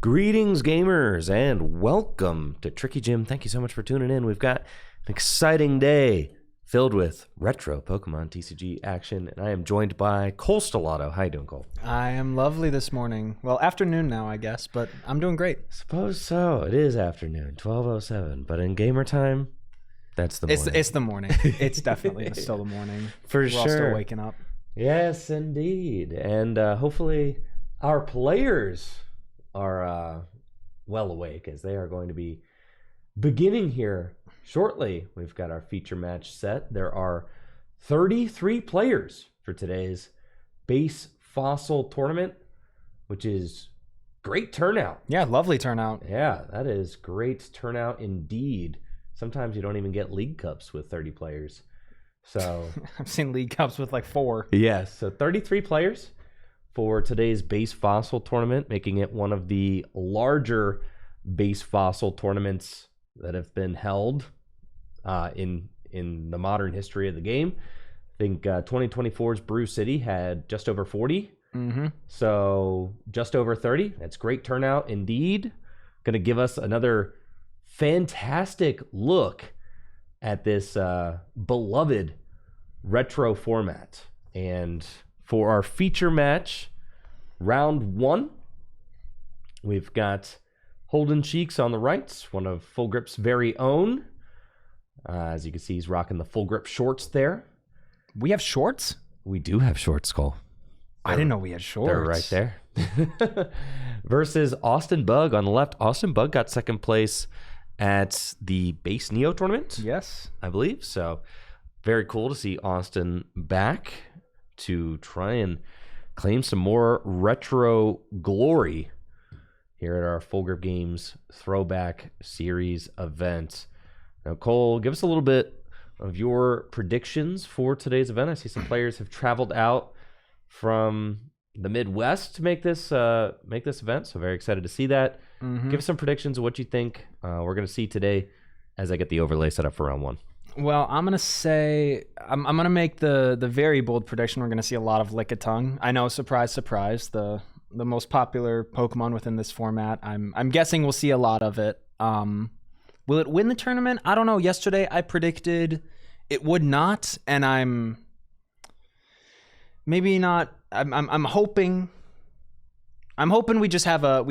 Greetings, gamers, and welcome to Tricky Gym. Thank you so much for tuning in. We've got an exciting day filled with retro Pokemon TCG action, and I am joined by Cole Stellato. How you doing, Cole? I am lovely this morning. Well, afternoon now, I guess, but I'm doing great. Suppose so. It is afternoon, 12:07, but in gamer time, that's the morning. It's the morning. It's definitely still the morning. For We're sure. all still waking up. Yes, indeed. And hopefully our players are well awake, as they are going to be beginning here shortly. We've got our feature match set. There are 33 players for today's base fossil tournament, which is great turnout. Yeah, lovely turnout. Yeah, that is great turnout indeed. Sometimes you don't even get League Cups with 30 players. So I've seen League Cups with like 4. yes, so 33 players for today's base fossil tournament, making it one of the larger base fossil tournaments that have been held in the modern history of the game. I think 2024's Brew City had just over 40. So just over 30. That's great turnout indeed. Going to give us another fantastic look at this beloved retro format. And for our feature match, round 1, we've got Holden Cheeks on the right, one of Full Grip's very own. As you can see, he's rocking the Full Grip shorts there. We have shorts? We do have shorts, Cole. I didn't know we had shorts. They're right there. Versus Austin Bug on the left. Austin Bug got second place at the base Neo tournament. Yes. I believe. So very cool to see Austin back to try and claim some more retro glory here at our Full Grip Games Throwback Series event. Now, Cole, give us a little bit of your predictions for today's event. I see some players have traveled out from the Midwest to make this event, so very excited to see that. Give us some predictions of what you think we're going to see today as I get the overlay set up for round 1. Well, I'm going to say, I'm going to make the very bold prediction. We're going to see a lot of Lickitung. I know, surprise, surprise, the most popular Pokemon within this format. I'm guessing we'll see a lot of it. Will it win the tournament? I don't know. Yesterday I predicted it would not, and I'm maybe not. I'm hoping we just have a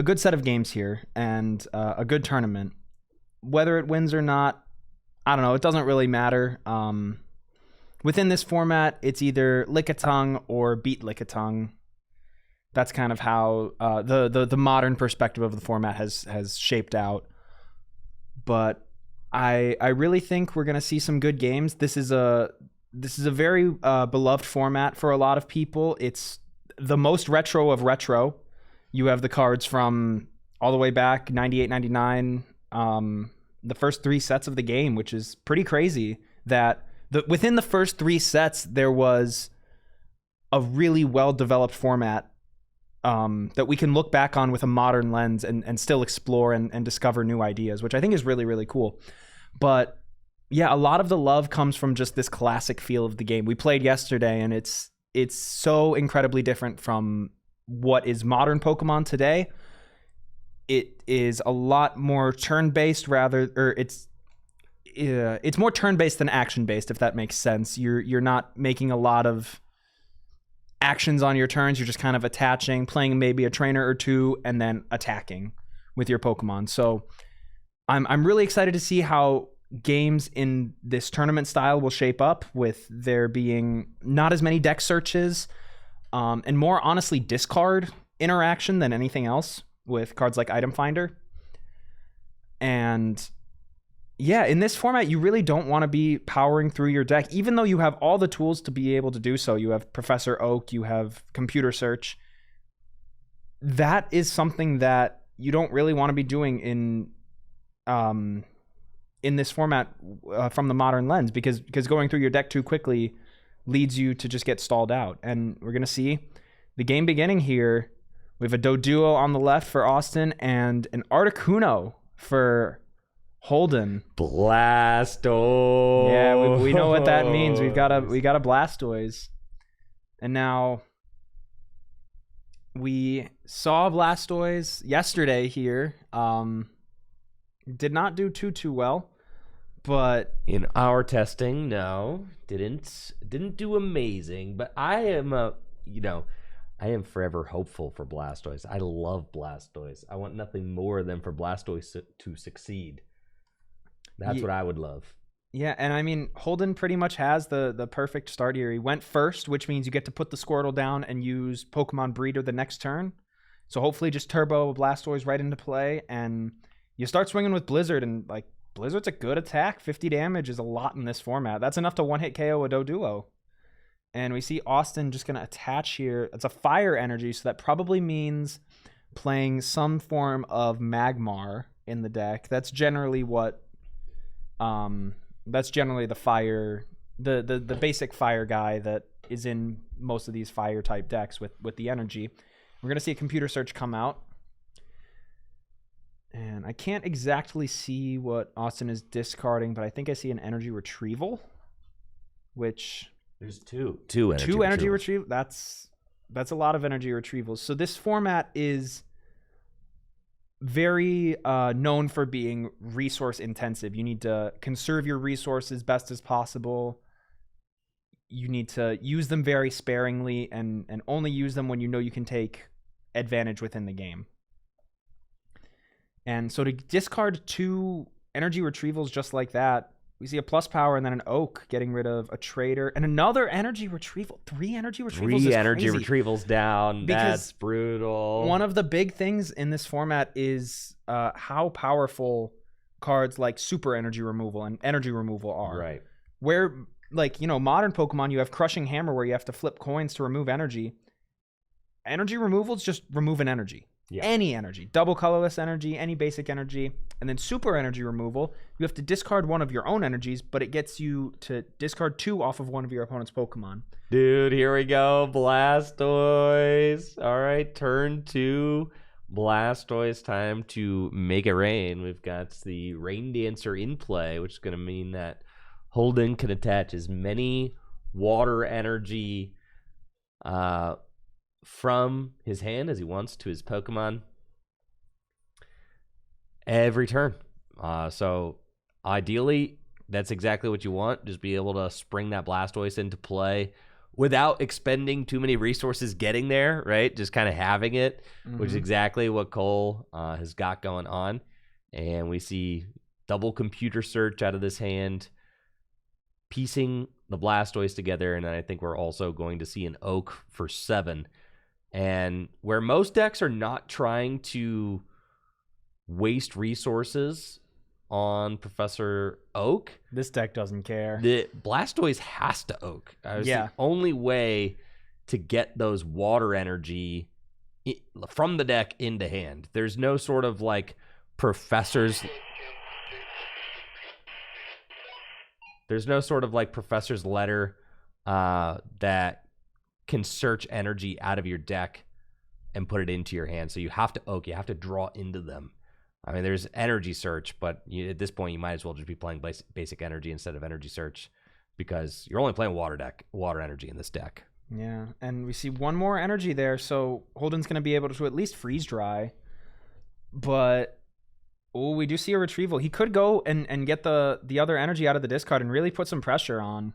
good set of games here and a good tournament. Whether it wins or not, I don't know. It doesn't really matter. Within this format, it's either Lickitung or beat Lickitung. That's kind of how the modern perspective of the format has shaped out. But I really think we're gonna see some good games. This is a very beloved format for a lot of people. It's the most retro of retro. You have the cards from all the way back 98, 99. The first 3 sets of the game, which is pretty crazy that within the first 3 sets, there was a really well-developed format that we can look back on with a modern lens and still explore and discover new ideas, which I think is really, really cool. But yeah, a lot of the love comes from just this classic feel of the game. We played yesterday, and it's so incredibly different from what is modern Pokemon today. It is a lot more turn-based it's more turn-based than action-based, if that makes sense. You're not making a lot of actions on your turns. You're just kind of attaching, playing maybe a trainer or 2, and then attacking with your Pokemon. So I'm really excited to see how games in this tournament style will shape up, with there being not as many deck searches and more, honestly, discard interaction than anything else, with cards like Item Finder. And yeah, in this format, you really don't want to be powering through your deck, even though you have all the tools to be able to do so. You have Professor Oak, you have computer search. That is something that you don't really want to be doing in this format from the modern lens, because going through your deck too quickly leads you to just get stalled out. And we're going to see the game beginning here. We have a Doduo on the left for Austin and an Articuno for Holden. Blastoise. Yeah, we know what that means. We got a Blastoise. And now We saw Blastoise yesterday here. Did not do too well, but in our testing, no, didn't do amazing. But I am I am forever hopeful for Blastoise. I love Blastoise. I want nothing more than for Blastoise to succeed. That's what I would love. Yeah, and I mean, Holden pretty much has the perfect start here. He went first, which means you get to put the Squirtle down and use Pokemon Breeder the next turn. So hopefully just turbo Blastoise right into play, and you start swinging with Blizzard, and like Blizzard's a good attack. 50 damage is a lot in this format. That's enough to one-hit KO a Doduo. And we see Austin just going to attach here. It's a fire energy, so that probably means playing some form of Magmar in the deck. That's generally what... that's generally the fire, the basic fire guy that is in most of these fire type decks with the energy. We're going to see a computer search come out. And I can't exactly see what Austin is discarding, but I think I see an energy retrieval, which... There's two energy retrieval. That's a lot of energy retrievals. So this format is very known for being resource intensive. You need to conserve your resources best as possible. You need to use them very sparingly and only use them when you know you can take advantage within the game. And so to discard 2 energy retrievals just like that, we see a plus power and then an Oak getting rid of a Trader and another energy retrieval. 3 energy retrievals. 3 energy crazy. Retrievals down. Because that's brutal. One of the big things in this format is how powerful cards like Super Energy Removal and Energy Removal are. Right. Where, like, modern Pokemon, you have Crushing Hammer where you have to flip coins to remove energy. Energy removal is just remove an energy. Yeah. Any energy. Double colorless energy, any basic energy. And then Super Energy Removal, you have to discard one of your own energies, but it gets you to discard 2 off of one of your opponent's Pokemon. Dude, here we go. Blastoise. All right, turn 2. Blastoise, time to make it rain. We've got the Rain Dancer in play, which is going to mean that Holden can attach as many water energy from his hand as he wants to his Pokemon every turn. So ideally, that's exactly what you want. Just be able to spring that Blastoise into play without expending too many resources getting there, right? Just kind of having it, which is exactly what Cole has got going on. And we see double computer search out of this hand, piecing the Blastoise together. And then I think we're also going to see an Oak for 7. And where most decks are not trying to waste resources on Professor Oak, this deck doesn't care. The Blastoise has to Oak. It's the only way to get those water energy from the deck into hand. There's no sort of like Professor's... There's no sort of like Professor's Letter that can search energy out of your deck and put it into your hand. So you have to Oak. You have to draw into them. I mean, there's energy search, but at this point, you might as well just be playing basic energy instead of energy search because you're only playing water energy in this deck. Yeah, and we see one more energy there, so Holden's going to be able to at least freeze dry. But we do see a retrieval. He could go and get the other energy out of the discard and really put some pressure on.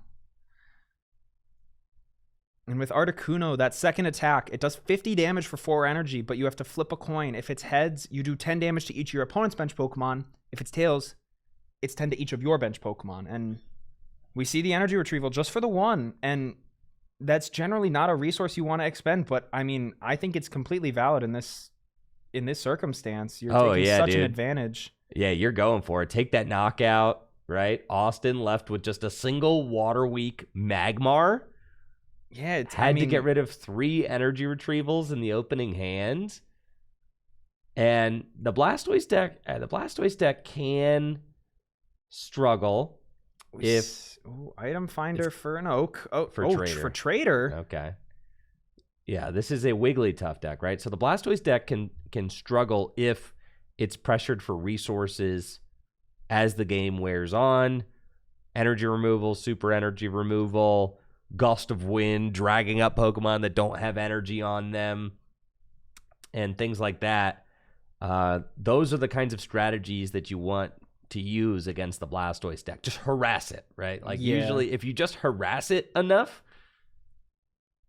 And with Articuno, that second attack, it does 50 damage for 4 energy, but you have to flip a coin. If it's heads, you do 10 damage to each of your opponent's bench Pokemon. If it's tails, it's 10 to each of your bench Pokemon. And we see the energy retrieval just for the 1. And that's generally not a resource you want to expend, but I mean, I think it's completely valid in this circumstance. You're taking such an advantage. Yeah, you're going for it. Take that knockout, right? Austin left with just a single Water Weak Magmar. Yeah, had to get rid of 3 energy retrievals in the opening hand. And the Blastoise deck can struggle if item finder for an Oak. Trader. For Trader. Okay. Yeah, this is a Wigglytuff deck, right? So the Blastoise deck can struggle if it's pressured for resources as the game wears on. Energy removal, super energy removal, gust of wind, dragging up Pokemon that don't have energy on them. and things like that, those are the kinds of strategies that you want to use against the Blastoise deck. Just harass it, right? Like usually if you just harass it enough,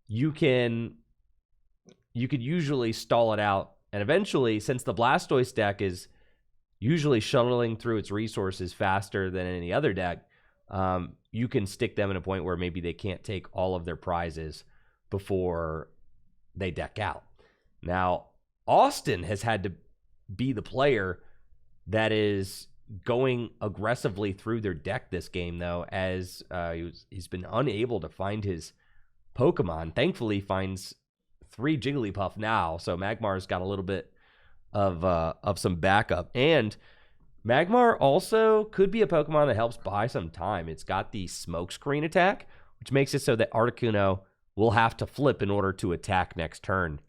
you could usually stall it out. And eventually, since the Blastoise deck is usually shuttling through its resources faster than any other deck, you can stick them in a point where maybe they can't take all of their prizes before they deck out. Now, Austin has had to be the player that is going aggressively through their deck this game, though, as he's been unable to find his Pokemon. Thankfully, he finds 3 Jigglypuff now, so Magmar's got a little bit of some backup. And Magmar also could be a Pokemon that helps buy some time. It's got the Smokescreen attack, which makes it so that Articuno will have to flip in order to attack next turn.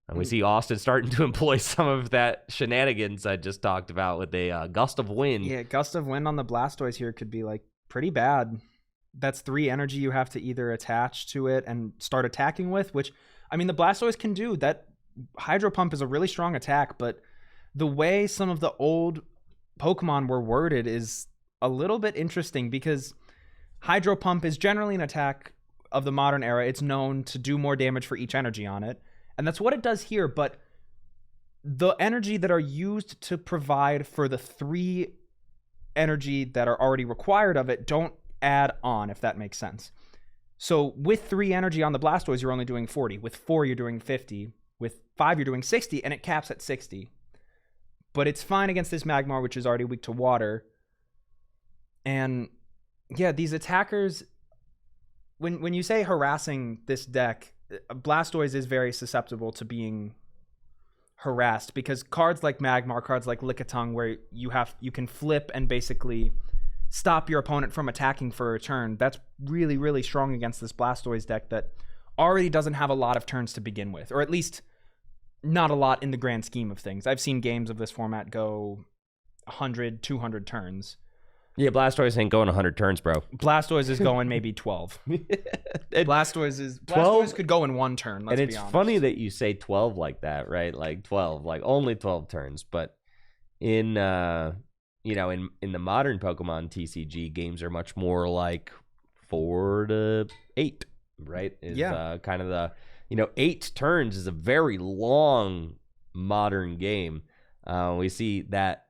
And we see Austin starting to employ some of that shenanigans I just talked about with a Gust of Wind. Yeah, Gust of Wind on the Blastoise here could be like pretty bad. That's 3 energy you have to either attach to it and start attacking with, which, I mean, the Blastoise can do. That Hydro Pump is a really strong attack, but the way some of the old Pokemon were worded is a little bit interesting because Hydro Pump is generally an attack of the modern era. It's known to do more damage for each energy on it. And that's what it does here, but the energy that are used to provide for the 3 energy that are already required of it don't add on, if that makes sense. So with 3 energy on the Blastoise, you're only doing 40. With 4, you're doing 50. With 5, you're doing 60, and it caps at 60. But it's fine against this Magmar, which is already weak to water. And yeah, these attackers, when you say harassing this deck, Blastoise is very susceptible to being harassed because cards like Magmar, cards like Lickitung, where you can flip and basically stop your opponent from attacking for a turn, that's really, really strong against this Blastoise deck that already doesn't have a lot of turns to begin with, or at least not a lot in the grand scheme of things. I've seen games of this format go 100, 200 turns. Yeah, Blastoise ain't going 100 turns, bro. Blastoise is going maybe 12. Blastoise could go in 1 turn, let's be honest. And it's funny that you say 12 like that, right? Like 12, like only 12 turns. But in the modern Pokemon TCG, games are much more like 4 to 8, right? Kind of the, 8 turns is a very long modern game. We see that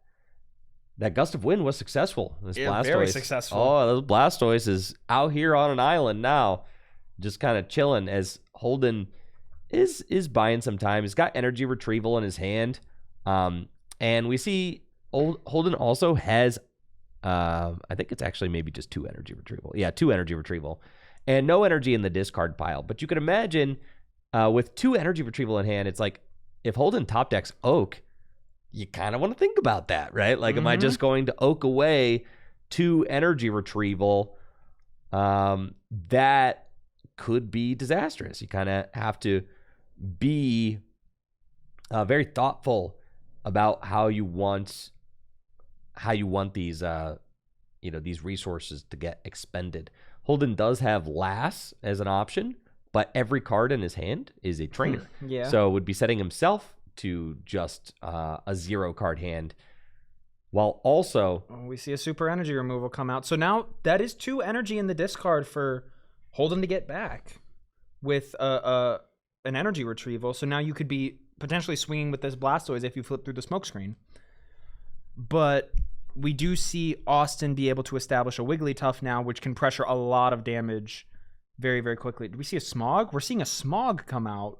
Gust of Wind was successful. This Blastoise, very successful. Oh, this Blastoise is out here on an island now, just kind of chilling as Holden is buying some time. He's got energy retrieval in his hand. And we see Holden also has, I think it's actually maybe just 2 energy retrieval. Yeah, 2 energy retrieval. And no energy in the discard pile. But you can imagine with 2 energy retrieval in hand, it's like if Holden top decks Oak, you kind of want to think about that, right? Like, am I just going to Oak away 2 energy retrieval? That could be disastrous. You kind of have to be very thoughtful about how you want these these resources to get expended. Holden does have Lass as an option, but every card in his hand is a trainer. Yeah. So would be setting himself to just a 0 card hand, while also we see a super energy removal come out. So now that is 2 energy in the discard for Holden to get back with an energy retrieval. So now you could be potentially swinging with this Blastoise if you flip through the Smokescreen. But we do see Austin be able to establish a Wigglytuff now, which can pressure a lot of damage very, very quickly. Do we see a Smog? We're seeing a Smog come out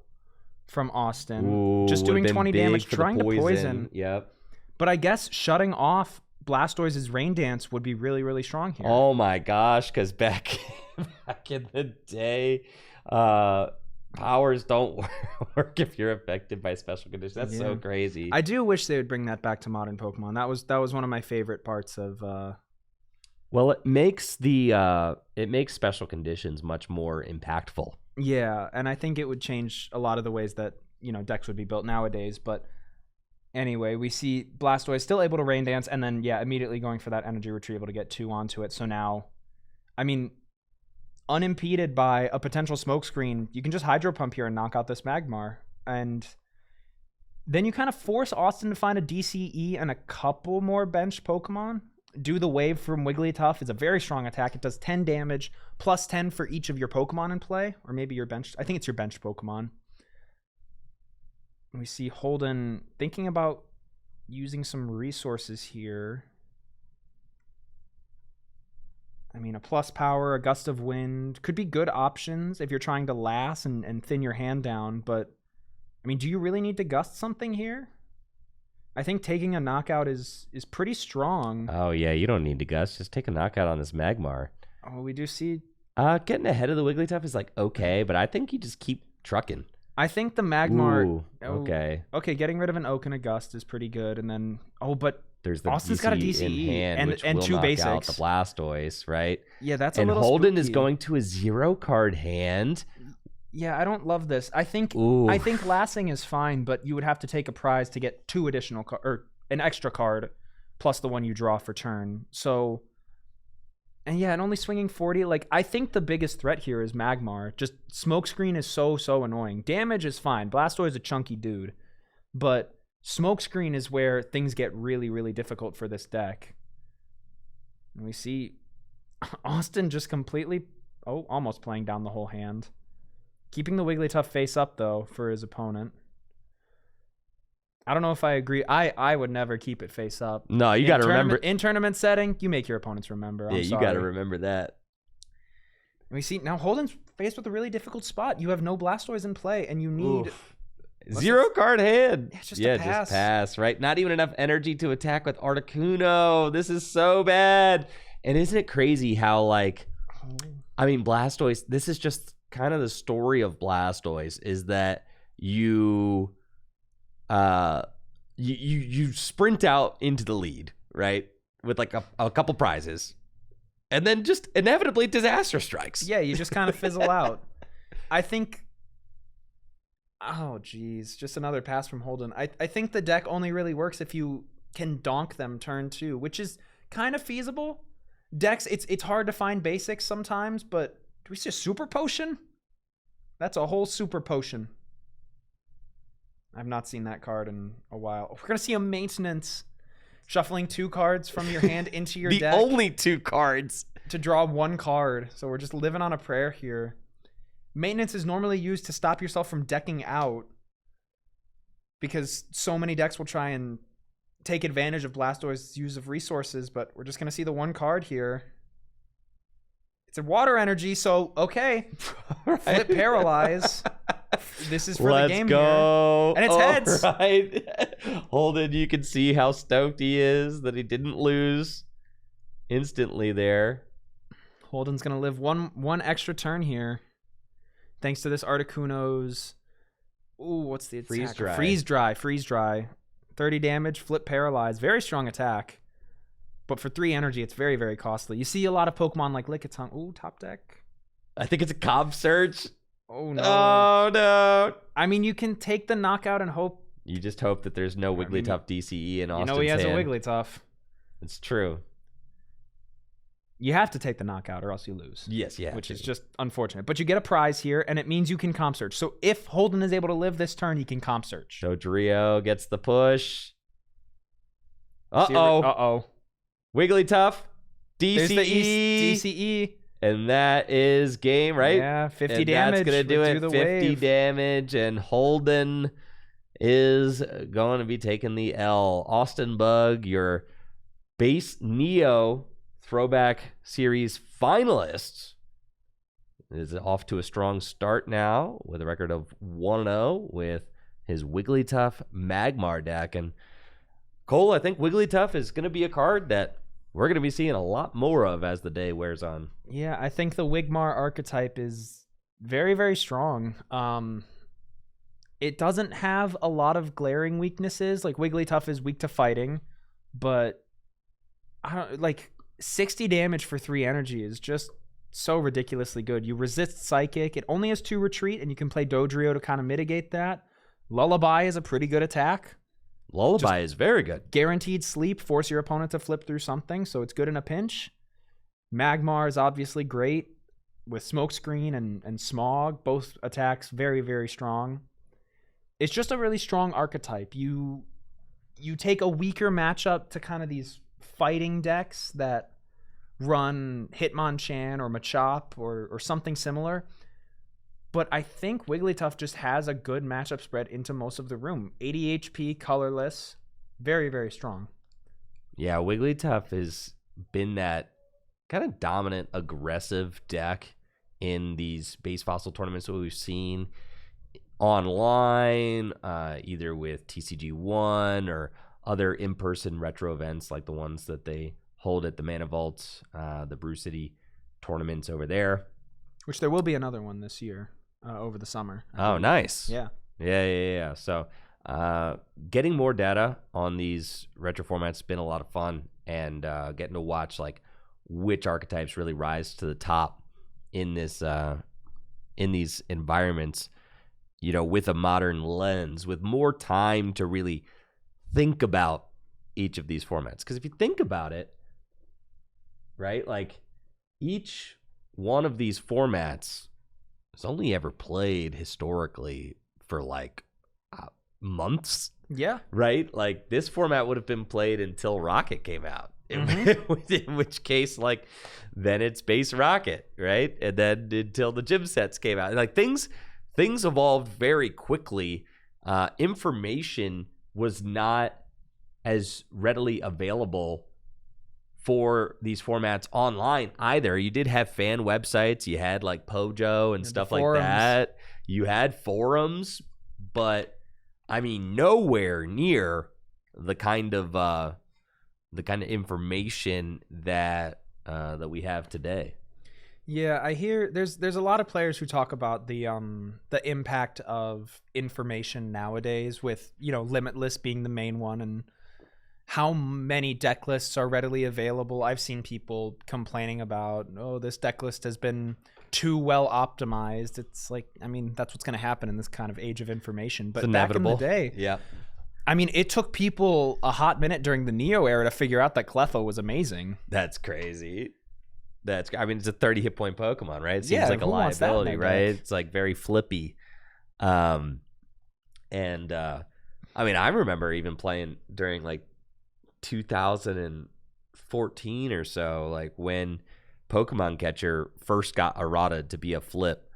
from Austin. Ooh, just doing 20 damage, trying to poison. Yep. But I guess shutting off Blastoise's Rain Dance would be really, really strong here. Oh my gosh, because back in the day, powers don't work if you're affected by special conditions. That's so crazy. I do wish they would bring that back to modern Pokemon. That was one of my favorite parts of well, it makes special conditions much more impactful. Yeah, and I think it would change a lot of the ways that, decks would be built nowadays. But anyway, we see Blastoise still able to Rain Dance, and then, immediately going for that energy retrieval to get 2 onto it. So now, unimpeded by a potential Smokescreen, you can just Hydro Pump here and knock out this Magmar. And Then you kind of force Austin to find a DCE and a couple more bench Pokemon. Do the Wave from Wigglytuff is a very strong attack. It does 10 damage, plus 10 for each of your Pokemon in play, or maybe your bench. I think it's your bench Pokemon. We see Holden thinking about using some resources here. I mean, a plus power, a gust of wind could be good options if you're trying to last and thin your hand down, but I mean, do you really need to gust something here? I think taking a knockout is pretty strong. Oh, yeah, you don't need to gust. Just take a knockout on this Magmar. Oh, we do see... Getting ahead of the Wigglytuff is like, okay, but I think you just keep trucking. I think the Magmar... Ooh, okay. Okay, getting rid of an Oak and a Gust is pretty good, and then... Oh, but there's the Austin's DC got a DCE in hand, and will two knock basics. out the Blastoise, right? Yeah, that's and a little Holden spooky. is going to a 0-card hand. Yeah, I don't love this. I think Lassing is fine, but you would have to take a prize to get 2 additional or an extra card plus the one you draw for turn. So, and yeah, and only swinging 40. Like, I think the biggest threat here is Magmar. Just Smokescreen is so annoying. Damage is fine. Blastoise is a chunky dude, but Smokescreen is where things get really difficult for this deck. And we see Austin just completely almost playing down the whole hand. Keeping the Wigglytuff face up, though, for his opponent. I don't know if I agree. I would never keep it face up. No, you got to remember. In tournament setting, you make your opponents remember. Yeah, you got to remember that. And we see now Holden's faced with a really difficult spot. You have no Blastoise in play, and you need... 0-card hand. Yeah, just pass, right? Not even enough energy to attack with Articuno. This is so bad. And isn't it crazy how, like... I mean, Blastoise, this is just... kind of the story of Blastoise is that you sprint out into the lead, right, with like a couple prizes, and then just inevitably disaster strikes. Yeah, you just kind of fizzle out. I think, oh geez, just another pass from Holden. I think the deck only really works if you can donk them turn 2, which is kind of feasible. Decks, it's hard to find basics sometimes, but do we see a super potion? That's a whole super potion. I've not seen that card in a while. We're going to see a maintenance. Shuffling 2 cards from your hand into your deck. The only 2 cards. To draw 1 card. So we're just living on a prayer here. Maintenance is normally used to stop yourself from decking out, because so many decks will try and take advantage of Blastoise's use of resources, but we're just going to see the 1 card here. It's a water energy, so okay. Right. Flip Paralyze. This is for the game go. Here. And it's heads. Right. Holden, you can see how stoked he is that he didn't lose instantly there. Holden's going to live one extra turn here. Thanks to this Articuno's... Ooh, what's the attack? Freeze dry. 30 damage, flip paralyze. Very strong attack. But for 3 energy, it's very costly. You see a lot of Pokemon like Lickitung. Ooh, top deck. I think it's a Cobb Surge. Oh, no. Oh, no. I mean, you can take the knockout and hope. You just hope that there's no Wigglytuff DCE in Austin's hand. He has a Wigglytuff. It's true. You have to take the knockout or else you lose. Yes, yeah. Which is just unfortunate. But you get a prize here, and it means you can comp search. So if Holden is able to live this turn, he can comp search. Dodrio gets the push. Uh-oh. Wigglytuff, DCE. There's the DCE. And that is game, right? Yeah, 50 and damage. That's going to do it. 50 wave. damage, and Holden is going to be taking the L. Austin Bug, your base Neo Throwback Series finalist, is off to a strong start now with a record of 1-0 with his Wigglytuff Magmar deck. And Cole, I think Wigglytuff is going to be a card that we're going to be seeing a lot more of as the day wears on. Yeah, I think the Wigmar archetype is very strong. It doesn't have a lot of glaring weaknesses. Like, Wigglytuff is weak to fighting, but I don't like 60 damage for 3 energy is just so ridiculously good. You resist Psychic. It only has 2 retreat, and you can play Dodrio to kind of mitigate that. Lullaby is a pretty good attack. Lullaby is very good. Guaranteed sleep, force your opponent to flip through something, so it's good in a pinch. Magmar is obviously great with Smokescreen and Smog. Both attacks very strong. it's just a really strong archetype. You take a weaker matchup to kind of these fighting decks that run Hitmonchan or Machop or something similar. But I think Wigglytuff just has a good matchup spread into most of the room. 80 HP, colorless, very, very strong. Yeah, Wigglytuff has been that kind of dominant, aggressive deck in these base fossil tournaments that we've seen online, either with TCG1 or other in-person retro events like the ones that they hold at the Mana Vaults, the Brew City tournaments over there. Which there will be another one this year over the summer. Oh, nice. Yeah. Yeah. So getting more data on these retro formats has been a lot of fun, and getting to watch like which archetypes really rise to the top in this in these environments, you know, with a modern lens, with more time to really think about each of these formats. Because if you think about it, right, like each one of these formats is only ever played historically for like months. Yeah. Right? Like this format would have been played until Rocket came out. Mm-hmm. In which case, like, then it's base Rocket, right? And then until the gym sets came out. Like things evolved very quickly. Information was not as readily available for these formats online either. You did have fan websites. You had like Pojo and stuff like that. You had forums, but I mean, nowhere near the kind of information that that we have today. Yeah, I hear there's a lot of players who talk about the impact of information nowadays, with, you know, Limitless being the main one, and how many deck lists are readily available. I've seen people complaining about, oh, this deck list has been too well optimized. It's like, I mean, that's what's going to happen in this kind of age of information. But it's inevitable. Back in the day, yeah. I mean, it took people a hot minute during the Neo era to figure out that Clefable was amazing. That's crazy. I mean, it's a 30 hit point Pokemon, right? It seems like a who wants that in liability, their right? deck? It's like very flippy. I mean, I remember even playing during like 2014 or so, like when Pokemon Catcher first got errata to be a flip.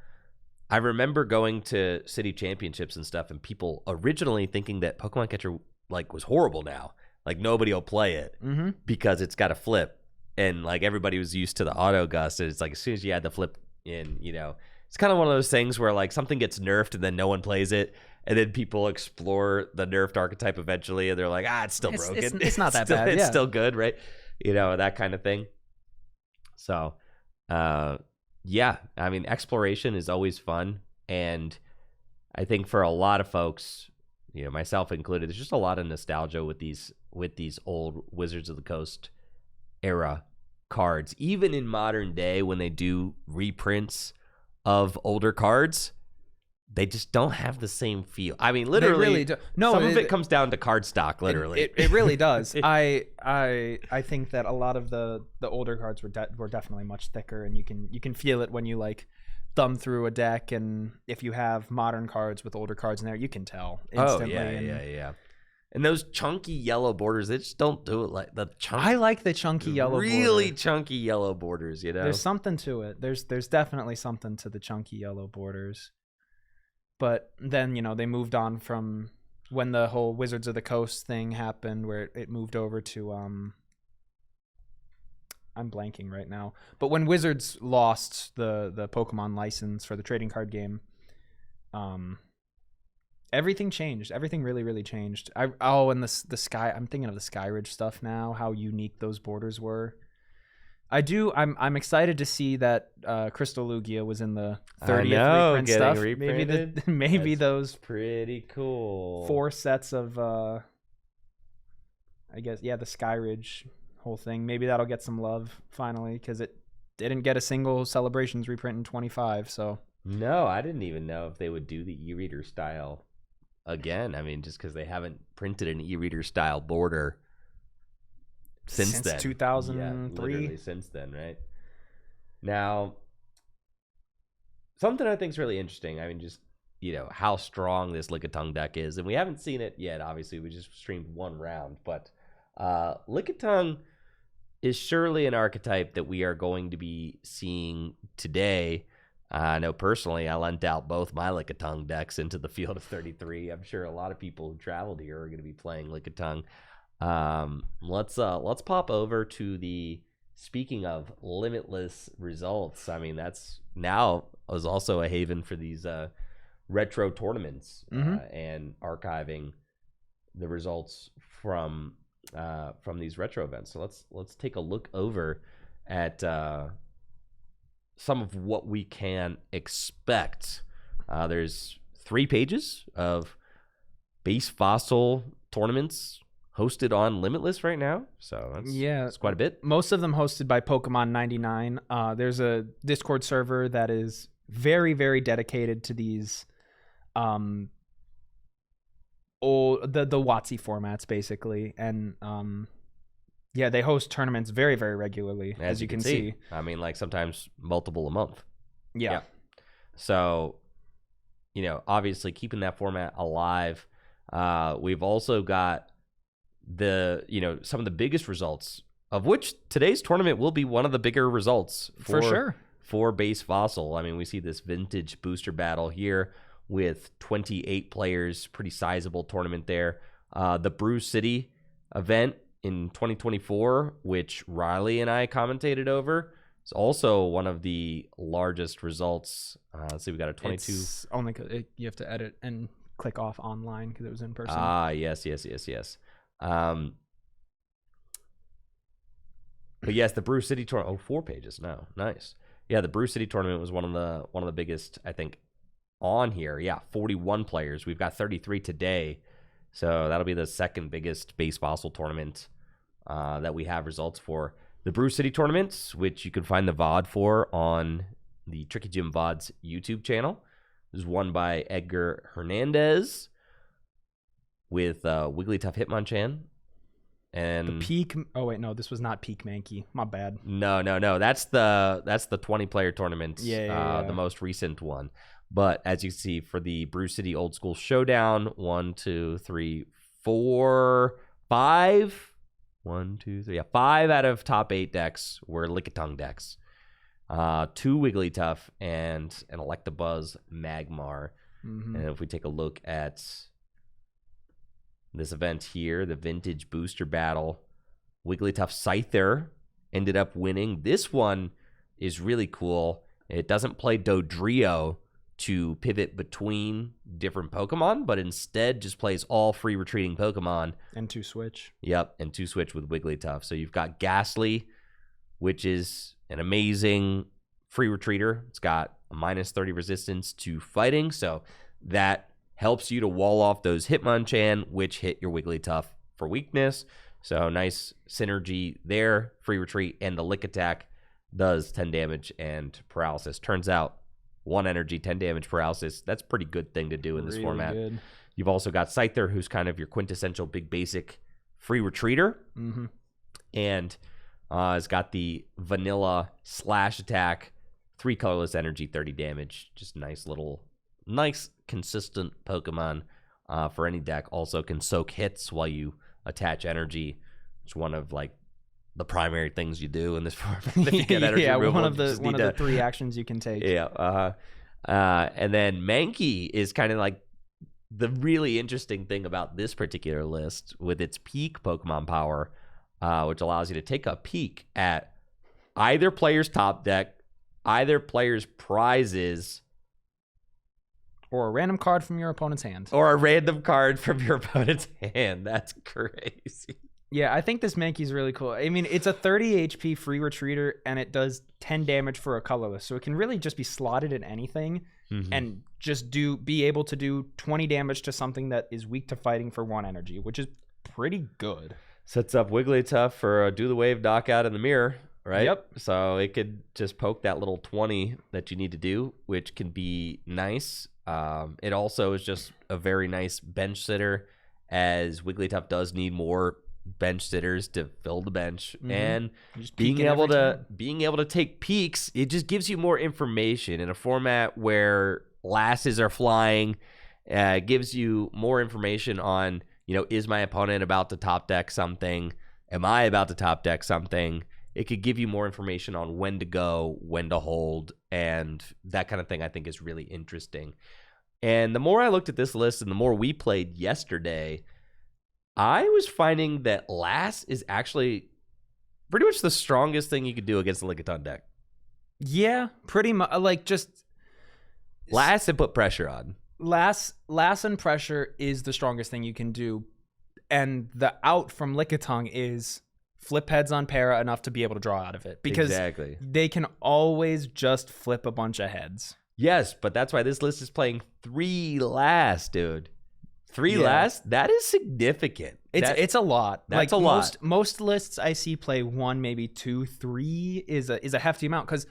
I remember going to city championships and stuff, and people originally thinking that Pokemon Catcher like was horrible now. Like nobody will play it because it's got a flip. And like everybody was used to the auto gust. And it's like as soon as you add the flip in, you know, it's kind of one of those things where like something gets nerfed and then no one plays it. And then people explore the nerfed archetype eventually, and they're like, it's still broken. It's not that bad. It's still good, right? You know, that kind of thing. So, yeah, I mean, exploration is always fun. And I think for a lot of folks, you know, myself included, there's just a lot of nostalgia with these old Wizards of the Coast era cards. Even in modern day, when they do reprints of older cards, they just don't have the same feel. I mean, literally, really do. No, some of it comes down to card stock, literally. It really does. I think that a lot of the older cards were definitely much thicker, and you can feel it when you like thumb through a deck, and if you have modern cards with older cards in there, you can tell instantly. Yeah. And those chunky yellow borders, they just don't do it like the chunky. I like the chunky yellow really border. chunky yellow borders, you know? There's something to it. There's definitely something to the chunky yellow borders. But then, you know, they moved on from when the whole Wizards of the Coast thing happened, where it moved over to I'm blanking right now. But when Wizards lost the Pokemon license for the trading card game, everything changed. Everything really, really changed. And the sky. I'm thinking of the Skyridge stuff now. How unique those borders were. I'm excited to see that Crystal Lugia was in the 30th reprint stuff. Reprinted. Maybe those pretty cool 4 sets of I guess the Skyridge whole thing. Maybe that'll get some love finally, because it didn't get a single Celebrations reprint in 25. So no, I didn't even know if they would do the e-reader style again. I mean, just because they haven't printed an e-reader style border since then. 2003. Literally since then, right? Now, something I think is really interesting. I mean, just how strong this Lickitung deck is. And we haven't seen it yet. Obviously, we just streamed one round. But Lickitung is surely an archetype that we are going to be seeing today. I know personally, I lent out both my Lickitung decks into the field of 33. I'm sure a lot of people who traveled here are going to be playing Lickitung. Let's pop over to the, speaking of limitless results. I mean, that's now is also a haven for these retro tournaments and archiving the results from these retro events. So let's take a look over at some of what we can expect. There's 3 pages of base fossil tournaments hosted on Limitless right now, so that's quite a bit. Most of them hosted by Pokemon 99. There's a Discord server that is very, very dedicated to these the WotC formats, basically. And they host tournaments very, very regularly, as you can see. I mean, like sometimes multiple a month. Yeah. So, obviously keeping that format alive. We've also got some of the biggest results, of which today's tournament will be one of the bigger results for sure for base fossil. I mean, we see this vintage booster battle here with 28 players, pretty sizable tournament there. The Brew City event in 2024, which Riley and I commentated over, is also one of the largest results. Let's see, we got a 22. It's only because you have to edit and click off online because it was in person. Yes. But yes, the Brew City tournament. 4 pages now. Nice. Yeah, the Brew City tournament was one of the biggest, I think, on here. Yeah, 41 players. We've got 33 today, so that'll be the second biggest base fossil tournament that we have results for. The Brew City tournaments, which you can find the VOD for on the Tricky Jim VOD's YouTube channel, is won by Edgar Hernandez with Wigglytuff Hitmonchan. And the peak. Oh wait, no, this was not Peak Mankey. My bad. No. That's the 20-player tournament. Yeah. The most recent one. But as you see, for the Brew City Old School Showdown, 1, 2, 3, 4, 5. 1, 2, 3. Yeah, 5 out of top 8 decks were Lickitung decks. 2 Wigglytuff and an Electabuzz Magmar. And if we take a look at this event here, the Vintage Booster Battle, Wigglytuff Scyther ended up winning. This one is really cool. It doesn't play Dodrio to pivot between different Pokemon, but instead just plays all free retreating Pokemon. And 2 switch. Yep, and 2 switch with Wigglytuff. So you've got Ghastly, which is an amazing free retreater. It's got a -30 resistance to fighting, so that helps you to wall off those Hitmonchan, which hit your Wigglytuff for weakness. So nice synergy there. Free retreat, and the Lick Attack does 10 damage and paralysis. Turns out 1 energy, 10 damage, paralysis. That's a pretty good thing to do in this format. Good. You've also got Scyther, who's kind of your quintessential big basic free retreater. And has got the vanilla slash attack, 3 colorless energy, 30 damage. Just nice consistent Pokemon for any deck. Also can soak hits while you attach energy. It's one of the primary things you do in this format. If you get energy removal, one of the 3 actions you can take. Yeah. And then Mankey is kind of like the really interesting thing about this particular list with its peak Pokemon power, which allows you to take a peek at either player's top deck, either player's prizes, or a random card from your opponent's hand. Or a random card from your opponent's hand. That's crazy. Yeah, I think this Mankey's really cool. I mean, it's a 30 HP free retreater, and it does 10 damage for a colorless. So it can really just be slotted in anything and just be able to do 20 damage to something that is weak to fighting for 1 energy, which is pretty good. Sets up Wigglytuff for a Do the Wave knockout in the mirror, right? Yep. So it could just poke that little 20 that you need to do, which can be nice. It also is just a very nice bench sitter, as Wigglytuff does need more bench sitters to fill the bench. And being able to take peeks, it just gives you more information in a format where lasses are flying. Gives you more information on, is my opponent about to top deck something? Am I about to top deck something? It could give you more information on when to go, when to hold, and that kind of thing I think is really interesting. And the more I looked at this list and the more we played yesterday, I was finding that Lass is actually pretty much the strongest thing you could do against the Lickitung deck. Yeah, pretty much. Like, just Lass and put pressure on. Lass and pressure is the strongest thing you can do. And the out from Lickitung is flip heads on para enough to be able to draw out of it. Because exactly. They can always just flip a bunch of heads. Yes, but that's why this list is playing 3 Lass, dude. 3 Lass? That is significant. It's a lot. That's a lot. Most lists I see play 1, maybe 2, 3 is a hefty amount, because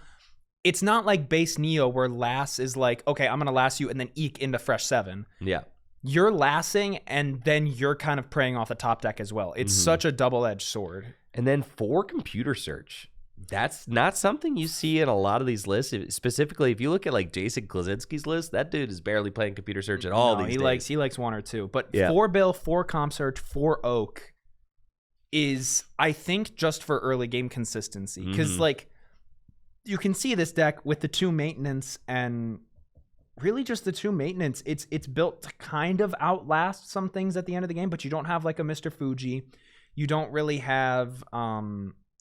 it's not like base Neo where Lass is like, okay, I'm gonna Lass you and then eke into fresh 7. Yeah. You're Lassing and then you're kind of preying off the top deck as well. It's such a double-edged sword. And then 4 computer search. That's not something you see in a lot of these lists. Specifically, if you look at like Jason Klaczynski's list, that dude is barely playing computer search at all these days. He likes 1 or 2. But 4 Bill, 4 comp search, 4 Oak is, I think, just for early game consistency. Because like, you can see this deck with the 2 maintenance and really just the 2 maintenance. It's built to kind of outlast some things at the end of the game, but you don't have like a Mr. Fuji. You don't really have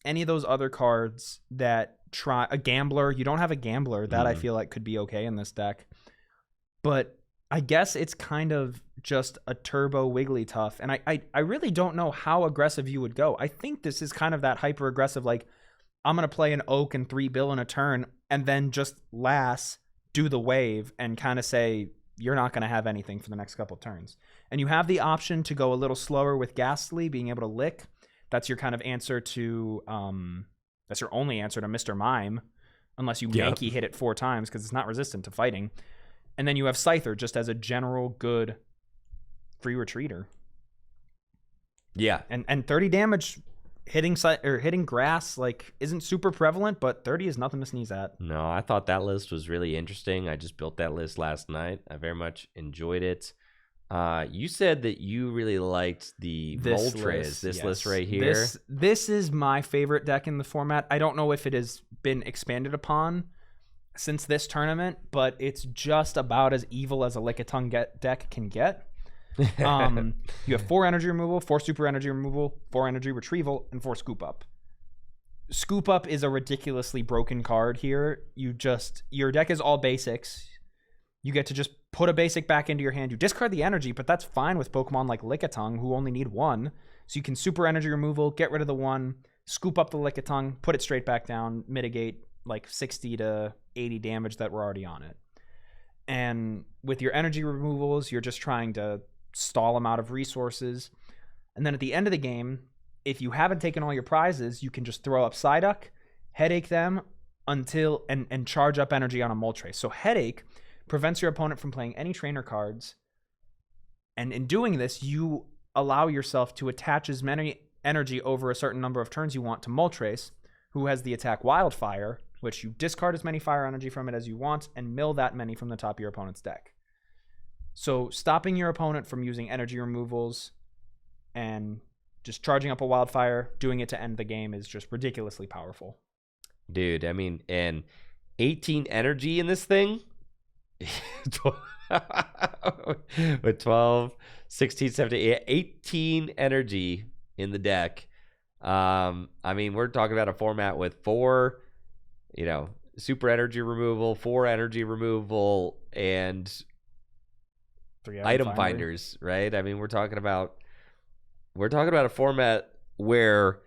any of those other cards that try a Gambler. You don't have a Gambler that I feel like could be okay in this deck. But I guess it's kind of just a turbo Wigglytuff. And I really don't know how aggressive you would go. I think this is kind of that hyper aggressive, like, I'm going to play an Oak and 3 Bill in a turn and then just Lass, do the wave, and kind of say, you're not going to have anything for the next couple turns. And you have the option to go a little slower with Ghastly, being able to lick. That's your kind of answer to, that's your only answer to Mr. Mime, unless you Yankee hit it 4 times because it's not resistant to fighting. And then you have Scyther just as a general good free retreater. Yeah. And 30 damage hitting grass like isn't super prevalent, but 30 is nothing to sneeze at. No, I thought that list was really interesting. I just built that list last night. I very much enjoyed it. You said that you really liked the Moltres, this list right here. This is my favorite deck in the format. I don't know if it has been expanded upon since this tournament, but it's just about as evil as a Lickitung deck can get. You have 4 energy removal, 4 super energy removal, 4 energy retrieval, and 4 scoop up. Scoop up is a ridiculously broken card here. Your deck is all basics. You get to just put a basic back into your hand. You discard the energy, but that's fine with Pokemon like Lickitung, who only need 1. So you can super energy removal, get rid of the 1, scoop up the Lickitung, put it straight back down, mitigate like 60 to 80 damage that were already on it. And with your energy removals, you're just trying to stall them out of resources. And then at the end of the game, if you haven't taken all your prizes, you can just throw up Psyduck, Headache them until and charge up energy on a Moltres. So Headache prevents your opponent from playing any trainer cards. And in doing this, you allow yourself to attach as many energy over a certain number of turns you want to Moltres, who has the attack Wildfire, which you discard as many fire energy from it as you want and mill that many from the top of your opponent's deck. So stopping your opponent from using energy removals and just charging up a Wildfire, doing it to end the game is just ridiculously powerful. Dude, I mean, and 18 energy in this thing? With 12, 16, 17, 18 energy in the deck. I mean, we're talking about a format with 4, super energy removal, 4 energy removal, and 3 item finders, right? I mean, we're talking about a format where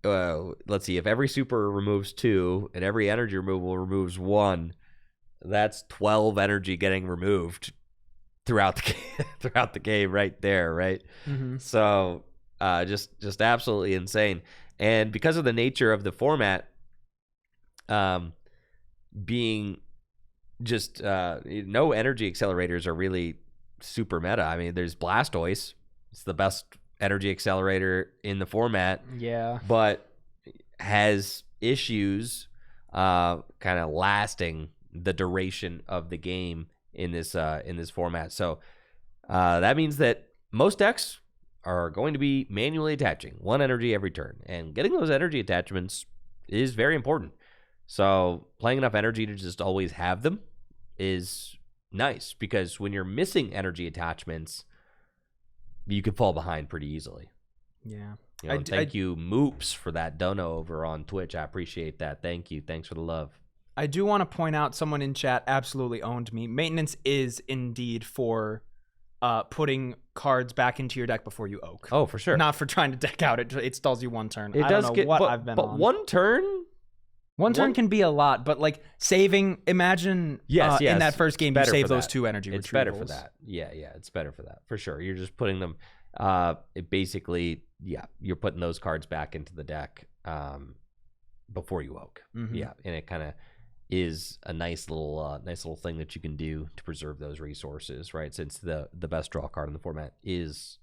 let's see, if every super removes 2 and every energy removal removes 1, that's 12 energy getting removed throughout the game right there, right? So just absolutely insane. And because of the nature of the format being just no energy accelerators are really super meta. I mean, there's Blastoise. It's the best energy accelerator in the format. Yeah. But has issues kind of lasting the duration of the game in this format. So that means that most decks are going to be manually attaching 1 energy every turn, and getting those energy attachments is very important. So playing enough energy to just always have them is nice, because when you're missing energy attachments, you could fall behind pretty easily. Yeah. You know, thank you, Moops, for that dono over on Twitch. I appreciate that. Thank you. Thanks for the love. I do want to point out, someone in chat absolutely owned me. Maintenance is indeed for putting cards back into your deck before you oak. Oh, for sure. Not for trying to deck out. It stalls you 1 turn. It I does don't know what but, I've been but on. 1 turn? One turn can be a lot, but like saving, imagine yes, in that first game you save those 2 energy retrievals. It's better for that. Yeah, it's better for that. For sure. You're just putting them, it basically, you're putting those cards back into the deck before you oak. Mm-hmm. Yeah, and it kind of is a nice little thing that you can do to preserve those resources, right? Since the best draw card in the format is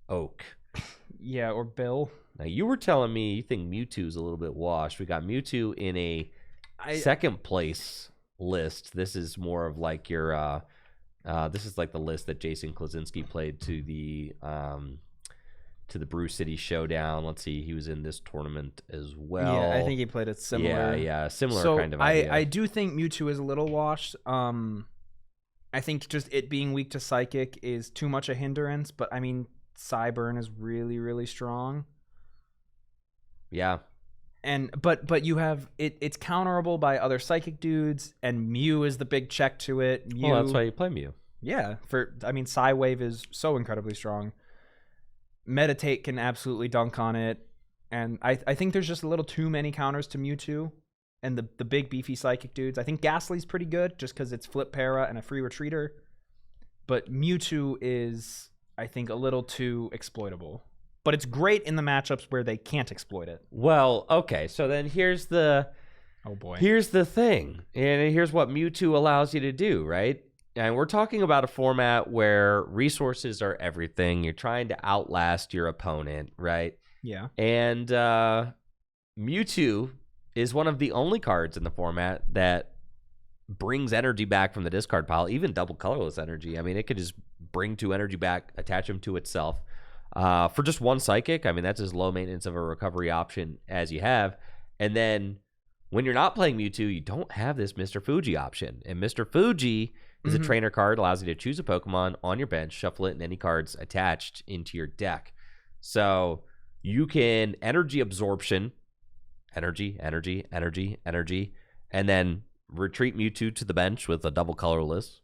oak. Yeah, or Bill. Now, you were telling me you think Mewtwo's a little bit washed. We got Mewtwo in a second place list. This is more of like your this is like the list that Jason Klaczynski played to the Brew City Showdown. Let's see, he was in this tournament as well. Yeah, I think he played it similar. Yeah, similar so kind of idea. I do think Mewtwo is a little washed. I think just it being weak to Psychic is too much a hindrance, but I mean, Psyburn is really, really strong. Yeah. But you have it's counterable by other Psychic dudes, and Mew is the big check to it. Mew, well, that's why you play Mew. Yeah, Psywave is so incredibly strong. Meditate can absolutely dunk on it, and I think there's just a little too many counters to Mewtwo and the big beefy Psychic dudes. I think Ghastly's pretty good just because it's Flip Para and a free retreater, but Mewtwo is, I think, a little too exploitable. But it's great in the matchups where they can't exploit it. Well, okay, so then here's the thing, and here's what Mewtwo allows you to do, right? And we're talking about a format where resources are everything. You're trying to outlast your opponent, right? Yeah. And Mewtwo is one of the only cards in the format that brings energy back from the discard pile, even double colorless energy. I mean, it could just bring 2 energy back, attach them to itself. For just 1 Psychic, I mean, that's as low maintenance of a recovery option as you have. And then when you're not playing Mewtwo, you don't have this Mr. Fuji option. And Mr. Fuji is a trainer card, allows you to choose a Pokemon on your bench, shuffle it, and any cards attached into your deck. So you can energy absorption, energy, and then retreat Mewtwo to the bench with a double colorless,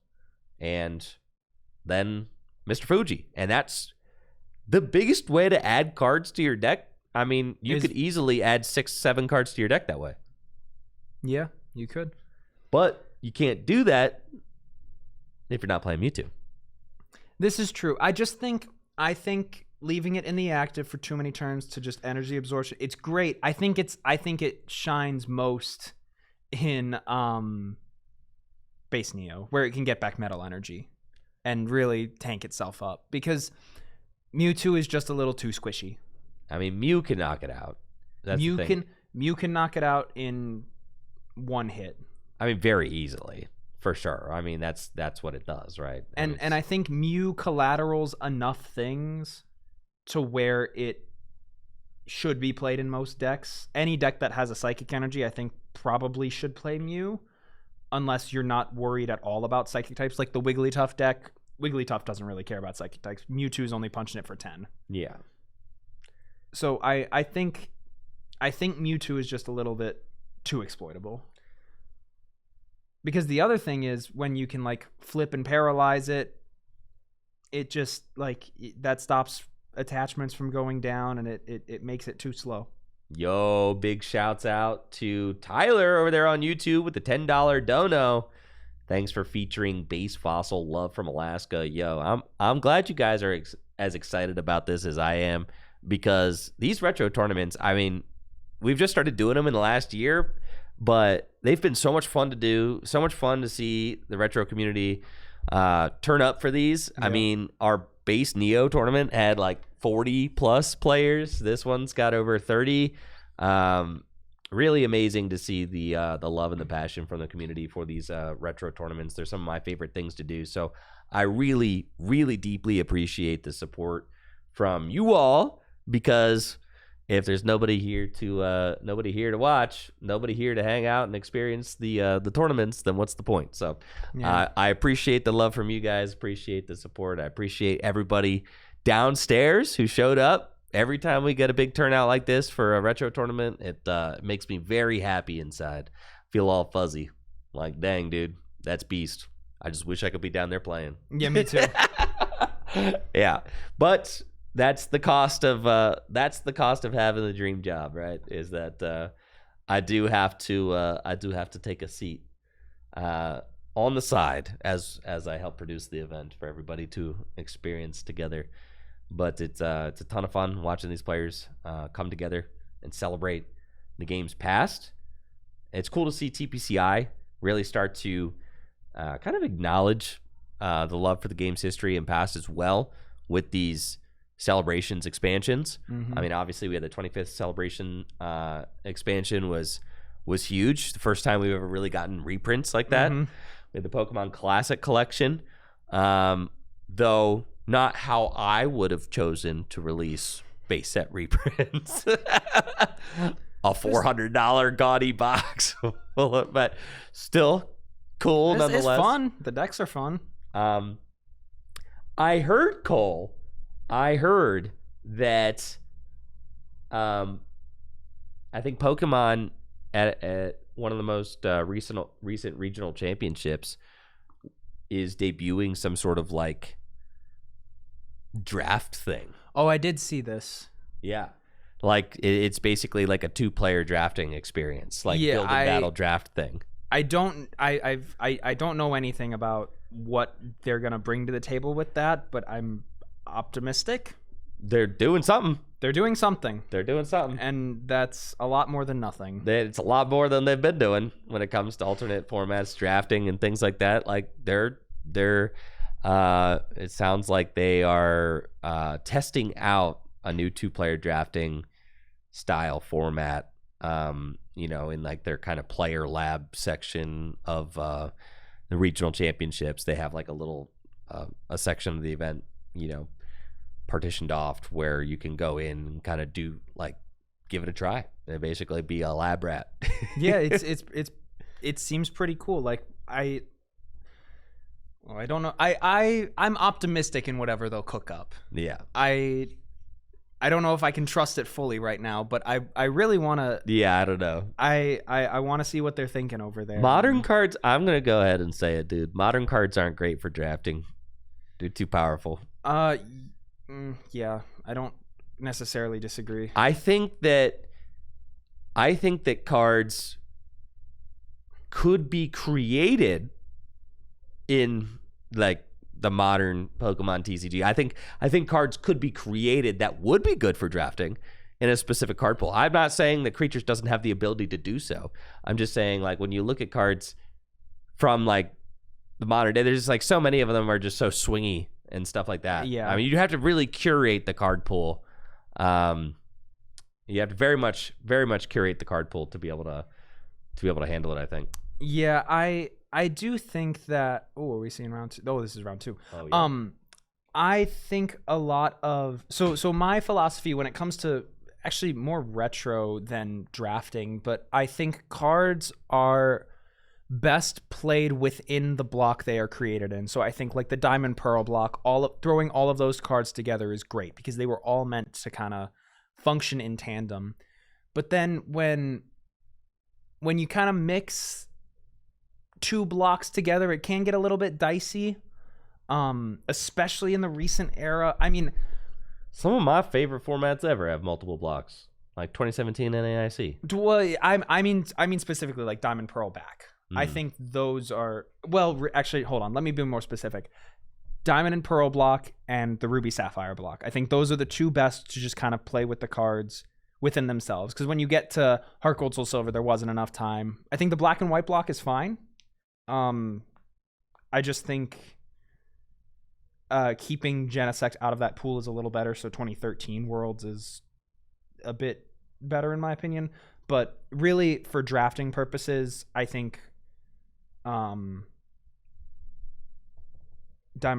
and then Mr. Fuji. And that's the biggest way to add cards to your deck. I mean, you could easily add 6-7 cards to your deck that way. Yeah, you could. But you can't do that if you're not playing Mewtwo. This is true. I think leaving it in the active for too many turns to just energy absorption, it's great. I think it shines most in base Neo, where it can get back metal energy and really tank itself up, because Mewtwo is just a little too squishy. I mean, Mew can knock it out. That's the thing. Mew can knock it out in 1 hit. I mean, very easily, for sure. I mean, that's what it does, right? And I think Mew collaterals enough things to where it should be played in most decks. Any deck that has a Psychic energy, I think, probably should play Mew, unless you're not worried at all about Psychic types. Like the Wigglytuff deck, Wigglytuff doesn't really care about Psychic types. Mewtwo's only punching it for 10. Yeah. So I think Mewtwo is just a little bit too exploitable. Because the other thing is, when you can like flip and paralyze it, it just like that stops attachments from going down, and it makes it too slow. Yo, big shouts out to Tyler over there on YouTube with the $10 dono. Thanks for featuring Base Fossil Love from Alaska. Yo, I'm glad you guys are as excited about this as I am, because these retro tournaments, I mean, we've just started doing them in the last year, but they've been so much fun to do, so much fun to see the retro community turn up for these. Yeah. I mean, our base Neo tournament had like 40 plus players. This one's got over 30. really amazing to see the love and the passion from the community for these retro tournaments. They're some of my favorite things to do. So I really, really deeply appreciate the support from you all, because if there's nobody here to watch, nobody here to hang out and experience the tournaments, then what's the point? So I appreciate the love from you guys. Appreciate the support. I appreciate everybody downstairs who showed up. Every time we get a big turnout like this for a retro tournament, it makes me very happy inside. Feel all fuzzy. Like, dang, dude, that's beast. I just wish I could be down there playing. Yeah, me too. Yeah, but that's the cost of having the dream job, right? Is that I do have to take a seat on the side as I help produce the event for everybody to experience together. But it's a ton of fun watching these players come together and celebrate the game's past. It's cool to see TPCI really start to kind of acknowledge the love for the game's history and past as well with these celebrations expansions. Mm-hmm. I mean, obviously we had the 25th celebration expansion was huge. The first time we've ever really gotten reprints like that. Mm-hmm. We had the Pokemon Classic collection, though not how I would have chosen to release base set reprints. A $400 gaudy box, but still cool nonetheless. It's fun. The decks are fun. I heard, Cole. That I think Pokemon at one of the most recent regional championships is debuting some sort of like draft thing. Oh, I did see this. Yeah, like it's basically like a 2-player drafting experience, like build a battle draft thing. I don't know anything about what they're gonna bring to the table with that, but I'm optimistic. They're doing something. And that's a lot more than nothing. It's a lot more than they've been doing when it comes to alternate formats, drafting, and things like that. Like they're it sounds like they are testing out a new 2-player drafting style format. In like their kind of player lab section of the regional championships. They have like a little a section of the event, partitioned off where you can go in and kind of do like give it a try and basically be a lab rat. Yeah, it seems pretty cool. Like I don't know. I'm optimistic in whatever they'll cook up. Yeah. I don't know if I can trust it fully right now, but I really want to. Yeah, I don't know. I want to see what they're thinking over there. Modern cards, I'm gonna go ahead and say it, dude. Modern cards aren't great for drafting. They're too powerful. Yeah, I don't necessarily disagree. I think that cards could be created in like the modern Pokemon TCG. I think cards could be created that would be good for drafting in a specific card pool. I'm not saying that Creatures doesn't have the ability to do so. I'm just saying, like, when you look at cards from like the modern day, there's just like so many of them are just so swingy and stuff like that. Yeah. I mean, you have to really curate the card pool. You have to very much curate the card pool to be able to handle it, I think. Yeah, I do think that. Oh, are we seeing round 2? Oh, this is round 2. Oh, yeah. I think a lot of so my philosophy when it comes to actually more retro than drafting, but I think cards are best played within the block they are created in. So I think like the Diamond Pearl block, throwing all of those cards together is great because they were all meant to kind of function in tandem. But then when you kind of mix 2 blocks together, it can get a little bit dicey, especially in the recent era. I mean, some of my favorite formats ever have multiple blocks, like 2017 NAIC. Well, I mean specifically like Diamond Pearl back. I think those are, well, actually, hold on. Let me be more specific. Diamond and Pearl block and the Ruby Sapphire block. I think those are the 2 best to just kind of play with the cards within themselves. Because when you get to Heart Gold Soul Silver, there wasn't enough time. I think the Black and White block is fine. I just think keeping Genesect out of that pool is a little better. So 2013 Worlds is a bit better in my opinion. But really, for drafting purposes, I think Diamond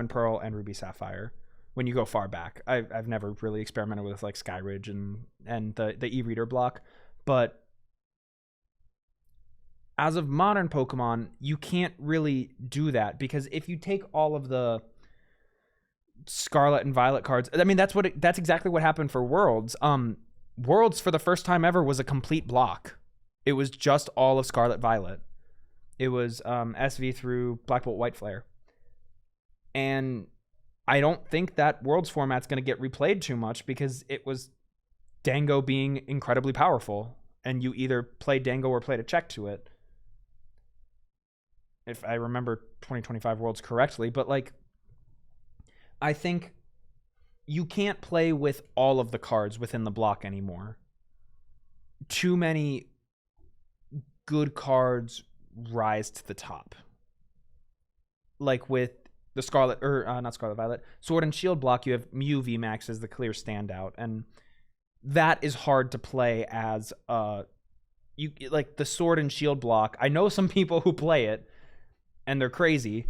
Pearl and Ruby Sapphire, when you go far back. I've never really experimented with like Skyridge and the e-reader block, but as of modern Pokemon, you can't really do that, because if you take all of the Scarlet and Violet cards, I mean, that's exactly what happened for Worlds. Worlds, for the first time ever, was a complete block. It was just all of Scarlet Violet. It was SV through Black Bolt White Flare. And I don't think that Worlds format's going to get replayed too much, because it was Dango being incredibly powerful, and you either played Dango or played a check to it, if I remember 2025 Worlds correctly. But like, I think you can't play with all of the cards within the block anymore. Too many good cards rise to the top. Like with the Scarlet, or not Scarlet Violet, Sword and Shield block, you have Mew VMAX as the clear standout, and that is hard to play as you like the Sword and Shield block. I know some people who play it, and they're crazy,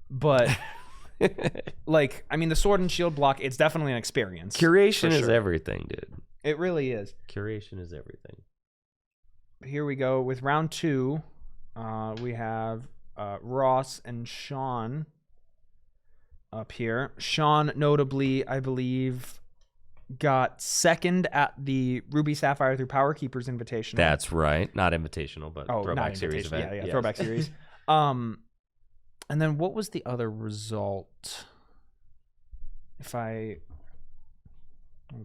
but like, I mean, the Sword and Shield block, it's definitely an experience. Curation is everything, dude. It really is. Curation is everything. Here we go with round 2. We have Ross and Sean up here. Sean, notably, I believe, got second at the Ruby Sapphire through Power Keepers Invitational. That's right. Not invitational, but Throwback Series event. Yeah, yes. Throwback Series. And then what was the other result? Oh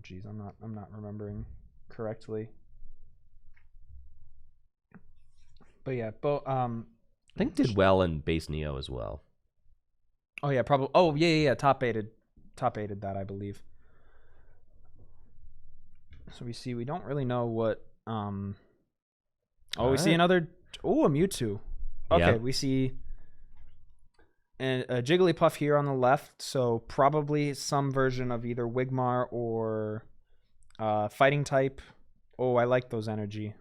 geez, I'm not remembering correctly. But yeah, I think did well in base Neo as well. Oh yeah, probably. Oh yeah. Top aided that, I believe. So we don't really know what. We see another. Oh, a Mewtwo. Okay, we see a Jigglypuff here on the left, so probably some version of either Wigmar or fighting type. Oh, I like those energy.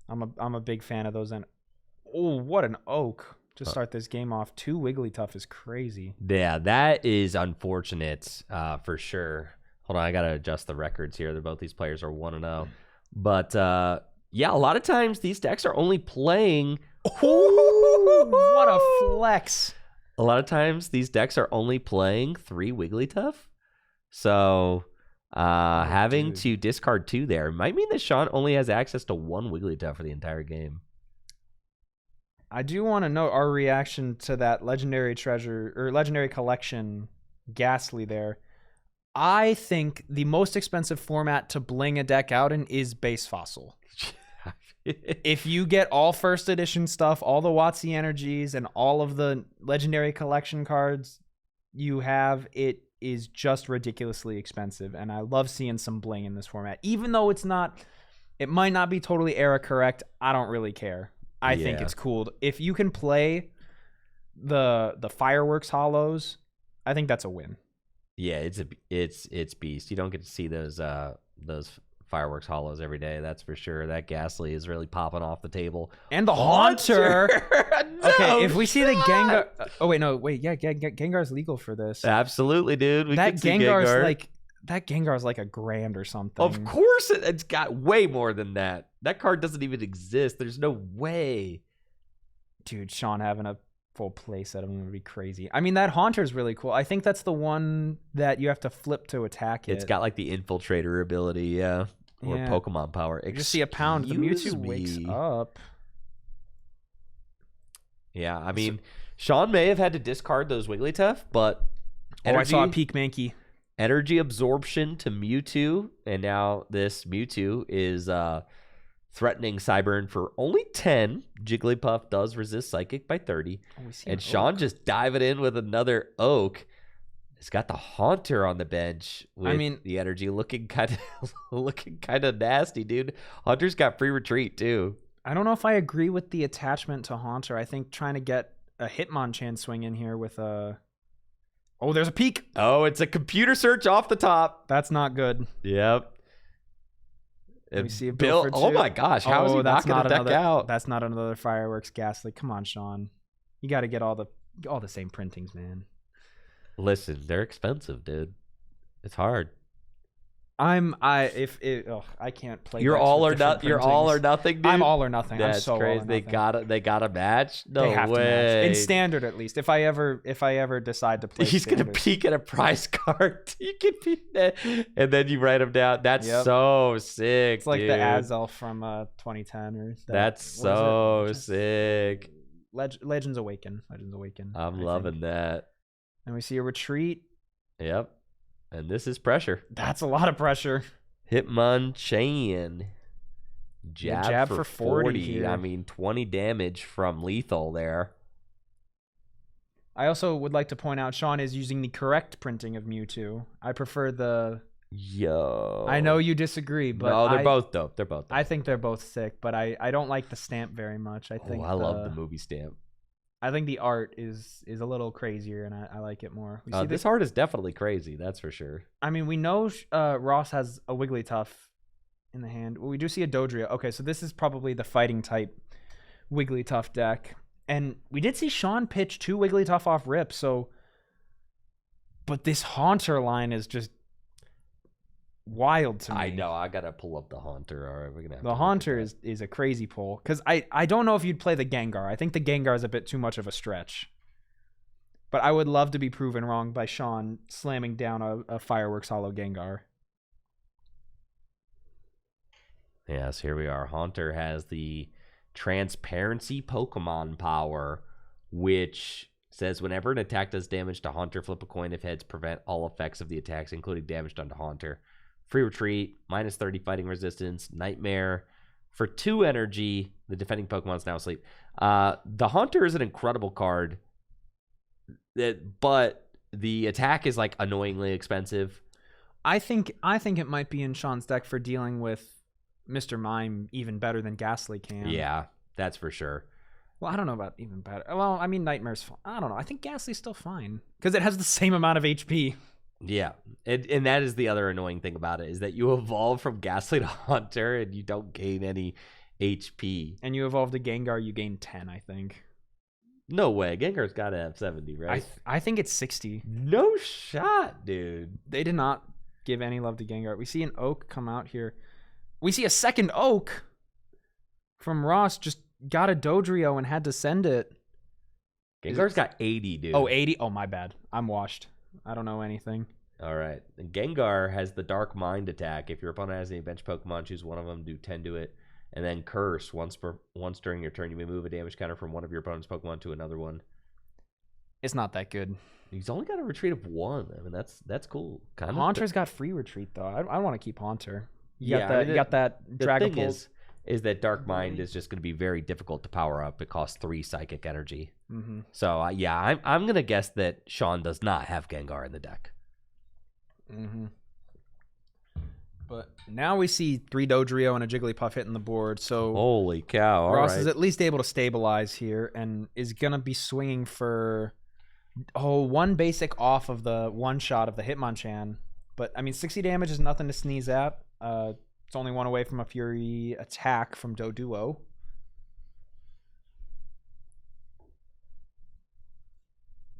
I'm a big fan of those. Oh, what an oak to start this game off. 2 Wigglytuff is crazy. Yeah, that is unfortunate for sure. Hold on, I gotta adjust the records here. Both these players are 1-0, but yeah, a lot of times these decks are only playing. Ooh, what a flex! A lot of times these decks are only playing 3 Wigglytuff, so having to discard 2 there might mean that Sean only has access to 1 Wigglytuff for the entire game. I do want to know our reaction to that Legendary Treasure or Legendary Collection Ghastly there. I think the most expensive format to bling a deck out in is Base Fossil. If you get all first edition stuff, all the WotC energies, and all of the Legendary Collection cards you have, it is just ridiculously expensive. And I love seeing some bling in this format. Even though it might not be totally era correct, I don't really care. I think it's cool. If you can play the Fireworks Hollows, I think that's a win. Yeah, it's beast. You don't get to see those Fireworks Hollows every day, that's for sure. That Ghastly is really popping off the table. And the Haunter. No, okay, if we see the Gengar. Oh wait, no, wait, yeah, Gengar's legal for this. Absolutely, dude. That Gengar's like $1,000 or something. Of course, it's got way more than that. That card doesn't even exist. There's no way. Dude, Sean having a full playset of them would be crazy. I mean, that Haunter's really cool. I think that's the one that you have to flip to attack it. It's got like the Infiltrator ability, yeah. Or Pokemon power. You just see a pound. The Mewtwo wakes up. Yeah, I mean, Sean may have had to discard those Wigglytuff, but I saw a Peak Mankey. Energy absorption to Mewtwo, and now this Mewtwo is threatening Cyburn for only 10. Jigglypuff does resist Psychic by 30. And Sean just diving in with another Oak. It's got the Haunter on the bench with the energy looking kind of nasty, dude. Haunter's got free retreat too. I don't know if I agree with the attachment to Haunter. I think trying to get a Hitmonchan swing in here with a... Oh, there's a peak. Oh, it's a computer search off the top. That's not good. Yep. We see a Bill. for 2. Oh my gosh, how is he knocking the deck out? That's not another Fireworks Ghastly. Come on, Sean. You got to get all the same printings, man. Listen, they're expensive, dude. It's hard. I can't play. You're all or nothing. You're all or nothing, dude. I'm all or nothing. That's I'm so crazy. all or nothing. They got a match. No they have way. To match. In standard, at least. If I ever decide to play, He's standard. gonna peek at a prize card. You can peek that, and then you write him down. That's so sick. It's like dude. the Azelf from 2010 or that's so sick. Legends Awaken. I'm loving that. And we see a retreat. Yep. And this is pressure. That's a lot of pressure. Hitmonchan. Jab for 40 here. I mean, 20 damage from lethal there. I also would like to point out Sean is using the correct printing of Mewtwo. I prefer the... Yo. I know you disagree, but... No, they're both dope. They're both dope. I think they're both sick, but I don't like the stamp very much. I think I love the movie stamp. I think the art is a little crazier, and I like it more. We see this art is definitely crazy, that's for sure. I mean, we know Ross has a Wigglytuff in the hand. Well, we do see a Dodrio. Okay, so this is probably the fighting type Wigglytuff deck. And we did see Sean pitch 2 Wigglytuff off rip, so... But this Haunter line is just wild to me. I know, I gotta pull up the Haunter. All right, we're gonna have the Haunter is a crazy pull. Because I don't know if you'd play the Gengar. I think the Gengar is a bit too much of a stretch. But I would love to be proven wrong by Sean slamming down a Fireworks Hollow Gengar. Yes, here we are. Haunter has the Transparency Pokemon power, which says whenever an attack does damage to Haunter, flip a coin. If heads, prevent all effects of the attacks, including damage done to Haunter. Free retreat, minus 30 fighting resistance, Nightmare. For 2 energy, the defending Pokemon's now asleep. The Haunter is an incredible card, but the attack is like annoyingly expensive. I think it might be in Sean's deck for dealing with Mr. Mime even better than Ghastly can. Yeah, that's for sure. Well, I don't know about even better. Well, I mean, Nightmare's fine. I don't know. I think Ghastly's still fine because it has the same amount of HP. Yeah, and that is the other annoying thing about it, is that you evolve from Ghastly to Haunter and you don't gain any HP. And you evolve to Gengar, you gain 10, I think. No way. Gengar's got to have 70, right? I think it's 60. No shot, dude. They did not give any love to Gengar. We see an Oak come out here. We see a second Oak from Ross. Just got a Dodrio and had to send it. Gengar's got 80, dude. Oh, 80? Oh, my bad. I'm washed. I don't know anything. All right. And Gengar has the Dark Mind attack. If your opponent has any bench Pokemon, choose one of them, do 10 to it. And then Curse. Once during your turn, you may move a damage counter from one of your opponent's Pokemon to another one. It's not that good. He's only got a retreat of 1. I mean, that's cool. Haunter's got free retreat, though. I want to keep Haunter. You got that Dragapult. Dragapult. The thing is that Dark Mind is just going to be very difficult to power up. It costs 3 psychic energy. Mm-hmm. So, yeah, I'm going to guess that Sean does not have Gengar in the deck. Mm-hmm. But now we see 3 Dodrio and a Jigglypuff hitting the board. So holy cow! Ross is at least able to stabilize here and is going to be swinging for 1 basic off of the 1 shot of the Hitmonchan. But, I mean, 60 damage is nothing to sneeze at. It's only 1 away from a Fury attack from Doduo.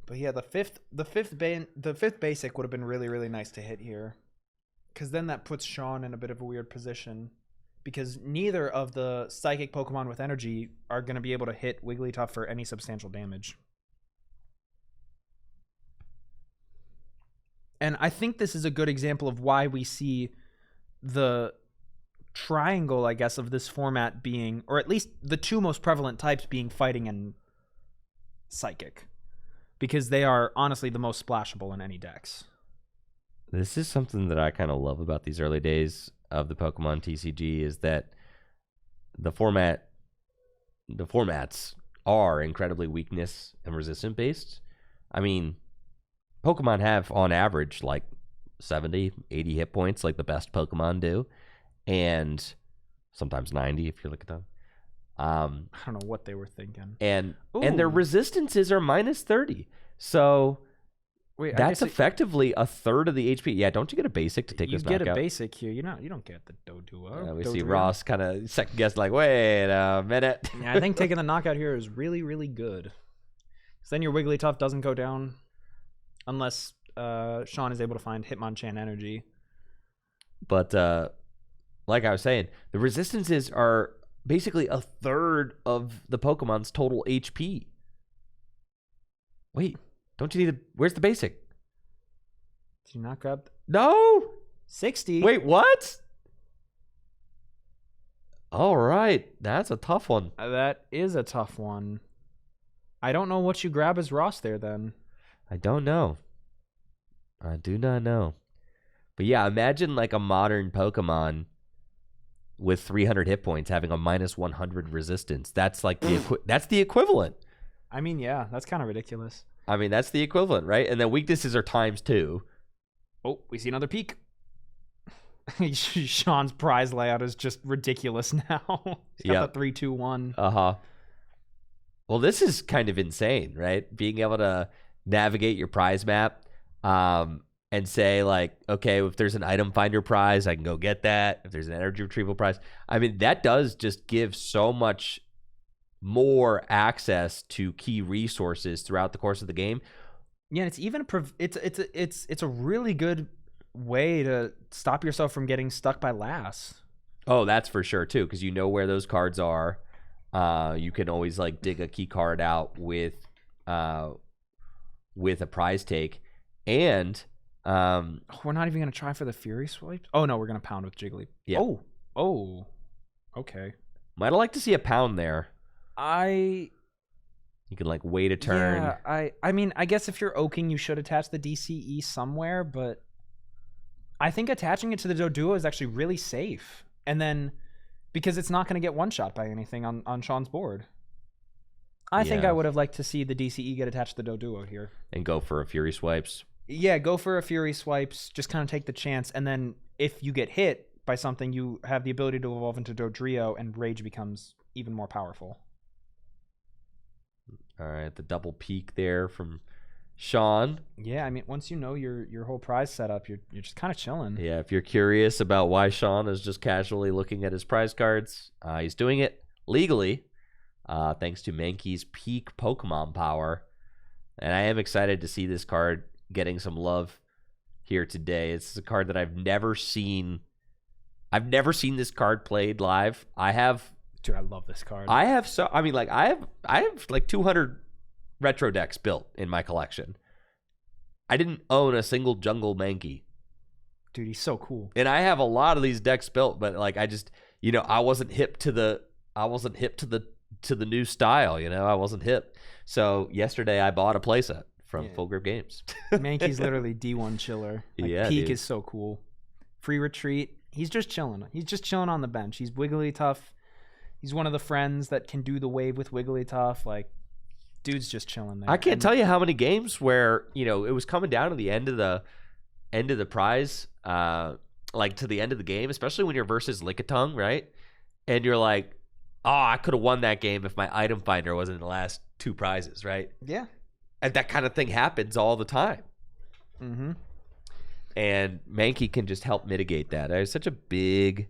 But yeah, the fifth basic would have been really, really nice to hit here, because then that puts Sean in a bit of a weird position, because neither of the psychic Pokemon with energy are going to be able to hit Wigglytuff for any substantial damage. And I think this is a good example of why we see the triangle, I guess, of this format being, or at least the 2 most prevalent types being fighting and psychic, because they are honestly the most splashable in any decks. This is something that I kind of love about these early days of the Pokemon TCG, is that the formats are incredibly weakness and resistant based. I mean, Pokemon have on average like 70, 80 hit points, like the best Pokemon do, and sometimes 90 if you look at them. I don't know what they were thinking. And their resistances are minus 30. So Wait, That's effectively a third of the HP. Yeah, don't you get a basic to take this knockout? You get a basic here. You don't get the Doduo. We see Ross kind of second guess, like, wait a minute. Yeah, I think taking the knockout here is really, really good. Because then your Wigglytuff doesn't go down unless Sean is able to find Hitmonchan energy. But like I was saying, the resistances are basically a third of the Pokemon's total HP. Wait. Don't you need where's the basic? Did you not grab? No! 60. Wait, what? All right. That's a tough one. That is a tough one. I don't know what you grab as Ross there then. I don't know. I do not know. But yeah, imagine like a modern Pokemon with 300 hit points having a minus 100 resistance. That's like that's the equivalent. I mean, yeah, that's kind of ridiculous. I mean, that's the equivalent, right? And then weaknesses are times 2. Oh, we see another peak. Sean's prize layout is just ridiculous now. He's got the 3-2-1. Uh-huh. Well, this is kind of insane, right? Being able to navigate your prize map and say, like, okay, if there's an item finder prize, I can go get that. If there's an energy retrieval prize. I mean, that does just give so much more access to key resources throughout the course of the game. Yeah, and it's even it's a really good way to stop yourself from getting stuck by last. Oh, that's for sure too, because you know where those cards are. You can always like dig a key card out with a prize take, and we're not even gonna try for the Fury Swipe. Oh no, we're gonna pound with Jiggly. Yeah. Oh, okay. Might have liked to see a pound there. You can like wait a turn. Yeah, I mean, I guess if you're oaking, you should attach the DCE somewhere, but I think attaching it to the Doduo is actually really safe. And then because it's not going to get one shot by anything on Sean's board. I think I would have liked to see the DCE get attached to the Doduo here. And go for a Fury Swipes. Yeah, go for a Fury Swipes, just kind of take the chance, and then if you get hit by something, you have the ability to evolve into Dodrio, and Rage becomes even more powerful. All right, the double peak there from Sean. Yeah, I mean, once you know your whole prize setup, you're just kind of chilling. Yeah, if you're curious about why Sean is just casually looking at his prize cards, he's doing it legally, thanks to Mankey's peak Pokemon power. And I am excited to see this card getting some love here today. It's a card that I've never seen. I've never seen this card played live. I have. Dude, I love this card. I have I have like 200 retro decks built in my collection. I didn't own a single jungle Mankey. Dude, he's so cool. And I have a lot of these decks built, but like I just, I wasn't hip to the new style, I wasn't hip. So yesterday I bought a playset from Full Grip Games. Mankey's literally D1 chiller. Like, peak dude. is so cool. Free retreat. He's just chilling. He's just chilling on the bench. He's Wigglytuff. He's one of the friends that can do the wave with Wigglytuff. Like, dude's just chilling there. I can't tell you how many games where, it was coming down to the end of the prize, like to the end of the game, especially when you're versus Lickitung, right? And you're like, oh, I could have won that game if my item finder wasn't in the last 2 prizes, right? Yeah. And that kind of thing happens all the time. Mm-hmm. And Mankey can just help mitigate that. It's such a big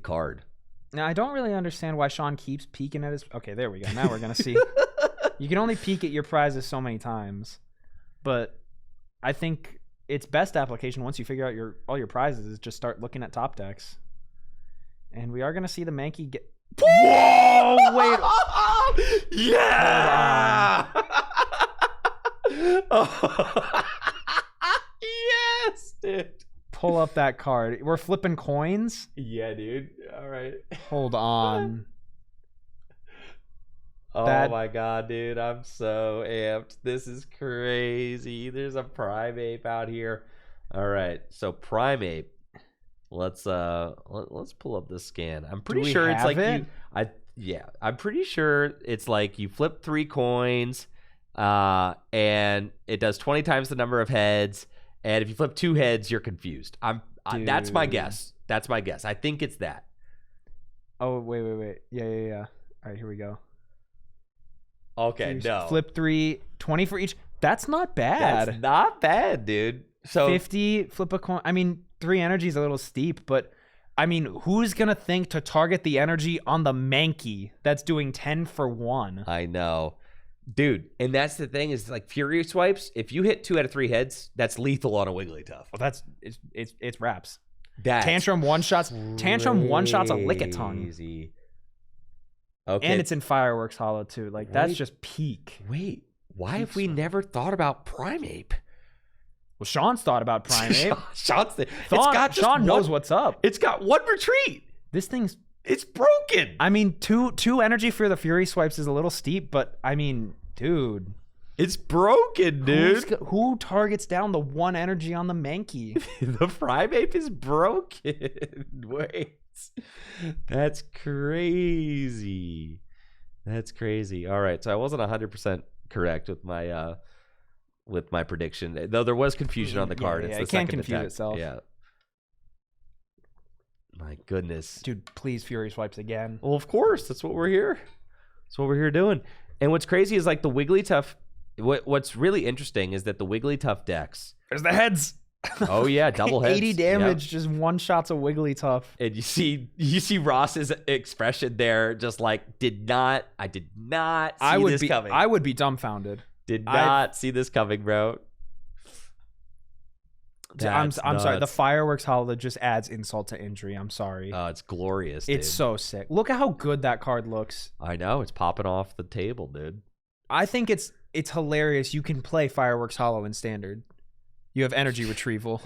card. Now, I don't really understand why Sean keeps peeking at his... Okay, there we go. Now we're going to see. You can only peek at your prizes so many times. But I think its best application, once you figure out all your prizes, is just start looking at top decks. And we are going to see the Mankey get... Whoa! Wait. Yeah! Oh. Yes, dude. Pull up that card. We're flipping coins? Yeah, dude. All right. Hold on. Oh my god, dude. I'm so amped. This is crazy. There's a Primape out here. All right. So Primape. Let's pull up this scan. I'm pretty sure it's like I'm pretty sure it's like you flip 3 coins and it does 20 times the number of heads. And if you flip 2 heads, you're confused. That's my guess. That's my guess. I think it's that. Oh, wait. Yeah. All right, here we go. Okay, no. Flip 3, 20 for each. That's not bad. That's not bad, dude. So 50, flip a coin. I mean, 3 energy is a little steep, but I mean, who's going to think to target the energy on the Mankey that's doing 10 for 1? I know. Dude, and that's the thing is like Fury Swipes, if you hit 2 out of 3 heads, that's lethal on a Wigglytuff. Well, it's wraps. That's Tantrum one-shots a Lickitung. Easy. Okay. And it's in Fireworks Hollow too. Like that's just peak. Wait, why have we never thought about Primape? Well, Sean's thought about Primape. Sean knows what's up. It's got 1 retreat. This thing's broken. I mean, two energy for the Fury Swipes is a little steep, but I mean, dude, it's broken, dude. Who targets down the 1 energy on the Mankey? The Primape is broken. Wait, that's crazy. That's crazy. All right, so I wasn't 100% correct with my prediction, though there was confusion on the card. Yeah, it's the it can't second confuse attack. itself. Yeah. My goodness, dude, please Fury Swipes again. Well, of course, that's what we're here. That's what we're here doing. And what's crazy is like the Wigglytuff. What's really interesting is that the Wigglytuff decks. There's the heads. Oh yeah, double heads. 80 damage, just one-shots a Wigglytuff. And you see Ross's expression there, just like I did not see this coming. I would be dumbfounded. Did not see this coming, bro. I'm sorry. The Fireworks Hollow just adds insult to injury. I'm sorry. Oh, it's glorious, dude. It's so sick. Look at how good that card looks. I know. It's popping off the table, dude. I think it's hilarious. You can play Fireworks Hollow in Standard. You have energy retrieval.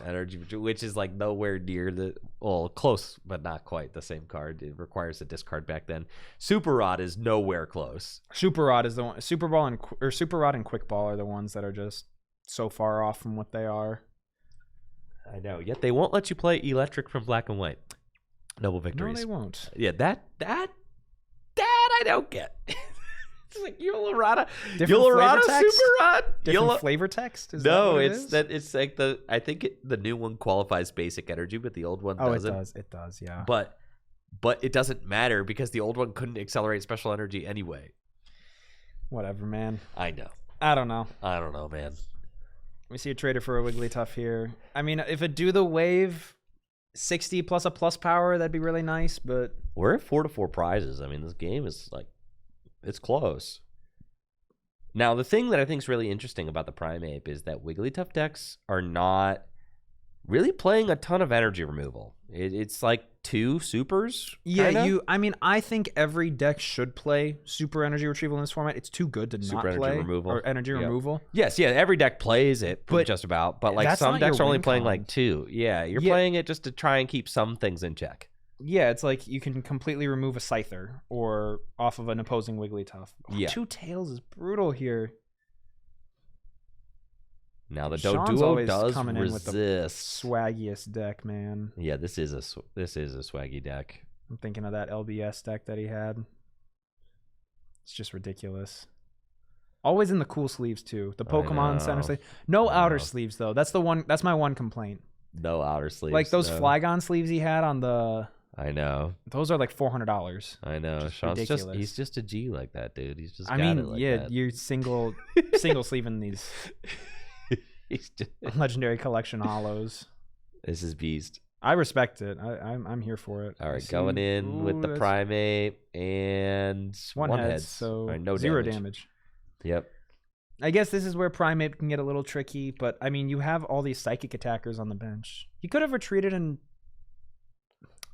Which is like nowhere near close, but not quite the same card. It requires a discard back then. Super Rod is nowhere close. Super Rod is the one. Super Rod and Quick Ball are the ones that are just so far off from what they are. I know. Yet they won't let you play Electric from Black and White. Noble Victories. No, they won't. Yeah, that I don't get. It's like Yulorada Super Rod. Different flavor text? It's like I think the new one qualifies basic energy, but the old one doesn't. It does, yeah. But it doesn't matter because the old one couldn't accelerate special energy anyway. Whatever, man. I know. I don't know, man. We see a trader for a Wigglytuff here. I mean, if it do the wave 60 plus a plus power, that'd be really nice, but we're at 4-4 prizes. I mean, this game is like, it's close. Now, the thing that I think is really interesting about the Primape is that Wigglytuff decks are not really playing a ton of energy removal. It's like 2 supers. Yeah, kinda? I think every deck should play super energy retrieval in this format. It's too good to super not play removal. or energy removal. Yes, yeah, every deck plays it, but just about. But like some decks are only playing like 2. Yeah, you're playing it just to try and keep some things in check. Yeah, it's like you can completely remove a Scyther or off of an opposing Wigglytuff. Yeah. 2 Tails is brutal here. Now the Sean's Doduo does coming resist. In with the swaggiest deck, man. Yeah, this is a swaggy deck. I'm thinking of that LBS deck that he had. It's just ridiculous. Always in the cool sleeves too. The Pokemon center sleeve. No outer sleeves though. That's my one complaint. No outer sleeves. Like those Flygon sleeves he had on the. I know. Those are like $400. I know. Sean's ridiculous. he's just a G like that, dude. He's just. That. You're single sleeving these. He's just... Legendary Collection hollows. This is beast. I respect it. I'm here for it. All right, going in with the Primape and one head, so right, no 0 damage. Yep. I guess this is where Primape can get a little tricky, but I mean, you have all these psychic attackers on the bench. He could have retreated, and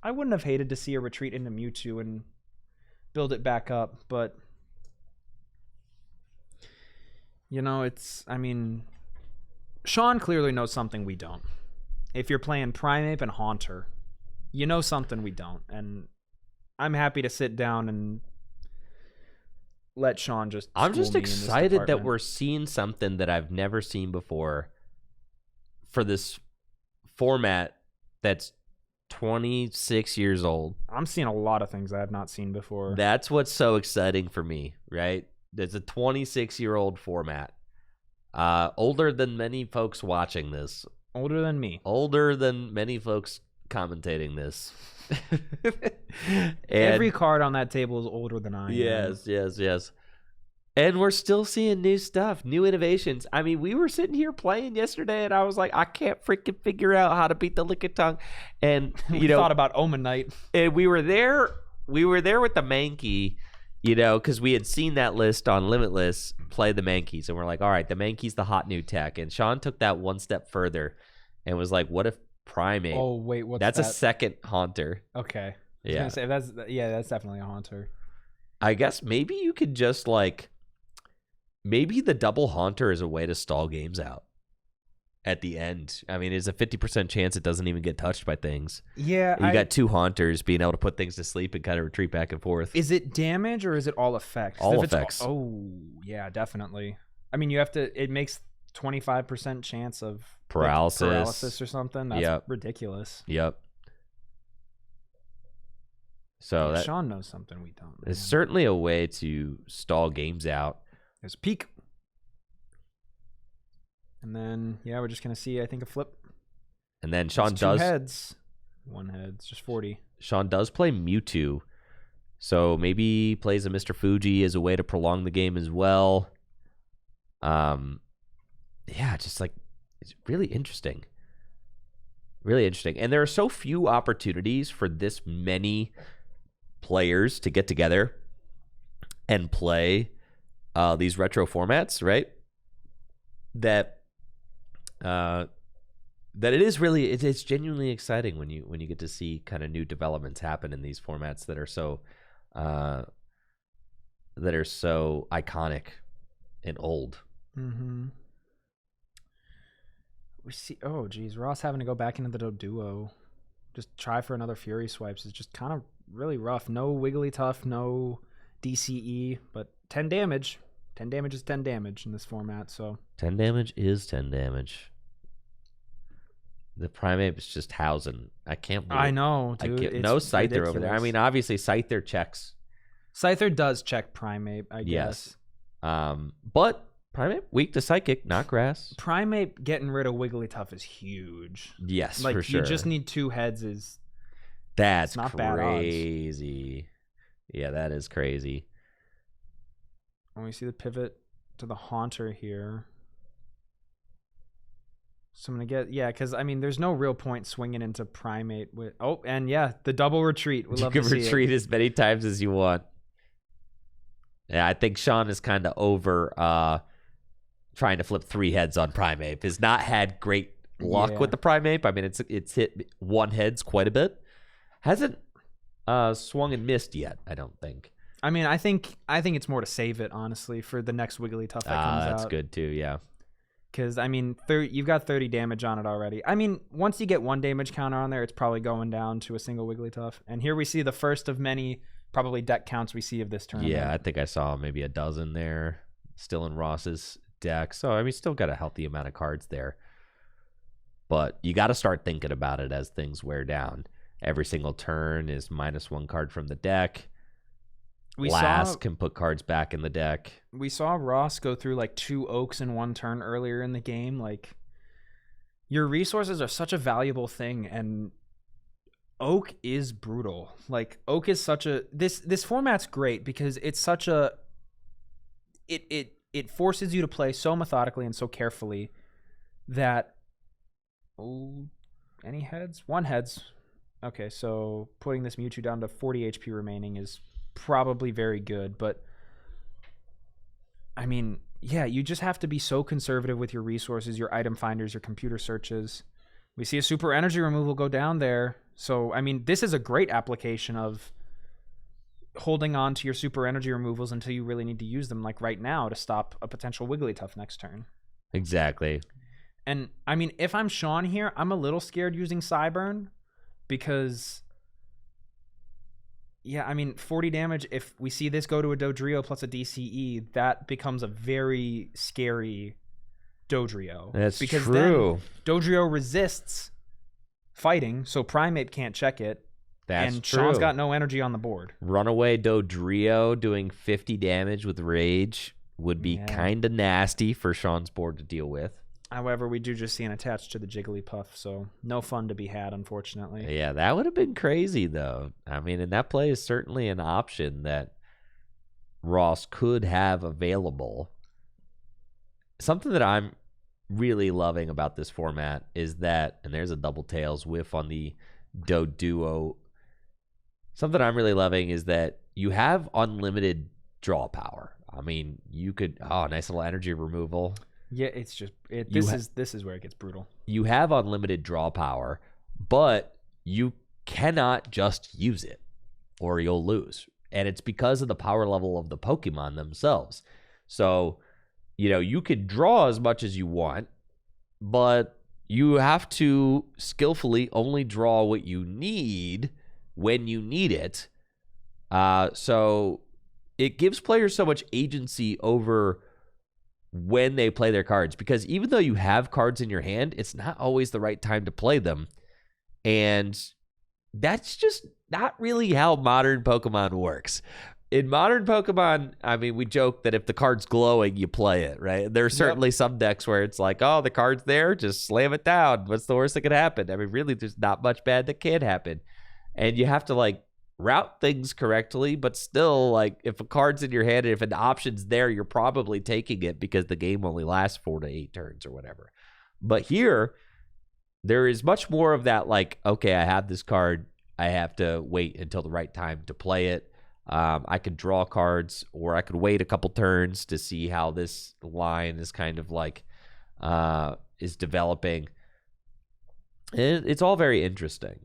I wouldn't have hated to see a retreat into Mewtwo and build it back up, but Sean clearly knows something we don't. If you're playing Primape and Haunter, you know something we don't, and I'm happy to sit down and let Sean just. I'm just excited that we're seeing something that I've never seen before for this format that's 26 years old. I'm seeing a lot of things I have not seen before. That's what's so exciting for me, right? There's a 26-year-old format. Older than many folks watching this. Older than me. Older than many folks commentating this. Every card on that table is older than I am. Yes. And we're still seeing new stuff, new innovations. I mean, we were sitting here playing yesterday, and I was like, I can't freaking figure out how to beat the Lickitung. And we thought about Omen Knight. And we were there with the Mankey, because we had seen that list on Limitless play the Mankeys, and we're like, all right, the Mankey's the hot new tech. And Sean took that one step further and was like, what if Primeape? Oh wait, that's that? A second Haunter. Okay. I Yeah. was gonna say, that's definitely a Haunter. I guess maybe you could just maybe the double Haunter is a way to stall games out at the end. I mean, it's a 50% chance it doesn't even get touched by things. Yeah. You got two Haunters being able to put things to sleep and kind of retreat back and forth. Is it damage or is it all effects? All effects. Oh, yeah, definitely. I mean, it makes 25% chance of paralysis or something. That's ridiculous. Yep. So Sean knows something we don't. It's certainly a way to stall games out. There's a peak. And then, we're just going to see, I think, a flip. And then Sean does... 2 heads. 1 head. It's just 40. Sean does play Mewtwo. So maybe he plays a Mr. Fuji as a way to prolong the game as well. Just it's really interesting. Really interesting. And there are so few opportunities for this many players to get together and play these retro formats, right? That it is really it's genuinely exciting when you get to see kind of new developments happen in these formats that are so iconic and old. Mm-hmm. We see. Oh, geez, Ross having to go back into the duo. Just try for another Fury Swipes is just kind of really rough. No Wigglytuff, no DCE, but 10 damage. 10 damage is 10 damage in this format. So 10 damage is 10 damage. The Primape is just housing. I can't believe I know, dude. No Scyther ridiculous. over there. I mean, obviously Scyther checks. Scyther does check Primape, I guess. Yes. But Primape, weak to Psychic, not Grass. Primape getting rid of Wigglytuff is huge. Yes, for sure. You just need 2 heads That's not crazy. Yeah, that is crazy. When we see the pivot to the Haunter here. So I'm going to get, because, I mean, there's no real point swinging into Primeape with, the double retreat. You can retreat as many times as you want. Yeah, I think Sean is kind of over trying to flip 3 heads on Primeape. Has not had great luck with the Primeape. I mean, it's hit 1 heads quite a bit. Hasn't swung and missed yet, I don't think. I mean, I think it's more to save it, honestly, for the next Wigglytuff that comes out. That's good too, yeah. Because, I mean, you've got 30 damage on it already. I mean, once you get 1 damage counter on there, it's probably going down to a single Wigglytuff. And here we see the first of many probably deck counts we see of this tournament. Yeah, I think I saw maybe a dozen there still in Ross's deck. So, I mean, still got a healthy amount of cards there. But you got to start thinking about it as things wear down. Every single turn is -1 card from the deck. Last can put cards back in the deck. We saw Ross go through 2 Oaks in 1 turn earlier in the game. Your resources are such a valuable thing, and Oak is brutal. Oak is such a this format's great because it's such a it forces you to play so methodically and so carefully that any heads? 1 heads. Okay, so putting this Mewtwo down to 40 HP remaining is probably very good, but I mean, you just have to be so conservative with your resources, your item finders, your computer searches. We see a super energy removal go down there. So, I mean, this is a great application of holding on to your super energy removals until you really need to use them, like right now, to stop a potential Wigglytuff next turn. Exactly. And, I mean, if I'm Sean here, I'm a little scared using Psyburn because... Yeah, I mean, 40 damage, if we see this go to a Dodrio plus a DCE, that becomes a very scary Dodrio. That's because true. Then Dodrio resists fighting, so Primeape can't check it. That's and true. Sean's got no energy on the board. Runaway Dodrio doing 50 damage with Rage would be kind of nasty for Sean's board to deal with. However, we do just see an attached to the Jigglypuff, so no fun to be had, unfortunately. Yeah, that would have been crazy, though. I mean, and that play is certainly an option that Ross could have available. Something that I'm really loving about this format is that, and there's a double tails whiff on the Doduo. Something I'm really loving is that you have unlimited draw power. I mean, you could, nice little energy removal. Yeah, it's just this is where it gets brutal. You have unlimited draw power, but you cannot just use it or you'll lose. And it's because of the power level of the Pokemon themselves. So, you could draw as much as you want, but you have to skillfully only draw what you need when you need it. So it gives players so much agency over when they play their cards, because even though you have cards in your hand, it's not always the right time to play them. And that's just not really how modern Pokemon works. In modern Pokemon, I mean, we joke that if the card's glowing, you play it, right? There are certainly some decks where it's like, oh, the card's there, just slam it down. What's the worst that could happen? I mean, really, there's not much bad that can happen. And you have to, route things correctly, but still, if a card's in your hand and if an option's there, you're probably taking it because the game only lasts 4 to 8 turns or whatever. But here, there is much more of that, okay, I have this card. I have to wait until the right time to play it. I could draw cards, or I could wait a couple turns to see how this line is kind of is developing. And it's all very interesting.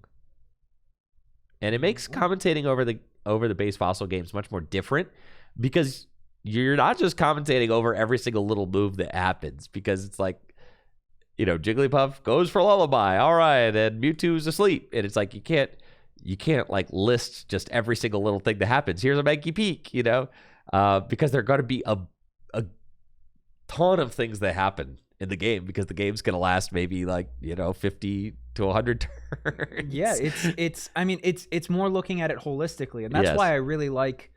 And it makes commentating over the base fossil games much more different, because you're not just commentating over every single little move that happens, because it's Jigglypuff goes for Lullaby. All right, and Mewtwo's asleep. And it's you can't list just every single little thing that happens. Here's a Mankey Peak, because there are going to be a ton of things that happen in the game, because the game's going to last maybe 50 to 100 turns. Yeah, it's more looking at it holistically, and that's why I really like.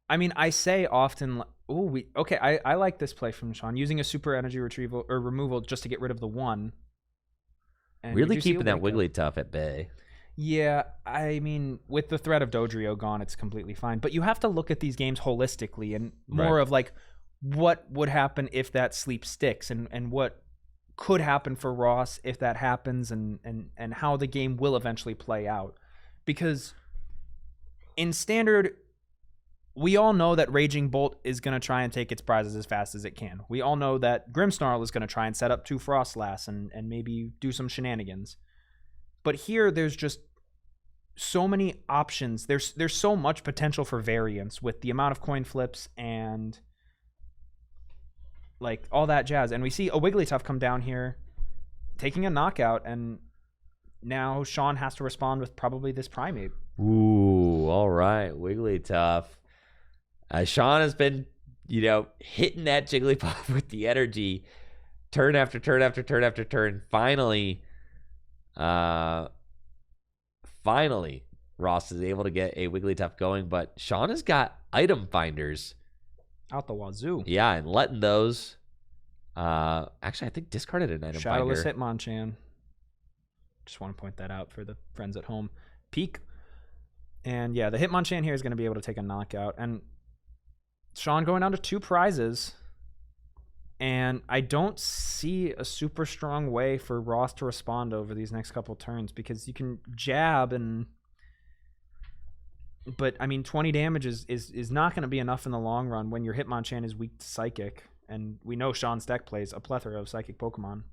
I mean, I say often, I like this play from Sean, using a super energy retrieval or removal just to get rid of the one. And really keeping that Wigglytuff at bay. Yeah, I mean, with the threat of Dodrio gone, it's completely fine. But you have to look at these games holistically, and more of what would happen if that sleep sticks, and what could happen for Ross if that happens, and how the game will eventually play out. Because in standard, we all know that Raging Bolt is going to try and take its prizes as fast as it can. We all know that Grimmsnarl is going to try and set up 2 Frostlass and maybe do some shenanigans. But here, there's just so many options. There's so much potential for variance with the amount of coin flips and all that jazz. And we see a Wigglytuff come down here, taking a knockout, and now Sean has to respond with probably this Primape. Ooh, all right, Wigglytuff. Sean has been, hitting that Jigglypuff with the energy, turn after turn after turn after turn. Finally, Ross is able to get a Wigglytuff going, but Sean has got item finders out the wazoo. Yeah, and letting those. Actually, I think discarded an item Shadowless finder. Hitmonchan. Just want to point that out for the friends at home. Peak. And yeah, the Hitmonchan here is going to be able to take a knockout. And Sean going down to 2 prizes. And I don't see a super strong way for Ross to respond over these next couple turns, because you can jab but I mean 20 damage is not going to be enough in the long run when your Hitmonchan is weak to Psychic, and we know Sean's deck plays a plethora of Psychic Pokemon.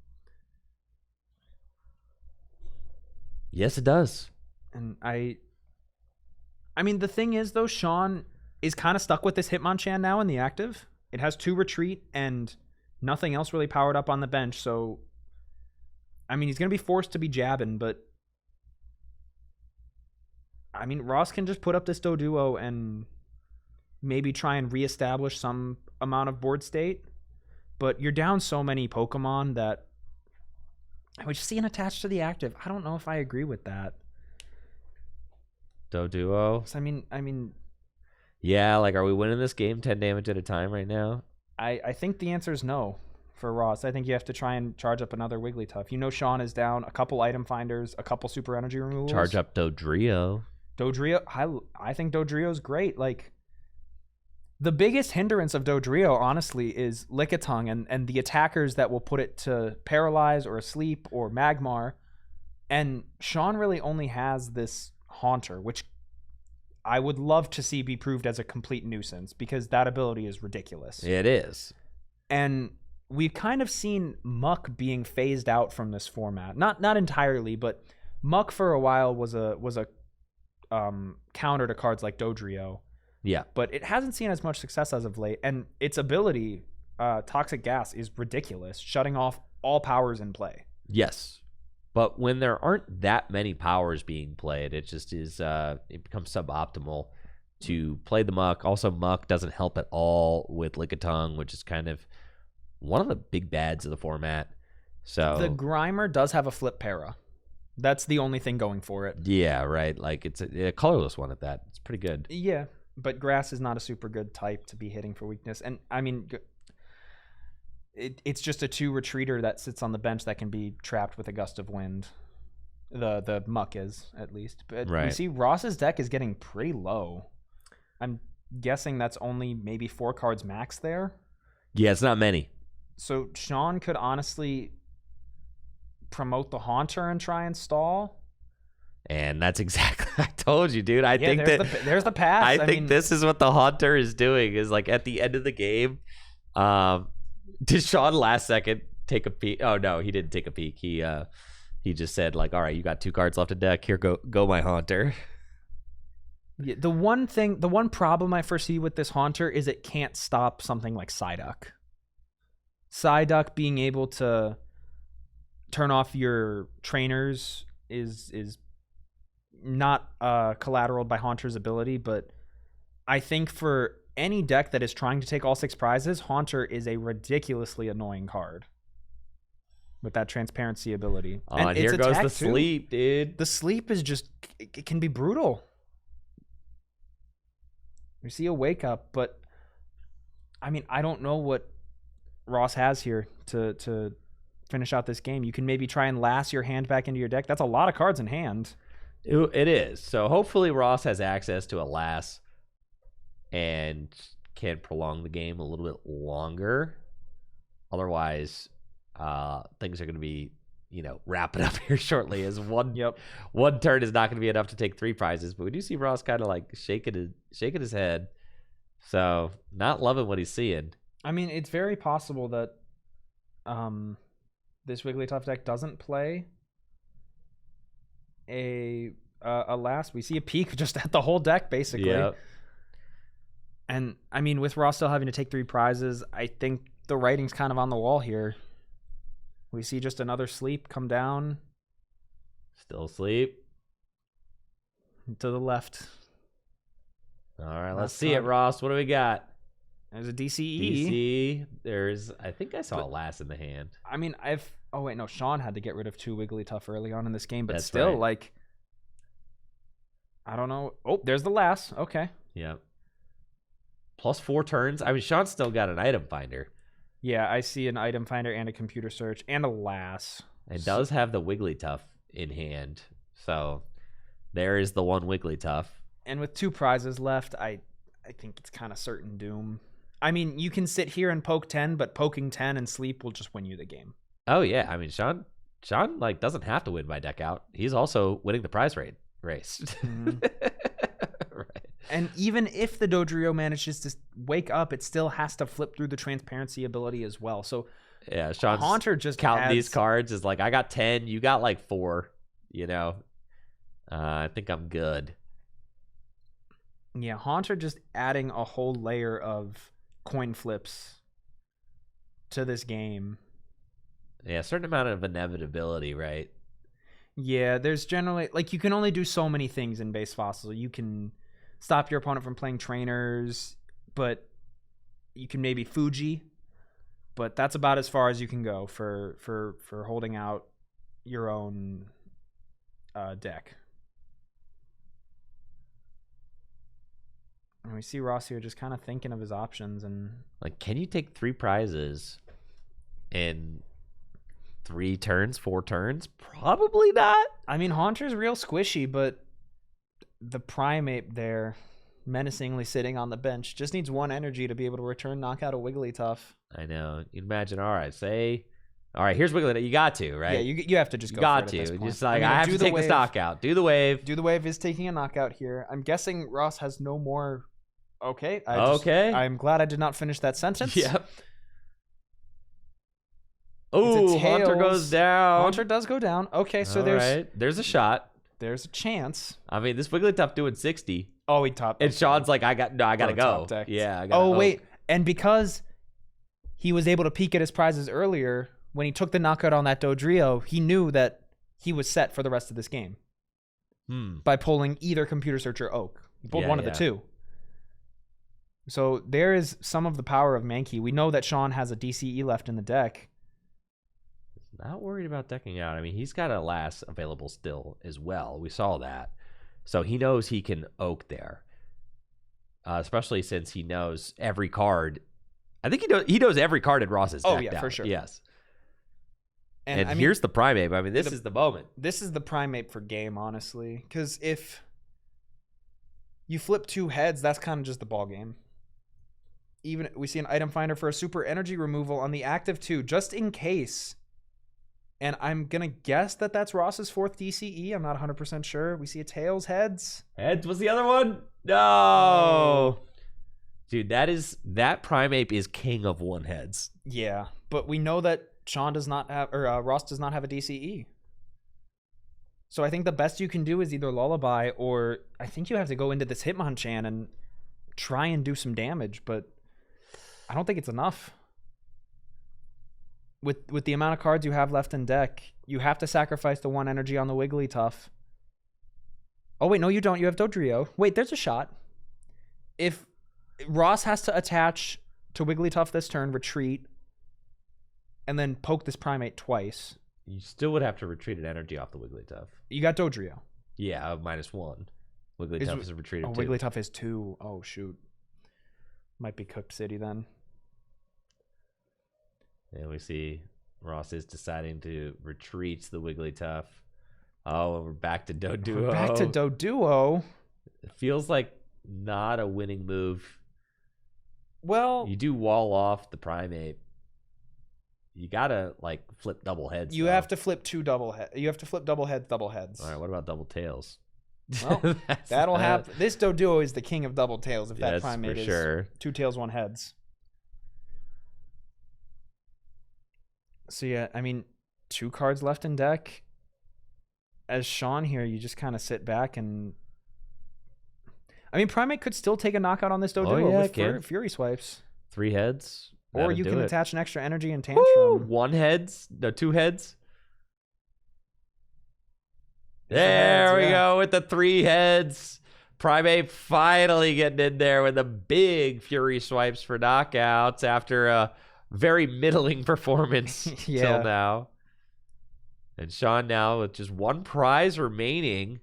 Yes, it does. And I mean, the thing is though, Sean is kind of stuck with this Hitmonchan now in the active. It has 2 retreat and nothing else really powered up on the bench, so I mean, he's going to be forced to be jabbing, but I mean, Ross can just put up this Doduo and maybe try and reestablish some amount of board state, but you're down so many Pokemon that I would just see an attached to the active. I don't know if I agree with that. Doduo? I mean... Yeah, are we winning this game 10 damage at a time right now? I think the answer is no for Ross. I think you have to try and charge up another Wigglytuff. Sean is down a couple item finders, a couple super energy removals. Charge up Dodrio. I think Dodrio's great. The biggest hindrance of Dodrio, honestly, is Lickitung and the attackers that will put it to paralyze or asleep or Magmar. And Sean really only has this Haunter, which I would love to see be proved as a complete nuisance because that ability is ridiculous. It is. And we've kind of seen Muck being phased out from this format. Not entirely, but Muck for a while was a counter to cards like Dodrio. Yeah. But it hasn't seen as much success as of late. And its ability, Toxic Gas, is ridiculous, shutting off all powers in play. Yes. But when there aren't that many powers being played, it just is, it becomes suboptimal to play the Muck. Also, Muck doesn't help at all with Lickitung, which is kind of one of the big bads of the format. So the Grimer does have a flip para. That's the only thing going for it. Yeah, right. Like it's a colorless one at that. It's pretty good. Yeah. But Grass is not a super good type to be hitting for weakness. And, I mean, it's just a 2 retreater that sits on the bench that can be trapped with a gust of wind. The Muck is, at least. But right. We see Ross's deck is getting pretty low. I'm guessing that's only maybe 4 cards max there. Yeah, it's not many. So Sean could honestly promote the Haunter and try and stall. And that's exactly I told you, dude. I think there's the pass. I think this is what the Haunter is doing. Is like at the end of the game, did Sean last second take a peek? Oh no, he didn't take a peek. He just said like, all right, you got 2 cards left in deck. Here, go my Haunter. Yeah, the one problem I foresee with this Haunter is it can't stop something like Psyduck. Psyduck being able to turn off your trainers is not collateral by Haunter's ability, but I think for any deck that is trying to take all 6 prizes, Haunter is a ridiculously annoying card with that transparency ability. And here goes the sleep, dude. The sleep is just, it can be brutal. We see a wake up, but I mean, I don't know what Ross has here to finish out this game. You can maybe try and lass your hand back into your deck. That's a lot of cards in hand. It is. So hopefully Ross has access to a lass and can prolong the game a little bit longer. Otherwise, things are going to be, wrapping up here shortly. As one turn is not going to be enough to take 3 prizes. But we do see Ross kind of like shaking his head. So not loving what he's seeing. I mean, it's very possible that this Wigglytuff deck doesn't play a last. We see a peek just at the whole deck basically. Yep. And I mean, with Ross still having to take 3 prizes, I think the writing's kind of on the wall here. We see just another sleep come down. Still asleep. To the left. All right, let's see it, Ross. What do we got? There's a DCE. DC. There's, I think I saw a last in the hand. I mean, oh wait, no, Sean had to get rid of 2 Wigglytuff early on in this game, but That's still, right. like, I don't know. Oh, there's the last. Okay. Yep. Plus 4 turns. I mean, Sean's still got an item finder. Yeah, I see an item finder and a computer search and a lass. It does have the Wigglytuff in hand. So there is the one Wigglytuff. And with 2 prizes left, I think it's kind of certain doom. I mean, you can sit here and poke 10, but poking 10 and sleep will just win you the game. Oh yeah, I mean Sean like doesn't have to win my deck out. He's also winning the prize race. Mm-hmm. Right. And even if the Dodrio manages to wake up, it still has to flip through the transparency ability as well. So yeah, Sean's Haunter just counting these cards is like, I got 10, you got like 4. I think I'm good. Yeah, Haunter just adding a whole layer of coin flips to this game. Yeah, a certain amount of inevitability, right? Yeah, there's generally, like, you can only do so many things in base Fossil. You can stop your opponent from playing trainers, but you can maybe Fuji, but that's about as far as you can go for holding out your own deck. And we see Ross here just kind of thinking of his options. And like, can you take 3 prizes in 3 turns, 4 turns? Probably not. I mean, Haunter's real squishy, but the Primape there, menacingly sitting on the bench. Just needs 1 energy to be able to return knockout a Wigglytuff. I know. You imagine, all right, here's Wigglytuff. You got to, right? Yeah, you have to just you go got for it to. at this point. Just like, I have to take this knockout. Do the wave. Do the wave is taking a knockout here. I'm guessing Ross has no more. Okay. I'm glad I did not finish that sentence. Yep. Oh, Haunter goes down. Haunter does go down. Okay, so there's a shot. There's a chance. I mean, this Wigglytuff doing 60. Oh, he topped. And Sean's like, I gotta go. Yeah. I gotta wait, and because he was able to peek at his prizes earlier, when he took the knockout on that Dodrio, he knew that he was set for the rest of this game by pulling either Computer Search or Oak. He pulled one of the two. So there is some of the power of Mankey. We know that Sean has a DCE left in the deck. Not worried about decking out. I mean, he's got a last available still as well. We saw that. So he knows he can Oak there. Especially since he knows every card. I think he knows every card in Ross's deck. Oh, yeah, for sure. Yes. And I mean, here's the Primape. I mean, this is the moment. This is the Primape for game, honestly. Because if you flip 2 heads, that's kind of just the ball game. Even we see an item finder for a super energy removal on the active 2, just in case. And I'm going to guess that that's Ross's 4th DCE. I'm not 100% sure. We see a tails, heads. Heads was the other one? No. Dude, that Primape is king of 1 heads. Yeah, but we know that Sean does not have, or Ross does not have a DCE. So I think the best you can do is either Lullaby, or I think you have to go into this Hitmonchan and try and do some damage, but I don't think it's enough. With the amount of cards you have left in deck, you have to sacrifice the 1 energy on the Wigglytuff. Oh, wait, no, you don't. You have Dodrio. Wait, there's a shot. If Ross has to attach to Wigglytuff this turn, retreat, and then poke this Primate twice. You still would have to retreat an energy off the Wigglytuff. You got Dodrio. Yeah, -1. Wigglytuff is a retreat of 2. Wigglytuff is 2. Oh, shoot. Might be Cooked City then. And we see Ross is deciding to retreat the Wigglytuff. Oh, and we're back to Doduo. We're back to Doduo. It feels like not a winning move. Well, you do wall off the Primape. You gotta like flip double heads. You have to flip 2 double heads. You have to flip double heads. All right, what about double tails? Well, that'll happen. This Doduo is the king of double tails. If that Primate is sure. 2 tails, 1 heads. So yeah, I mean, 2 cards left in deck. As Sean here, you just kind of sit back and... I mean, Primate could still take a knockout on this Doduo with Fury Swipes. 3 heads. Or you can attach an extra energy and Tantrum. Woo! 1 heads? No, 2 heads? There we go with the 3 heads. Primape finally getting in there with the big Fury Swipes for knockouts after a very middling performance till now. And Sean now with just 1 prize remaining.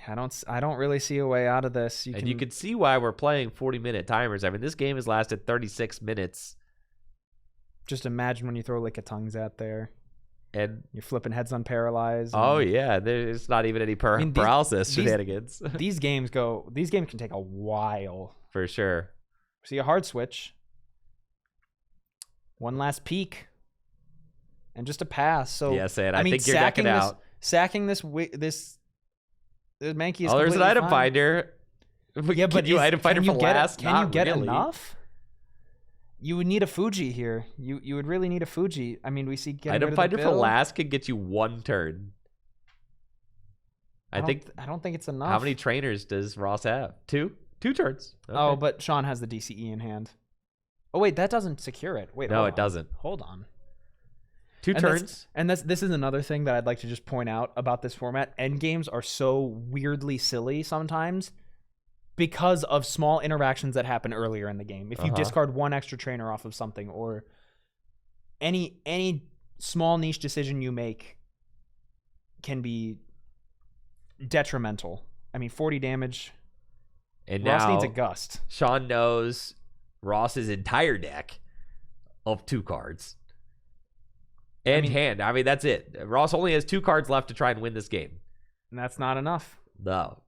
I don't really see a way out of this. You can see why we're playing 40-minute timers. I mean, this game has lasted 36 minutes. Just imagine when you throw Lickitungs out there. And you're flipping heads on Paralyze. Oh, yeah. There's not even any paralysis shenanigans. These games can take a while. For sure. See a hard switch. 1 last peek. And just a pass. So yeah, I think you're decking out. Sacking this Mankey is there's an item fine. Finder. Yeah, but you item finder for last? Can you get enough? You would need a Fuji here. You would really need a Fuji. I mean, we see item finder for last can get you 1 turn. I don't think it's enough. How many trainers does Ross have? 2? 2 turns. Okay. Oh, but Sean has the DCE in hand. Oh wait, that doesn't secure it. Wait, no, it doesn't. Hold on. 2 turns. This is another thing that I'd like to just point out about this format. Endgames are so weirdly silly sometimes because of small interactions that happen earlier in the game. If you discard 1 extra trainer off of something, or any small niche decision you make can be detrimental. I mean, 40 damage. And Ross now needs a gust. Sean knows Ross's entire deck of 2 cards. And hand. I mean, that's it. Ross only has 2 cards left to try and win this game. And that's not enough. No.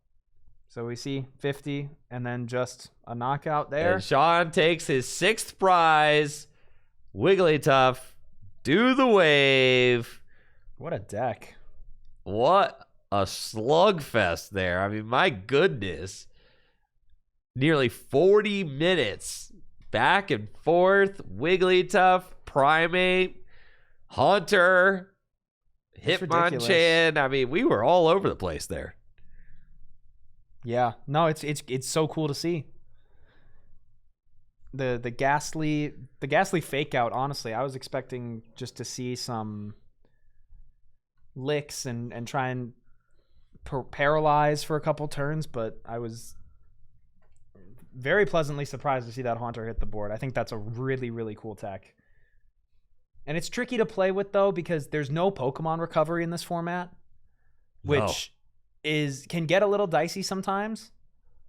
So we see 50 and then just a knockout there. And Sean takes his 6th prize. Wigglytuff, do the wave. What a deck. What a slugfest there. I mean, my goodness. Nearly 40 minutes back and forth. Wigglytuff, Primape, Haunter, Hitmonchan. I mean, we were all over the place there. Yeah. No, it's so cool to see. The ghastly fake out, honestly. I was expecting just to see some licks and try and paralyze for a couple turns, but I was very pleasantly surprised to see that Haunter hit the board. I think that's a really, really cool tech. And it's tricky to play with, though, because there's no Pokemon recovery in this format, which can get a little dicey sometimes.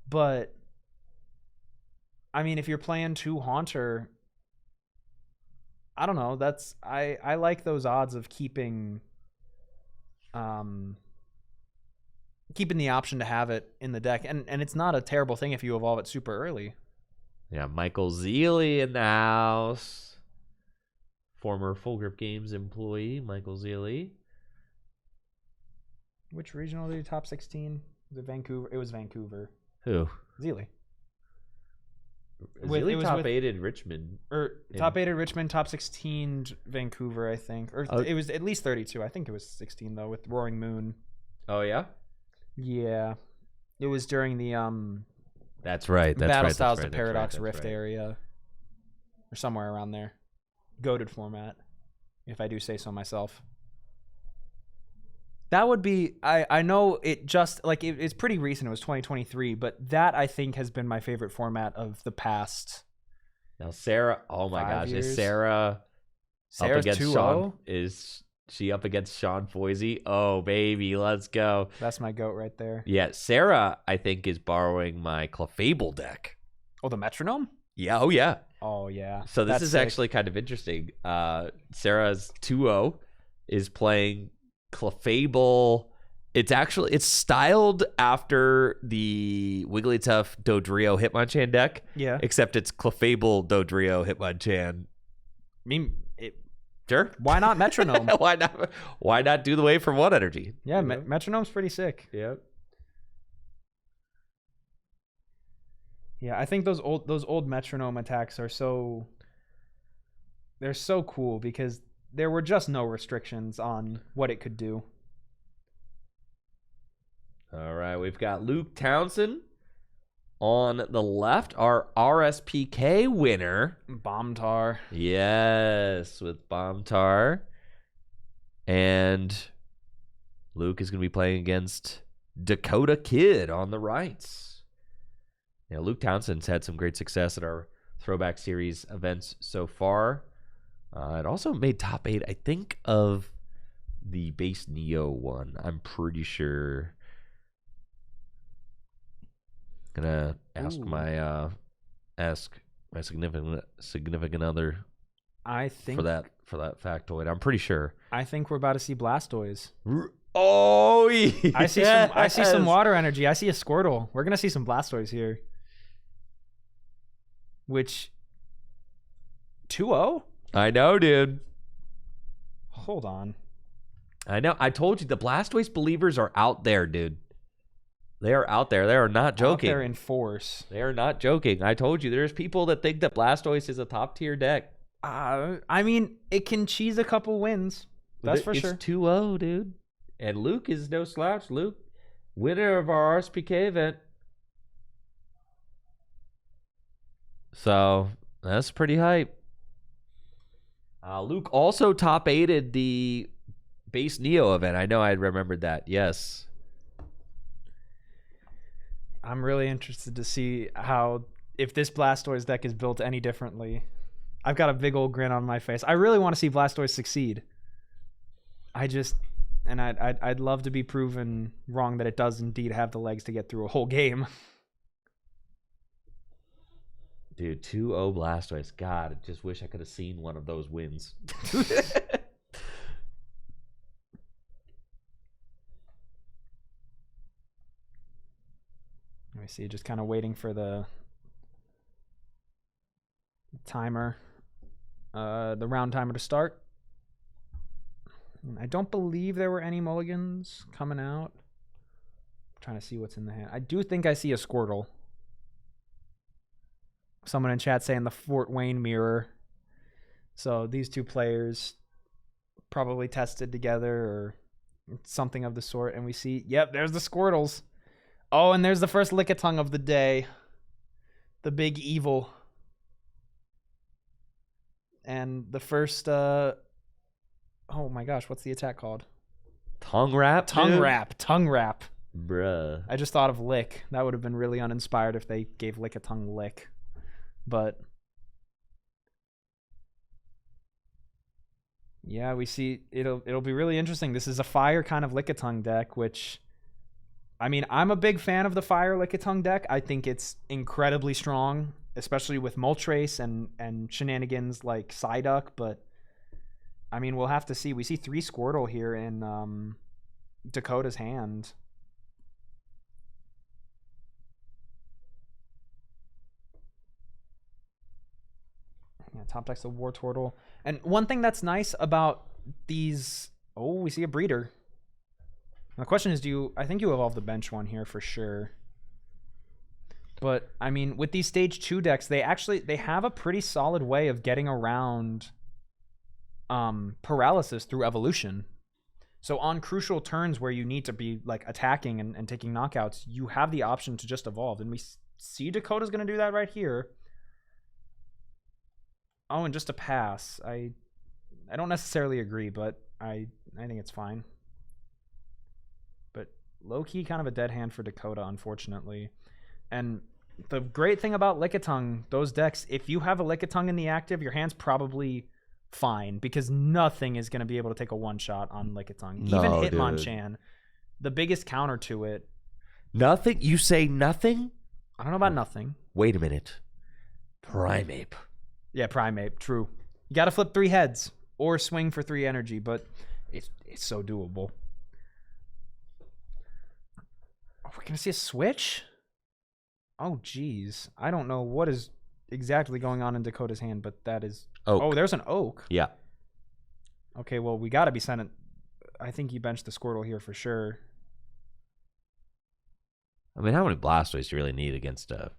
But, I mean, if you're playing 2 Haunter, I don't know. I like those odds of keeping the option to have it in the deck. And it's not a terrible thing if you evolve it super early. Yeah, Michael Zealy in the house. Former Full Grip Games employee, Michael Zealy. Which regional did he top 16? Was it Vancouver? It was Vancouver. Who? Zealy. Zealy top 8 in Richmond. Top 8 at Richmond, top 16 Vancouver, I think. Or it was at least 32. I think it was 16, though, with Roaring Moon. Oh, yeah? Yeah. It was during the That's right. Battle Styles to Paradox Rift area. Or somewhere around there. Goated format, if I do say so myself. That would be, I know it just, like, it's pretty recent. It was 2023, but that, I think, has been my favorite format of the past. Now, Sarah, oh my gosh, years. Is Sarah's up against 2-0? Sean? Is she up against Sean Foisey? Oh, baby, let's go. That's my goat right there. Yeah, Sarah, I think, is borrowing my Clefable deck. Oh, the Metronome? Yeah, oh yeah. Oh, yeah. So this is actually kind of interesting. Sarah's 2-0 is playing Clefable. It's styled after the Wigglytuff Dodrio Hitmonchan deck. Yeah. Except it's Clefable Dodrio Hitmonchan. I mean, sure. Why not Metronome? Why not do the wave from 1 energy? Yeah, Metronome's pretty sick. Yep. Yeah, I think those old Metronome attacks are so cool because there were just no restrictions on what it could do. All right, we've got Luke Townsend on the left, our RSPK winner. Bombtar. Yes, with Bombtar. And Luke is going to be playing against Dakota Kid on the rights. Yeah, Luke Townsend's had some great success at our Throwback Series events so far. It also made top 8, I think, of the base Neo one. I'm pretty sure. Gonna ask my significant other. I think for that factoid. I'm pretty sure. I think we're about to see Blastoise. Oh, yes. I see some water energy. I see a Squirtle. We're gonna see some Blastoise here. Which 2-0? I know, dude. Hold on. I know. I told you the Blastoise believers are out there, dude. They are out there. They are not joking. Out there in force. They are not joking. I told you there's people that think that Blastoise is a top tier deck. I mean, it can cheese a couple wins. That's for sure. It's 2-0, dude. And Luke is no slouch. Luke, winner of our RSPK event. So that's pretty hype. Luke also top 8'd the base Neo event. I know I remembered that. Yes. I'm really interested to see if this Blastoise deck is built any differently. I've got a big old grin on my face. I really want to see Blastoise succeed. I'd love to be proven wrong that it does indeed have the legs to get through a whole game. Dude, 2-0 Blastoise. God, I just wish I could have seen one of those wins. see, just kind of waiting for the timer, the round timer to start. I don't believe there were any mulligans coming out. I'm trying to see what's in the hand. I do think I see a Squirtle. Someone in chat saying the Fort Wayne mirror. So these two players probably tested together or something of the sort. And we see, yep, there's the Squirtles. Oh, and there's the first Lickitung of the day. The big evil. And the first, oh my gosh, what's the attack called? Tongue wrap? Tongue wrap. Tongue wrap. Bruh. I just thought of lick. That would have been really uninspired if they gave Lickitung lick. But yeah, we see it'll be really interesting. This is a fire kind of Lickitung deck, which, I mean, I'm a big fan of the fire Lickitung deck. I think it's incredibly strong, especially with Moltres and shenanigans like Psyduck. But I mean, we'll have to see. We see 3 Squirtle here in Dakota's hand. Yeah, top deck's the War Turtle. And one thing that's nice about these... Oh, we see a breeder. And the question is, I think you evolve the bench one here for sure. But, I mean, with these Stage 2 decks, they have a pretty solid way of getting around paralysis through evolution. So on crucial turns where you need to be like attacking and taking knockouts, you have the option to just evolve. And we see Dakota's going to do that right here. Oh, and just a pass. I don't necessarily agree, but I think it's fine. But low-key kind of a dead hand for Dakota, unfortunately. And the great thing about Lickitung, those decks, if you have a Lickitung in the active, your hand's probably fine because nothing is going to be able to take a one-shot on Lickitung. No, even Hitmonchan, the biggest counter to it. Nothing? You say nothing? I don't know about nothing. Wait a minute. Primape. Yeah, Primape, true. You got to flip 3 heads or swing for 3 energy, but it's so doable. Oh, we're going to see a switch? Oh, geez. I don't know what is exactly going on in Dakota's hand, but that is... Oak. Oh, there's an Oak. Yeah. Okay, well, we got to be sending... I think you benched the Squirtle here for sure. I mean, how many Blastoise do you really need against a...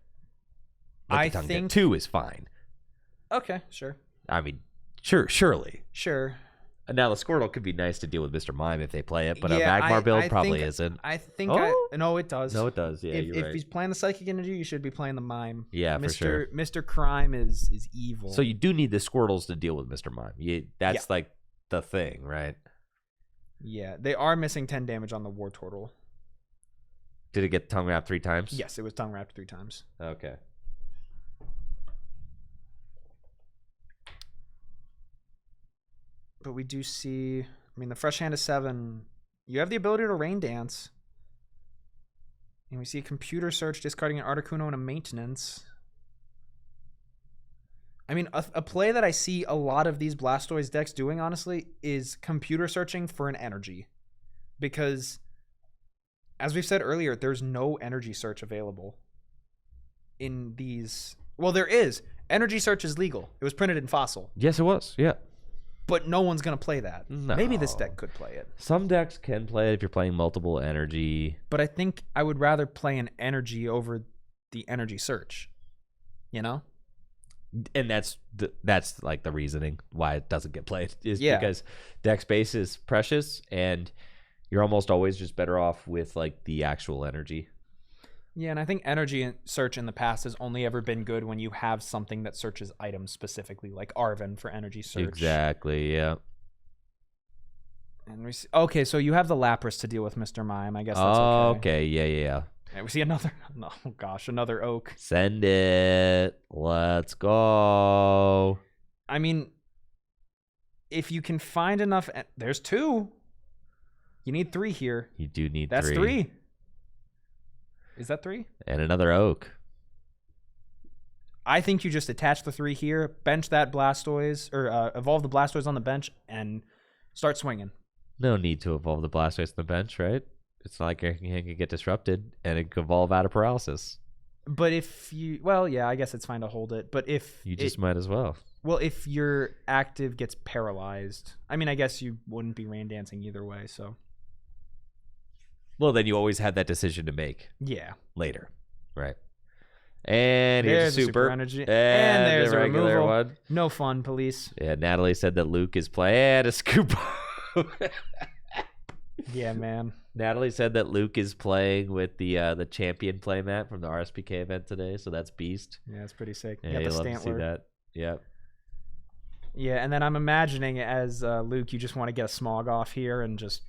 I Lickitung think... deck? 2 is fine. Okay, sure. I mean, surely. Sure. Now, the Squirtle could be nice to deal with Mr. Mime if they play it, but a Yeah, Magmar build I probably think- isn't. I think Oh? no, it does. No, it does. Yeah, you're if right. he's playing the Psychic Energy, you should be playing the Mime. Yeah, for sure. Mr. Crime is evil. So you do need the Squirtles to deal with Mr. Mime. That's like the thing, right? Yeah, they are missing 10 damage on the War Turtle. Did it get tongue wrapped 3 times? Yes, it was tongue wrapped 3 times. Okay. But we do see, I mean, the fresh hand is 7. You have the ability to Rain Dance. And we see a Computer Search discarding an Articuno and a Maintenance. I mean, a play that I see a lot of these Blastoise decks doing, honestly, is Computer Searching for an energy. Because, as we've said earlier, there's no Energy Search available in these. Well, there is. Energy Search is legal. It was printed in Fossil. Yes, it was. Yeah. But no one's going to play that. No. Maybe this deck could play it. Some decks can play it if you're playing multiple energy. But I think I would rather play an energy over the Energy Search. You know? And that's like the reasoning why it doesn't get played is Yeah. because deck space is precious and you're almost always just better off with like the actual energy. Yeah, and I think Energy Search in the past has only ever been good when you have something that searches items specifically, like Arven for Energy Search. Exactly, yeah. And we see, okay, so you have the Lapras to deal with Mr. Mime. I guess that's okay. Okay, yeah. And we see another, oh gosh, another Oak. Send it. Let's go. I mean, if you can find enough, there's 2. You need 3 here. You do need That's 3. 3. Is that 3? And another Oak. I think you just attach the 3 here, bench that Blastoise, or evolve the Blastoise on the bench, and start swinging. No need to evolve the Blastoise on the bench, right? It's not like your hand can get disrupted and it can evolve out of paralysis. But if you, well, yeah, I guess it's fine to hold it. But if You just might as well. well, if your active gets paralyzed, I mean, I guess you wouldn't be rain dancing either way. So Well, then you always have that decision to make yeah, later, right? And there's here's a super energy, and there's the a regular removal. one. No fun, police. Yeah, Natalie said that Luke is playing. And a scoop. Yeah, man. Natalie said that Luke is playing with the champion playmat from the RSPK event today, so that's beast. Yeah, it's pretty sick. Yeah, You you got love the to see Stantler. that. Yep. Yeah, and then I'm imagining as Luke, you just want to get a smog off here and just,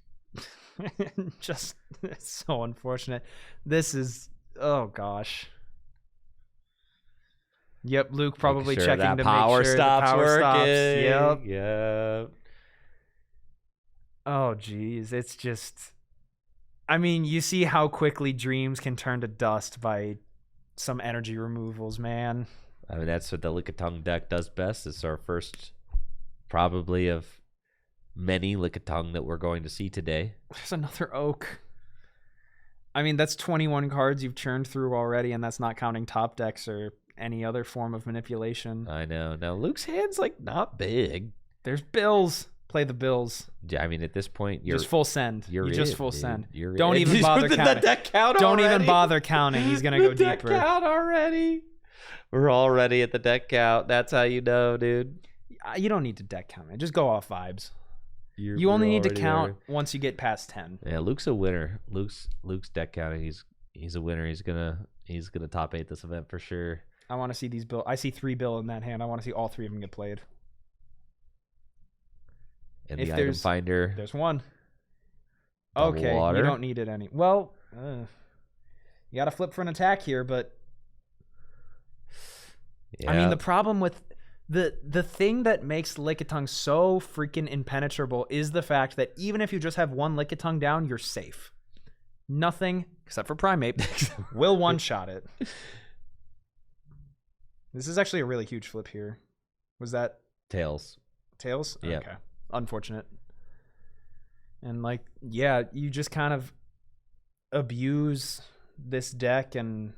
just it's so unfortunate. This is, oh gosh. Yep, Luke probably Making checking that to power make sure stops the power working. stops. Yep. Yep. Oh geez, it's just. I mean, you see how quickly dreams can turn to dust by some energy removals, man. I mean, that's what the Lickitung deck does best. It's our first, probably, of many Lickitung that we're going to see today. There's another oak. I mean, that's 21 cards you've churned through already, and that's not counting top decks or any other form of manipulation. I know. Now, Luke's hand's, like, not big. There's bills. Play the bills. Yeah, I mean, at this point, you're Just full send. You're You just in, full dude. send. You're Don't in. even bother The counting. deck count Don't already? even bother counting. He's gonna go The deck deeper. count already. We're already at the deck count. That's how you know, dude. You don't need to deck count, man. Just go off vibes. You're You only need to already count once you get past 10. there. Yeah, Luke's a winner. Luke's deck counting. He's a winner. He's gonna top 8 this event for sure. I want to see these bill. I see 3 bill in that hand. I want to see all 3 of them get played. And If the item there's- finder. There's one. Double Okay, water. you don't need it any. Well, you got to flip for an attack here, but Yeah. I mean the problem with the thing that makes Lickitung so freaking impenetrable is the fact that even if you just have one Lickitung down, you're safe. Nothing except for Primape will one-shot it. This is actually a really huge flip here. Was that Tails. Tails? Yeah. Okay. Unfortunate. And like, yeah, you just kind of abuse this deck and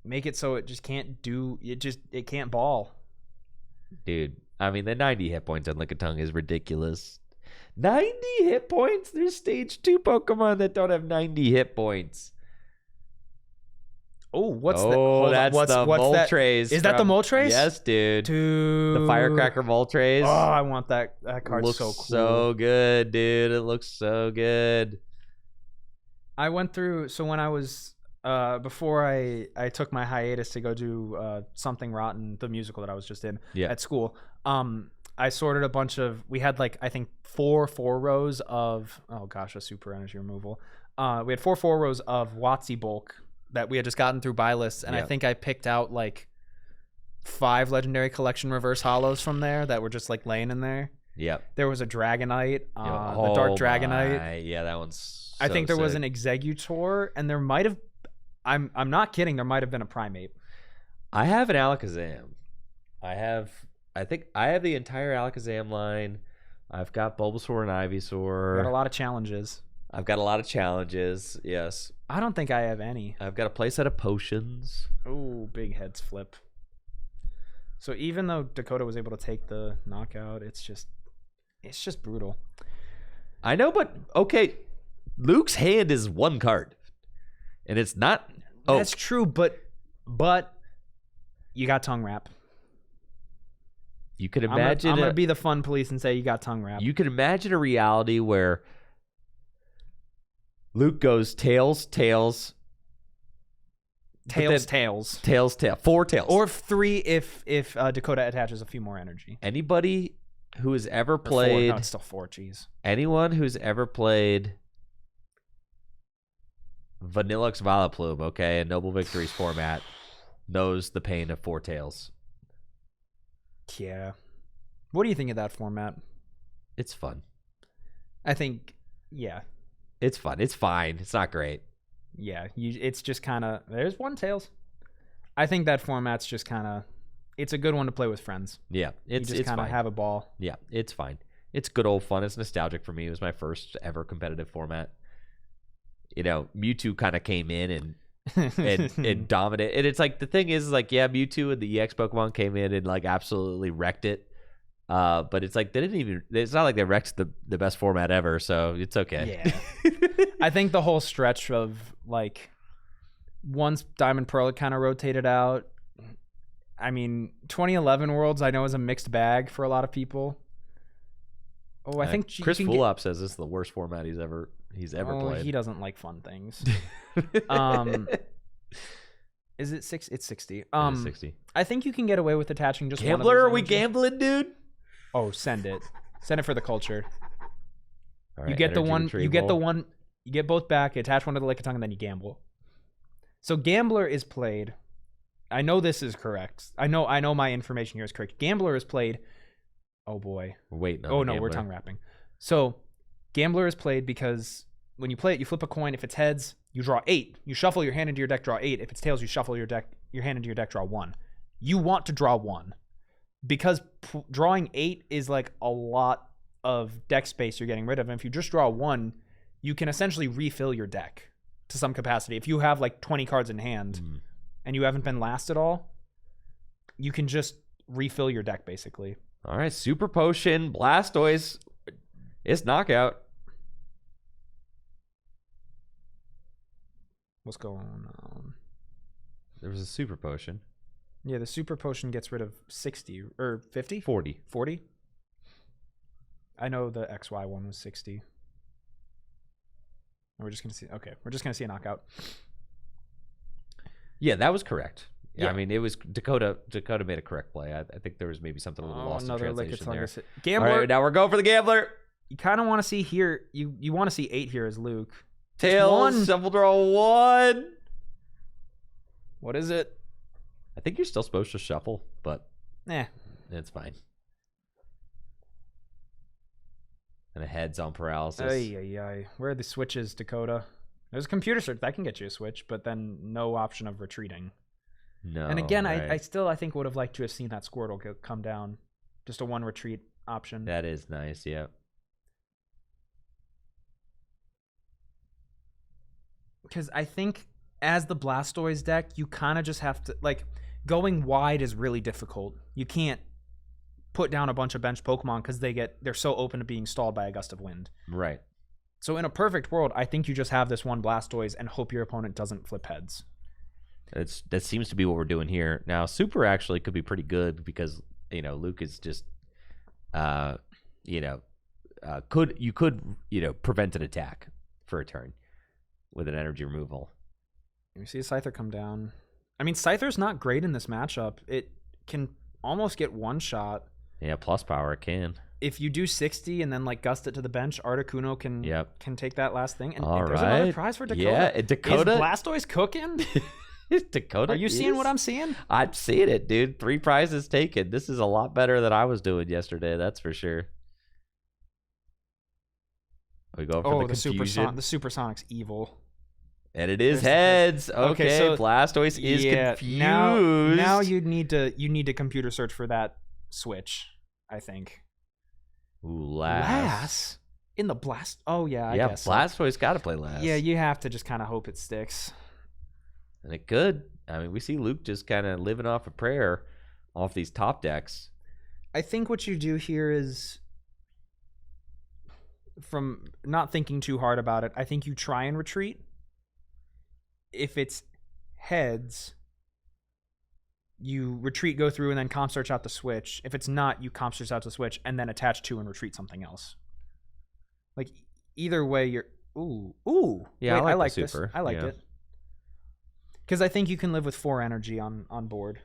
make it so it just can't do it can't ball. Dude, I mean, the 90 hit points on Lickitung is ridiculous. 90 hit points? There's stage 2 Pokemon that don't have 90 hit points. Oh, what's that? Oh, Hold on, that's what's the Moltres. Is that the Moltres? Yes, dude. Dude. The Firecracker Moltres. Oh, I want that. That card's looks so cool. so good, dude. It looks so good. I went through, so when I was before I took my hiatus to go do Something Rotten, the musical that I was just in at school. I sorted a bunch of, we had like I think 4 rows of, oh gosh, a super energy removal. We had 4 rows of Watsy bulk that we had just gotten through buy lists, and I think I picked out like 5 legendary collection reverse hollows from there that were just like laying in there. Yep. There was a Dragonite, the Dark Dragonite. Yeah, that one's I think there was sick. an Executor, and there might have, I'm not kidding, there might have been a Primape. I have an Alakazam. I think I have the entire Alakazam line. I've got Bulbasaur and Ivysaur. Got a lot of challenges. I've got a lot of challenges. Yes. I don't think I have any. I've got a playset of potions. Ooh, big heads flip. So even though Dakota was able to take the knockout, it's just brutal. I know, but okay. Luke's hand is 1 card. And it's not. Oh, That's true, but you got tongue wrap. you could imagine. I'm gonna be the fun police and say you got tongue wrap. You could imagine a reality where Luke goes tails, 4 tails, or 3 if Dakota attaches a few more energy. Anybody who has ever Or 4. played, No, it's still 4. Jeez. anyone who's ever played Vanillux Vileplume, okay, in Noble Victories format, knows the pain of 4 tails. Yeah. What do you think of that format? It's fun. I think, yeah. It's fun. It's fine. It's not great. Yeah, it's just kind of, there's 1 tails. I think that format's just kind of, it's a good one to play with friends. Yeah, it's it's kind of fine. have a ball. Yeah, it's fine. It's good old fun. It's nostalgic for me. It was my first ever competitive format. You know, Mewtwo kind of came in and and dominate. And it's like the thing is like, yeah, Mewtwo and the EX Pokemon came in and like absolutely wrecked it. But it's like they didn't even. It's not like they wrecked the best format ever, so it's okay. Yeah. I think the whole stretch of like once Diamond Pearl kind of rotated out. I mean, 2011 Worlds I know is a mixed bag for a lot of people. Oh, I think Chris Fulop says this is the worst format he's ever played. He doesn't like fun things. Is it 6? It's 60. It is 60. I think you can get away with attaching just Gambler, one of those are we energy. gambling, dude? Oh, send it. Send it for the culture. All right, you get the one. retrieval. You get the one. You get both back. You attach one to the Lickitung, and then you gamble. So Gambler is played. I know this is correct. I know my information here is correct. Gambler is played. Oh boy. Wait, no, we're tongue wrapping. So Gambler is played because when you play it, you flip a coin. If it's heads, you draw 8. You shuffle your hand into your deck, draw 8. If it's tails, you shuffle your hand into your deck, draw 1. You want to draw 1 because drawing 8 is like a lot of deck space you're getting rid of. And if you just draw 1, you can essentially refill your deck to some capacity. If you have like 20 cards in hand and you haven't been last at all, you can just refill your deck basically. All right, Super Potion, Blastoise, it's knockout. What's going on? There was a Super Potion. Yeah, the Super Potion gets rid of 60 or 50? 40. 40? I know the XY one was 60. We're just gonna see. Okay, we're just gonna see a knockout. Yeah, that was correct. Yeah, Yeah. I mean, it was Dakota. Dakota made a correct play. I think there was maybe something a little lost in translation there. Gambler. All right, now we're going for the Gambler. You kind of want to see here. You want to see 8 here as Luke. Tails, shuffle draw 1. What is it? I think you're still supposed to shuffle, but it's fine. And a heads on paralysis. Ay. Where are the switches, Dakota? There's a computer search that can get you a switch, but then no option of retreating. No. And again, right. I think would have liked to have seen that Squirtle come down. Just a 1 retreat option. That is nice, yeah. Because I think as the Blastoise deck, you kind of just have to, like, going wide is really difficult. You can't put down a bunch of bench Pokemon because they're so open to being stalled by a gust of wind. Right. So in a perfect world, I think you just have this one Blastoise and hope your opponent doesn't flip heads. That seems to be what we're doing here. Now, Super actually could be pretty good because, Luke is just, could prevent an attack for a turn with an energy removal. You see a Scyther come down. I mean, Scyther's not great in this matchup. It can almost get one shot. Yeah, plus power it can. If you do 60 and then like gust it to the bench, Articuno can take that last thing. And All there's right. another prize for Dakota. Yeah, Dakota. Is Blastoise cooking? Dakota. Are you seeing what I'm seeing? I'm seeing it, dude. 3 prizes taken. This is a lot better than I was doing yesterday. That's for sure. We go for the confusion. The Supersonic's evil. And it is heads. Okay, so Blastoise is confused. Now you need to computer search for that switch, I think. Ooh, last in the blast. Oh yeah, I guess Blastoise got to play last. Yeah, you have to just kind of hope it sticks. And it could. I mean, we see Luke just kind of living off a prayer off these top decks. I think what you do here is, from not thinking too hard about it, I think you try and retreat. If it's heads, you retreat, go through, and then comp search out the switch. If it's not, you comp search out the switch and then attach 2 and retreat something else. Like either way, you're ooh. Yeah, wait, I like the super. This. I liked it because I think you can live with 4 energy on board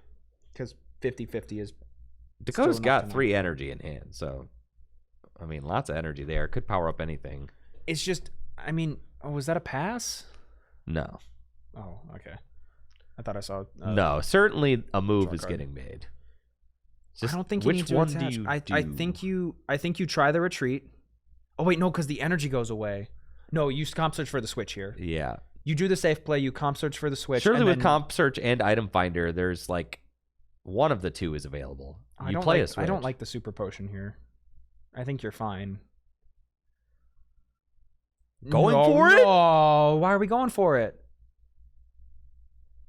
because 50-50 is. Dakota's got 3 energy in hand, so I mean, lots of energy there. Could power up anything. It's just, I mean, was that a pass? No. Oh, okay. I thought I saw. No, certainly a move is getting made. I don't think you need to attach. I think you try the retreat. Oh wait, no, because the energy goes away. No, you comp search for the switch here. Yeah. You do the safe play. You comp search for the switch. Surely with comp search and item finder, there's like one of the 2 is available. You play a switch. I don't like the super potion here. I think you're fine. Going for it? Oh, why are we going for it?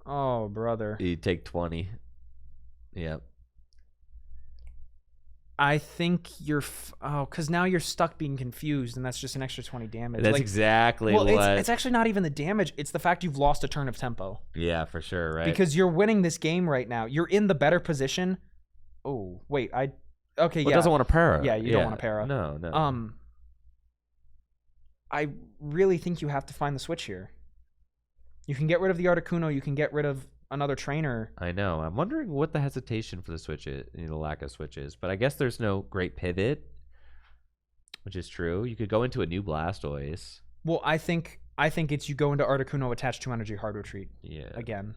Oh, brother. You take 20. Yep. I think you're... because now you're stuck being confused, and that's just an extra 20 damage. That's exactly what... It's actually not even the damage. It's the fact you've lost a turn of tempo. Yeah, for sure, right? Because you're winning this game right now. You're in the better position. Oh, wait. Okay, well, yeah. It doesn't want to para. Yeah, you don't want to para. No. I really think you have to find the switch here. You can get rid of the Articuno. You can get rid of another trainer. I know. I'm wondering what the hesitation for the switch is, the lack of switches. But I guess there's no great pivot, which is true. You could go into a new Blastoise. Well, I think it's you go into Articuno, attach 2 energy, hard retreat. Yeah. Again.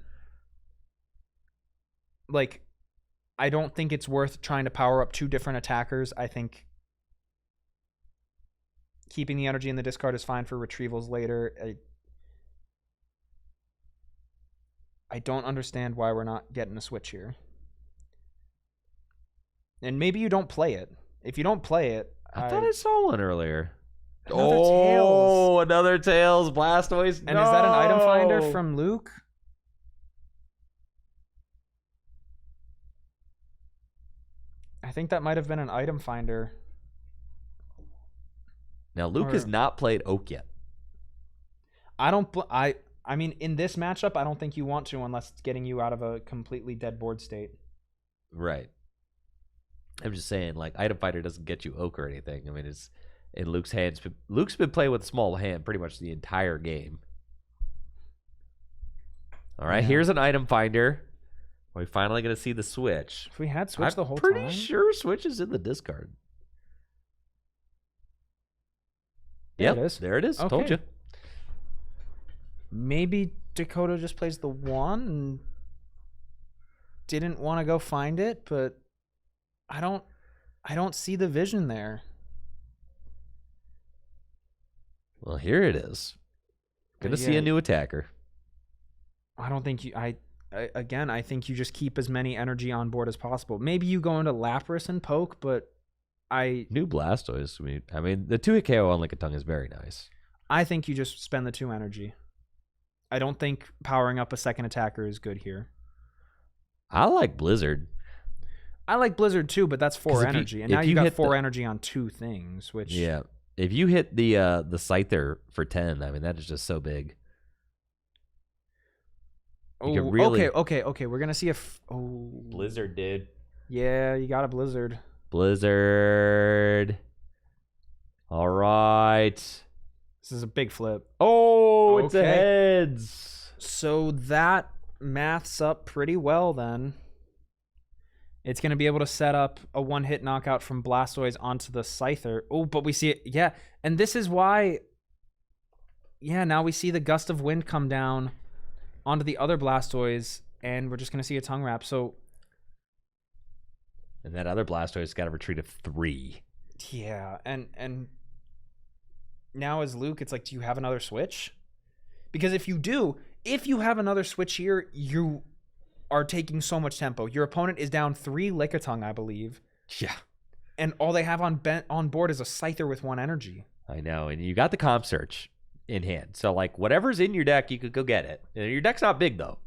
Like, I don't think it's worth trying to power up 2 different attackers. I think keeping the energy in the discard is fine for retrievals later. I don't understand why we're not getting a switch here. And maybe you don't play it. If you don't play it... I thought I saw one earlier. Tails. Another Tails Blastoise. And is that an item finder from Luke? I think that might have been an item finder. Now, Luke has not played Oak yet. I mean, in this matchup, I don't think you want to unless it's getting you out of a completely dead board state. Right. I'm just saying, like, item finder doesn't get you Oak or anything. I mean, it's in Luke's hands. Luke's been playing with a small hand pretty much the entire game. All right, here's an item finder. We're finally going to see the switch. If we had switch the whole time? I'm pretty sure switch is in the discard. There it is. There it is. Okay. Told you. Maybe Dakota just plays the 1 and didn't want to go find it, but I don't see the vision there. Well, here it is. Gonna see a new attacker. I don't think you... Again, I think you just keep as many energy on board as possible. Maybe you go into Lapras and poke, but New Blastoise. I mean, the 2-hit KO on Lickitung is very nice. I think you just spend the 2 energy. I don't think powering up a second attacker is good here. I like Blizzard. I like Blizzard too, but that's 4 energy. And now you got 4 energy on 2 things, which... Yeah. If you hit the Scyther for 10, I mean, that is just so big. Okay. We're going to see if... Blizzard, dude. Yeah, you got a Blizzard. Blizzard. All right. This is a big flip. Oh, it's a heads. So that maths up pretty well then. It's going to be able to set up a 1-hit knockout from Blastoise onto the Scyther. Oh, but we see it. Yeah, and this is why... Yeah, now we see the gust of wind come down onto the other Blastoise, and we're just going to see a tongue wrap. So... And that other Blastoise got a retreat of 3. Yeah, and now as Luke, it's like, do you have another switch? Because if you do, if you have another switch here, you are taking so much tempo. Your opponent is down 3 Lickitung, I believe. Yeah. And all they have on board is a Scyther with 1 energy. I know, and you got the comp search in hand. So, like, whatever's in your deck, you could go get it. And your deck's not big, though.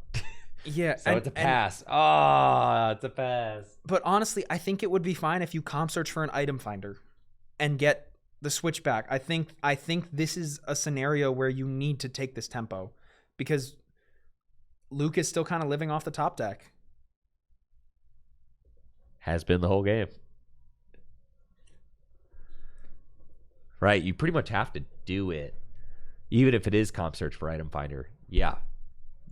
Yeah. So it's a pass. It's a pass. But honestly, I think it would be fine if you comp search for an item finder and get the switch back. I think this is a scenario where you need to take this tempo because Luke is still kind of living off the top deck. Has been the whole game. Right, you pretty much have to do it. Even if it is comp search for item finder. Yeah.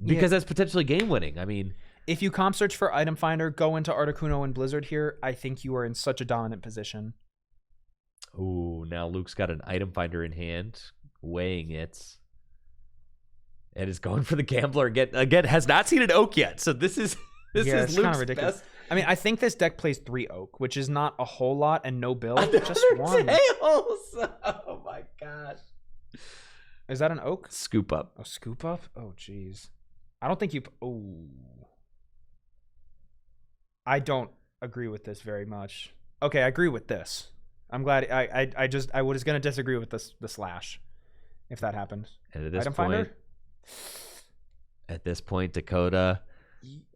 Because that's potentially game winning. I mean, if you comp search for item finder, go into Articuno and Blizzard here, I think you are in such a dominant position. Ooh, now Luke's got an item finder in hand, weighing it. And is going for the gambler again has not seen an Oak yet. So this is Luke's kind of ridiculous. Best. I mean, I think this deck plays 3 Oak, which is not a whole lot and no build. Just 1. Tails. Oh my gosh. Is that an Oak? Scoop up. A scoop up? Oh jeez. I don't think you... Oh. I don't agree with this very much. Okay, I agree with this. I'm glad... I was going to disagree with the slash if that happened. And at this item point... finder? At this point, Dakota.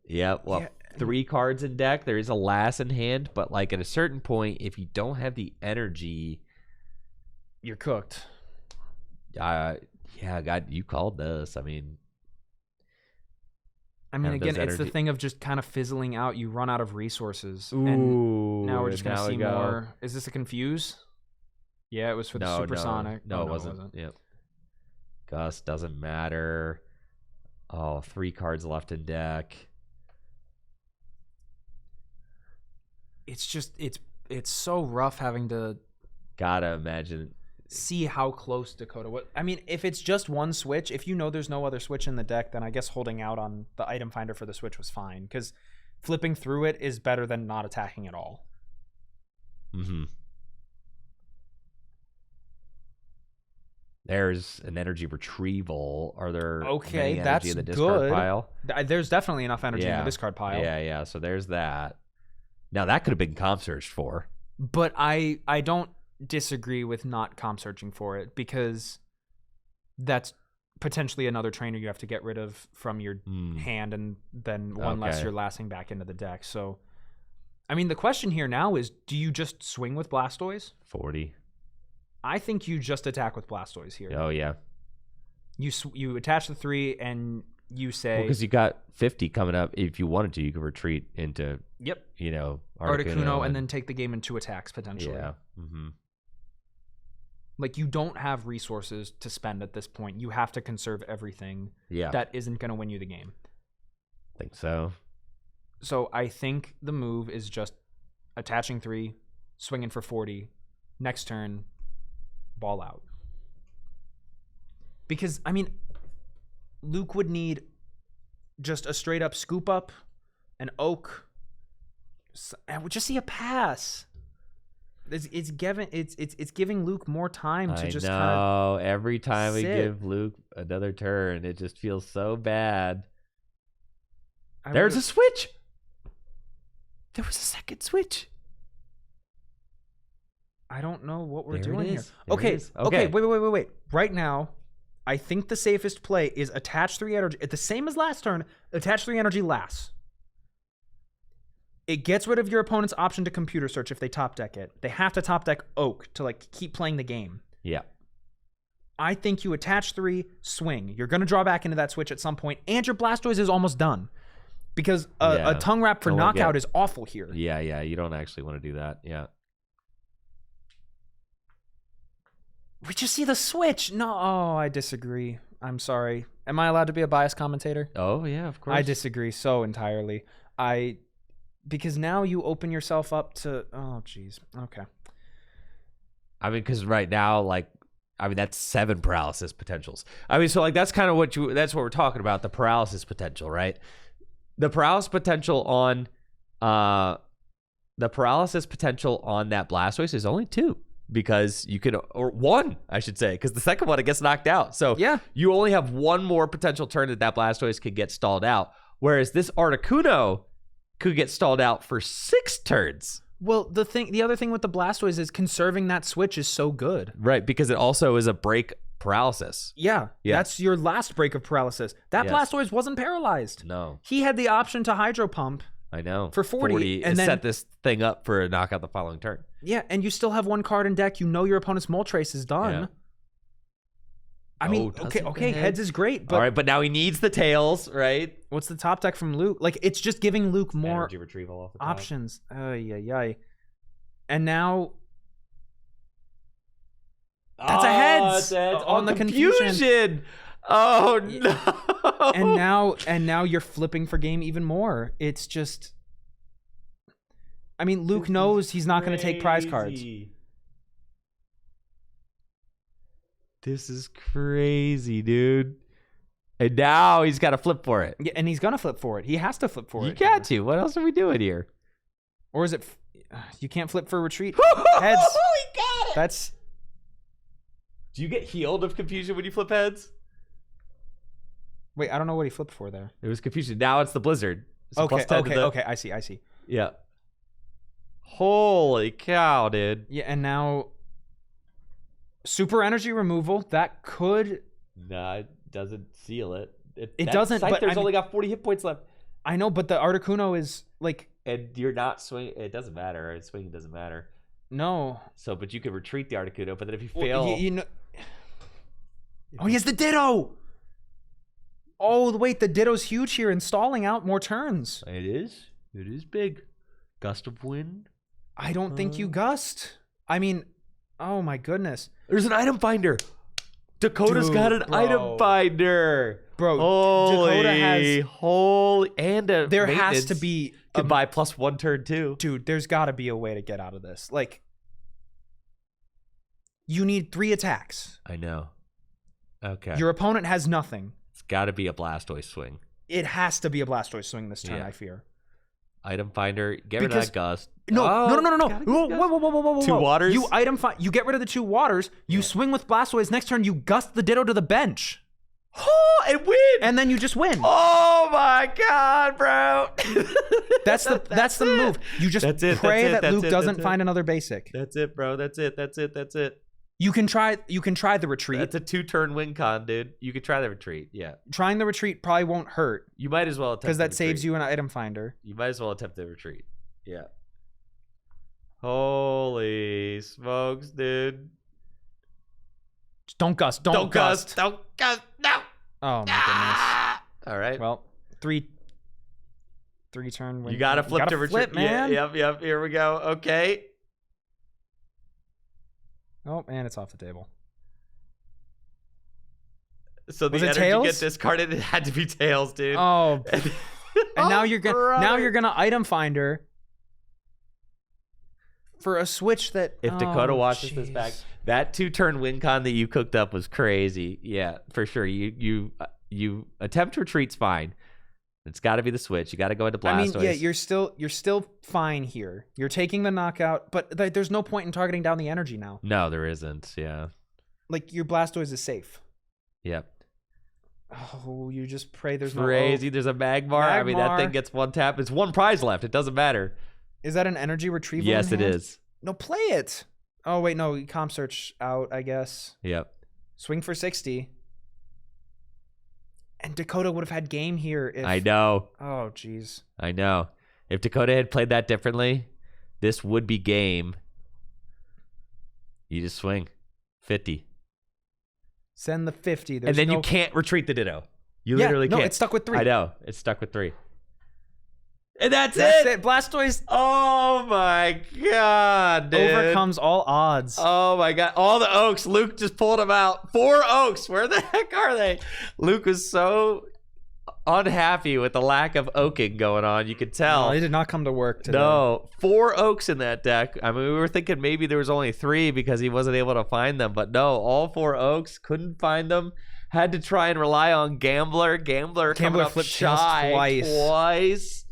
Yeah, well, 3 cards in deck. There is a last in hand, but like at a certain point, if you don't have the energy, you're cooked. Yeah, God, you called this. I mean, again, it's the thing of just kind of fizzling out. You run out of resources. Ooh, and now we're just going to see more. Is this a confuse? Yeah, it was for the Supersonic. No, it wasn't. Yep. Gus doesn't matter. Oh, 3 cards left in deck. It's just it's so rough having to. Gotta imagine. See how close Dakota was. I mean, if it's just one switch, if you know there's no other switch in the deck, then I guess holding out on the item finder for the switch was fine, because flipping through it is better than not attacking at all. Mm-hmm. There's an energy retrieval. Are there okay? That's in the discard good. Pile? There's definitely enough energy in the discard pile. Yeah. So there's that. Now that could have been comp searched for. But I don't disagree with not comp searching for it, because that's potentially another trainer you have to get rid of from your hand, and then one less you're lasting back into the deck. So, I mean, the question here now is, do you just swing with Blastoise? 40. I think you just attack with Blastoise here. Oh, yeah. You attach the 3 and you say... Because you got 50 coming up. If you wanted to, you could retreat into, Articuno and then take the game in 2 attacks, potentially. Yeah. Mm-hmm. Like, you don't have resources to spend at this point. You have to conserve everything. Yeah. That isn't going to win you the game. I think so. So I think the move is just attaching 3, swinging for 40, next turn, ball out. Because, I mean, Luke would need just a straight up scoop up, an oak, and we just see a pass. It's giving Luke more time to just kind of every time we give Luke another turn, it just feels so bad. There's a switch. There was a second switch. I don't know what we're doing here. Okay, wait. Right now, I think the safest play is attach 3 energy. It's the same as last turn. Attach 3 energy last. It gets rid of your opponent's option to computer search if they top deck it. They have to top deck Oak to like keep playing the game. Yeah. I think you attach 3, swing. You're going to draw back into that switch at some point, and your Blastoise is almost done. Because a tongue wrap for knockout is awful here. Yeah. You don't actually want to do that. Yeah. We just see the switch. No, I disagree. I'm sorry. Am I allowed to be a biased commentator? Oh, yeah, of course. I disagree so entirely. Because now you open yourself up to... Oh, jeez. Okay. I mean, because right now, that's 7 paralysis potentials. I mean, so, that's kind of that's what we're talking about, the paralysis potential, right? The paralysis potential on... that Blastoise is only 2. Because you can... Or 1, I should say. Because the second one, it gets knocked out. So, you only have 1 more potential turn that Blastoise could get stalled out. Whereas this Articuno could get stalled out for 6 turns. Well, the other thing with the Blastoise is conserving that switch is so good. Right, because it also is a break paralysis. Yeah. That's your last break of paralysis. That Blastoise wasn't paralyzed. No. He had the option to Hydro Pump. I know. For 40 and then set this thing up for a knockout the following turn. Yeah, and you still have 1 card in deck. You know your opponent's Moltres is done. Yeah. I mean, okay, heads is great, but... All right, but now he needs the tails, right? What's the top deck from Luke? Like, it's just giving Luke more energy retrieval off the top. Options. Ay. And now... That's a heads on the confusion. Oh, no. And now you're flipping for game even more. It's just... I mean, Luke knows he's not going to take prize cards. This is crazy, dude. And now he's got to flip for it. Yeah, and he's going to flip for it. He has to flip for it. You got to. What else are we doing here? Or is it... you can't flip for retreat. Heads. He got it. That's... Do you get healed of confusion when you flip heads? Wait, I don't know what he flipped for there. It was confusion. Now it's the blizzard. So okay. I see. Yeah. Holy cow, dude. Yeah, and now... Super energy removal, that could... Nah, it doesn't seal it. It doesn't, but Scyther's only got 40 hit points left. I know, but the Articuno is like... And you're not swinging. It doesn't matter. Swinging doesn't matter. No. So, but you could retreat the Articuno, but then if you fail... Well, you know... Oh, he has the Ditto! Oh, wait, the Ditto's huge here and stalling out more turns. It is. It is big. Gust of wind. I don't think you gust. I mean, oh my goodness. There's an item finder. Dakota's got an item finder. Bro, Dakota has... and a There has to be... Could buy +1 turn too. Dude, there's got to be a way to get out of this. Like, you need 3 attacks. I know. Okay. Your opponent has nothing. It's got to be a Blastoise swing. It has to be a Blastoise swing this turn, Yeah. I fear. Item finder. Get rid of that gust. No. Whoa. 2 waters? You get rid of the 2 waters. You swing with Blastoise. Next turn, you gust the Ditto to the bench. Oh, and win! And then you just win. Oh my god, bro! That's the move. You just pray that Luke doesn't find another basic. That's it, bro. That's it. You can try the retreat. That's a 2-turn win con, dude. You could try the retreat. Yeah. Trying the retreat probably won't hurt. You might as well attempt because that saves you an item finder. You might as well attempt the retreat. Yeah. Holy smokes, dude. Just don't gust. Don't gust. Don't gust. No. Oh my goodness. All right. Well, 3 turn win. You gotta flip to retreat, man. Yep. Here we go. Okay. Oh, and it's off the table. So the Was it energy tails? get discarded. It had to be tails, dude. Oh. And now you're gonna item finder for a switch that if Dakota watches this back, that 2-turn win con that you cooked up was crazy. Yeah, for sure. You attempt retreat's fine. It's got to be the switch. You got to go into Blastoise. I mean, yeah, you're still fine here. You're taking the knockout, but there's no point in targeting down the energy now. No, there isn't. Yeah. Like your Blastoise is safe. Yep. Oh, you just pray there's crazy. no. There's a Magmar. I mean, that thing gets 1 tap. It's 1 prize left. It doesn't matter. Is that an energy retrieval? Yes, it is. No, play it. Oh wait, no, comp search out. I guess. Yep. Swing for 60. And Dakota would have had game here if... I know. Oh, jeez. I know. If Dakota had played that differently, this would be game. You just swing. 50. Send the 50. And then you can't retreat the Ditto. You literally can't. No, it's stuck with 3. I know. It's stuck with 3. And that's it. Blastoise. Oh my god, dude. Overcomes all odds. Oh my god. All the Oaks. Luke just pulled them out. 4 Oaks. Where the heck are they? Luke was so unhappy with the lack of oaking going on. You could tell. No, he did not come to work today. No. 4 Oaks in that deck. I mean, we were thinking maybe there was only 3 because he wasn't able to find them. But no, all 4 Oaks. Couldn't find them. Had to try and rely on Gambler. Gambler coming up shy twice.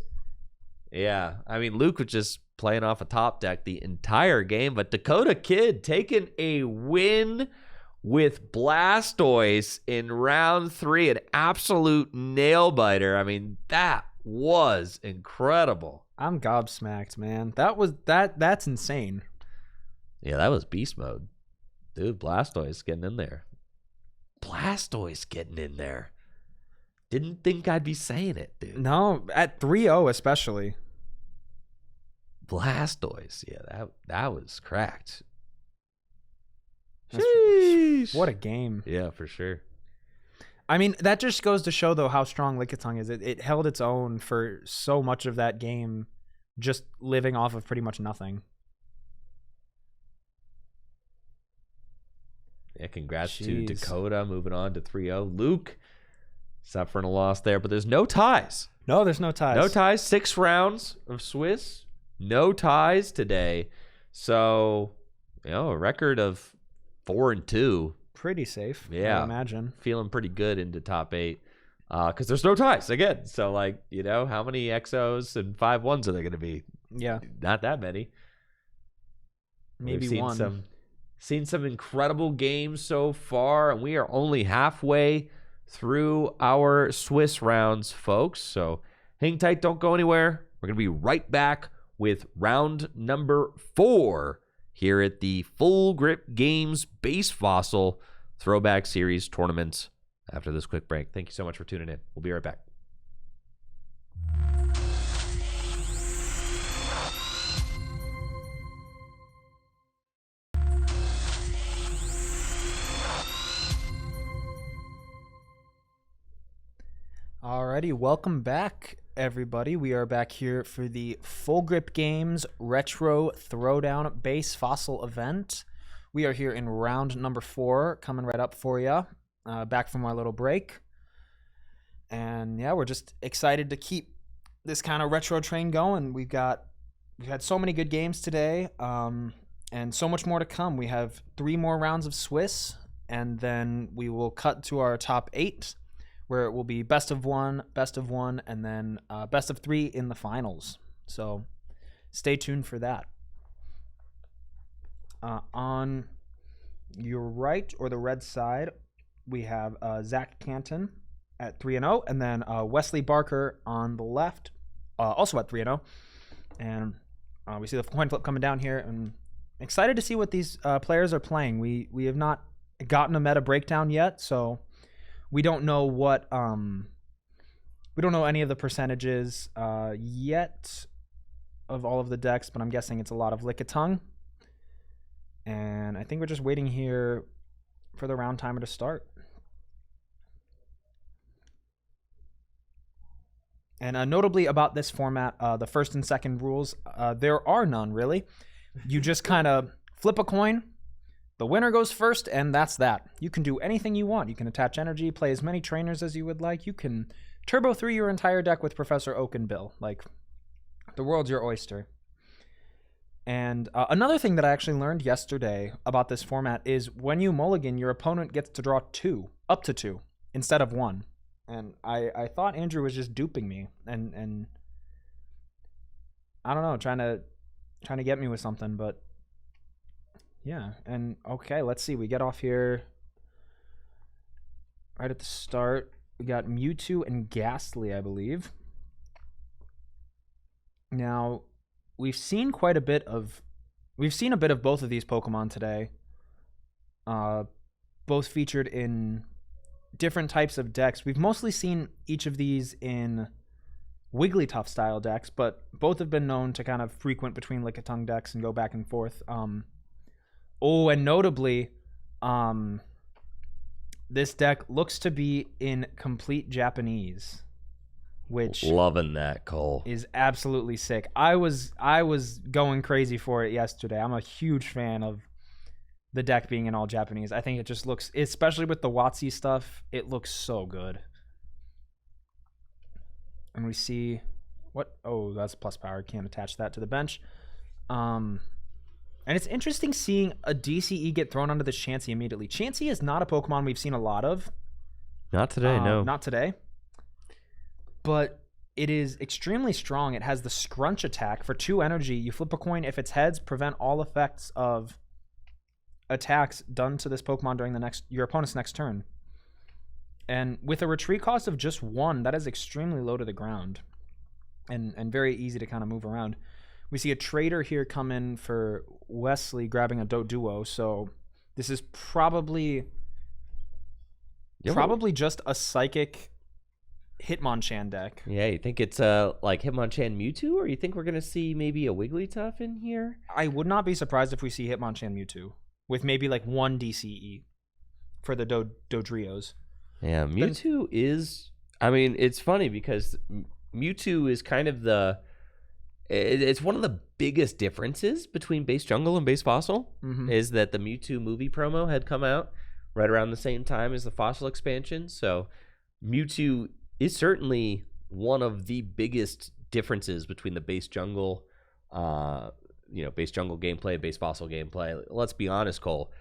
Yeah, I mean, Luke was just playing off a top deck the entire game, but Dakota Kid taking a win with Blastoise in round 3, an absolute nail biter. I mean, that was incredible. I'm gobsmacked, man. That's insane. Yeah, that was beast mode. Dude, Blastoise getting in there. Blastoise getting in there. Didn't think I'd be saying it, dude. No, at 3-0 especially. Blastoise, yeah, that was cracked. Sheesh. What a game. Yeah, for sure. I mean, that just goes to show, though, how strong Lickitung is. It held its own for so much of that game, just living off of pretty much nothing. Yeah, congrats to Dakota moving on to 3-0. Luke suffering a loss there, but there's no ties. No, there's no ties. No ties. 6 rounds of Swiss. No ties today. So, a record of 4-2. Pretty safe. Yeah. I imagine. Feeling pretty good into top 8. Because there's no ties again. So, how many XOs and 5-1s are there going to be? Yeah. Not that many. Maybe We've one. Seen some incredible games so far, and we are only halfway through our Swiss rounds, folks. So hang tight, don't go anywhere. We're going to be right back with round number 4 here at the Full Grip Games Base Fossil Throwback Series Tournament after this quick break. Thank you so much for tuning in. We'll be right back. Alrighty, welcome back, everybody. We are back here for the Full Grip Games Retro Throwdown Base Fossil event. We are here in round number 4, coming right up for you, back from our little break. And yeah, we're just excited to keep this kind of retro train going. We've had so many good games today, and so much more to come. We have 3 more rounds of Swiss, and then we will cut to our top 8. Where it will be best of 1, and then best of 3 in the finals. So stay tuned for that. On your right, or the red side, we have Zach Canton at 3-0, and then Wesley Barker on the left, also at 3-0. And we see the coin flip coming down here, and excited to see what these players are playing. We have not gotten a meta breakdown yet, so we don't know what we don't know any of the percentages yet of all of the decks, but I'm guessing it's a lot of Lickitung. And I think we're just waiting here for the round timer to start. And notably about this format, the first and second rules, there are none really. You just kind of flip a coin. The winner goes first, and that's that. You can do anything you want. You can attach energy, play as many trainers as you would like. You can turbo through your entire deck with Professor Oak and Bill. Like, the world's your oyster. And another thing that I actually learned yesterday about this format is when you mulligan, your opponent gets to draw 2, up to 2, instead of 1. And I thought Andrew was just duping me, and I don't know, trying to get me with something, but yeah. And okay, let's see. We get off here right at the start. We got Mewtwo and Ghastly, I believe. Now, we've seen a bit of both of these Pokemon today. Both featured in different types of decks. We've mostly seen each of these in Wigglytuff style decks, but both have been known to kind of frequent between Lickitung decks and go back and forth. Oh, and notably, this deck looks to be in complete Japanese, which loving that, Cole, is absolutely sick. I was going crazy for it yesterday. I'm a huge fan of the deck being in all Japanese. I think it just looks, especially with the WotC stuff, it looks so good. And we see what? Oh, that's plus power. Can't attach that to the bench. And it's interesting seeing a DCE get thrown onto this Chansey immediately. Chansey is not a Pokemon we've seen a lot of. Not today, no. Not today. But it is extremely strong. It has the Scrunch attack for 2 energy. You flip a coin. If it's heads, prevent all effects of attacks done to this Pokemon during your opponent's next turn. And with a retreat cost of just 1, that is extremely low to the ground. And very easy to kind of move around. We see a trader here come in for Wesley grabbing a Doduo, so this is probably just a Psychic Hitmonchan deck. Yeah, you think it's like Hitmonchan Mewtwo, or you think we're going to see maybe a Wigglytuff in here? I would not be surprised if we see Hitmonchan Mewtwo with maybe like 1 DCE for the Dodrios. Yeah, Mewtwo is... I mean, it's funny because Mewtwo is kind of it's one of the biggest differences between base jungle and base fossil, is that the Mewtwo movie promo had come out right around the same time as the fossil expansion. So Mewtwo is certainly one of the biggest differences between the base jungle, base jungle gameplay, base fossil gameplay. Let's be honest, Cole.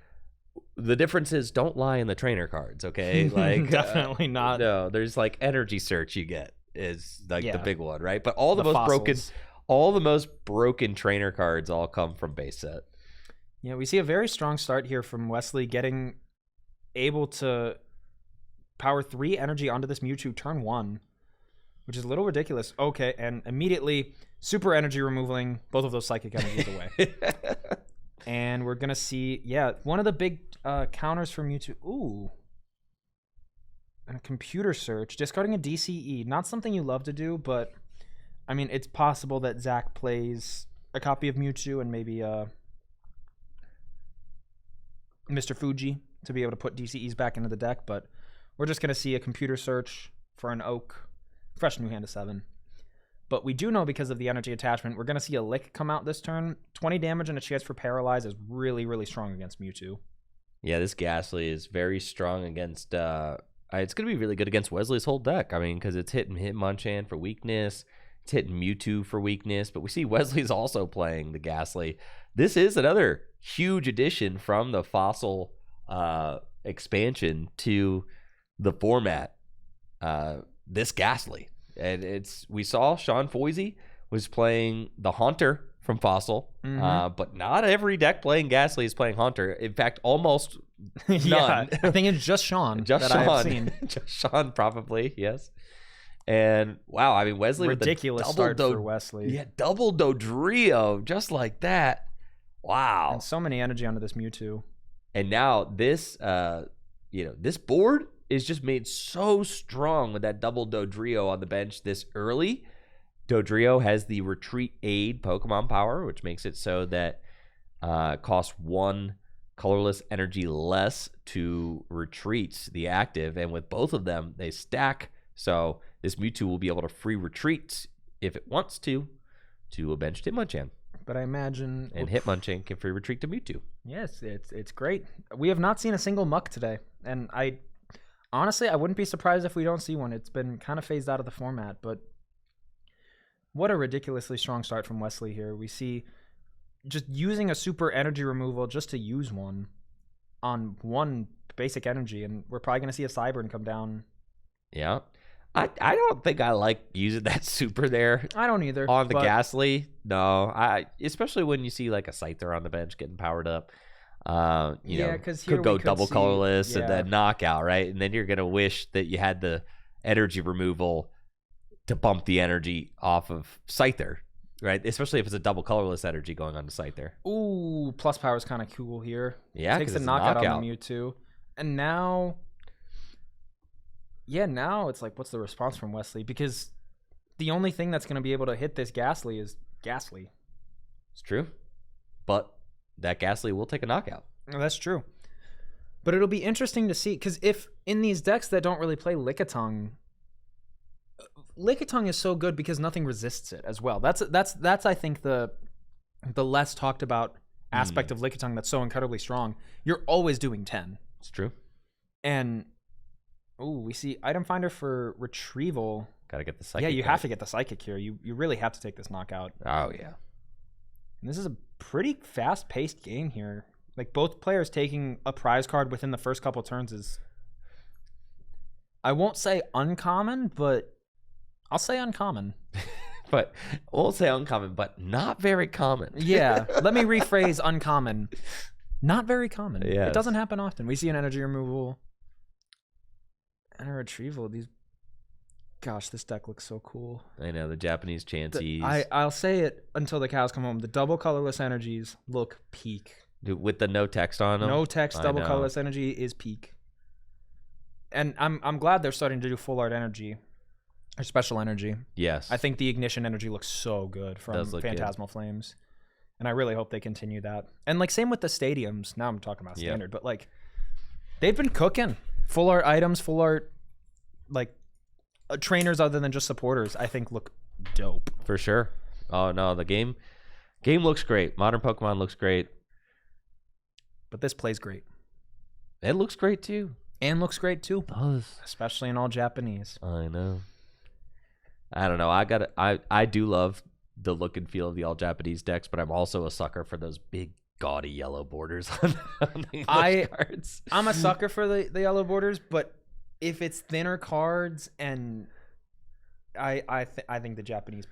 The differences don't lie in the trainer cards, okay? Like definitely not. No, there's like energy search you get is like the big one, right? But all the most fossils. all the most broken trainer cards all come from base set. Yeah, we see a very strong start here from Wesley, getting able to power 3 energy onto this Mewtwo turn 1, which is a little ridiculous. Okay, and immediately super energy removing both of those psychic energies away. And we're going to see, one of the big counters for Mewtwo. Ooh. And a computer search, discarding a DCE. Not something you love to do, but I mean, it's possible that Zach plays a copy of Mewtwo and maybe Mr. Fuji to be able to put DCEs back into the deck, but we're just going to see a computer search for an Oak. Fresh new hand of 7. But we do know because of the energy attachment, we're going to see a Lick come out this turn. 20 damage and a chance for Paralyze is really, really strong against Mewtwo. Yeah, this Ghastly is very strong against... it's going to be really good against Wesley's whole deck. I mean, because it's hitting Hitmonchan for weakness. It's hitting Mewtwo for weakness. But we see Wesley's also playing the Ghastly. This is another huge addition from the Fossil expansion to the format. This Ghastly. And we saw Sean Foisey was playing the Haunter from Fossil, but not every deck playing Ghastly is playing Haunter. In fact, almost none. Yeah, I think it's just Sean. Just that Sean. I've seen. Just Sean, probably, yes. And wow, I mean, Wesley ridiculous with the start for Wesley. Yeah, double Dodrio, just like that. Wow, and so many energy onto this Mewtwo. And now this, this board is just made so strong with that double Dodrio on the bench this early. Dodrio has the Retreat Aid Pokemon power, which makes it so that costs 1 colorless energy less to retreat the active. And with both of them, they stack. So this Mewtwo will be able to free retreat if it wants to a benched Hitmonchan. But I imagine... And Hitmonchan can free retreat to Mewtwo. Yes, it's great. We have not seen a single Muck today. And honestly, I wouldn't be surprised if we don't see one. It's been kind of phased out of the format, but what a ridiculously strong start from Wesley here. We see just using a super energy removal just to use one on one basic energy, and we're probably going to see a Cyburn come down. Yeah. I don't think I like using that super there. I don't either. On the Ghastly. No. Especially when you see like a Scyther on the bench getting powered up. Could go double colorless and then knockout, right? And then you're going to wish that you had the energy removal to bump the energy off of Scyther, right? Especially if it's a double colorless energy going on to Scyther. Ooh, plus power is kind of cool here. Yeah, takes a knockout on the Mewtwo. And now it's like, what's the response from Wesley? Because the only thing that's going to be able to hit this Ghastly is Ghastly. It's true. But that Ghastly will take a knockout. Oh, that's true. But it'll be interesting to see, because if in these decks that don't really play Lickitung is so good because nothing resists it as well. That's I think the less talked about aspect of Lickitung that's so incredibly strong. You're always doing 10. It's true. And we see item finder for retrieval. Gotta get the psychic. Yeah, you have to get the psychic here. You really have to take this knockout. Oh yeah. And this is a pretty fast-paced game here. Like, both players taking a prize card within the first couple turns is, I won't say uncommon, but I'll say uncommon. But we'll say uncommon, but not very common. Yeah, let me rephrase uncommon. Not very common. Yes. It doesn't happen often. We see an energy removal and a retrieval. Gosh, this deck looks so cool. I know, the Japanese chances. I'll say it until the cows come home. The double colorless energies look peak. Dude, with the no text on them? No text, double colorless energy is peak. And I'm glad they're starting to do full art energy. Or special energy. Yes. I think the ignition energy looks so good from Phantasmal Flames. And I really hope they continue that. And like same with the stadiums. Now I'm talking about standard, but like they've been cooking. Full art items, full art like trainers other than just supporters, I think look dope. For sure. Oh no, the game looks great. Modern Pokemon looks great. But this plays great. It looks great too. And looks great too. It does. Especially in all Japanese. I know. I don't know. I do love the look and feel of the all Japanese decks, but I'm also a sucker for those big gaudy yellow borders on the English cards. I'm a sucker for the yellow borders, but if it's thinner cards, and I think the Japanese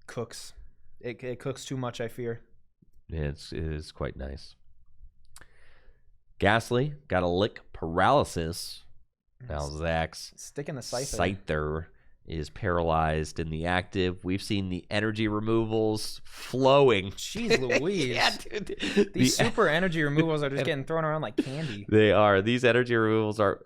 cooks. It cooks too much, I fear. It is quite nice. Ghastly got a Lick Paralysis. Now Zach's sticking the Scyther is paralyzed in the active. We've seen the energy removals flowing. Jeez Louise. Yeah, dude. These super energy removals are just getting thrown around like candy. They are. These energy removals are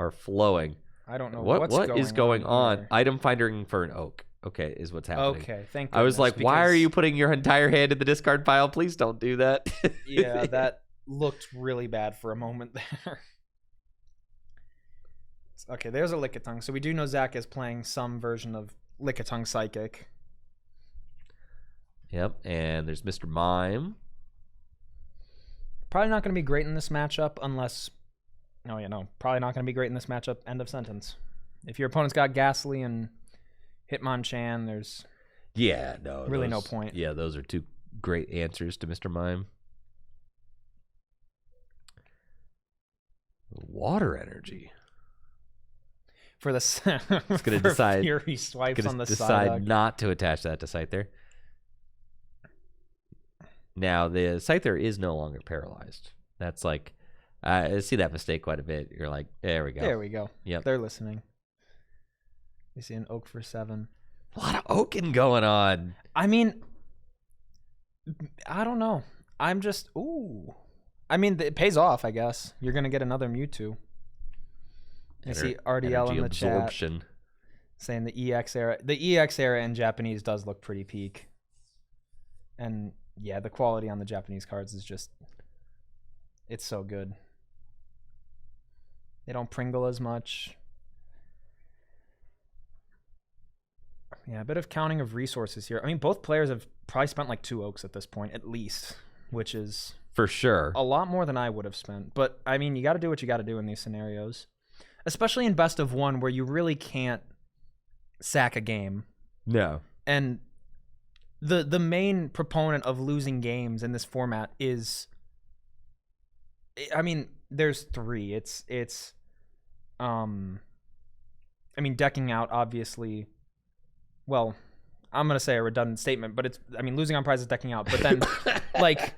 are flowing. I don't know What is going on? here. Item finding for an oak. Okay, is what's happening. Okay, thank goodness. I was like, why are you putting your entire hand in the discard pile? Please don't do that. Yeah, that looked really bad for a moment there. Okay, there's a Lickitung. So we do know Zach is playing some version of Lickitung Psychic. Yep, and there's Mr. Mime. Probably not going to be great in this matchup unless... Oh, yeah, no. Probably not going to be great in this matchup. End of sentence. If your opponent's got Ghastly and Hitmonchan, there's really no point. Yeah, those are two great answers to Mr. Mime. Water energy. For the it's going to decide. Fury swipes on the decide not to attach that to Scyther. Now the Scyther is no longer paralyzed. That's like I see that mistake quite a bit. You're like, there we go. There we go. Yep. They're listening. You see an oak for 7. A lot of oaking going on. I mean, I don't know. I'm just I mean, it pays off, I guess. You're gonna get another Mewtwo. I see RDL in the absorption. Chat saying the EX era. The EX era in Japanese does look pretty peak. And yeah, the quality on the Japanese cards is just, it's so good. They don't Pringle as much. Yeah, a bit of counting of resources here. I mean, both players have probably spent like 2 oaks at this point, at least, which is for sure a lot more than I would have spent. But I mean, you got to do what you got to do in these scenarios, especially in best of 1 where you really can't sack a game. No. And the main proponent of losing games in this format is, I mean, there's 3. It's I mean, decking out, obviously. Well, I'm gonna say a redundant statement, but it's, I mean, losing on prize is decking out. But then, like,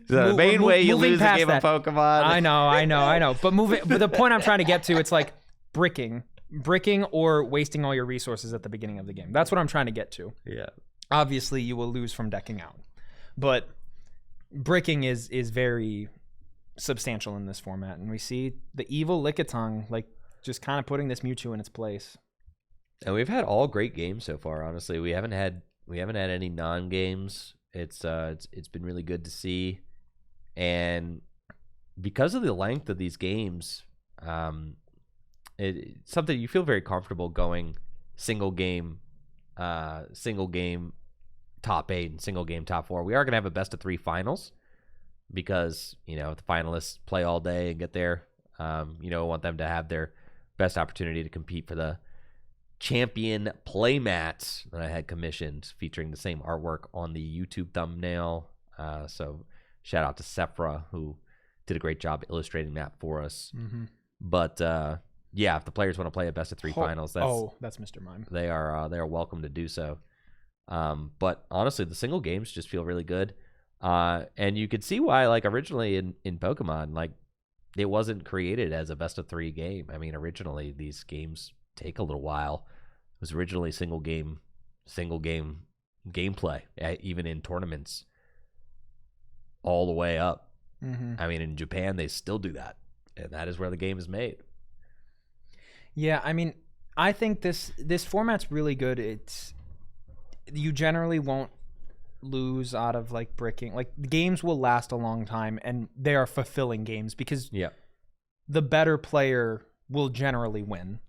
the main way you lose a game of Pokemon. I know. But the point I'm trying to get to, it's like bricking or wasting all your resources at the beginning of the game. That's what I'm trying to get to. Yeah. Obviously, you will lose from decking out, but bricking is very substantial in this format, and we see the evil Lickitung like just kind of putting this Mewtwo in its place. And we've had all great games so far. Honestly, we haven't had any non-games. It's been really good to see, and because of the length of these games, it's something you feel very comfortable going single game top 8 and single game top 4. We are gonna have a best of 3 finals because the finalists play all day and get there. Want them to have their best opportunity to compete for the champion playmats that I had commissioned, featuring the same artwork on the YouTube thumbnail. So shout out to Sephra, who did a great job illustrating that for us. Mm-hmm. But yeah, if the players want to play a best of 3 finals, that's Mr. Mime. They are welcome to do so. But honestly, the single games just feel really good. And you could see why, like, originally in Pokemon, like, it wasn't created as a best of 3 game. I mean, originally these games take a little while. It was originally single game gameplay, even in tournaments, all the way up. Mm-hmm. I mean, in Japan, they still do that, and that is where the game is made. Yeah, I mean, I think this format's really good. You generally won't lose out of like bricking. Like, the games will last a long time, and they are fulfilling games because the better player will generally win.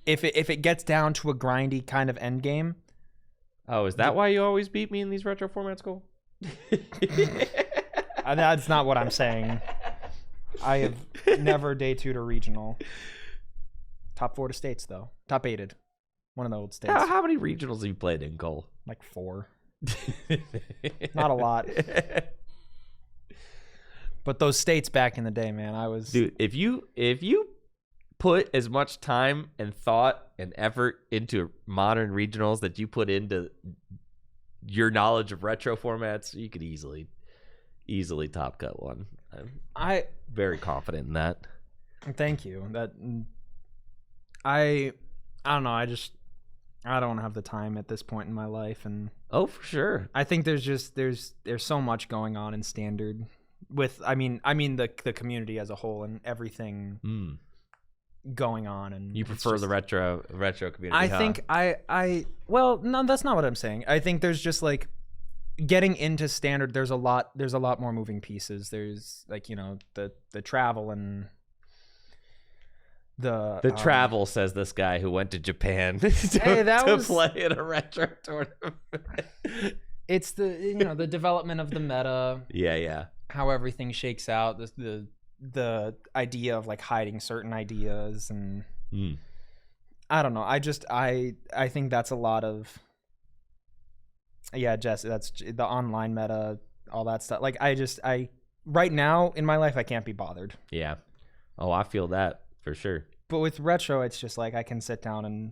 If it gets down to a grindy kind of end game. Oh, is that why you always beat me in these retro formats, Cole? That's not what I'm saying. I have never day 2'd a regional. Top 4 to states, though. Top 8'd. One of the old states. How many regionals have you played in, Cole? Like 4. Not a lot. But those states back in the day, man, I was... Dude, if you put as much time and thought and effort into modern regionals that you put into your knowledge of retro formats, you could easily top cut one. I'm very confident in that. Thank you. I don't know. I don't have the time at this point in my life, and for sure. I think there's so much going on in standard with I mean the community as a whole and everything. going on. And you prefer the retro community? I huh? think well, no, that's not what I'm saying. I think there's just like getting into standard. There's a lot more moving pieces. There's like, you know, the travel and the travel, says this guy who went to Japan to play in a retro tournament. It's the, you know, the development of the meta. Yeah. How everything shakes out. The idea of like hiding certain ideas, and I don't know. I think that's a lot of, Jesse, that's the online meta, all that stuff. Like I right now in my life I can't be bothered. Yeah. Oh, I feel that for sure. But with retro, it's just like I can sit down and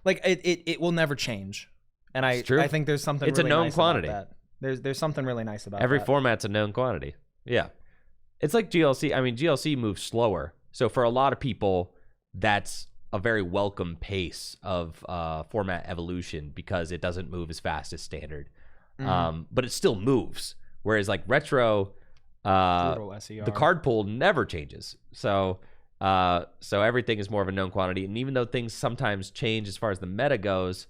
like it will never change. And I think there's something. It's really a known nice quantity. About that. There's something really nice about every that. format's a known quantity. Yeah, it's like GLC. I mean, GLC moves slower, so for a lot of people, that's a very welcome pace of format evolution because it doesn't move as fast as standard, but it still moves. Whereas like retro, the card pool never changes. So everything is more of a known quantity, and even though things sometimes change as far as the meta goes,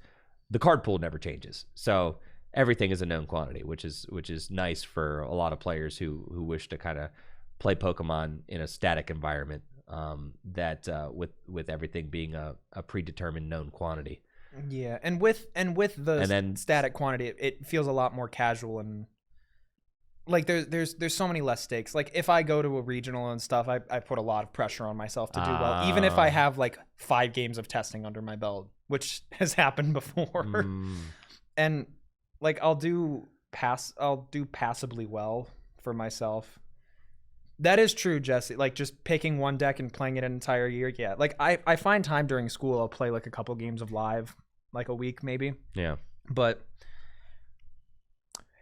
the card pool never changes. So everything is a known quantity, which is nice for a lot of players who wish to kind of play Pokemon in a static environment, with everything being a predetermined known quantity. Yeah, and with the static quantity, it feels a lot more casual, and like there's so many less stakes. Like if I go to a regional and stuff, I put a lot of pressure on myself to do well, even if I have like 5 games of testing under my belt, which has happened before. And like I'll do passably well for myself. That is true, Jesse. Like just picking one deck and playing it an entire year. Yeah. Like I find time during school. I'll play like a couple games of live, like a week maybe. Yeah. But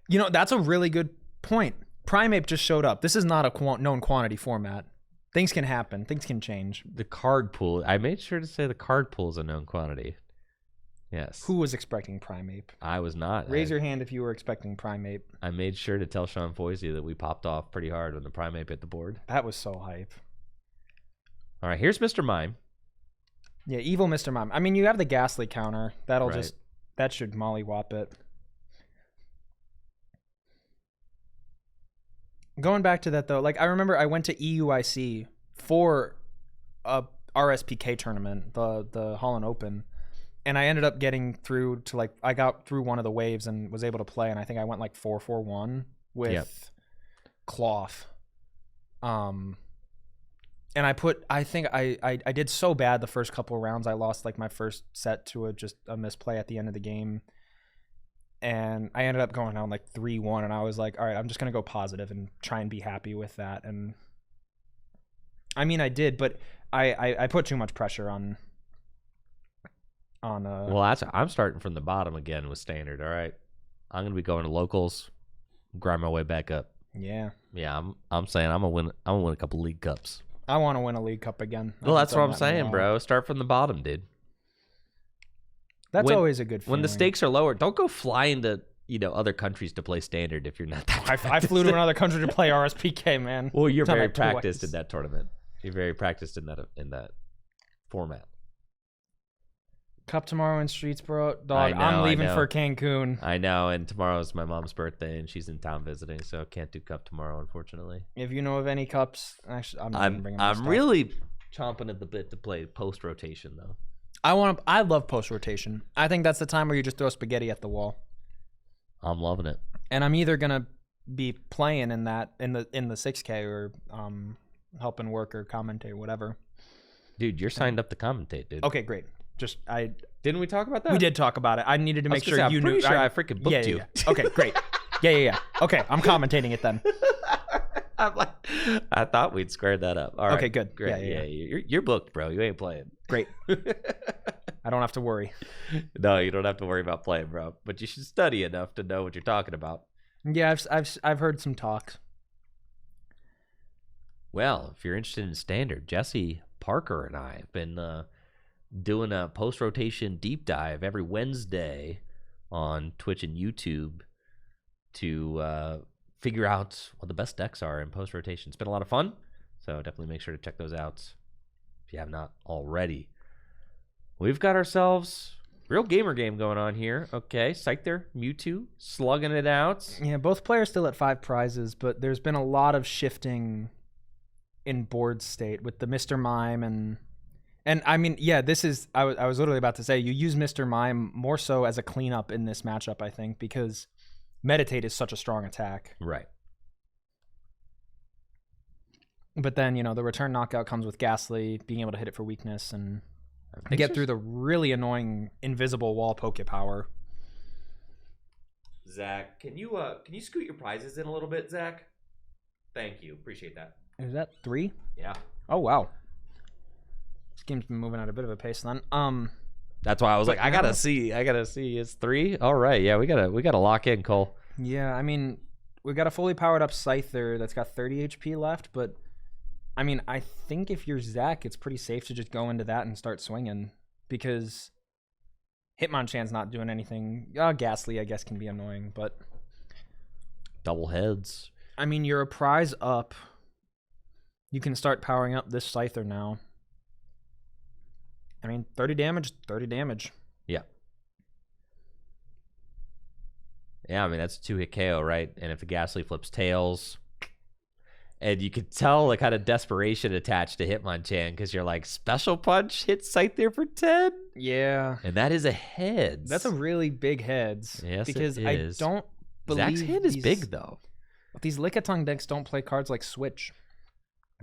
you know, that's a really good point. Primape just showed up. This is not a known quantity format. Things can happen. Things can change. The card pool. I made sure to say the card pool is a known quantity. Yes. Who was expecting Primape? I was not. Raise your hand if you were expecting Primape. I made sure to tell Sean Foisey that we popped off pretty hard when the Primape hit the board. That was so hype. All right, here's Mr. Mime. Yeah, evil Mr. Mime. I mean, you have the Ghastly counter. That should mollywop it. Going back to that though, like I remember I went to EUIC for a RSPK tournament, the Holland Open, and I ended up getting through to like I got through one of the waves and was able to play, and I think I went like 4-4-1 with Cloth. And I think I did so bad the first couple of rounds. I lost like my first set to just a misplay at the end of the game. And I ended up going down like 3-1, and I was like, all right, I'm just going to go positive and try and be happy with that. And I mean, I did, but I put too much pressure on well, I'm starting from the bottom again with standard. All right, I'm going to be going to locals, grind my way back up. Yeah. I'm saying I'm gonna win a couple league cups. I want to win a league cup again. Well, that's what I'm saying, bro. Start from the bottom, dude. That's always a good feeling. When the stakes are lower, don't go flying to other countries to play standard if you're not that I flew to another country to play RSPK, man. Well, you're very practiced in that tournament. You're very practiced in that format. Cup tomorrow in Streetsboro. Dog, I'm leaving for Cancun. I know, and tomorrow's my mom's birthday, and she's in town visiting, so I can't do cup tomorrow, unfortunately. If you know of any cups, actually, I'm really chomping at the bit to play post rotation though. I love post rotation. I think that's the time where you just throw spaghetti at the wall. I'm loving it. And I'm either gonna be playing in the 6K or helping work or commentate or whatever. Dude, you're signed up to commentate, dude. Okay, great. Didn't we talk about that? We did talk about it. I needed to make sure you knew. I'm pretty sure I freaking booked you. Yeah. Okay, great. Yeah. Okay, I'm commentating it then. I thought we'd squared that up. All right. Okay, good. Great. Yeah. You're booked, bro. You ain't playing. Great. I don't have to worry. No, you don't have to worry about playing, bro. But you should study enough to know what you're talking about. Yeah, I've heard some talks. Well, if you're interested in standard, Jesse Parker and I have been doing a post-rotation deep dive every Wednesday on Twitch and YouTube to figure out what the best decks are in post-rotation. It's been a lot of fun, so definitely make sure to check those out. if you have not already. We've got ourselves real gamer game going on here. Okay, Scyther, Mewtwo, slugging it out. Yeah, both players still at 5 prizes, but there's been a lot of shifting in board state with the Mr. Mime and I mean, yeah, this is I was literally about to say you use Mr. Mime more so as a cleanup in this matchup, I think, because Meditate is such a strong attack. Right. But then, you know, the return knockout comes with Ghastly, being able to hit it for weakness and get through the really annoying invisible wall poke power. Zach, can you scoot your prizes in a little bit, Zach? Thank you. Appreciate that. Is that 3? Yeah. Oh wow. This game's been moving at a bit of a pace then. That's why I was like, I gotta see. It's 3. All right, yeah, we gotta lock in, Cole. Yeah, I mean, we got a fully powered up Scyther that's got 30 HP left, but I mean, I think if you're Zach, it's pretty safe to just go into that and start swinging because Hitmonchan's not doing anything. Ghastly, I guess, can be annoying, but double heads. I mean, you're a prize up. You can start powering up this Scyther now. I mean, 30 damage, 30 damage. Yeah. Yeah, I mean, that's a 2-hit KO, right? And if the Ghastly flips tails, and you could tell the kind of desperation attached to Hitmonchan because you're like, Special Punch hits Scyther for 10? Yeah. And that is a heads. That's a really big heads. Yes, because it is. I don't believe Zach's hand is big, though. These Lickitung decks don't play cards like Switch.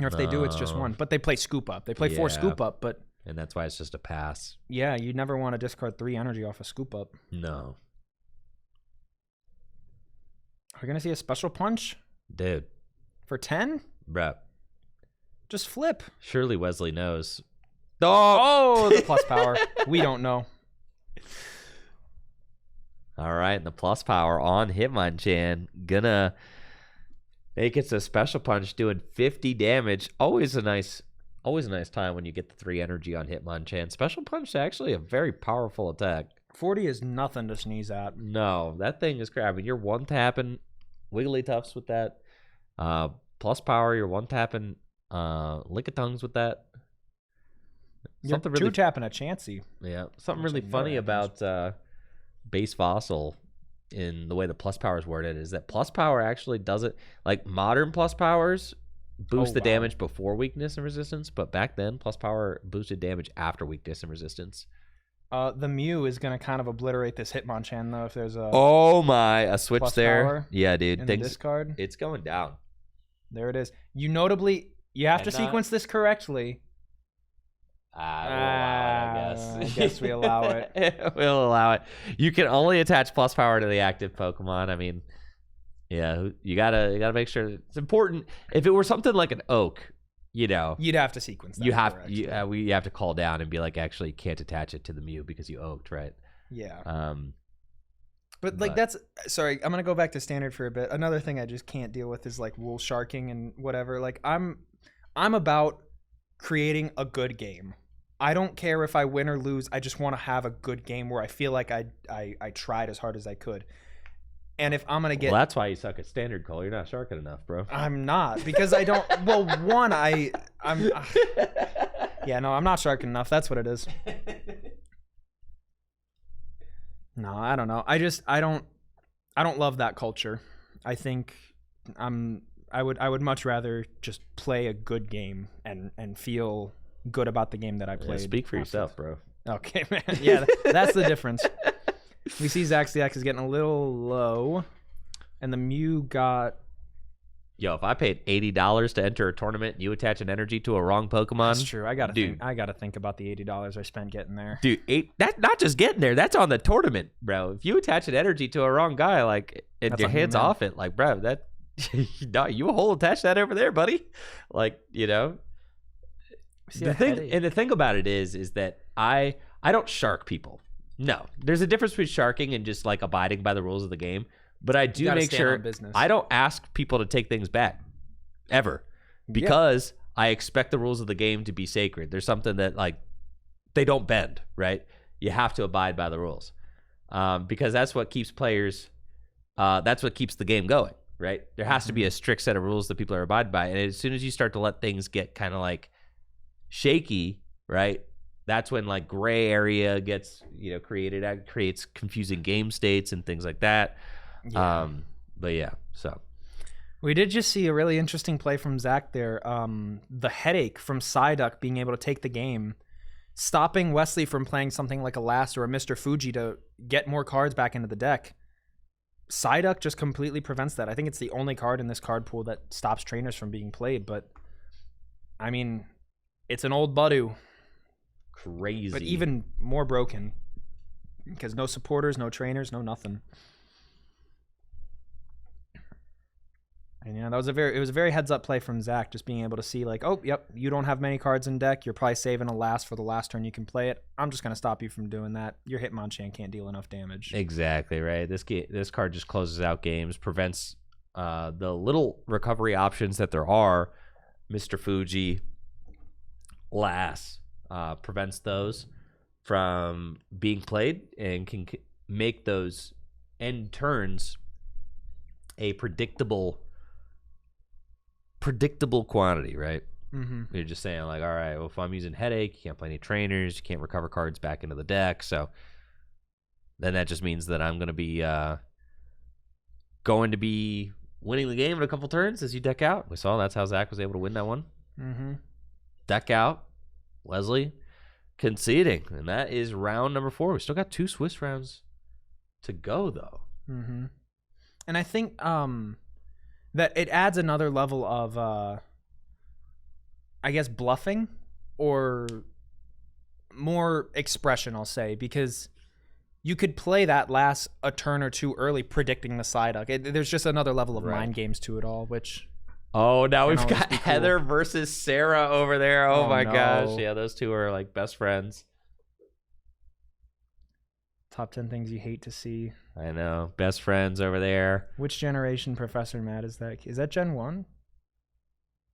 Or if they do, it's just 1. But they play Scoop Up. They play 4 Scoop Up, but... And that's why it's just a pass. Yeah, you never want to discard 3 energy off a Scoop Up. No. Are we going to see a Special Punch? Dude. For 10? Bruh. Just flip. Surely Wesley knows. Oh, the plus power. We don't know. All right, and the plus power on Hitmonchan. Gonna make it a Special Punch doing 50 damage. Always a nice time when you get the 3 energy on Hitmonchan. Special Punch is actually a very powerful attack. 40 is nothing to sneeze at. No, that thing is crap. I mean, you're one-tapping Wigglytuffs with that. Plus power, you're one-tapping Lickitungs with that. You're two-tapping a Chansey. Yeah, something really funny about base Fossil in the way the plus power is worded is that plus power actually doesn't, like modern plus powers boost the damage before weakness and resistance, but back then plus power boosted damage after weakness and resistance. The Mew is going to kind of obliterate this Hitmonchan, though, if there's a... Oh, my. A switch there. Yeah, dude. In the discard. It's going down. There it is. You notably... You have to sequence this correctly. I guess we allow it. We'll allow it. You can only attach plus power to the active Pokemon. I mean, yeah, you gotta make sure it's important. If it were something like an Oak, you know, you'd have to sequence that. You have to call down and be like, actually, you can't attach it to the Mew because you oaked, right? Yeah. But like that's sorry, I'm gonna go back to standard for a bit. Another thing I just can't deal with is like wool sharking and whatever. Like I'm about creating a good game. I don't care if I win or lose. I just want to have a good game where I feel like I tried as hard as I could. And if I'm gonna get, well, that's why you suck at standard, Cole. You're not sharking enough, bro. I'm not because I don't. Well, one, I'm. Yeah, no, I'm not sharking enough. That's what it is. No, I don't know. I don't love that culture. I think I would much rather just play a good game and feel good about the game that I played. Yeah, speak for yourself, bro. Okay, man. Yeah, that's the difference. We see Zach's deck is getting a little low, and the Mew got... Yo, if I paid $80 to enter a tournament, and you attach an energy to a wrong Pokemon... That's true. I gotta think about the $80 I spent getting there. Dude, that's not just getting there. That's on the tournament, bro. If you attach an energy to a wrong guy, like, and your hand's off it, like, bro, that... no, you a whole attach that over there, buddy. Like, you know... The thing about it is that I don't shark people. No, there's a difference between sharking and just like abiding by the rules of the game. But I do make sure I don't ask people to take things back ever because I expect the rules of the game to be sacred. There's something that like they don't bend, right? You have to abide by the rules because that's what keeps players. That's what keeps the game going, right? There has to be a strict set of rules that people are abiding by, and as soon as you start to let things get kind of like shaky, right? That's when like gray area gets created. That creates confusing game states and things like that. Yeah. But yeah, so we did just see a really interesting play from Zach there. The headache from Psyduck being able to take the game, stopping Wesley from playing something like a Last or a Mr. Fuji to get more cards back into the deck. Psyduck just completely prevents that. I think it's the only card in this card pool that stops trainers from being played, but I mean, it's an old Budu. crazy. But even more broken because no supporters, no trainers, no nothing. And yeah, it was a very heads up play from Zach, just being able to see like, oh, yep, you don't have many cards in deck. You're probably saving a Last for the last turn you can play it. I'm just gonna stop you from doing that. Your Hitmonchan can't deal enough damage. Exactly right. This card just closes out games, prevents the little recovery options that there are. Mr. Fuji, Lass, prevents those from being played and can make those end turns a predictable quantity, right? Mm-hmm. You're just saying like, all right, well, if I'm using Headache, you can't play any trainers, you can't recover cards back into the deck, so then that just means that I'm going to be winning the game in a couple turns as you deck out. We saw that's how Zach was able to win that one. Mm-hmm. Deck out, Wesley conceding, and that is round number 4. We still got 2 Swiss rounds to go, though. Mm-hmm. And I think that it adds another level of, I guess, bluffing or more expression, I'll say, because you could play that Last a turn or two early predicting the Psyduck. There's just another level of mind games to it all, which... Oh, now we've got Heather versus Sarah over there. Oh my gosh. Yeah, those two are like best friends. Top 10 things you hate to see. I know. Best friends over there. Which generation Professor Matt is that? Is that Gen 1?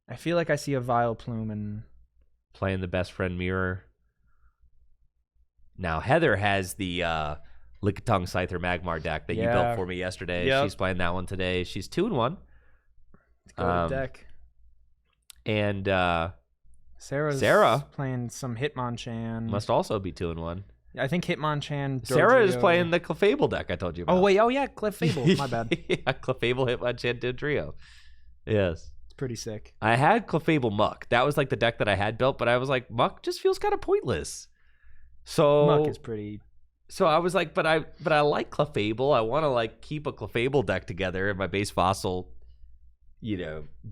I feel like I see a Vileplume and... Playing the best friend mirror. Now, Heather has the Lickitung Scyther Magmar deck that you built for me yesterday. Yep. She's playing that one today. She's 2-1. Deck. And Sarah's playing some Hitmonchan. Must also be 2-1. I think Hitmonchan. Sarah is playing the Clefable deck I told you about. Oh, wait. Oh, yeah. Clefable. My bad. Yeah, Clefable, Hitmonchan, Dodrio. Yes. It's pretty sick. I had Clefable Muck. That was like the deck that I had built, but I was like, Muck just feels kind of pointless. So Muck is pretty... So I was like, but I like Clefable. I want to like keep a Clefable deck together in my base fossil,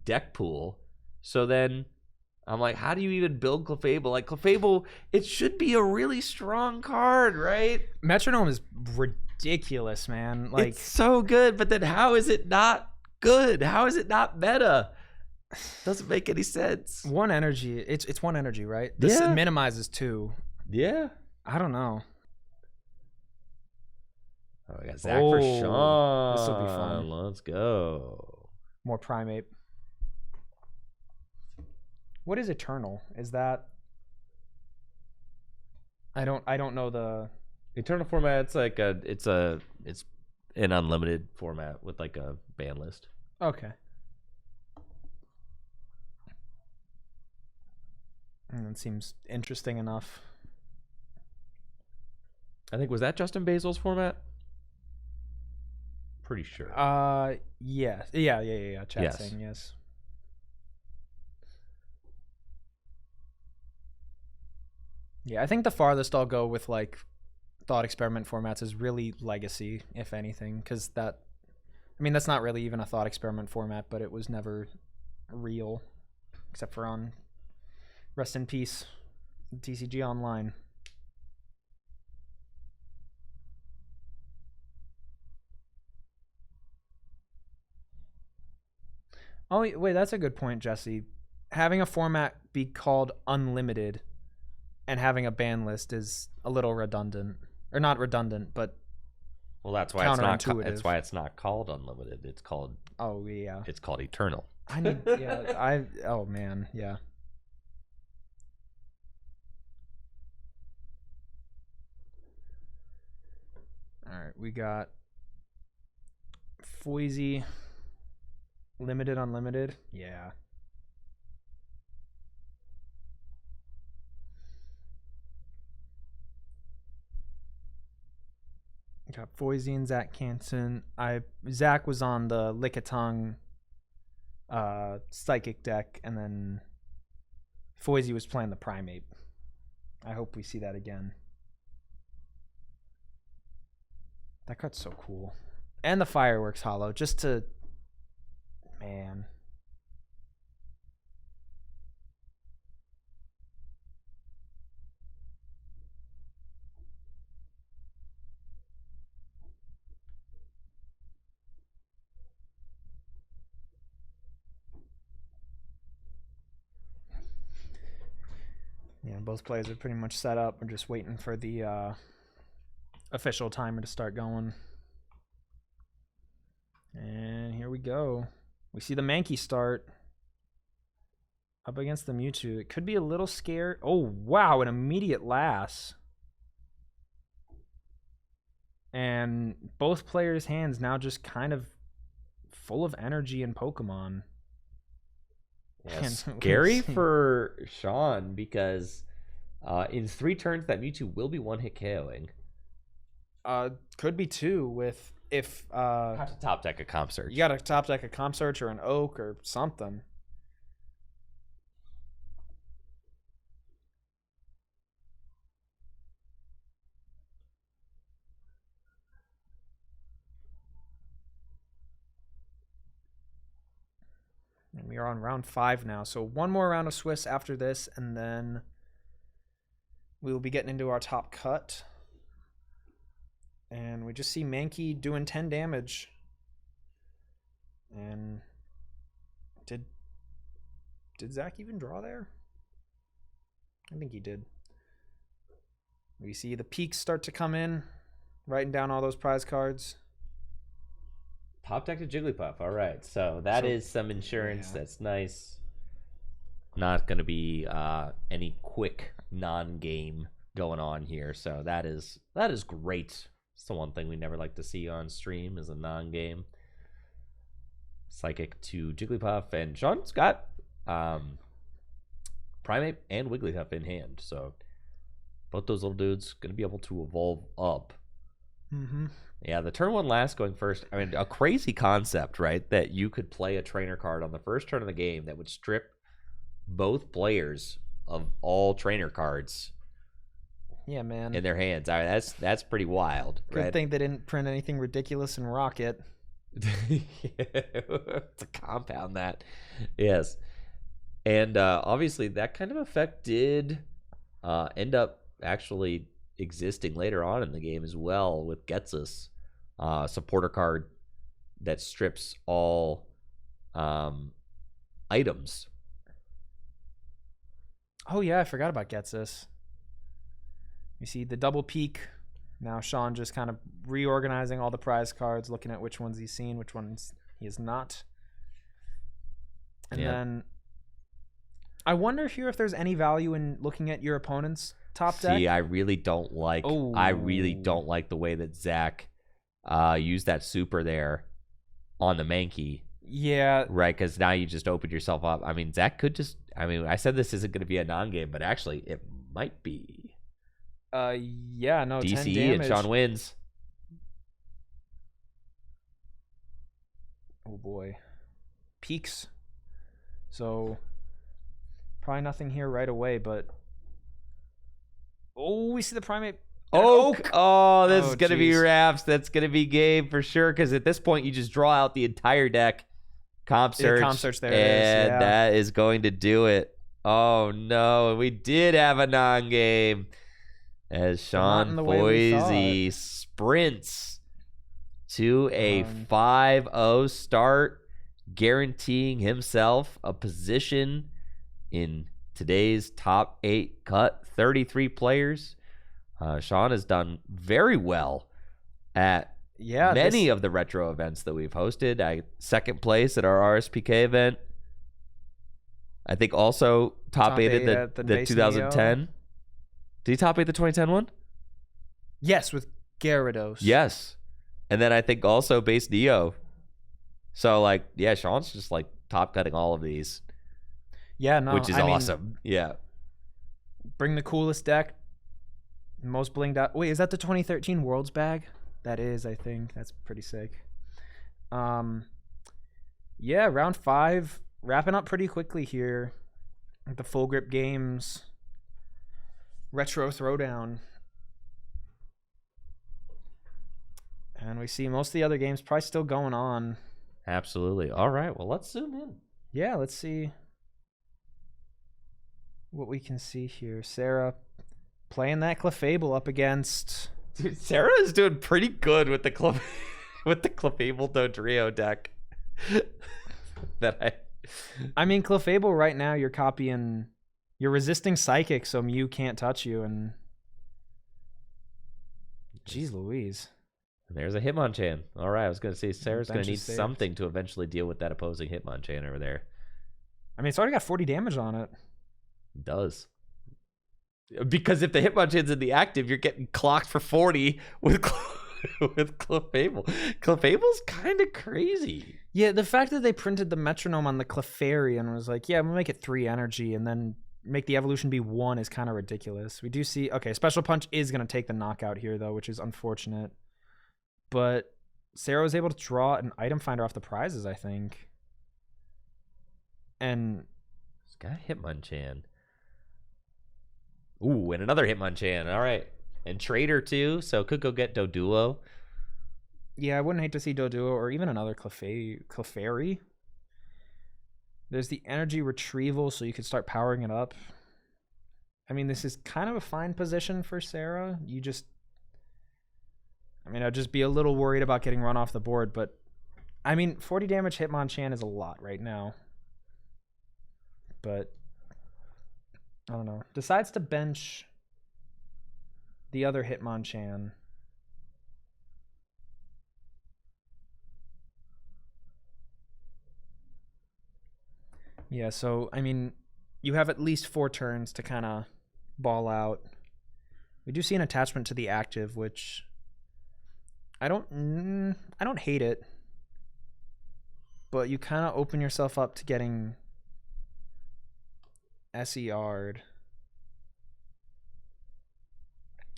deck pool. So then I'm like, how do you even build Clefable? Like Clefable, it should be a really strong card, right? Metronome is ridiculous, man. Like, it's so good, but then how is it not good? How is it not meta? Doesn't make any sense. One energy. It's one energy, right? This minimizes 2. Yeah. I don't know. Oh, I got Zach for Sean. This will be fun. Let's go. More Primape. What is Eternal? Is that... I don't know the... Eternal format, it's an unlimited format with like a ban list. Okay. And it seems interesting enough. I think, was that Justin Basil's format? Pretty sure. Yeah. Chat saying yes. Yeah, I think the farthest I'll go with like thought experiment formats is really Legacy, if anything, because that's not really even a thought experiment format, but it was never real, except for on Rest in Peace, TCG Online. Oh, wait, that's a good point, Jesse. Having a format be called Unlimited and having a ban list is a little redundant. Or not redundant, but well, that's why it's not called Unlimited. It's called It's called Eternal. Oh man, yeah. All right, we got Foisey. Limited, unlimited. Yeah. Got Foisey and Zach Canson. Zach was on the Lickitung Psychic deck, and then Foisey was playing the Primape. I hope we see that again. That card's so cool. And the Fireworks Hollow, just to... Man. Yeah, both players are pretty much set up. We're just waiting for the official timer to start going. And here we go. We see the Mankey start up against the Mewtwo. It could be a little scared. Oh, wow, an immediate lass. And both players' hands now just kind of full of energy and Pokemon. Yeah, scary for Sean because in 3 turns that Mewtwo will be 1-hit KOing. Could be 2 with if have to top deck a Comp Search. You got to top deck a Comp Search or an Oak or something. And we are on round 5 now. So one more round of Swiss after this, and then we will be getting into our top cut. And we just see Mankey doing 10 damage. And did Zach even draw there? I think he did. We see the peaks start to come in, writing down all those prize cards. Top deck to Jigglypuff. All right. So that is some insurance. Yeah. That's nice. Not going to be any quick non-game going on here. So that is great. It's the one thing we never like to see on stream is a non-game. Psychic to Jigglypuff. And Sean's got Primeape and Wigglytuff in hand. So both those little dudes going to be able to evolve up. Mm-hmm. Yeah, the turn 1 last going first. I mean, a crazy concept, right? That you could play a trainer card on the first turn of the game that would strip both players of all trainer cards. Yeah, man. In their hands. I mean, that's pretty wild. Good right? thing they didn't print anything ridiculous in Rocket. Yeah, to compound that. Yes. And obviously that kind of effect did end up actually existing later on in the game as well with Getsus, supporter card that strips all items. Oh yeah, I forgot about Getsus. You see the double peak. Now Sean just kind of reorganizing all the prize cards, looking at which ones he's seen, which ones he has not. And then I wonder here if there's any value in looking at your opponent's top deck. See, I really don't like the way that Zach used that super there on the Mankey. Yeah. Right, because now you just opened yourself up. I mean, Zach could just... I mean, I said this isn't going to be a non-game, but actually it might be. Yeah, no, DCE 10 damage. and Sean wins. Oh, boy. Peaks. So, probably nothing here right away, but... Oh, we see the Primeape. Oak. Oh, this is going to be Raps. That's going to be game for sure, because at this point, you just draw out the entire deck. Comp Search. Comp Search, there and it is. Yeah. That is going to do it. Oh, no. We did have a non-game. As Sean Foisey sprints to a 5-0 start, guaranteeing himself a position in today's top 8 cut. 33 players. Sean has done very well at many of the retro events that we've hosted. Second place at our RSPK event. I think also top 8 at the 2010. Did he top 8 the 2010 one? Yes, with Gyarados. Yes. And then I think also base Neo. So, like, yeah, Sean's just, like, top cutting all of these. Yeah, no. Which is awesome. Yeah. Bring the coolest deck. Most blinged out. Wait, is that the 2013 Worlds bag? that is, I think. That's pretty sick. Yeah, round 5. Wrapping up pretty quickly here. The Full Grip Games Retro Throwdown. And we see most of the other games probably still going on. Absolutely. All right, well, let's zoom in. Yeah, let's see what we can see here. Sarah playing that Clefable up against... Dude, Sarah is doing pretty good with the Clefable Dodrio deck. I mean, Clefable right now, you're resisting Psychic, so Mew can't touch you, and jeez Louise. There's a Hitmonchan. All right, I was going to say Sarah's going to need saved. something to eventually deal with that opposing Hitmonchan over there. I mean, it's already got 40 damage on it. It does. Because if the Hitmonchan's in the active, you're getting clocked for 40 with Clefable. Clefable's kind of crazy. Yeah, the fact that they printed the metronome on the Clefairy and was like, yeah, we'll make it 3 energy and then make the evolution be 1 is kind of ridiculous. We do see, okay, Special Punch is going to take the knockout here, though, which is unfortunate. But Sarah was able to draw an item finder off the prizes, I think. And it's got a Hitmonchan. Ooh, and another Hitmonchan. All right. And Trader, too, so could go get Doduo. Yeah, I wouldn't hate to see Doduo or even another Clefairy. There's the energy retrieval, so you could start powering it up. I mean, this is kind of a fine position for Sarah. I'd just be a little worried about getting run off the board, but I mean, 40 damage Hitmonchan is a lot right now. But I don't know. Decides to bench the other Hitmonchan. Yeah, so I mean, you have at least 4 turns to kind of ball out. We do see an attachment to the active, which I don't hate it, but you kind of open yourself up to getting SER'd.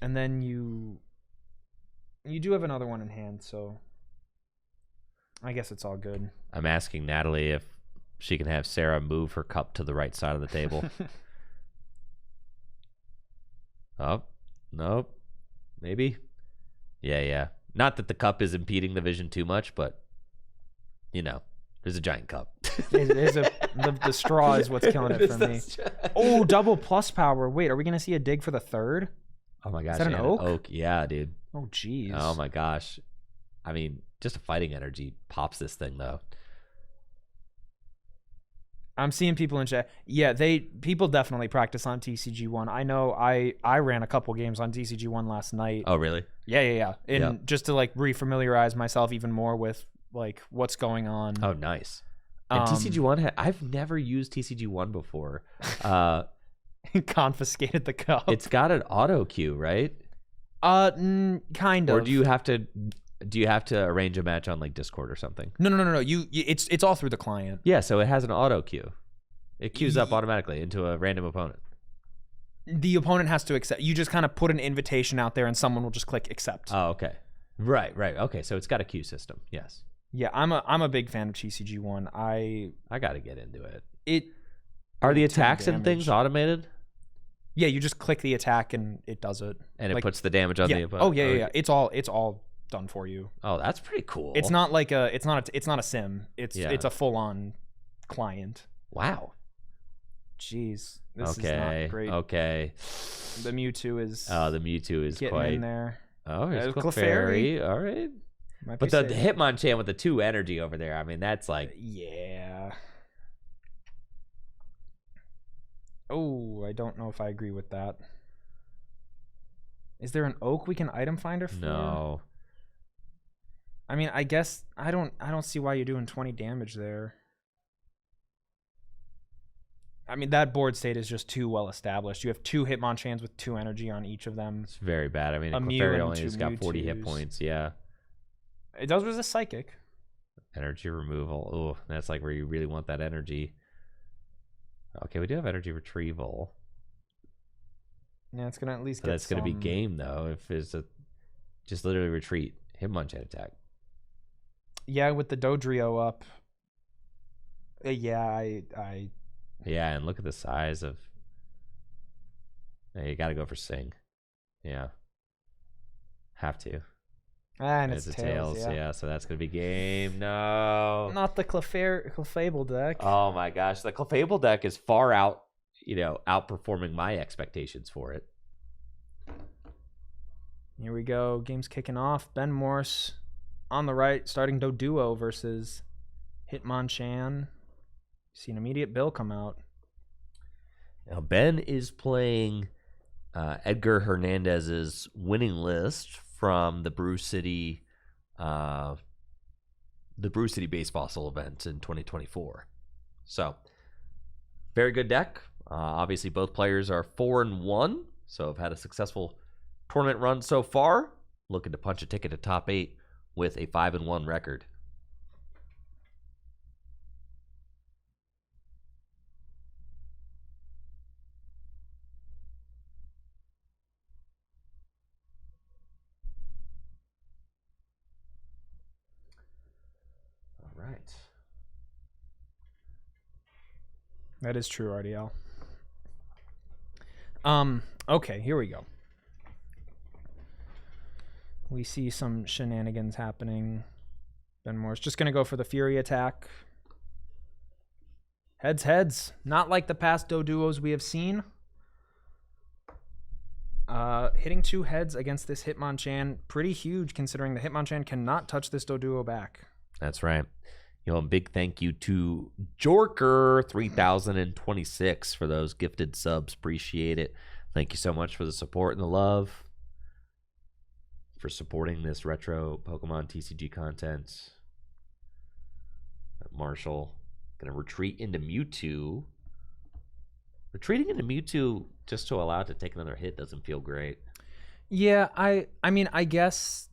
And then you do have another one in hand, so I guess it's all good. I'm asking Natalie if she can have Sarah move her cup to the right side of the table. Oh, nope. Maybe? Yeah. Not that the cup is impeding the vision too much, but, you know, there's a giant cup. The straw is what's killing it for me. Oh, double plus power. Wait, are we going to see a dig for the 3rd? Oh, my gosh. Is that an oak? Yeah, dude. Oh, jeez. Oh, my gosh. I mean, just a fighting energy pops this thing, though. I'm seeing people in chat. Yeah, people definitely practice on TCG1. I know I ran a couple games on TCG1 last night. Oh, really? Yeah. And just to like refamiliarize myself even more with like what's going on. Oh, nice. And TCG1, I've never used TCG1 before. Confiscated the cup. It's got an auto queue, right? Kind of. Or do you have to arrange a match on like Discord or something? No. It's all through the client. Yeah, so it has an auto queue. It queues up automatically into a random opponent. The opponent has to accept. You just kind of put an invitation out there, and someone will just click accept. Oh, okay. Right. Okay, so it's got a queue system. Yes. Yeah, I'm a big fan of TCG1. I got to get into it. Are the attacks and things automated? Yeah, you just click the attack and it does it. And it puts the damage on the opponent. Oh yeah. It's all done for you. Oh, that's pretty cool. It's not like it's not a sim. It's a full on client. Wow. Jeez, this is not great. Okay. The Mewtwo is. Oh, the Mewtwo is getting quite in there. Oh, there's Clefairy. All right. But the Hitmonchan with the 2 energy over there. I mean, that's like yeah. Oh, I don't know if I agree with that. Is there an oak we can item finder for? No. I mean, I guess I don't see why you're doing 20 damage there. I mean, that board state is just too well established. You have 2 Hitmonchans with 2 energy on each of them. It's very bad. I mean, Clefairy only has got 40 hit points. Yeah. It does resist Psychic. Energy removal. Oh, that's like where you really want that energy. Okay, we do have energy retrieval. Yeah, it's gonna at least get. That's gonna be game though. If it's just literally retreat, Hitmonchan attack. Yeah, with the Dodrio up. Yeah, Yeah, and look at the size of. Yeah, you got to go for Sing. Yeah. Have to. and it's tails. Yeah, so that's gonna be game. No. Not the Clefable deck. Oh my gosh, the Clefable deck is far out. Outperforming my expectations for it. Here we go. Game's kicking off. Ben Morse on the right, starting Doduo versus Hitmonchan. See an immediate bill come out. Now Ben is playing Edgar Hernandez's winning list from the Brew City Base Fossil event in 2024. So, very good deck. Obviously, both players are 4-1, so have had a successful tournament run so far. Looking to punch a ticket to top 8 with a 5-1 record. All right. That is true, RDL. Okay, here we go. We see some shenanigans happening. Ben Moore's just going to go for the Fury attack. Heads. Not like the past Doduos we have seen. Hitting 2 heads against this Hitmonchan, pretty huge considering the Hitmonchan cannot touch this Doduo back. That's right. A big thank you to Jorker 3026 for those gifted subs. Appreciate it. Thank you so much for the support and the love, for supporting this retro Pokemon TCG content. Marshall gonna retreat into Mewtwo. Retreating into Mewtwo just to allow it to take another hit doesn't feel great. Yeah, I mean, I guess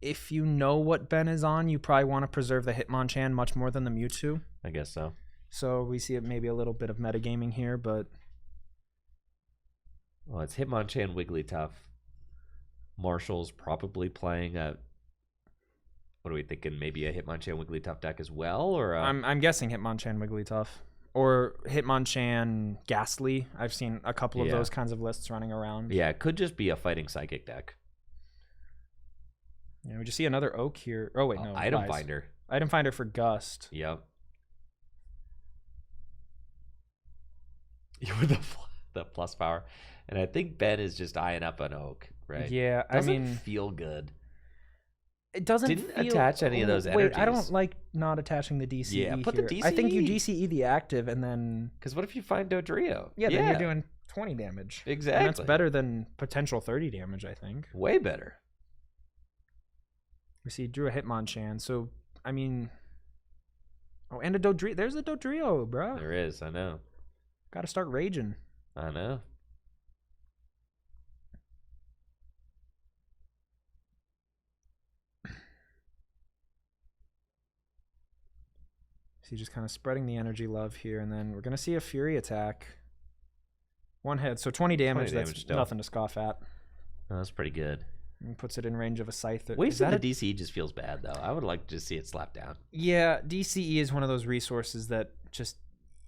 if you know what Ben is on, you probably want to preserve the Hitmonchan much more than the Mewtwo. I guess so. So we see it maybe a little bit of metagaming here, but... Well, it's Hitmonchan, Wigglytuff. Marshall's probably playing a... What are we thinking? Maybe a Hitmonchan, Wigglytuff deck as well? Or I'm guessing Hitmonchan, Wigglytuff. Or Hitmonchan, Ghastly. I've seen a couple of those kinds of lists running around. Yeah, it could just be a Fighting Psychic deck. Yeah, we just see another Oak here. Oh, wait, no. Item Finder. Item Finder for Gust. Yep. With the plus power. And I think Ben is just eyeing up an Oak, right? Yeah, Doesn't feel good. It doesn't Didn't feel... attach any of those energies. Wait, I don't like not attaching the DCE Yeah, put here. the DCE. I think you DCE the active and then... Because what if you find Dodrio? Yeah, then you're doing 20 damage. Exactly. And that's better than potential 30 damage, I think. Way better. We see drew a Hitmonchan, so, I mean... Oh, and a Dodrio. There's a Dodrio, bro. There is, I know. Gotta start raging. I know. So just kind of spreading the energy love here, and then we're going to see a Fury attack. 1 hit, so 20 damage. 20 that's damage still. nothing to scoff at. Oh, that's pretty good. And puts it in range of a Scyther. Wasting the DCE just feels bad, though. I would like to see it slapped down. Yeah, DCE is one of those resources that just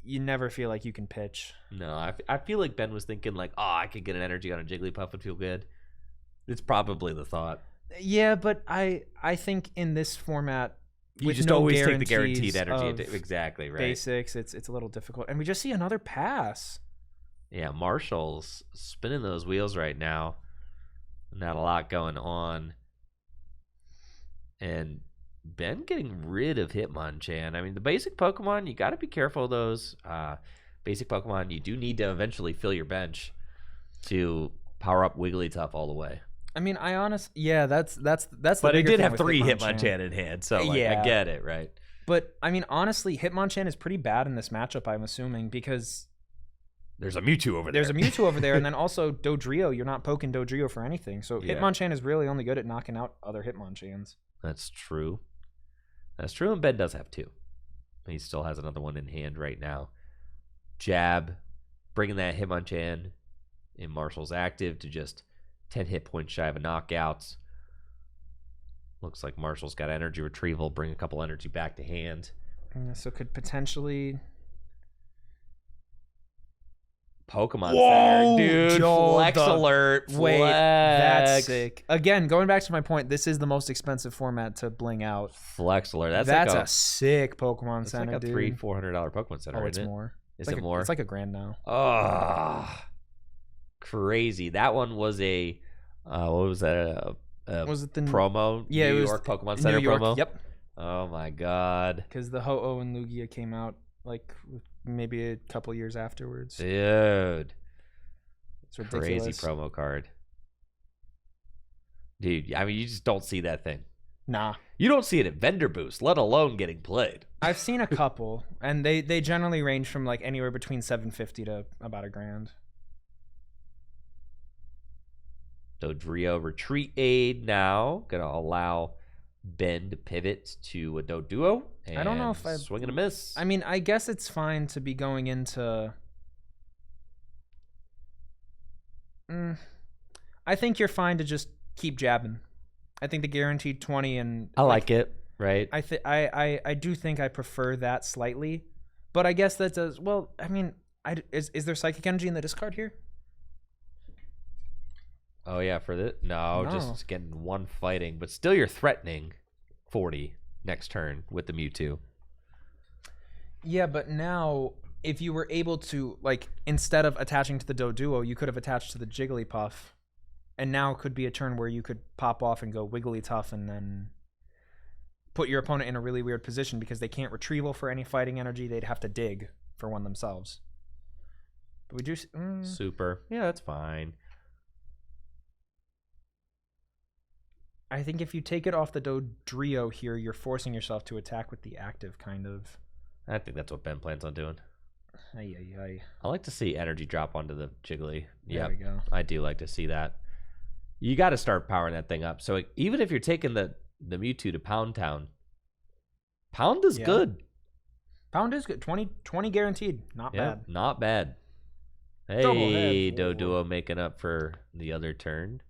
you never feel like you can pitch. No, I feel like Ben was thinking like, oh, I could get an energy on a Jigglypuff and feel good. It's probably the thought. Yeah, but I think in this format, you just always take the guaranteed energy. Exactly, right. Basics, it's a little difficult. And we just see another pass. Yeah, Marshall's spinning those wheels right now. Not a lot going on. And Ben getting rid of Hitmonchan. I mean, the basic Pokemon, you got to be careful of those. Basic Pokemon, you do need to eventually fill your bench to power up Wigglytuff all the way. I mean, that's the But it did thing have with 3 Hitmonchan in hand, so like, I get it, right? But I mean, honestly, Hitmonchan is pretty bad in this matchup, I'm assuming, because there's a Mewtwo over there. There's a Mewtwo over there, and then also Dodrio. You're not poking Dodrio for anything. So Hitmonchan is really only good at knocking out other Hitmonchans. That's true. That's true, and Ben does have 2. He still has another one in hand right now. Jab, bringing that Hitmonchan in Marshall's active to just 10 hit points shy of a knockout. Looks like Marshall's got energy retrieval, bring a couple energy back to hand. So could potentially... Pokemon Whoa, Center, dude. Flex alert. Flex. Wait, that's sick. Again, going back to my point, this is the most expensive format to bling out. Flex alert. That's like a sick Pokemon Center, like a dude. $300-$400 Pokemon Center. Oh, it's isn't it? more. Is it more? It's like $1,000 now. Oh, crazy. That one was a what was that? Was it the promo? Yeah, New it was York Pokemon Center New York, promo. Yep. Oh my god. Because the Ho-Oh and Lugia came out like maybe a couple years afterwards. Dude. It's ridiculous. Crazy promo card. Dude, I mean, you just don't see that thing. Nah. You don't see it at vendor booths, let alone getting played. I've seen a couple, and they generally range from like anywhere between $750 to about $1,000. Dodrio retreat aid now. Gonna allow Ben to pivot to a Doduo. And I don't know if I swing and a miss. I mean, I guess it's fine to be going into... I think you're fine to just keep jabbing. I think the guaranteed 20 and... I like it, right? I do think I prefer that slightly. But I guess that does... Well, I mean, is there Psychic Energy in the discard here? Oh, yeah, for this? No, just getting one fighting. But still you're threatening 40 next turn with the Mewtwo. Yeah, but now... If you were able to, like, instead of attaching to the Doduo, you could have attached to the Jigglypuff. And now could be a turn where you could pop off and go Wigglytuff and then put your opponent in a really weird position because they can't retrieval for any fighting energy. They'd have to dig for one themselves. But we do... Super. Yeah, that's fine. I think if you take it off the Dodrio here, you're forcing yourself to attack with the active, kind of. I think that's what Ben plans on doing. I like to see energy drop onto the Jiggly. There we go. I do like to see that. You got to start powering that thing up. So even if you're taking the Mewtwo to Pound Town, Pound is good. Pound is good. 20 guaranteed. Not bad. Not bad. Hey, Doduo making up for the other turn.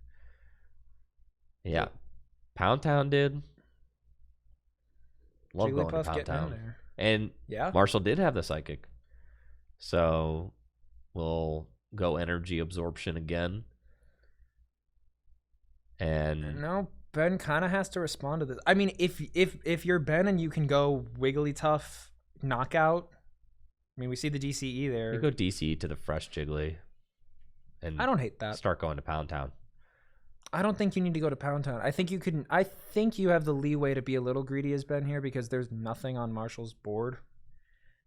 Yeah. Pound Town, dude. Love going to Pound Town. And Marshall did have the Psychic. So we'll go energy absorption again. And no, Ben kind of has to respond to this. I mean, if you're Ben and you can go Wigglytuff knockout, I mean, we see the DCE there. You go DCE to the fresh Jiggly. And I don't hate that. Start going to Pound Town. I don't think you need to go to Pound Town. I think you can. I think you have the leeway to be a little greedy as Ben here because there's nothing on Marshall's board.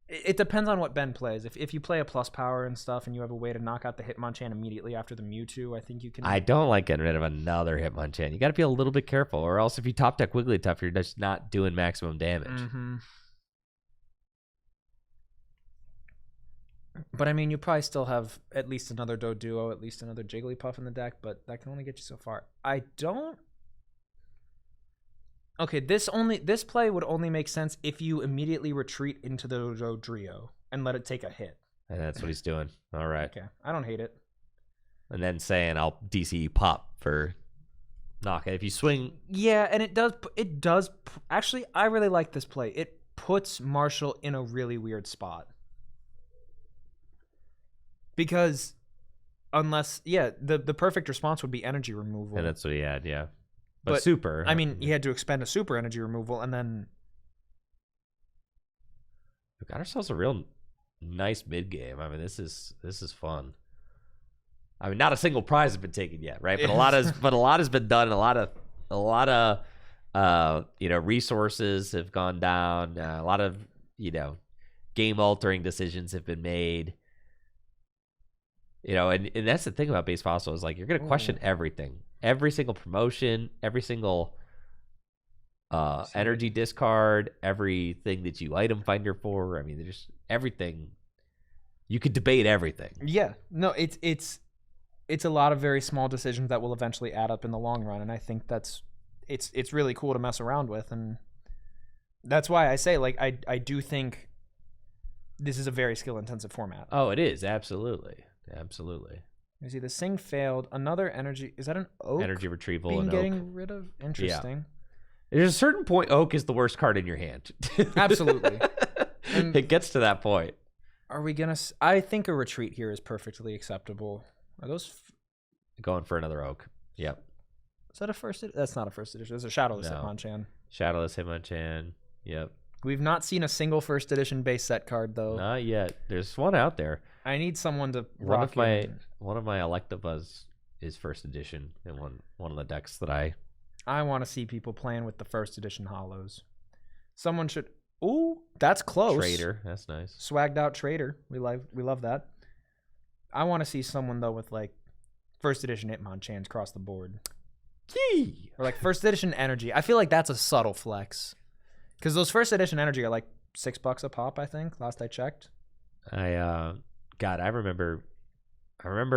It depends on what Ben plays. If you play a plus power and stuff, and you have a way to knock out the Hitmonchan immediately after the Mewtwo, I think you can. I don't like getting rid of another Hitmonchan. You got to be a little bit careful, or else if you top deck Wigglytuff, you're just not doing maximum damage. Mm-hmm. But I mean, you probably still have at least another Doduo, at least another Jigglypuff in the deck, but that can only get you so far. I don't. Okay, this play would only make sense if you immediately retreat into the Dodrio and let it take a hit. And that's what he's doing. All right. Okay, I don't hate it. And then saying I'll DCE pop for knock it. If you swing. Yeah, and it does. Actually, I really like this play. It puts Marshall in a really weird spot. Because unless, the perfect response would be energy removal. And that's what he had, yeah. But super. I mean, he had to expend a super energy removal, and then... We got ourselves a real nice mid game. I mean, this is fun. I mean, not a single prize has been taken yet, right? But a lot has been done. A lot of resources have gone down. A lot of game altering decisions have been made. And that's the thing about Base Fossil is like you're gonna question everything, every single promotion, every single energy discard, everything that you item finder for. I mean, there's everything. You could debate everything. Yeah, no, it's a lot of very small decisions that will eventually add up in the long run, and I think it's really cool to mess around with, and that's why I say like I do think this is a very skill intensive format. Oh, it is absolutely. Absolutely. You see, the Sing failed. Another energy. Is that an Oak? Energy retrieval. Being getting rid of. Interesting. There's a certain point Oak is the worst card in your hand. Absolutely. It gets to that point. Are we gonna? I think a retreat here is perfectly acceptable. Are those? Going for another Oak. Yep. Is that a first? That's not a first edition. It's a Shadowless No. Hitmonchan. Shadowless Hitmonchan. Yep. We've not seen a single first edition base set card though. Not yet. There's one out there. I need someone to One rock of my in. Electabuzz is first edition in one of the decks that I want to see people playing with the first edition hollows. Someone should. Ooh, that's close. Trader. That's nice. Swagged out trader. We love that. I want to see someone though with like first edition Hitmonchan across the board. Yee. Or like first edition energy. I feel like that's a subtle flex. Because those first edition energy are like $6 a pop, I think, last I checked. I remember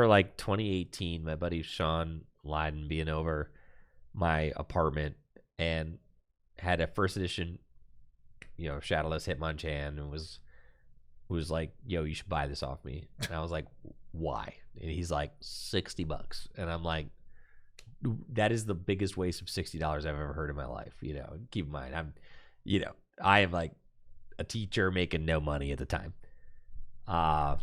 like 2018, my buddy Sean Lyden being over my apartment and had a first edition, Shadowless Hitmonchan and was like, yo, you should buy this off me. And I was like, why? And he's like, $60. And I'm like, that is the biggest waste of $60 I've ever heard in my life. Keep in mind, I am like a teacher making no money at the time. Now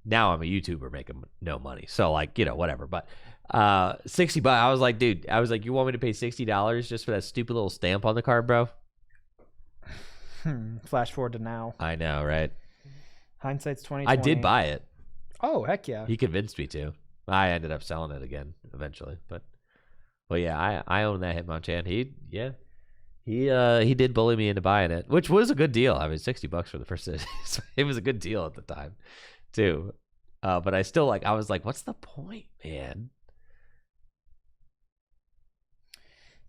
I'm a YouTuber making no money. So like, whatever. But $60, I was like, dude, you want me to pay $60 just for that stupid little stamp on the card, bro? Flash forward to now. I know, right? Hindsight's 2020. I did buy it. Oh, heck yeah. He convinced me to. I ended up selling it again eventually. But yeah, I own that Hitmonchan. He did bully me into buying it, which was a good deal. I mean, $60 for the first edition. It was a good deal at the time, too. But I still I was like, what's the point, man?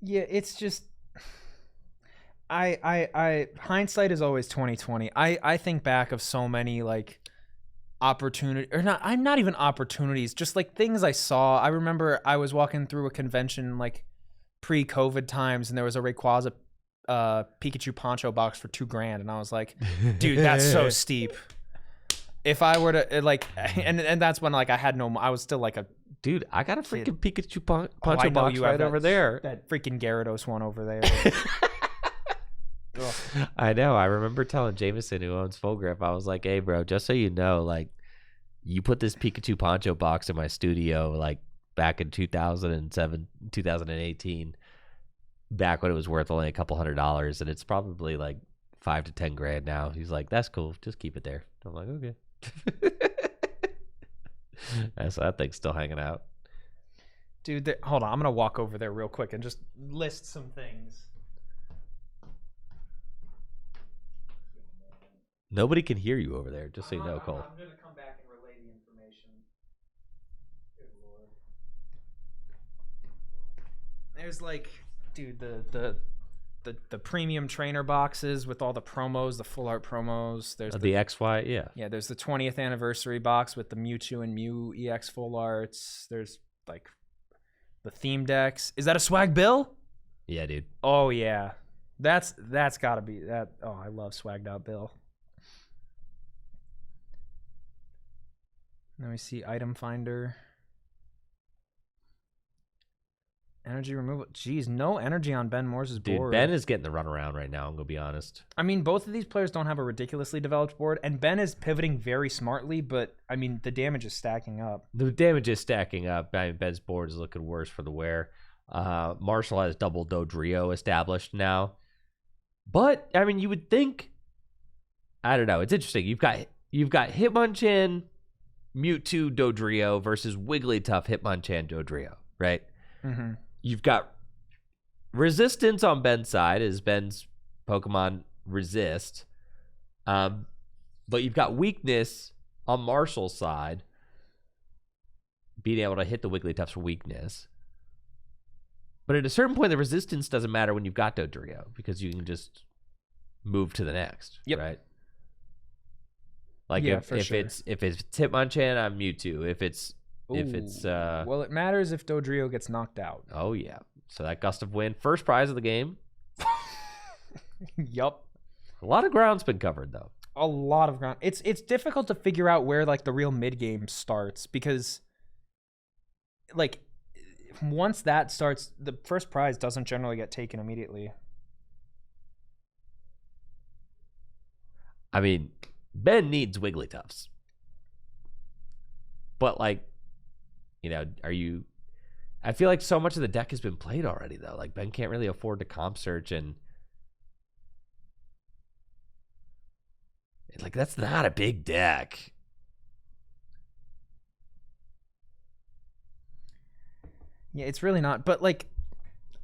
Yeah, it's just I hindsight is always 2020. I think back of so many like opportunity or not. I'm not even opportunities, just like things I saw. I remember I was walking through a convention like pre-COVID times, and there was a Rayquaza Pikachu poncho box for $2,000, and I was like, dude, that's so steep. If I were to and that's when like I was still like a dude. I got a freaking Pikachu poncho I know box you right have over there. That freaking Gyarados one over there. I know. I remember telling Jameson, who owns Full Grip, I was like, hey, bro, just so you know, like, you put this Pikachu poncho box in my studio, like, back in 2007, 2018, back when it was worth only a couple $100, and it's probably like $5,000 to $10,000 now. He's like, that's cool. Just keep it there. I'm like, okay. So that thing's still hanging out. Dude, hold on. I'm going to walk over there real quick and just list some things. Nobody can hear you over there, just so you know, Cole. I'm going to come back and relay the information. Good Lord. There's like, dude, the premium trainer boxes with all the promos, the full art promos. There's the XY, yeah. Yeah, there's the 20th anniversary box with the Mewtwo and Mew EX full arts. There's like the theme decks. Is that a swag bill? Yeah, dude. Oh yeah. That's gotta be that. Oh, I love swagged out bill. Let me see item finder. Energy removal. Jeez, no energy on Ben Moore's board. Dude, Ben is getting the runaround right now, I'm going to be honest. I mean, both of these players don't have a ridiculously developed board, and Ben is pivoting very smartly, but, I mean, the damage is stacking up. The damage is stacking up. I mean, Ben's board is looking worse for the wear. Marshall has double Dodrio established now. But, I mean, you would think... I don't know. It's interesting. You've got Hitmonchan, Mewtwo, Dodrio versus Wigglytuff, Hitmonchan, Dodrio, right? Mm-hmm. You've got resistance on Ben's side as Ben's Pokemon resist. But you've got weakness on Marshall's side, being able to hit the Wigglytuff's weakness. But at a certain point, the resistance doesn't matter when you've got Dodrio because you can just move to the next, right? Like if it's Hitmonchan, I'm Mewtwo. If it's well, it matters if Dodrio gets knocked out. Oh yeah. So that gust of wind, first prize of the game. Yup. A lot of ground's been covered though. A lot of ground. It's difficult to figure out where like the real mid game starts because like once that starts, the first prize doesn't generally get taken immediately. I mean, Ben needs Wigglytuffs. But, like, you know, I feel like so much of the deck has been played already, though. Like, Ben can't really afford to comp search, and like, that's not a big deck. Yeah, it's really not. But, like,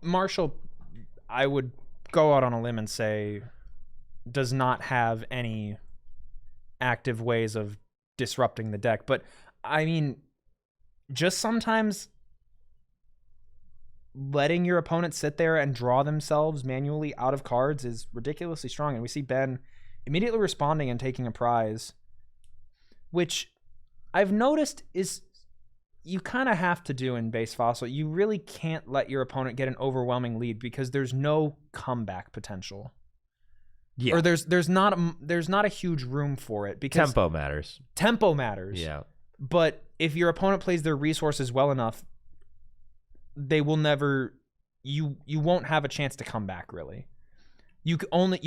Marshall, I would go out on a limb and say, does not have any active ways of disrupting the deck. But, I mean, just sometimes letting your opponent sit there and draw themselves manually out of cards is ridiculously strong. And we see Ben immediately responding and taking a prize, which I've noticed is you kind of have to do in base fossil. You really can't let your opponent get an overwhelming lead because there's no comeback potential. Yeah. Or there's not a huge room for it because tempo matters. Tempo matters. Yeah. But if your opponent plays their resources well enough, they will never you won't have a chance to come back, really. You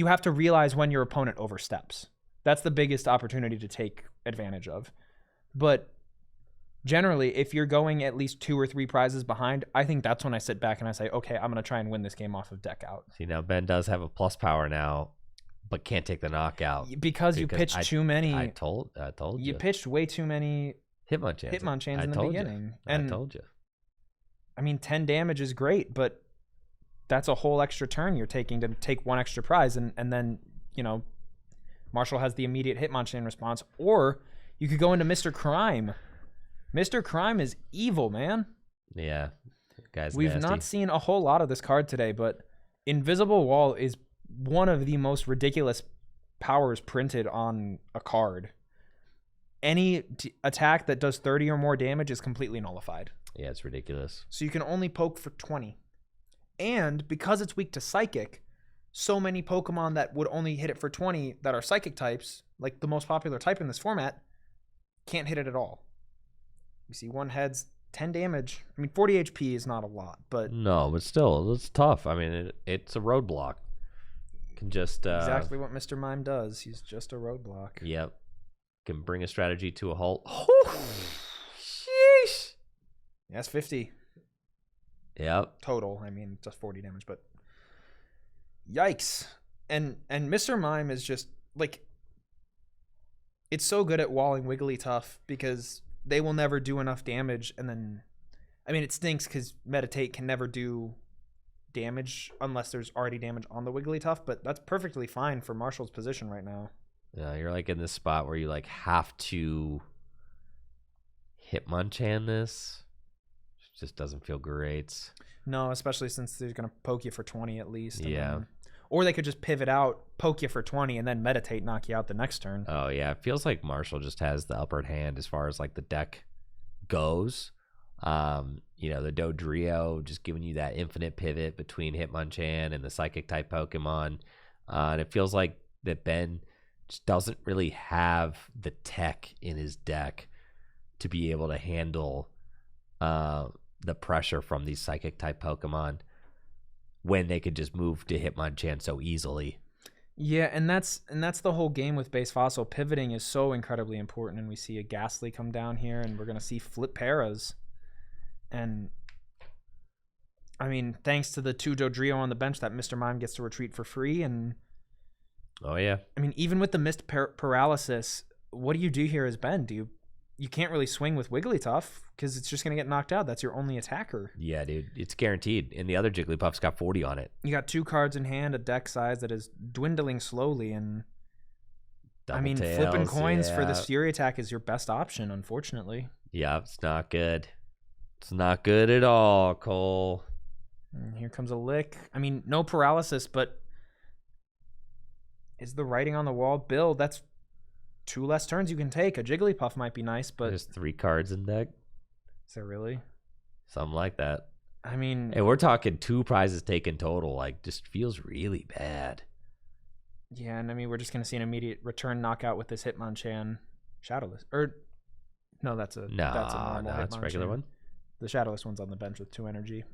have to realize when your opponent oversteps. That's the biggest opportunity to take advantage of. But generally, if you're going at least 2 or 3 prizes behind, I think that's when I sit back and I say, okay, I'm going to try and win this game off of deck out. See, now Ben does have a plus power now, but can't take the knockout. Because you pitched too many. I told you. You pitched way too many Hitmonchans in the beginning. I told you. I mean, 10 damage is great, but that's a whole extra turn you're taking to take 1 extra prize. And then, you know, Marshall has the immediate Hitmonchan response. Or you could go into Mr. Crime. Mr. Crime is evil, man. Yeah. We've nasty. Not seen a whole lot of this card today, but Invisible Wall is one of the most ridiculous powers printed on a card. Any attack that does 30 or more damage is completely nullified. Yeah, it's ridiculous. So you can only poke for 20. And because it's weak to Psychic, so many Pokemon that would only hit it for 20 that are Psychic types, like the most popular type in this format, can't hit it at all. You see one head's 10 damage. I mean, 40 HP is not a lot, but... No, but still, it's tough. I mean, it's a roadblock. Can just... exactly what Mr. Mime does. He's just a roadblock. Yep. Can bring a strategy to a halt. Sheesh! That's 50. Yep. Total. I mean, just 40 damage, but... Yikes. And Mr. Mime is just, like... It's so good at walling Wigglytuff because they will never do enough damage, and then... I mean, it stinks because Meditate can never do damage unless there's already damage on the Wigglytuff, but that's perfectly fine for Marshall's position right now. Yeah, you're like in this spot where you like have to Hitmonchan this. It just doesn't feel great. No, especially since they're going to poke you for 20 at least. Yeah. Then, or they could just pivot out, poke you for 20, and then Meditate, knock you out the next turn. Oh, yeah. It feels like Marshall just has the upper hand as far as like the deck goes. You know, the Dodrio just giving you that infinite pivot between Hitmonchan and the Psychic type Pokemon. And it feels like that Ben just doesn't really have the tech in his deck to be able to handle the pressure from these Psychic type Pokemon when they could just move to Hitmonchan so easily. Yeah, and that's the whole game with base fossil. Pivoting is so incredibly important, and we see a Ghastly come down here, and we're going to see flip paras. And I mean, thanks to the 2 Dodrio on the bench, that Mr. Mime gets to retreat for free. And oh yeah, I mean, even with the missed paralysis, what do you do here as Ben? You can't really swing with Wigglytuff because it's just going to get knocked out. That's your only attacker. Yeah, dude, it's guaranteed. And the other Jigglypuff's got 40 on it. You got 2 cards in hand, a deck size that is dwindling slowly, and Double I mean, tails, flipping coins for this Fury attack is your best option, unfortunately. Yeah, it's not good. It's not good at all, Cole. And here comes a lick. I mean, no paralysis, but is the writing on the wall? Bill, that's 2 less turns you can take. A Jigglypuff might be nice, but... There's 3 cards in deck. Is there really? Something like that. I mean... Hey, we're talking 2 prizes taken total. Like, just feels really bad. Yeah, and I mean, we're just going to see an immediate return knockout with this Hitmonchan. Shadowless. Or... No, that's a normal it's a regular one. The Shadowless one's on the bench with 2 energy.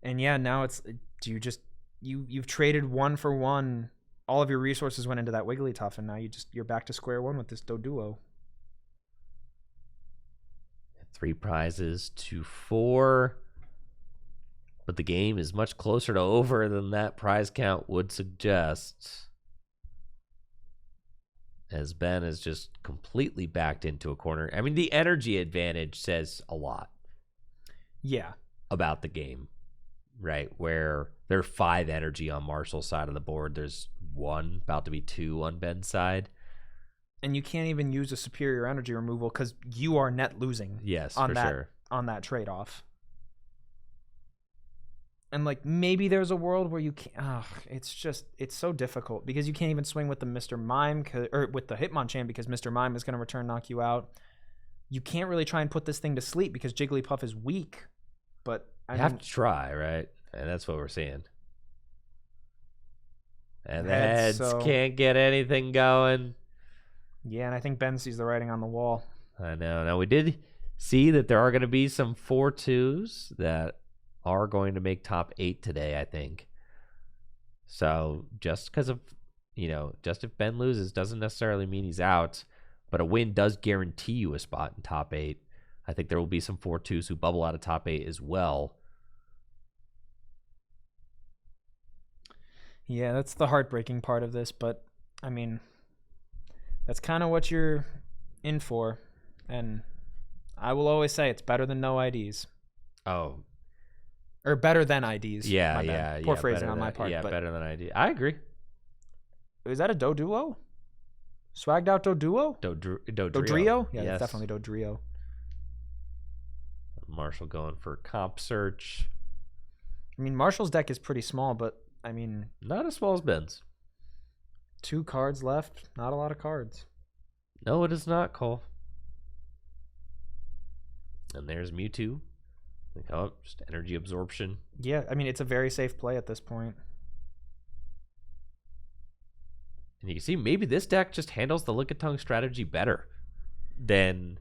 And yeah, now it's... You've traded 1 for 1 all of your resources went into that Wigglytuff, and now you're back to square one with this Doduo. 3 prizes to 4. But the game is much closer to over than that prize count would suggest. As Ben is just completely backed into a corner. I mean, the energy advantage says a lot. Yeah. About the game, right? Where there are 5 energy on Marshall's side of the board. There's 1, about to be 2 on Ben's side. And you can't even use a superior energy removal because you are net losing. Yes, on for sure. On that trade-off. And like maybe there's a world where you can't. It's so difficult because you can't even swing with the Mr. Mime or with the Hitmonchan because Mr. Mime is going to return knock you out. You can't really try and put this thing to sleep because Jigglypuff is weak. But you have to try, right? And that's what we're seeing. And the heads can't get anything going. Yeah, and I think Ben sees the writing on the wall. I know. Now we did see that there are going to be some 4-2s that are going to make top 8 today, I think. So just because of, just if Ben loses doesn't necessarily mean he's out, but a win does guarantee you a spot in top 8. I think there will be some 4-2s who bubble out of top 8 as well. Yeah, that's the heartbreaking part of this, but I mean, that's kind of what you're in for. And I will always say it's better than no IDs. Oh, or better than IDs. Yeah. Poor phrasing on my part. Yeah, but better than IDs. I agree. Is that a Doduo? Swagged out Doduo? Dodrio? Yeah, yes. That's definitely Dodrio. Marshall going for comp search. I mean, Marshall's deck is pretty small, but I mean... Not as small as Ben's. 2 cards left. Not a lot of cards. No, it is not, Cole. And there's Mewtwo. Oh, just energy absorption. Yeah, I mean, it's a very safe play at this point. And you can see maybe this deck just handles the Lickitung strategy better than...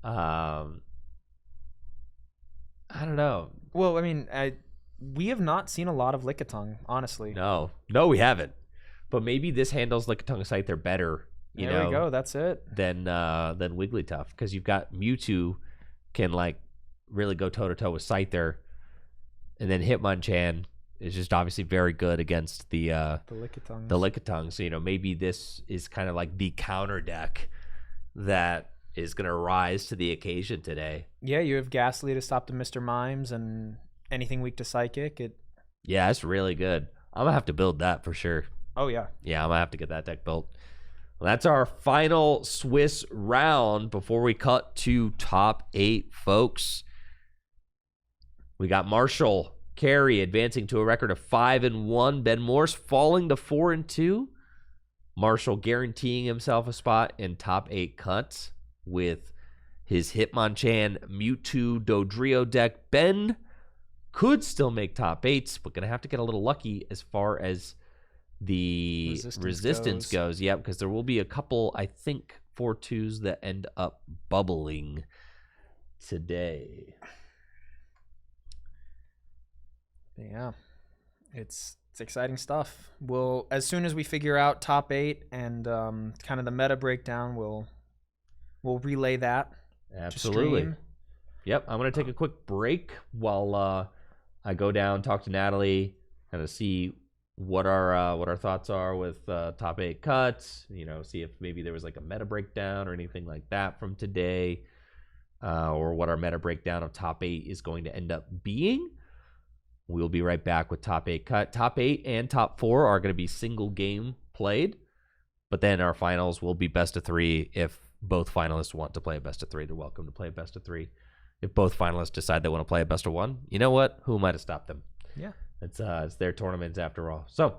I don't know. Well, I mean, we have not seen a lot of Lickitung, honestly. No, we haven't. But maybe this handles Lickitung Scyther better. There we go. That's it. Than Wigglytuff, because you've got Mewtwo can like really go toe to toe with Scyther, and then Hitmonchan is just obviously very good against the Lickitung. So maybe this is kind of like the counter deck that is going to rise to the occasion today. Yeah, you have Ghastly to stop the Mr. Mimes and anything weak to Psychic. Yeah, it's really good. I'm gonna have to build that for sure. Oh yeah. Yeah, I'm gonna have to get that deck built. Well, that's our final Swiss round before we cut to top 8, folks. We got Marshall Carey advancing to a record of 5-1. Ben Morse falling to 4-2. Marshall guaranteeing himself a spot in top 8 cuts with his Hitmonchan Mewtwo Dodrio deck. Ben could still make top 8s, but gonna have to get a little lucky as far as the resistance goes. Yep, because there will be a couple, I think, 4-2s that end up bubbling today. Yeah, it's exciting stuff. We'll, as soon as we figure out top 8 and kind of the meta breakdown, we'll relay that. Absolutely. Yep, I'm gonna take a quick break while I go down, talk to Natalie, kind of see what our thoughts are with top 8 cuts. See if maybe there was like a meta breakdown or anything like that from today, or what our meta breakdown of top 8 is going to end up being. We'll be right back with top 8 cut. Top 8 and top 4 are going to be single game played, but then our finals will be best of 3. If both finalists want to play a best of 3, they're welcome to play a best of 3. If both finalists decide they want to play a best of 1, you know what? Who am I to stop them? Yeah. It's their tournaments after all. So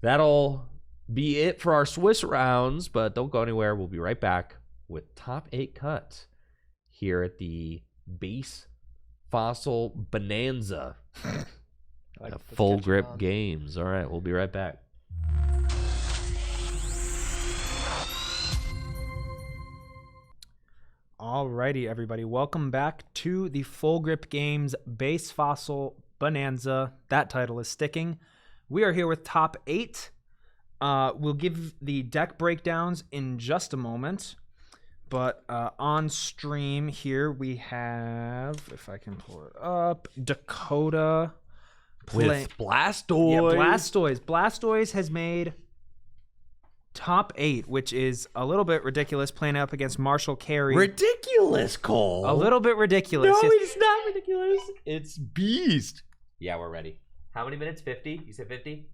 that'll be it for our Swiss rounds, but don't go anywhere. We'll be right back with top 8 cuts here at the Base Fossil Bonanza. Like Full Grip Games. All right, we'll be right back. Alrighty, everybody. Welcome back to the Full Grip Games Base Fossil Bonanza. That title is sticking. We are here with top 8. We'll give the deck breakdowns in just a moment. But on stream here we have, if I can pull it up, Dakota with Blastoise. Yeah, Blastoise. Blastoise has made top 8, which is a little bit ridiculous, playing up against Marshall Carey. Ridiculous, Cole. A little bit ridiculous. No, it's not ridiculous. It's beast. Yeah, we're ready. How many minutes? 50? You said 50?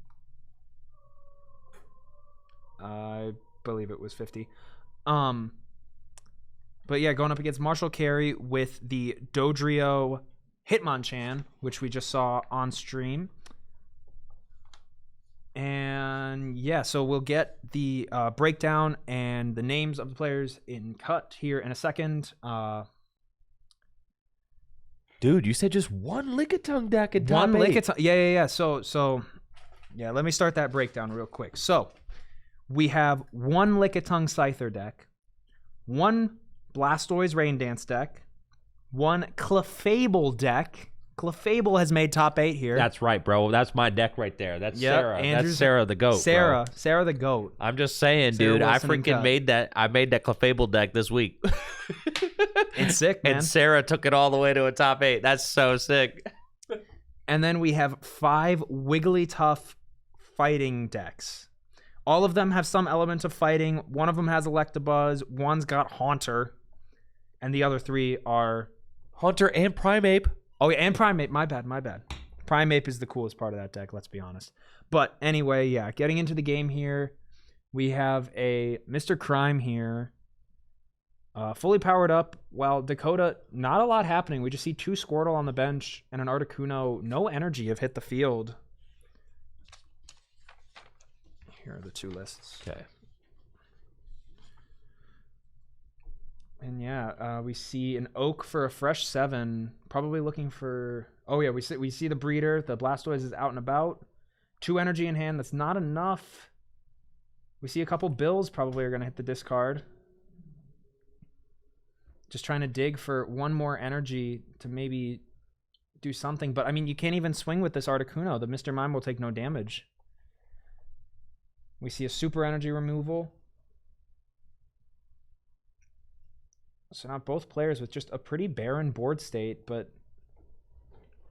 I believe it was 50. But yeah, going up against Marshall Carey with the Dodrio Hitmonchan, which we just saw on stream. And yeah, so we'll get the breakdown and the names of the players in cut here in a second. Dude, you said just one Lickitung deck in top 8. One Lickitung. Yeah. So yeah, let me start that breakdown real quick. So we have one Lickitung Scyther deck, one Blastoise Rain Dance deck, one Clefable deck. Clefable has made top 8 here. That's right, bro. That's my deck right there. That's Sarah. Andrew's, that's Sarah the goat. Sarah the goat. I'm just saying, Sarah dude. Wilson I freaking made that. I made that Clefable deck this week. It's sick, man. And Sarah took it all the way to a top 8. That's so sick. And then we have 5 Wigglytuff fighting decks. All of them have some element of fighting. One of them has Electabuzz. One's got Haunter. And the other 3 are... Haunter and Primape. Oh, yeah, and Primape. My bad. Primape is the coolest part of that deck, let's be honest. But anyway, yeah, getting into the game here, we have a Mr. Crime here. Fully powered up, while Dakota, not a lot happening. We just see 2 Squirtle on the bench and an Articuno. No energy have hit the field. Here are the 2 lists. Okay. And yeah, we see an Oak for a fresh 7. Probably looking for... Oh yeah, we see the breeder. The Blastoise is out and about. 2 energy in hand. That's not enough. We see a couple Bills probably are going to hit the discard. Just trying to dig for 1 more energy to maybe do something. But I mean, you can't even swing with this Articuno. The Mr. Mime will take no damage. We see a super energy removal. So now both players with just a pretty barren board state, but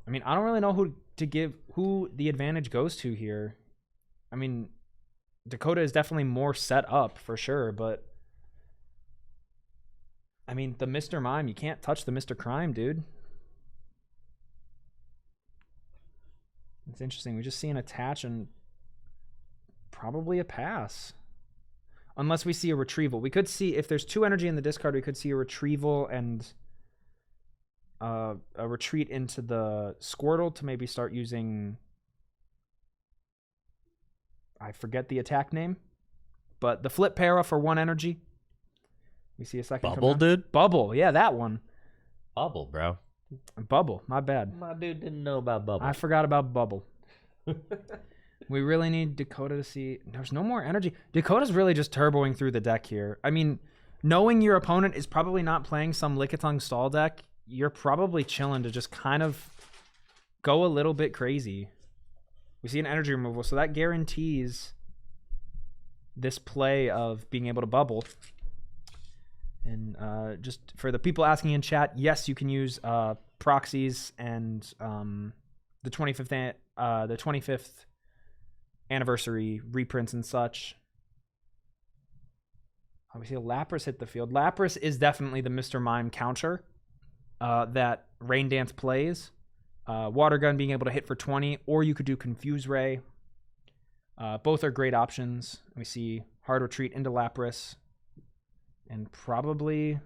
I mean, I don't really know who the advantage goes to here. I mean, Dakota is definitely more set up for sure, but I mean, the Mr. Mime, you can't touch the Mr. Crime, dude. It's interesting. We just see an attach and probably a pass. Unless we see a retrieval. We could see, if there's 2 energy in the discard, we could see a retrieval and a retreat into the Squirtle to maybe start using... I forget the attack name. But the Flip Para for 1 energy. We see a second. Bubble, dude? Bubble, yeah, that one. Bubble, bro. Bubble, my bad. My dude didn't know about Bubble. I forgot about Bubble. We really need Dakota to see... There's no more energy. Dakota's really just turboing through the deck here. I mean, knowing your opponent is probably not playing some Lickitung stall deck, you're probably chilling to just kind of go a little bit crazy. We see an energy removal, so that guarantees this play of being able to bubble. And just for the people asking in chat, yes, you can use proxies and the 25th anniversary reprints and such. We see a Lapras hit the field. Lapras is definitely the Mr. Mime counter that Rain Dance plays. Water Gun being able to hit for 20, or you could do Confuse Ray. Both are great options. We see Hard Retreat into Lapras. And probably...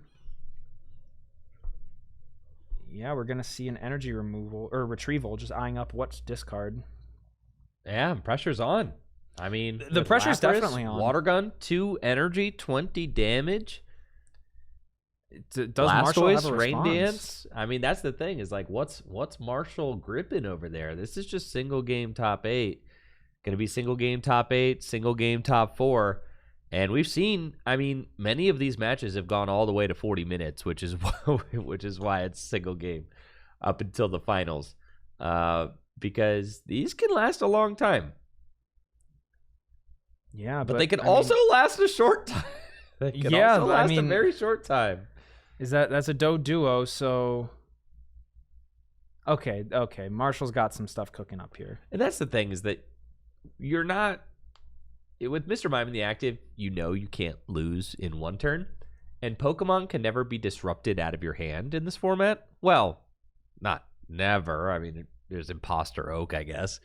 Yeah, we're going to see an energy removal, or retrieval, just eyeing up what's discard. Yeah, pressure's on. I mean, the pressure's definitely on. Water Gun, 2 energy, 20 damage. Does Marshall have a Rain response? Dance? I mean, that's the thing, is like, what's Marshall gripping over there? This is just single game top 8. Gonna be single game top 8, single game top 4. And we've seen, I mean, many of these matches have gone all the way to 40 minutes, which is why it's single game up until the finals. Because these can last a long time. Yeah, but they can also last a short time. They can also last a very short time. That's a duo, so okay. Marshall's got some stuff cooking up here. And that's the thing, is that you're not with Mr. Mime in the active, you can't lose in one turn. And Pokemon can never be disrupted out of your hand in this format. Well, not never. I mean, there's Imposter Oak, I guess.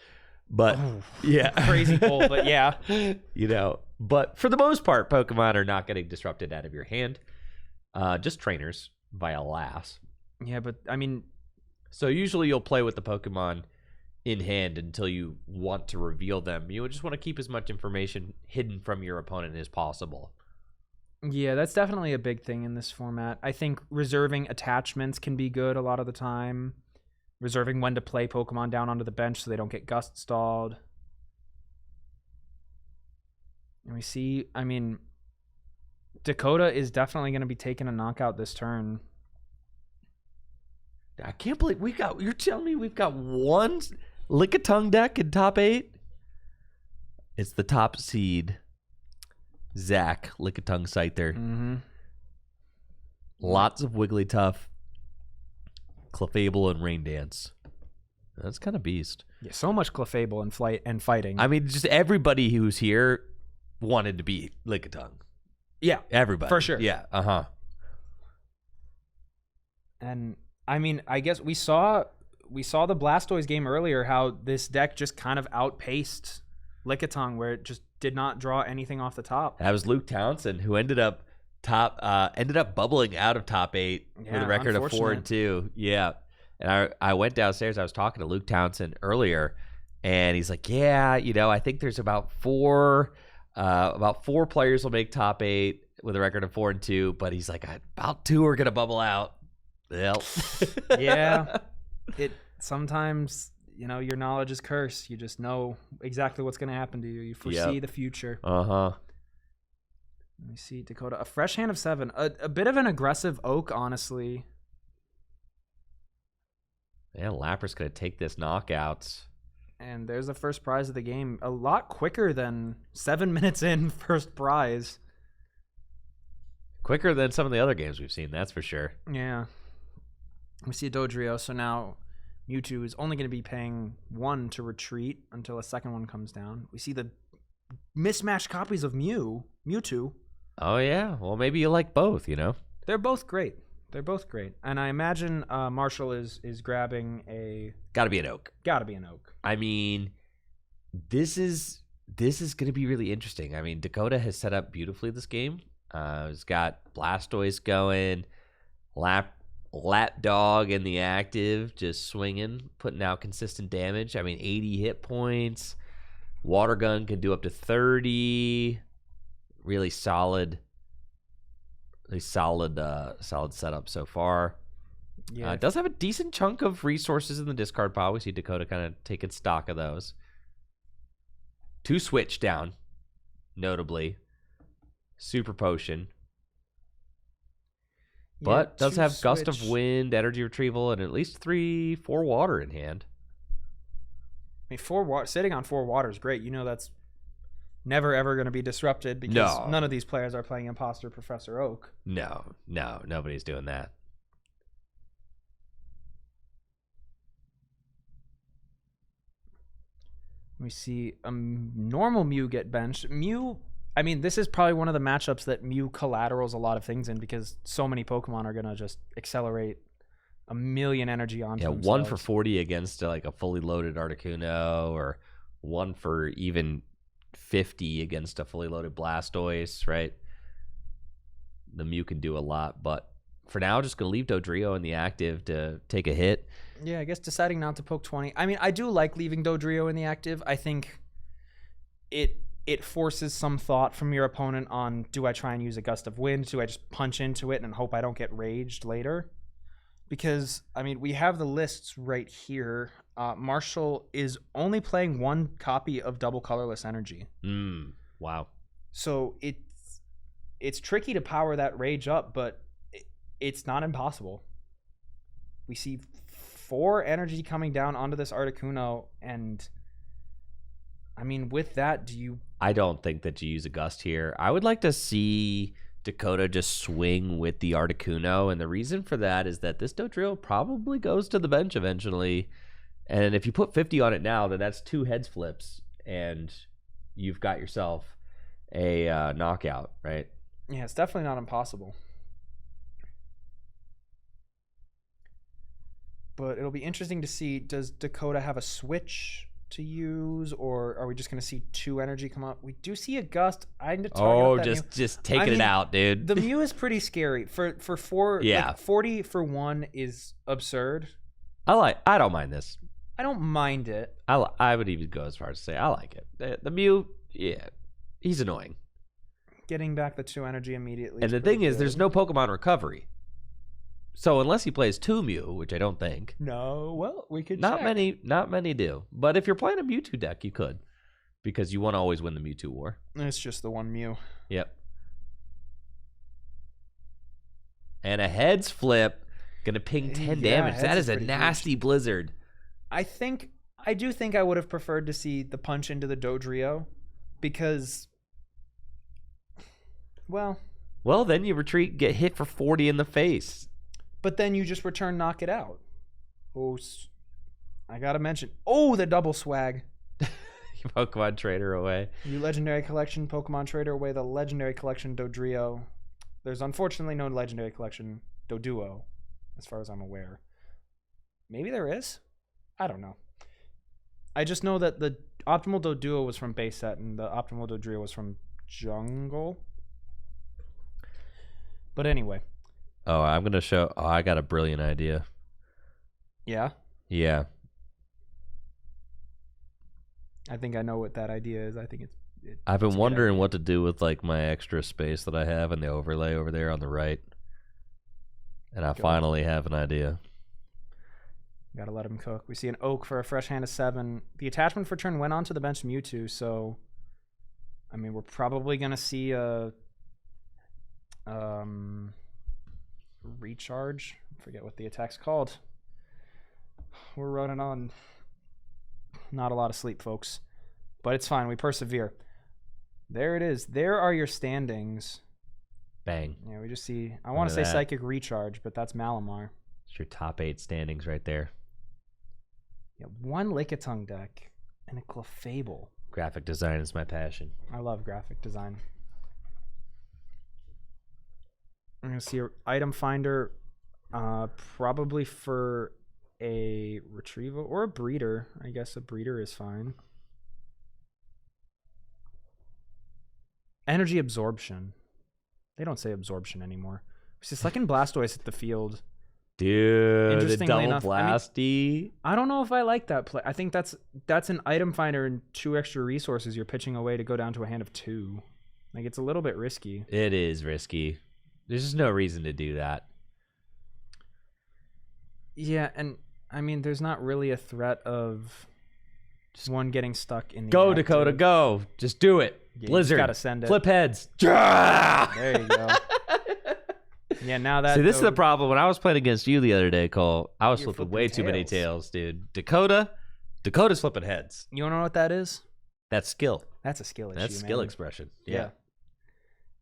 But yeah, crazy pull, but yeah. But for the most part, Pokemon are not getting disrupted out of your hand. Just trainers via Lass. Yeah, but I mean, so usually you'll play with the Pokemon in hand until you want to reveal them. You just want to keep as much information hidden from your opponent as possible. Yeah, that's definitely a big thing in this format. I think reserving attachments can be good a lot of the time. Reserving when to play Pokemon down onto the bench so they don't get gust stalled. And we see, I mean, Dakota is definitely going to be taking a knockout this turn. I can't believe you're telling me we've got one Lickitung deck in top 8? It's the top seed. Zach, Lickitung Scyther. Mm-hmm. Lots of Wigglytuff, Clefable, and Rain Dance. That's kind of beast. Yeah, so much Clefable and fighting. I mean, just everybody who's here wanted to be Lickitung. Yeah, everybody for sure. Yeah, And I mean, I guess we saw the Blastoise game earlier, how this deck just kind of outpaced Lickitung, where it just did not draw anything off the top. That was Luke Townsend, who ended up bubbling out of top 8 with a record of 4-2. Yeah. And I went downstairs. I was talking to Luke Townsend earlier, and he's like, "Yeah, I think there's about four players will make top 8 with a record of 4-2, but he's like, about 2 are gonna bubble out." Well, yeah. It sometimes, your knowledge is cursed. You just know exactly what's gonna happen to you. You foresee the future. Let me see, Dakota. A fresh hand of 7. A bit of an aggressive Oak, honestly. Yeah, Lapras gonna take this knockout. And there's the first prize of the game. A lot quicker than 7 minutes in, first prize. Quicker than some of the other games we've seen, that's for sure. Yeah. We see a Dodrio, so now Mewtwo is only going to be paying 1 to retreat until a second one comes down. We see the mismatched copies of Mewtwo. Oh, yeah. Well, maybe you like both, They're both great. And I imagine Marshall is grabbing a... Gotta be an Oak. I mean, this is going to be really interesting. I mean, Dakota has set up beautifully this game. He's got Blastoise going, Lapdog in the active, just swinging, putting out consistent damage. I mean, 80 hit points. Water Gun can do up to 30. Really solid setup so far. Yeah, it does have a decent chunk of resources in the discard pile. We see Dakota kind of taking stock of those. 2 switch down, notably. Super Potion. But does have Gust of Wind, Energy Retrieval, and at least 3-4 water in hand. I mean, sitting on 4 water is great. That's never ever going to be disrupted because none of these players are playing Imposter Professor Oak. No, nobody's doing that. We see a normal Mew get benched. I mean, this is probably one of the matchups that Mew collaterals a lot of things in because so many Pokemon are going to just accelerate a million energy onto themselves. 1 for 40 against like a fully loaded Articuno, or 1 for even 50 against a fully loaded Blastoise, right? The Mew can do a lot, but for now, just going to leave Dodrio in the active to take a hit. Yeah, I guess deciding not to poke 20. I mean, I do like leaving Dodrio in the active. I think it forces some thought from your opponent on, do I try and use a Gust of Wind? Do I just punch into it and hope I don't get raged later? Because, I mean, we have the lists right here. Marshall is only playing 1 copy of Double Colorless Energy. Wow. So it's tricky to power that rage up, but it's not impossible. We see 4 energy coming down onto this Articuno, and I mean, with that, do you I don't think that you use a Gust here. I would like to see Dakota just swing with the Articuno, and the reason for that is that this Dodrio probably goes to the bench eventually, and if you put 50 on it now, then that's 2 heads flips, and you've got yourself a knockout, right? Yeah, it's definitely not impossible. But it'll be interesting to see, does Dakota have a switch to use, or are we just going to see 2 energy come up? We do see a Gust. Just taking it out, dude. The Mew is pretty scary. For 4, Yeah. like 40 for 1 is absurd. I don't mind this. I don't mind it. I would even go as far as to say I like it. The Mew, yeah, he's annoying. Getting back the 2 energy immediately. And the thing is, there's no Pokemon recovery. So unless he plays 2 Mew, which I don't think. No, well, we could Not check. Not many do. But if you're playing a Mewtwo deck, you could. Because you want to always win the Mewtwo war. It's just the 1 Mew. Yep. And a heads flip. Gonna ping 10 damage. That is a nasty blizzard. I do think I would have preferred to see the punch into the Dodrio. Because, well, then you retreat, get hit for 40 in the face. But then you just return, knock it out. Oh, I gotta mention. Oh, the double swag. Pokemon Trader away. You Legendary Collection Pokemon Trader away the Legendary Collection Dodrio. There's unfortunately no Legendary Collection Doduo, as far as I'm aware. Maybe there is? I don't know. I just know that the Optimal Doduo was from base set and the Optimal Dodrio was from Jungle. But anyway. Oh, I'm going to show... Oh, I got a brilliant idea. Yeah? Yeah. I think I know what that idea is. I think I've been wondering what to do with like my extra space that I have in the overlay over there on the right. And I finally have an idea. Gotta let him cook. We see an Oak for a fresh hand of 7. The attachment for turn went onto the bench Mewtwo, so... I mean, we're probably going to see a... recharge. I forget what the attack's called. We're running on not a lot of sleep, folks. But it's fine. We persevere. There it is. There are your standings. Bang. Yeah, we just see... I want to say Psychic Recharge, but that's Malamar. It's your top 8 standings right there. Yeah, 1 Lickitung deck and a Clefable. Graphic design is my passion. I love graphic design. I'm going to see an item finder probably for a retrieval or a breeder. I guess a breeder is fine. Energy absorption. They don't say absorption anymore. It's just like in Blastoise at the field. Dude, the double blasty. I don't know if I like that play. I think that's an item finder and 2 extra resources you're pitching away to go down to a hand of 2. Like, it's a little bit risky. It is risky. There's just no reason to do that. Yeah, and I mean, there's not really a threat of just one getting stuck in the Go, active. Dakota, go. Just do it. Yeah, Blizzard. You gotta send it. Flip heads. There you go. Yeah, now that... See, this is the problem. When I was playing against you the other day, Cole, I was flipping way too many tails, dude. Dakota's flipping heads. You wanna know what that is? That's skill. That's a skill issue, That's skill expression. Yeah.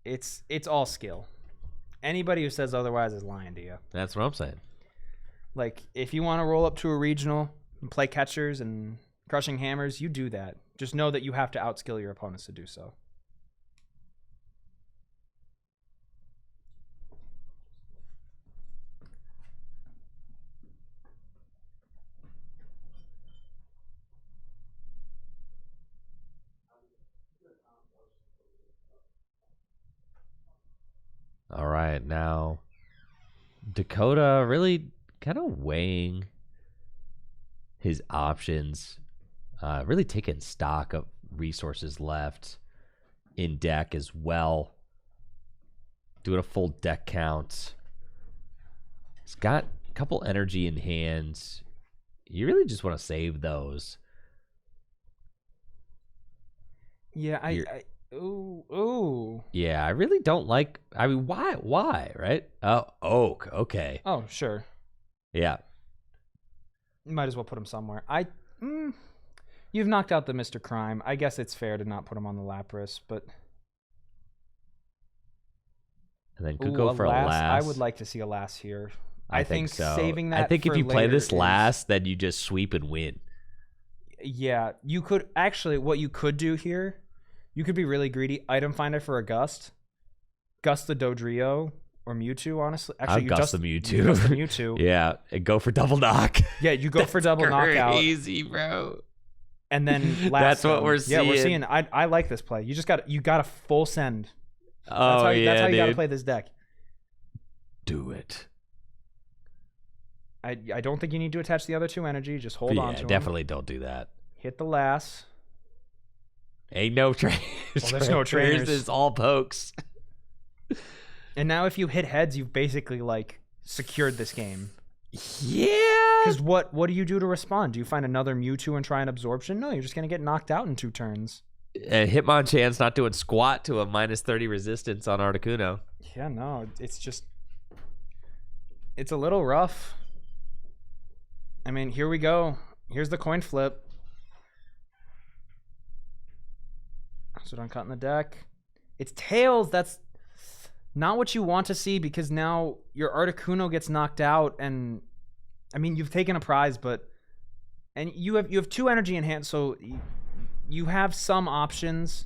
It's all skill. Anybody who says otherwise is lying to you. That's what I'm saying. Like, if you want to roll up to a regional and play catchers and crushing hammers, you do that. Just know that you have to outskill your opponents to do so. All right, now Dakota really kind of weighing his options, really taking stock of resources left in deck as well. Doing a full deck count. He's got a couple energy in hands. You really just want to save those. Yeah, Ooh. Yeah, I really don't like... I mean, why, right? Oh, Oak, okay. Oh, sure. Yeah. You might as well put him somewhere. You You've knocked out the Mr. Crime. I guess it's fair to not put him on the Lapras, but... And then could go for a last. I would like to see a last here. I think so. Saving that I think for if you play this later last, then you just sweep and win. Yeah, you could... Actually, what you could do here, you could be really greedy. Item Finder for a Gust. Gust the Dodrio or Mewtwo, honestly. Actually, I'll Gust the Mewtwo. You Gust the Mewtwo. Yeah, and go for double knock. Yeah, you go for double knockout. Crazy, bro. And then last That's what we're seeing. Yeah, we're seeing. I like this play. You got a full send. Oh, that's how you got to play this deck. Do it. I don't think you need to attach the other 2 energy. Just hold on to them. Definitely don't do that. Hit the last. Ain't no trainers. Well, there's no trainers. It's all pokes. And now if you hit heads, you've basically like secured this game. Yeah. Because what do you do to respond? Do you find another Mewtwo and try an absorption? No, you're just gonna get knocked out in 2 turns. Hitmonchan's not doing squat to a -30 resistance on Articuno. Yeah, no, it's a little rough. I mean, here we go. Here's the coin flip. So don't cut in the deck. It's tails. That's not what you want to see, because now your Articuno gets knocked out, and I mean, you've taken a prize, and you have 2 energy in hand, so you have some options,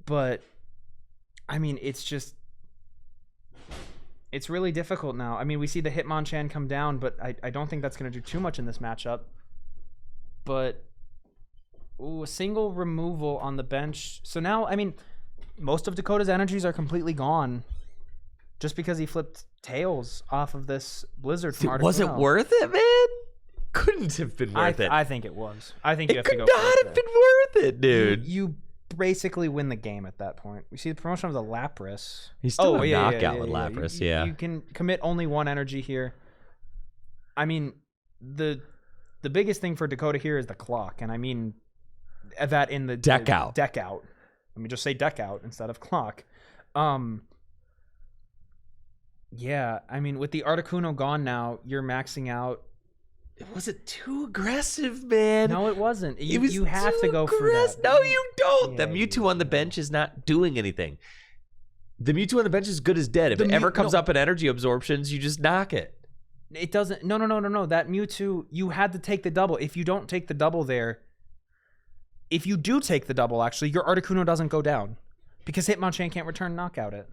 but I mean, it's really difficult now. I mean, we see the Hitmonchan come down, but I don't think that's going to do too much in this matchup. But ooh, a single removal on the bench. So now, I mean, most of Dakota's energies are completely gone just because he flipped tails off of this Blizzard from Articuno. Was it worth it, man? Couldn't have been worth it. I think it was. I think you have to go. It could not have been worth it, dude. You basically win the game at that point. We see the promotion of the Lapras. He's still a knockout with Lapras, yeah. You can commit only 1 energy here. I mean, the biggest thing for Dakota here is the clock, and I mean that in the deck out. Deck out. Let me just say deck out instead of clock. Yeah, I mean, with the Articuno gone now, you're maxing out. It wasn't too aggressive, man. No, it wasn't. You have to go for that. No, you don't. Yeah, the Mewtwo on the bench is not doing anything. The Mewtwo on the bench is good as dead. If it ever comes up in energy absorptions, you just knock it. It doesn't. No. That Mewtwo, you had to take the double. If you don't take the double there, if you do take the double, actually, your Articuno doesn't go down because Hitmonchan can't return knockout it.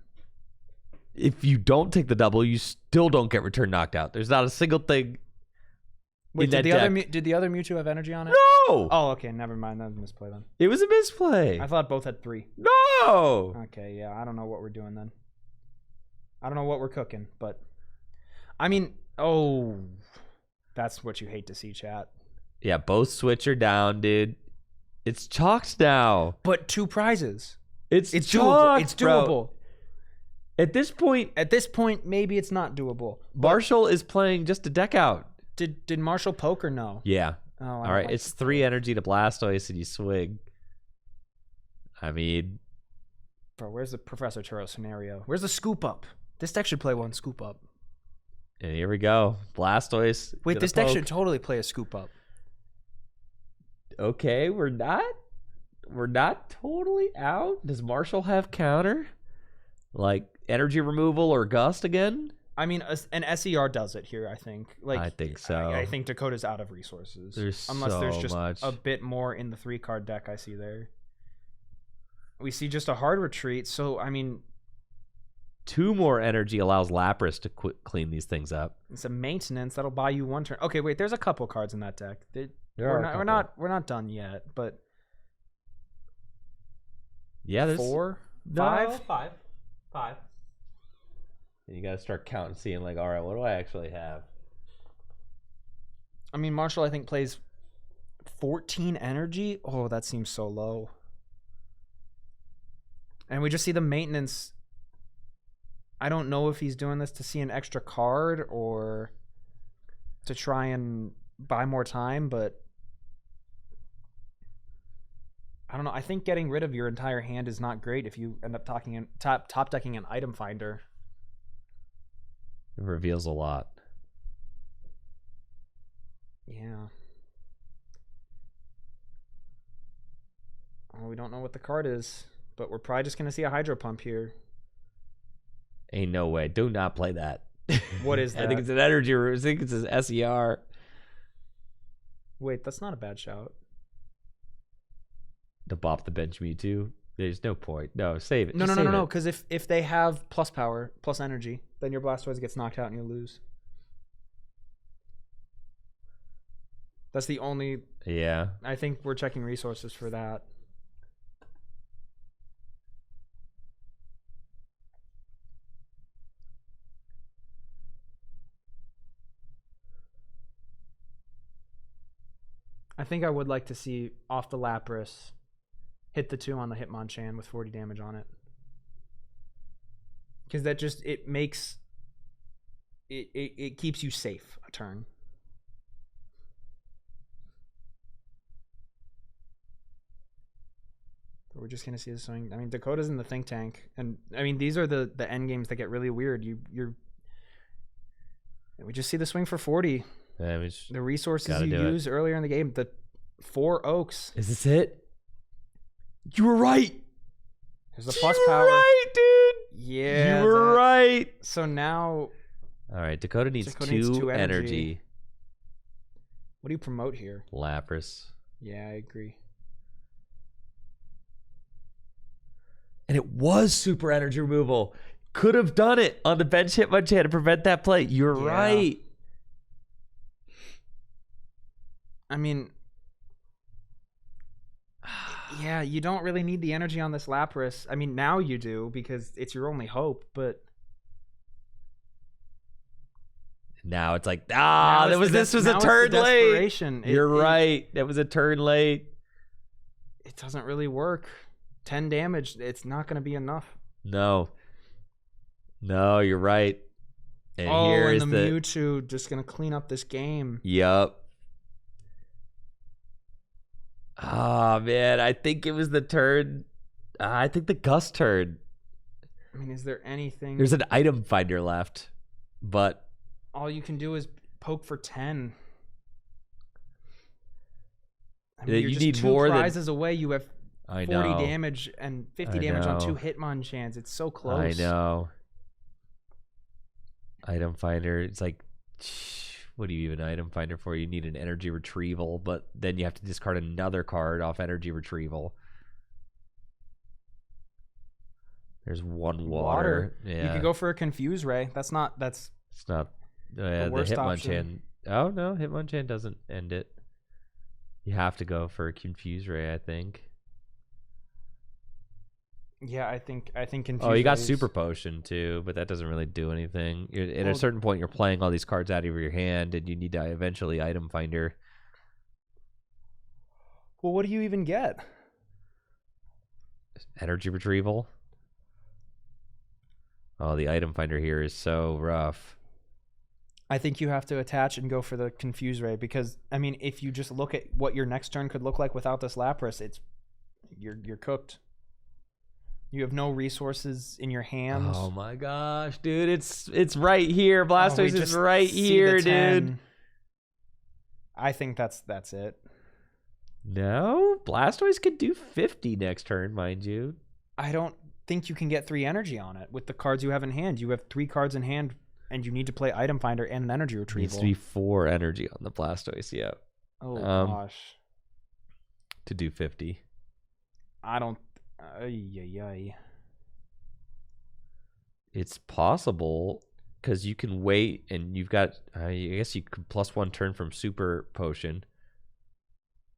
If you don't take the double, you still don't get return knocked out. There's not a single thing. Wait, did the other Mewtwo have energy on it? No. Oh, okay. Never mind. That was a misplay then. It was a misplay. I thought both had 3. No. Okay, yeah. I don't know what we're doing then. I don't know what we're cooking, but I mean, oh, that's what you hate to see, chat. Yeah, both switch are down, dude. It's chalked now. But 2 prizes. It's doable. chalked, It's doable. Bro. At this point, maybe it's not doable. Marshall is playing just a deck out. Did Marshall poke or no? Yeah. Oh, all right. It's 3 energy to Blastoise and you swing. I mean, bro, where's the Professor Churro scenario? Where's the scoop up? This deck should play 1 scoop up. And here we go. Blastoise. Wait, this deck should totally play a scoop up. Okay, we're not totally out. Does Marshall have counter? Like energy removal or gust again? I mean, an SER does it here, I think. Like, I think so. I think Dakota's out of resources. Unless there's just a bit more in the 3-card deck I see there. We see just a hard retreat, so, I mean... 2 more energy allows Lapras to clean these things up. It's a maintenance that'll buy you 1 turn. Okay, wait, there's a couple cards in that deck. We're not done yet, but... Yeah, there's... 4? No, 5? 5. And you got to start counting, seeing like, all right, what do I actually have? I mean, Marshall, I think, plays 14 energy. Oh, that seems so low. And we just see the maintenance. I don't know if he's doing this to see an extra card or to try and buy more time, but I don't know. I think getting rid of your entire hand is not great if you end up top decking an item finder. It reveals a lot. Yeah. Oh, we don't know what the card is, but we're probably just going to see a Hydro Pump here. Ain't no way. Do not play that. What is that? I think it's an energy room. I think it's an SER. Wait, that's not a bad shout. To bop the bench Mewtwo. There's no point. No, save it. No. Because if they have plus power, plus energy, then your Blastoise gets knocked out and you lose. That's the only... Yeah. I think we're checking resources for that. I think I would like to see off the Lapras hit the 2 on the Hitmonchan with 40 damage on it. Because that just, it makes, it keeps you safe a turn. But we're just going to see this swing. I mean, Dakota's in the think tank. And, I mean, these are the end games that get really weird. We just see the swing for 40. Yeah, the resources you use earlier in the game, the 4 Oaks. Is this it? You were right. There's the plus power. Right, dude. Yeah. You were right. So now. All right, Dakota needs two energy. What do you promote here? Lapras. Yeah, I agree. And it was super energy removal. Could have done it on the bench Hitmonchan to prevent that play. You're right. I mean, yeah, you don't really need the energy on this Lapras. I mean, now you do because it's your only hope, but now it's like, this was a turn late. You're right. That was a turn late. It doesn't really work. 10 damage, it's not going to be enough. No, you're right. And here is the Mewtwo just going to clean up this game. Yup. Oh, man. I think it was the turn. I think the Gus turn. I mean, is there anything? There's an item finder left, but all you can do is poke for 10. I mean, you you're just need 2 more prizes away. You have 40 know. damage and 50 damage on 2 Hitmonchans. It's so close. I know. Item finder. It's like, what do you even item finder for? You need an energy retrieval, but then you have to discard another card off energy retrieval. There's 1 water. Yeah. You could go for a Confuse Ray. It's not the Hitmonchan option. Oh no, Hitmonchan doesn't end it. You have to go for a Confuse Ray, I think. Yeah, I think Confuse Oh, you got Rays... Super Potion too, but that doesn't really do anything. At a certain point, you're playing all these cards out of your hand, and you need to eventually item finder. Well, what do you even get? Energy retrieval. Oh, the item finder here is so rough. I think you have to attach and go for the Confuse Ray because, I mean, if you just look at what your next turn could look like without this Lapras, you're cooked. You have no resources in your hands. Oh my gosh, dude. It's right here. Blastoise is right here, dude. I think that's it. No, Blastoise could do 50 next turn, mind you. I don't think you can get 3 energy on it with the cards you have in hand. You have 3 cards in hand, and you need to play item finder and an energy retrieval. Needs to be 4 energy on the Blastoise. Yeah. Oh gosh. To do 50. I don't. It's possible because you can wait and you've got. I guess you could +1 turn from Super Potion,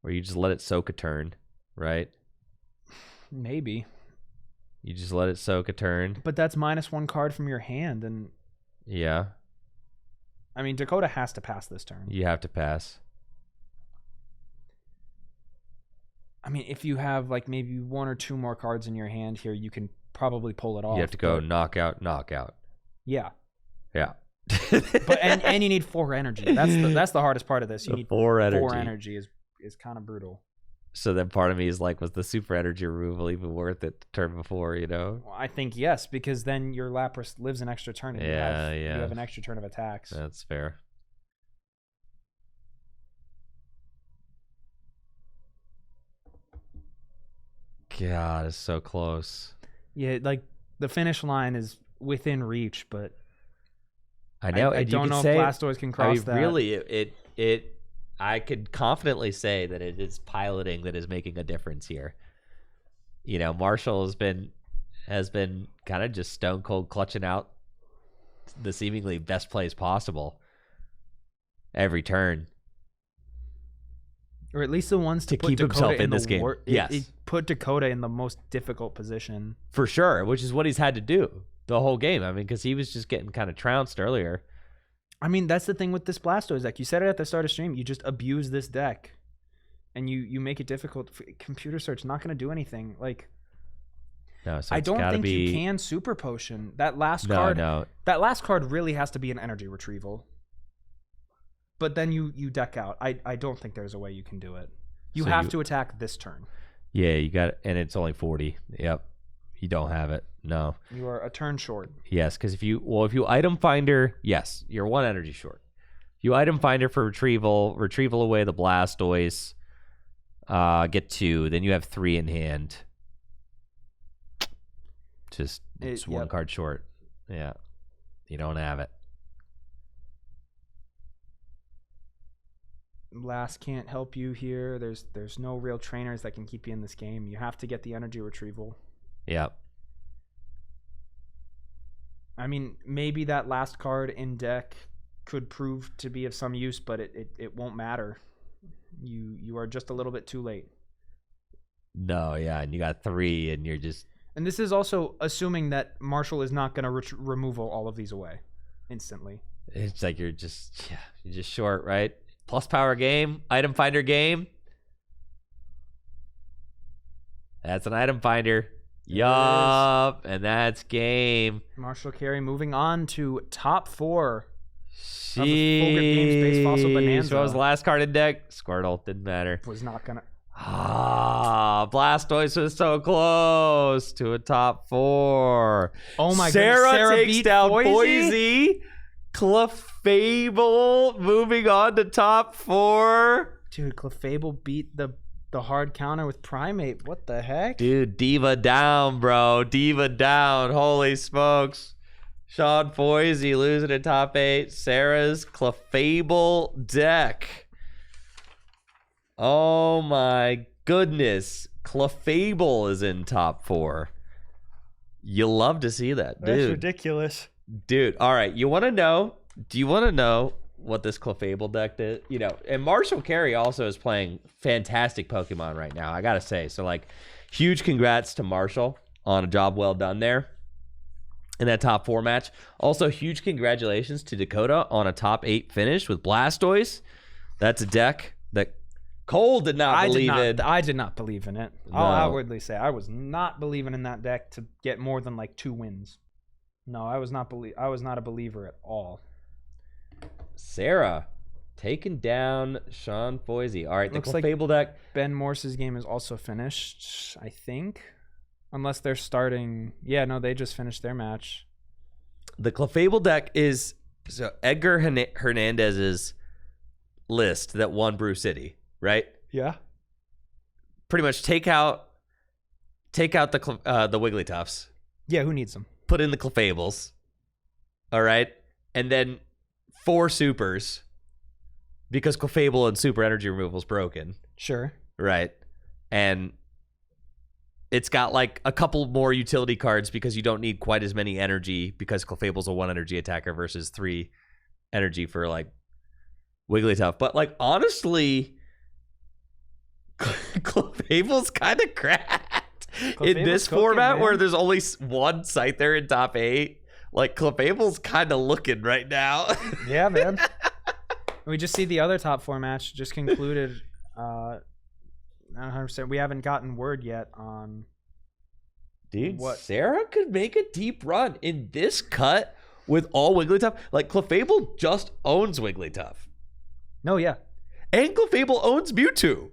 or you just let it soak a turn, right? Maybe. You just let it soak a turn. But that's -1 card from your hand, and yeah. I mean, Dakota has to pass this turn. You have to pass. I mean, if you have like maybe 1 or 2 more cards in your hand here, you can probably pull it off. You have to go knockout. Yeah. Yeah. But and you need 4 energy. That's the hardest part of this. You need 4 energy. 4 energy is kind of brutal. So then part of me is like, was the super energy removal even worth it the turn before, you know? Well, I think yes, because then your Lapras lives an extra turn and you have an extra turn of attacks. That's fair. God, it's so close. Yeah, like the finish line is within reach, but I know. I don't know if Blastoise can cross that. Really, I could confidently say that it is piloting that is making a difference here. You know, Marshall has been kind of just stone cold clutching out the seemingly best plays possible every turn. Or at least the ones to keep Dakota himself in this game. Yes. It put Dakota in the most difficult position. For sure, which is what he's had to do the whole game. I mean, because he was just getting kind of trounced earlier. I mean, that's the thing with this Blastoise deck. You said it at the start of stream. You just abuse this deck. And you make it difficult. Computer search not going to do anything. Like, no, so I don't think you can Super Potion. That last card. That last card really has to be an energy retrieval. But then you deck out. I don't think there's a way you can do it. You have to attack this turn. Yeah, you got it, and it's only 40. Yep, you don't have it. No, you are a turn short. Yes, because if you item finder, yes, you're 1 energy short. You item finder for retrieval away the Blastoise. Get 2, then you have 3 in hand. Just it's 1 card short. Yeah, you don't have it. Blast can't help you here. There's no real trainers that can keep you in this game. You have to get the energy retrieval. Yeah. I mean, maybe that last card in deck could prove to be of some use, but it won't matter. You are just a little bit too late. No, yeah, and you got 3, and you're just. And this is also assuming that Marshall is not going to remove all of these away instantly. It's like you're just short, right? Plus power game, item finder game. That's an item finder. Yup, and that's game. Marshall Carey moving on to top 4 of the Full Grip Games Base Fossil Bonanza. So was the last card in deck. Squirtle, didn't matter. Was not gonna. Blastoise was so close to a top 4. Oh my god! Sarah takes down Boise. Clefable moving on to top 4. Dude, Clefable beat the hard counter with Primape. What the heck? Dude, Diva down, bro. Diva down. Holy smokes. Sean Boise losing to top 8. Sarah's Clefable deck. Oh my goodness. Clefable is in top 4. You love to see that, dude. That's ridiculous. Dude, all right. Do you want to know what this Clefable deck did? You know, and Marshall Carey also is playing fantastic Pokemon right now, I gotta say. So, like, huge congrats to Marshall on a job well done there in that top 4 match. Also, huge congratulations to Dakota on a top 8 finish with Blastoise. That's a deck that Cole did not believe in. I did not believe in it. No. I'll outwardly say I was not believing in that deck to get more than like 2 wins. No, I was not a believer at all. Sarah taking down Sean Boise. All right, the Clefable deck. Ben Morse's game is also finished, I think. Unless they're starting. Yeah, no, they just finished their match. The Clefable deck is so Edgar Hernandez's list that won Brew City, right? Yeah. Pretty much take out the Wigglytuffs. Yeah, who needs them? Put in the Clefables. All right? And then 4 supers because Clefable and super energy removal is broken. Sure. Right. And it's got like a couple more utility cards because you don't need quite as many energy because Clefable's a 1 energy attacker versus 3 energy for like Wigglytuff. But like honestly, Clefable's kind of cracked. In this format where there's only 1 Scyther in top 8, like Clefable's kind of looking right now. Yeah, man. We just see the other top 4 match just concluded. 100%. We haven't gotten word yet on. Dude, what Sarah could make a deep run in this cut with all Wigglytuff. Like Clefable just owns Wigglytuff. No, yeah. And Clefable owns Mewtwo.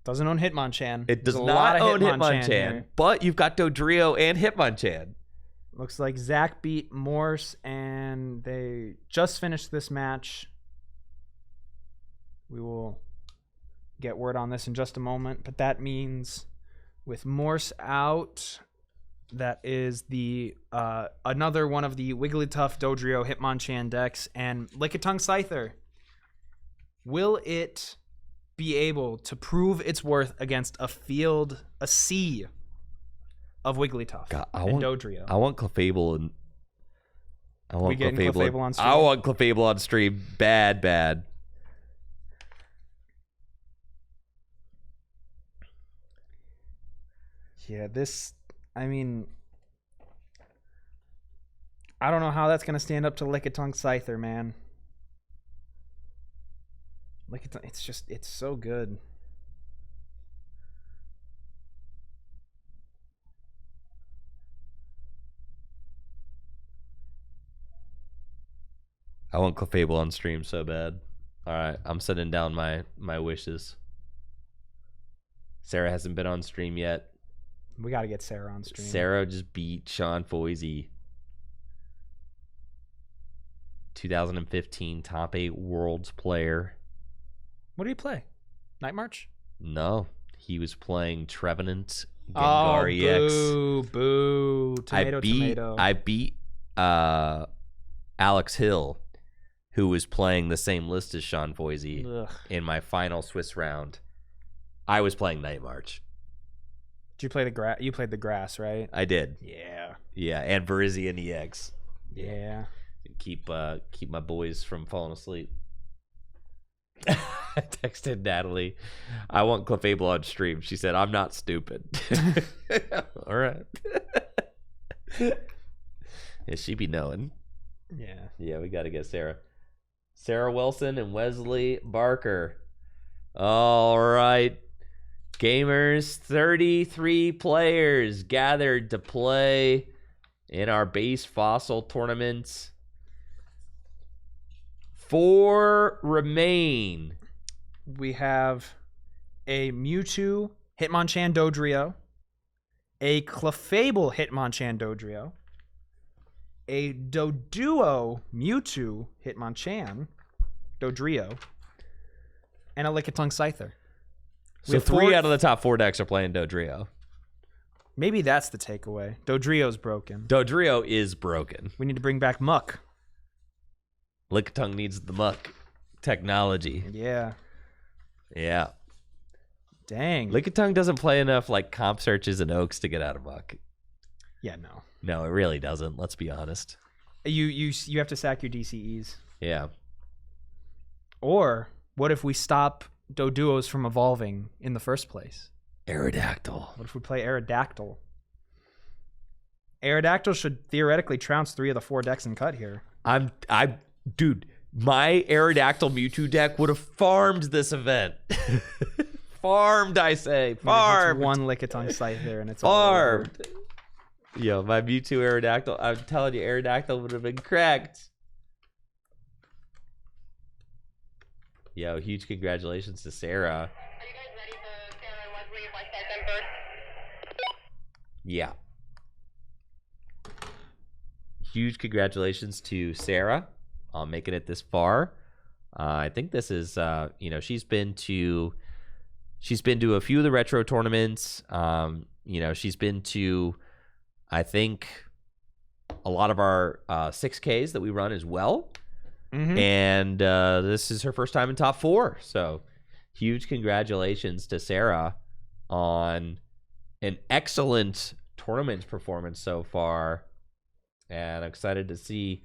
Doesn't own Hitmonchan. It does not own Hitmonchan, but you've got Dodrio and Hitmonchan. Looks like Zach beat Morse, and they just finished this match. We will get word on this in just a moment, but that means With Morse out, that is the another one of the Wigglytuff, Dodrio, Hitmonchan decks, and Lickitung Scyther. Will it be able to prove its worth against a sea of Wigglytuff and Dodrio? I want Clefable and I want Clefable on stream. I want Clefable on stream. Bad. Yeah, I mean, I don't know how that's going to stand up to Lickitung Scyther, man. Lickitung, it's so good. I want Clefable on stream so bad. All right, I'm sending down my wishes. Sarah hasn't been on stream yet. We got to get Sarah on stream. Sarah just beat Sean Foisey. 2015 top 8 Worlds player. What did he play? Night March? No, he was playing Trevenant Gengar EX. Boo. Tomato. I beat Alex Hill, who was playing the same list as Sean Foisey in my final Swiss round. I was playing Night March. Did you play the grass? You played the grass, right? I did. Yeah, and Virizion EX. Yeah. Keep my boys from falling asleep. I texted Natalie, I want Clefable on stream. She said, I'm not stupid. All right. Yeah, she be knowing. Yeah, we got to get Sarah. Sarah Wilson and Wesley Barker. All right. Gamers, 33 players gathered to play in our base fossil tournaments. 4 remain. We have a Mewtwo Hitmonchan Dodrio, a Clefable Hitmonchan Dodrio, a Doduo Mewtwo Hitmonchan Dodrio, and a Lickitung Scyther. So 3 out of the top 4 decks are playing Dodrio. Maybe that's the takeaway. Dodrio's broken. Dodrio is broken. We need to bring back Muck. Lickitung needs the Muck technology. Yeah. Dang. Lickitung doesn't play enough like comp searches and oaks to get out of Muck. Yeah, no. No, it really doesn't. Let's be honest. You have to sack your DCEs. Yeah. Or what if we stop Doduos from evolving in the first place? Aerodactyl. What if we play Aerodactyl? Aerodactyl should theoretically trounce 3 of the 4 decks and cut here. Dude, my Aerodactyl Mewtwo deck would have farmed this event. Farmed, I say. Farmed. It's one Lickitung Scyther and it's farmed. Yo, my Mewtwo Aerodactyl, I'm telling you, Aerodactyl would have been cracked. Yo, huge congratulations to Sarah. Are you guys ready for Sarah and Wesley if I start them first? Yeah. Huge congratulations to Sarah on making it this far. I think this is, she's been to a few of the retro tournaments. She's been to, I think, a lot of our 6Ks that we run as well. Mm-hmm. And this is her first time in top 4. So huge congratulations to Sarah on an excellent tournament performance so far. And I'm excited to see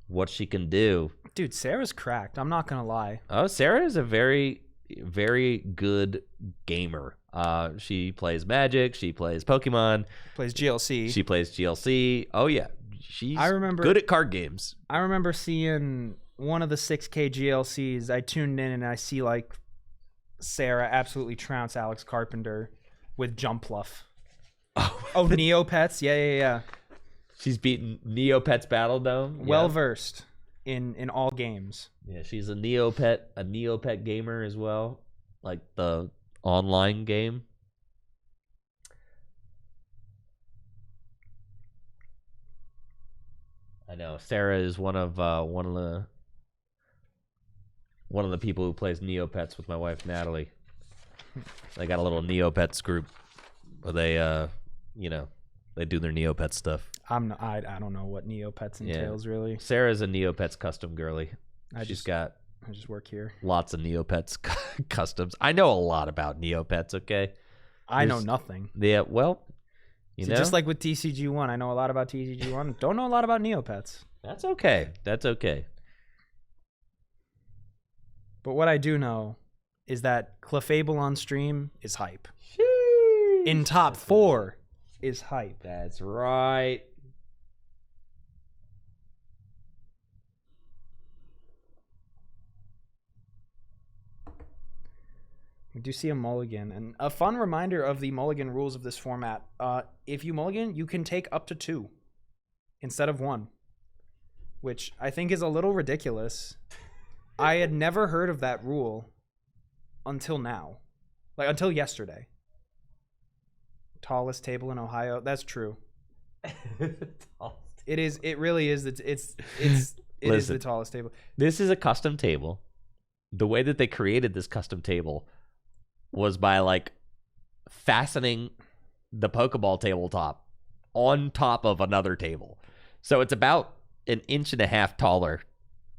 what she can do. Dude, Sarah's cracked. I'm not going to lie. Oh, Sarah is a very, very good gamer. She plays Magic. She plays Pokemon. Plays GLC. She plays GLC. Oh, yeah. She's good at card games. I remember seeing one of the 6K GLCs. I tuned in and I see like Sarah absolutely trounce Alex Carpenter with Jumpluff. Oh, Neopets. Yeah. She's beaten Neopets Battle Dome. Yeah. Well versed in all games. Yeah, she's a Neopet gamer as well, like the online game. I know Sarah is one of the people who plays Neopets with my wife Natalie. They got a little Neopets group. Or they, they do their Neopet stuff. I don't know what Neopets entails really. Sarah's a Neopets custom girly. I just work here. Lots of Neopets customs. I know a lot about Neopets, okay? I know nothing. Yeah, well, you know. Just like with TCG1, I know a lot about TCG1. Don't know a lot about Neopets. That's okay. That's okay. But what I do know is that Clefable on stream is hype. Sheesh. In top 4 is hype. That's right. We do see a mulligan, and a fun reminder of the mulligan rules of this format. If you mulligan, you can take up to 2 instead of 1, which I think is a little ridiculous. I had never heard of that rule until now, like until yesterday. Tallest table in Ohio. That's true. It is. It really is. It is the tallest table. This is a custom table. The way that they created this custom table was by like fastening the Pokeball tabletop on top of another table. So it's about 1.5 inches taller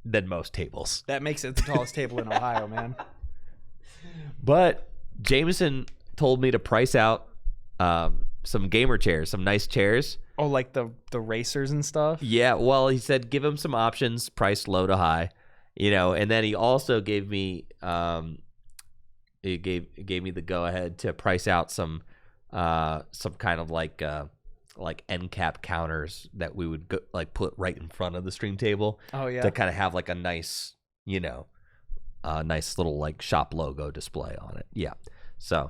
than most tables. That makes it the tallest table in Ohio, man. But Jameson told me to price out some gamer chairs, some nice chairs. Oh, like the racers and stuff? Yeah, well, he said give him some options, price low to high, and then he also gave me he gave me the go ahead to price out some kind of like end cap counters that we would put right in front of the stream table. Oh yeah. To kind of have like a nice, nice little like shop logo display on it. Yeah. So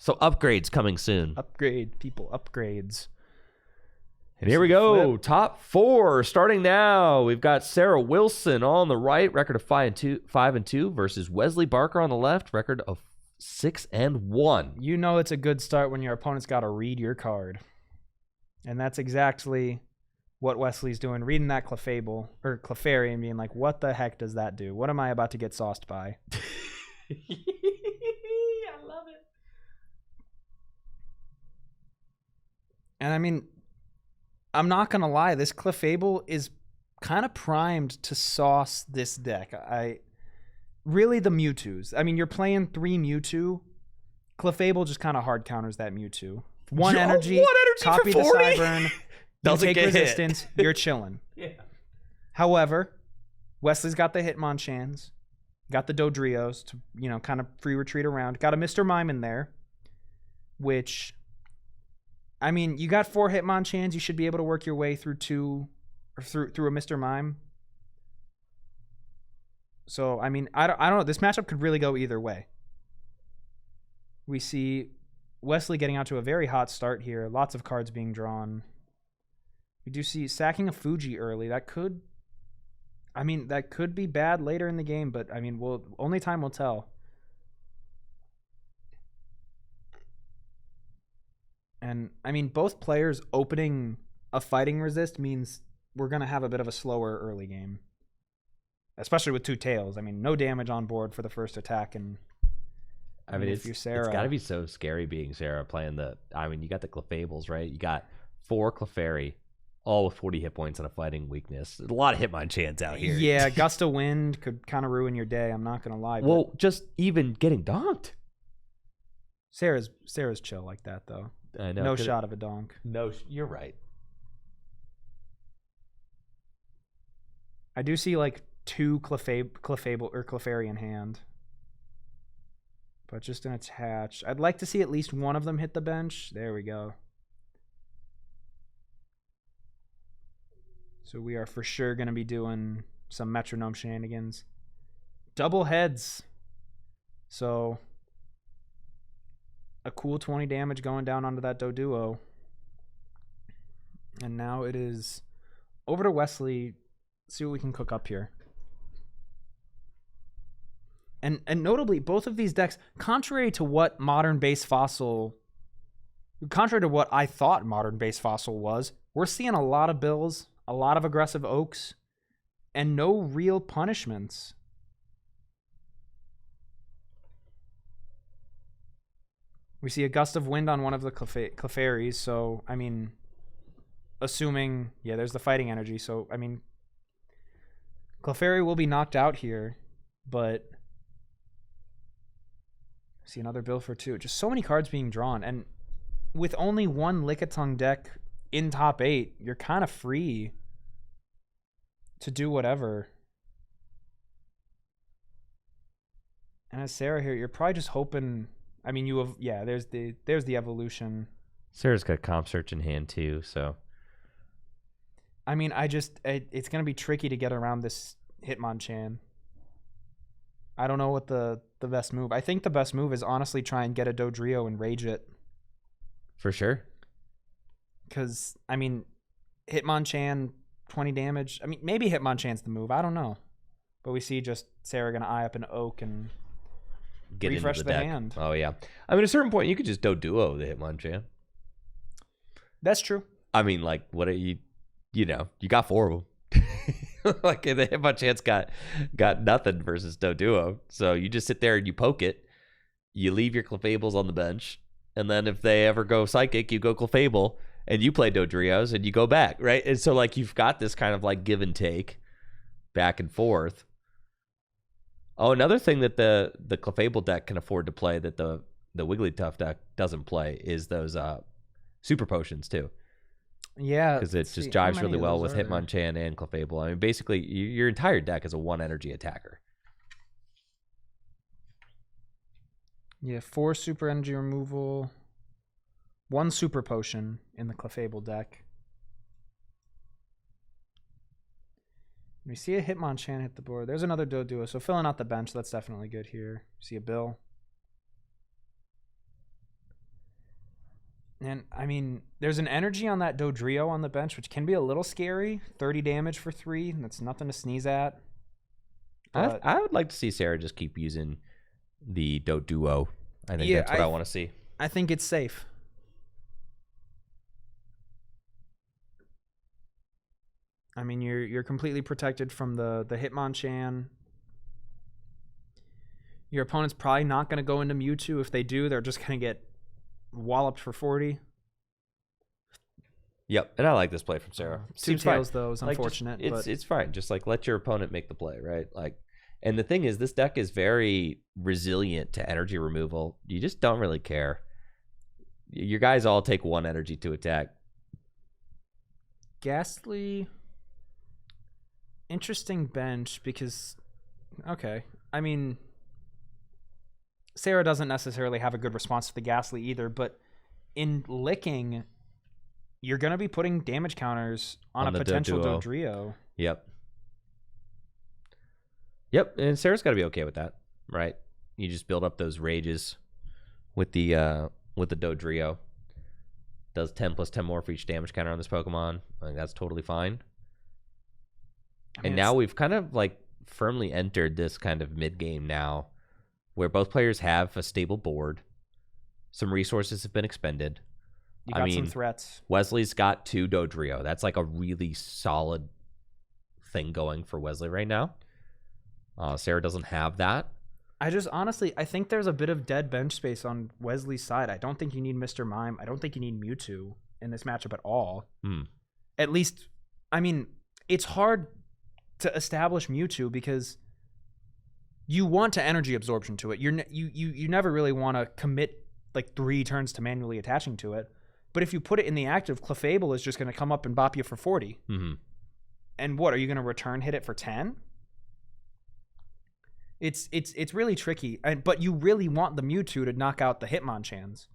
upgrades coming soon. Upgrades. And here we go. Top 4 starting now. We've got Sarah Wilson on the right, record of 5 and 2 versus Wesley Barker on the left, record of 6 and 1. You know it's a good start when your opponent's got to read your card. And that's exactly what Wesley's doing, reading that Clefable or Clefairy and being like, what the heck does that do? What am I about to get sauced by? I love it. And I mean, I'm not going to lie, this Clefable is kind of primed to sauce this deck. Really the Mewtwo's. I mean, you're playing 3 Mewtwo. Clefable just kind of hard counters that Mewtwo. One energy copy the Cyburn, you take resistance, you're chilling. Yeah. However, Wesley's got the Hitmonchans, got the Dodrios to, kind of free retreat around. Got a Mr. Mime in there, which, I mean, you got 4 Hitmonchans, you should be able to work your way through 2 or through a Mr. Mime. So, I mean, I don't know. This matchup could really go either way. We see Wesley getting out to a very hot start here. Lots of cards being drawn. We do see sacking a Fuji early. That could be bad later in the game, but I mean, only time will tell. And I mean, both players opening a fighting resist means we're going to have a bit of a slower early game. Especially with 2 tails. I mean, no damage on board for the first attack. And I mean, it's got to be so scary being Sarah playing you got the Clefables, right? You got 4 Clefairy, all with 40 hit points and a fighting weakness. There's a lot of Hitmonchans out here. Yeah, gust of wind could kind of ruin your day. I'm not going to lie. Well, just even getting donked. Sarah's chill like that, though. I know. No shot of a donk. No, you're right. I do see like 2 Clefable or Clefairy in hand. But just an attach. I'd like to see at least one of them hit the bench. There we go. So we are for sure going to be doing some metronome shenanigans. Double heads. So a cool 20 damage going down onto that Doduo. And now it is over to Wesley. See what we can cook up here. And notably, both of these decks, contrary to what I thought Modern Base Fossil was, we're seeing a lot of bills, a lot of aggressive oaks, and no real punishments. We see a gust of wind on one of the Clefairies, so, I mean, assuming, yeah, there's the fighting energy, so, I mean, Clefairy will be knocked out here, but see another bill for 2. Just so many cards being drawn, and with only one Lickitung deck in top 8, you're kind of free to do whatever. And as Sarah here, you're probably just hoping. I mean, you have, yeah. There's the evolution. Sarah's got Comp Search in hand too, so. I mean, it's gonna be tricky to get around this Hitmonchan. I don't know what the best move. I think the best move is honestly try and get a Dodrio and rage it. For sure. Because I mean, Hitmonchan 20 damage. I mean, maybe Hitmonchan's the move. I don't know. But we see just Sarah gonna eye up an Oak and Get refresh into the deck. hand. Oh yeah. I mean, at a certain point, you could just Doduo the Hitmonchan. That's true. I mean, like, what are you? You know, you got 4 of them. Like the Hitmonchan's got nothing versus Doduo. So you just sit there and you poke it. You leave your Clefables on the bench, and then if they ever go Psychic, you go Clefable, and you play Dodrios, and you go back, right? And so like you've got this kind of like give and take, back and forth. Oh, another thing that the Clefable deck can afford to play that the Wigglytuff deck doesn't play is those Super Potions too. Yeah, because it just jives really well with Hitmonchan and Clefable. I mean, basically, your entire deck is a 1 energy attacker. Yeah, 4 super energy removal, 1 super potion in the Clefable deck. We see a Hitmonchan hit the board. There's another Doduo, so filling out the bench, that's definitely good here. See a Bill. And, I mean, there's an energy on that Dodrio on the bench, which can be a little scary. 30 damage for 3. That's nothing to sneeze at. I would like to see Sarah just keep using the Doduo. I think that's what I want to see. I think it's safe. I mean, you're completely protected from the Hitmonchan. Your opponent's probably not going to go into Mewtwo. If they do, they're just going to get walloped for 40. Yep, and I like this play from Sarah. 2 tails though is unfortunate. Like, it's fine. Just like let your opponent make the play, right? Like, and the thing is, this deck is very resilient to energy removal. You just don't really care. Your guys all take 1 energy to attack. Ghastly, interesting bench because, okay, I mean, Sarah doesn't necessarily have a good response to the Ghastly either, but in Licking, you're going to be putting damage counters on a potential Dodrio. Yep. Yep, and Sarah's got to be okay with that, right? You just build up those rages with the Dodrio. Does 10 plus 10 more for each damage counter on this Pokemon. I think that's totally fine. And now we've kind of like firmly entered this kind of mid-game now where both players have a stable board. Some resources have been expended. You got some threats. Wesley's got 2 Dodrio. That's like a really solid thing going for Wesley right now. Sarah doesn't have that. I just honestly, I think there's a bit of dead bench space on Wesley's side. I don't think you need Mr. Mime. I don't think you need Mewtwo in this matchup at all. At least, I mean, it's hard to establish Mewtwo because you want to energy absorption to it. You never really want to commit like 3 turns to manually attaching to it. But if you put it in the active, Clefable is just going to come up and bop you for 40. And what, are you going to return hit it for 10? It's really tricky. But you really want the Mewtwo to knock out the Hitmonchans.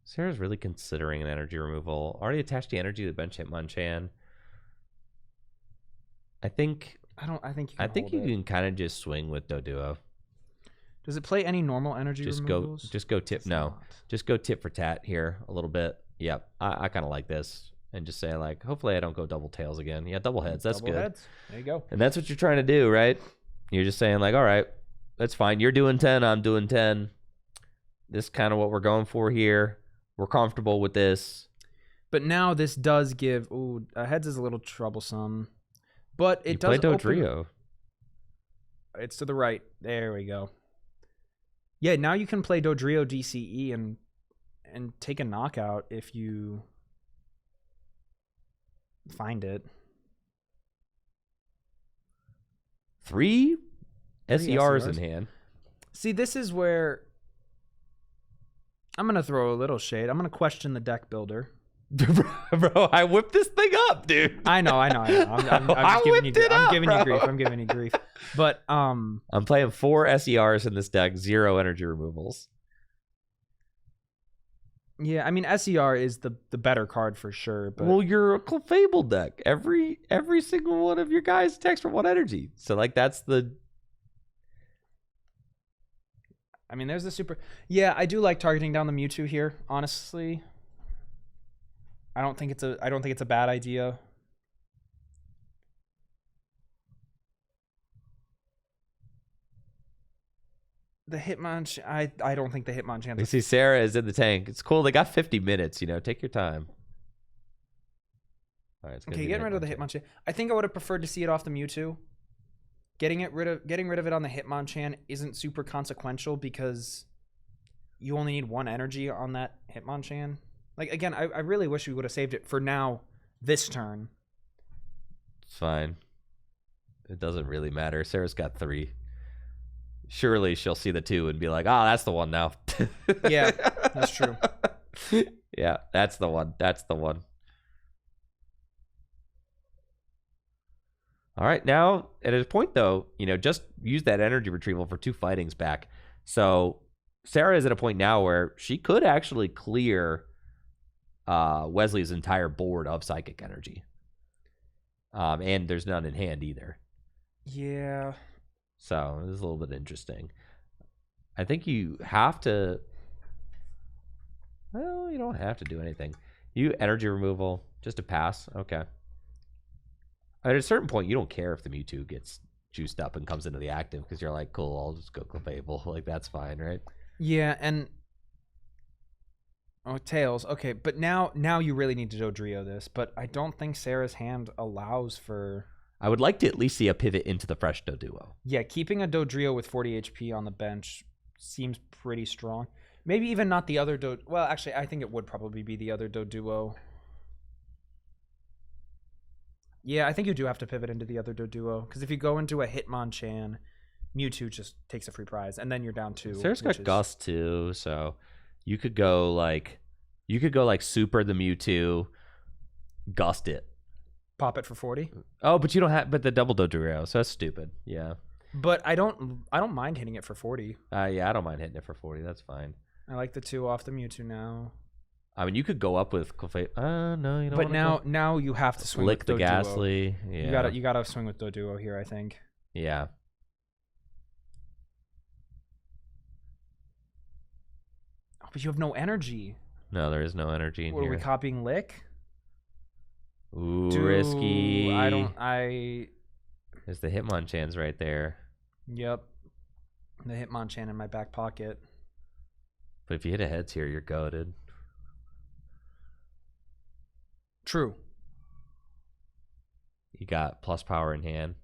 Sarah's really considering an energy removal. Already attached the energy to the bench Hitmonchan. I think you can kind of just swing with Doduo. Does it play any normal energy removals? Just go tip. Just go tit for tat here a little bit. Yep, I kind of like this, and just say like, hopefully I don't go double tails again. Yeah, double heads. That's good. Heads. There you go. And that's what you're trying to do, right? You're just saying like, all right, that's fine. You're doing 10. I'm doing 10. This is kind of what we're going for here. We're comfortable with this. But now this does give. Ooh, heads is a little troublesome. But it does play Dodrio. It's to the right. There we go. Yeah, now you can play Dodrio DCE and take a knockout if you find it. 3 SERs in SERs. hand. See, this is where I'm going to throw a little shade. I'm going to question the deck builder. Bro, I whipped this thing up, dude. I know. I'm just giving you grief. I'm giving you grief. But I'm playing 4 SERs in this deck, 0 energy removals. yeah, I mean SER is the better card for sure. But Well, you're a Clefable deck. Every single one of your guys attacks for 1 energy. So like that's the. I mean, there's the super. Yeah, I do like targeting down the Mewtwo here. Honestly, I don't think it's a bad idea. The Hitmonchan, I don't think the Hitmonchan. You see, Sarah is in the tank. It's cool. They got 50 minutes. Take your time. All right, Okay, getting rid of the Hitmonchan. I think I would have preferred to see it off the Mewtwo. Getting rid of it on the Hitmonchan isn't super consequential because you only need 1 energy on that Hitmonchan. Like again, I really wish we would have saved it for now this turn. It's fine. It doesn't really matter. Sarah's got 3. Surely she'll see the 2 and be like, "Oh, that's the one now." Yeah, that's true. Yeah, that's the one. That's the one. All right, now at a point though, just use that energy retrieval for 2 fightings back. So Sarah is at a point now where she could actually clear Wesley's entire board of psychic energy. And there's none in hand either. Yeah. So this is a little bit interesting. I think you have to. Well, you don't have to do anything. You energy removal, just a pass. Okay. At a certain point, you don't care if the Mewtwo gets juiced up and comes into the active because you're like, cool, I'll just go Clefable. Like, that's fine, right? Yeah, and Tails. Okay, but now you really need to Dodrio this. But I don't think Sarah's hand allows for. I would like to at least see a pivot into the fresh Doduo. Yeah, keeping a Dodrio with 40 HP on the bench seems pretty strong. Maybe even not the other Well, actually, I think it would probably be the other Doduo. Yeah, I think you do have to pivot into the other Doduo. Because if you go into a Hitmonchan, Mewtwo just takes a free prize. And then you're down 2. Sarah's got Gust too, so you could go like super the Mewtwo, Gust it. Pop it for 40. Oh, but you don't have the double Dodrio, so that's stupid. Yeah. But I don't mind hitting it for 40. Yeah, I don't mind hitting it for 40. That's fine. I like the 2 off the Mewtwo now. I mean, you could go up with Clefable. No, you don't. But now you have to swing lick with the Doduo. Ghastly. Yeah. You gotta swing with Doduo here, I think. Yeah. Oh, but you have no energy. No, there is no energy in What, here. are we copying Lick? Ooh, risky. There's the Hitmonchan's right there. Yep. The Hitmonchan in my back pocket. But if you hit a heads here, you're goated. True. You got plus power in hand.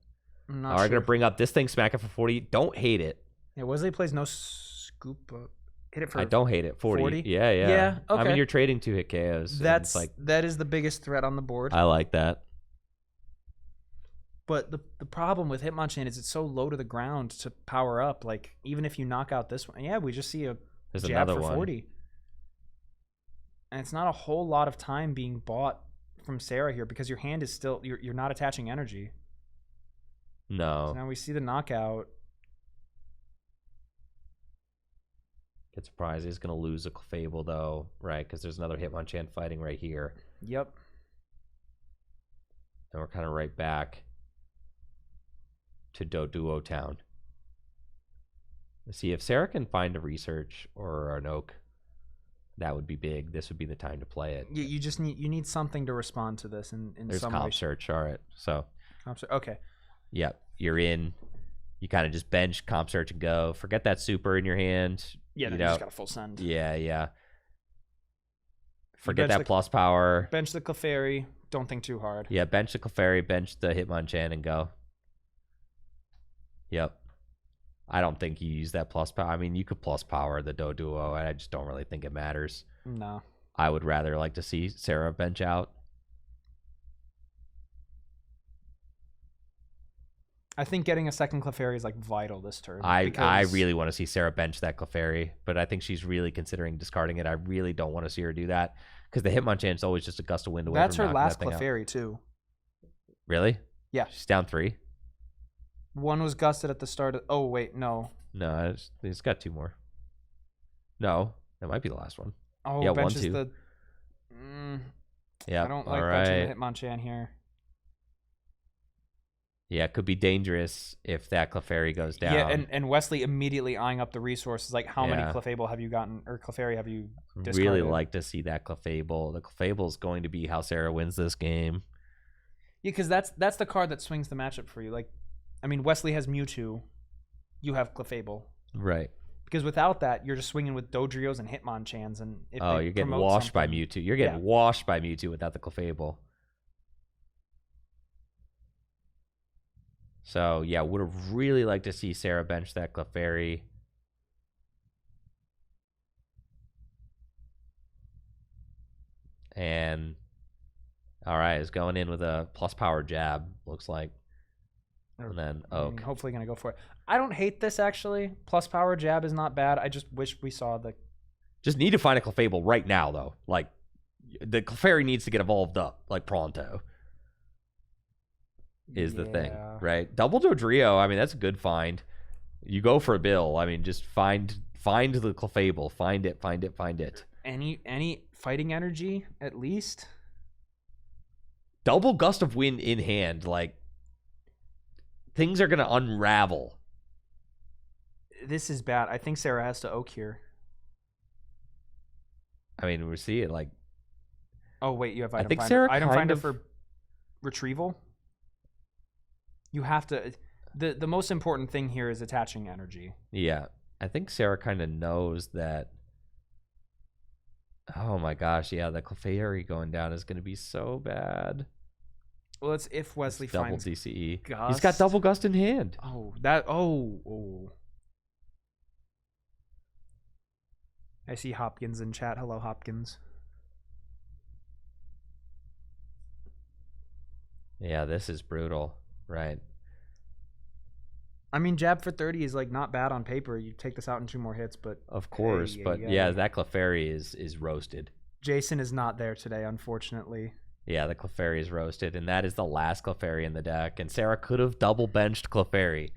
I'm All not right, sure. gonna bring up this thing, smack it for 40. Don't hate it. Yeah, Wesley plays no scoop. Hit it for. I don't hate it. 40. Yeah. Yeah, I mean, okay. you're trading 2 hit KOs. That is the biggest threat on the board. I like that. But the problem with Hitmonchan is it's so low to the ground to power up. Like, even if you knock out this one, yeah, we just see a There's jab another for one. 40. And it's not a whole lot of time being bought from Sarah here because your hand is still you're not attaching energy. No. So now we see the knockout. Get surprised. He's gonna lose a Clefable though, right? Because there's another Hitmonchan fighting right here. Yep. And we're kind of right back to Doduo Town. Let's see if Sarah can find a research or an oak. That would be big. This would be the time to play it. You just need something to respond to this in There's some way. comp search. All right. So. Okay. Yep. You're in. You kind of just bench, comp search, and go. Forget that super in your hand. Yeah, then you just got a full send. Yeah. Forget bench that plus power. Bench the Clefairy. Don't think too hard. Yeah, bench the Clefairy, bench the Hitmonchan, and go. Yep. I don't think you use that plus power. I mean, you could plus power the Doduo, and I just don't really think it matters. No. I would rather like to see Sarah bench out. I think getting a second Clefairy is like vital this turn. I really want to see Sarah bench that Clefairy, but I think she's really considering discarding it. I really don't want to see her do that because the Hitmonchan is always just a gust of wind away. That's from her knocking last that thing out. Clefairy too. Really? Yeah. She's down 3. One was gusted at the start of... Oh, wait, no. No, it's got 2 more. No, that might be the last one. Oh, yeah, benches 1, 2. Yeah, I don't like benching the Hitmonchan here. Yeah, it could be dangerous if that Clefairy goes down. Yeah, and Wesley immediately eyeing up the resources, like how many Clefable have you gotten, or Clefairy have you discarded? Really like to see that Clefable. The Clefable is going to be how Sarah wins this game. Yeah, because that's the card that swings the matchup for you. Like, I mean, Wesley has Mewtwo, you have Clefable. Right. Because without that, you're just swinging with Dodrios and Hitmonchans, and if you're getting washed by Mewtwo. You're getting washed by Mewtwo without the Clefable. So yeah, would have really liked to see Sarah bench that Clefairy. And all right, is going in with a plus power jab, looks like. And then Oak. Hopefully gonna go for it. I don't hate this actually. Plus power jab is not bad. I just wish we saw the... Just need to find a Clefable right now though. Like, the Clefairy needs to get evolved up, like pronto. Is the thing, right? Double Dodrio, I mean, that's a good find. You go for a bill. I mean, just find the Clefable. Find it. Any fighting energy, at least? Double Gust of Wind in hand, like, things are going to unravel. This is bad. I think Sarah has to Oak here. I mean, we see it, like... Oh, wait, you have Item I think Finder. Sarah Item kind Finder of... for retrieval? You have to... The most important thing here is attaching energy. Yeah. I think Sarah kind of knows that... Oh my gosh, yeah, the Clefairy going down is going to be so bad. Well, it's if Wesley finds... Double DCE. Gust. He's got Double Gust in hand. Oh, that... Oh. I see Hopkins in chat. Hello, Hopkins. Yeah, this is brutal. Right. I mean, jab for 30 is like not bad on paper. You take this out in 2 more hits, but... Of course, yeah, that Clefairy is roasted. Jason is not there today, unfortunately. Yeah, the Clefairy is roasted, and that is the last Clefairy in the deck. And Sarah could have double benched Clefairy.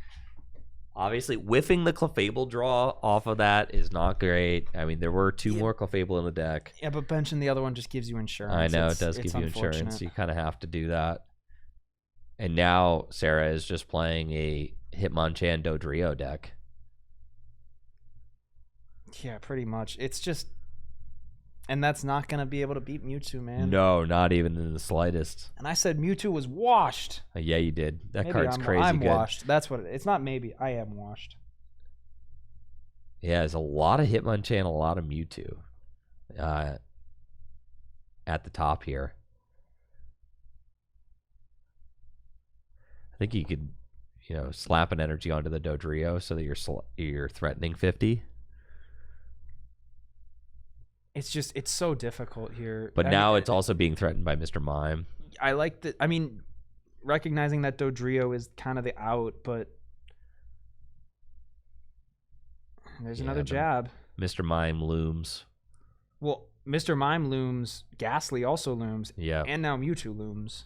Obviously, whiffing the Clefable draw off of that is not great. I mean, there were 2 more Clefable in the deck. Yeah, but benching the other one just gives you insurance. I know, it does give you insurance. You kind of have to do that. And now Sarah is just playing a Hitmonchan Dodrio deck. Yeah, pretty much. It's just... And that's not going to be able to beat Mewtwo, man. No, not even in the slightest. And I said Mewtwo was washed. Yeah, you did. That maybe card's crazy I'm good. washed. That's what it's not maybe. I am washed. Yeah, there's a lot of Hitmonchan, a lot of Mewtwo at the top here. I think you could, slap an energy onto the Dodrio so that you're threatening 50. It's so difficult here. But now it's also being threatened by Mr. Mime. I like that. I mean, recognizing that Dodrio is kind of the out, but there's another jab. Mr. Mime looms. Well, Mr. Mime looms. Ghastly also looms. Yeah. And now Mewtwo looms.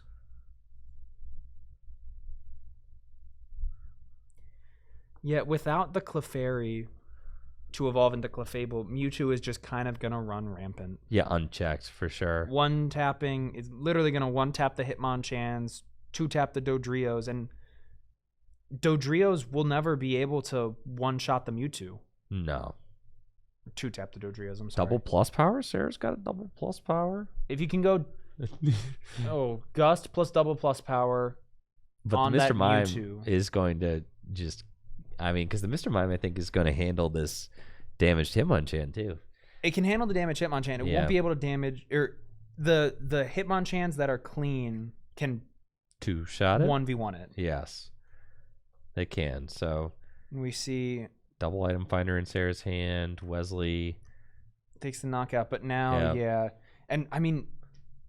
Yeah, without the Clefairy to evolve into Clefable, Mewtwo is just kind of going to run rampant. Yeah, unchecked for sure. One tapping is literally going to one tap the Hitmonchans, 2 tap the Dodrios, and Dodrios will never be able to one shot the Mewtwo. No. 2 tap the Dodrios, I'm sorry. Double plus power? Sarah's got a double plus power? If you can go Gust plus double plus power. But on the Mr. that Mime Mewtwo is going to just... I mean, because the Mr. Mime, I think, is going to handle this damaged Hitmonchan, too. It can handle the damaged Hitmonchan. It won't be able to damage... Or the Hitmonchans that are clean can... 2-shot it? 1v1 it. Yes. They can. So, We see Double item finder in Sarah's hand. Wesley takes the knockout, but now, yeah. And I mean,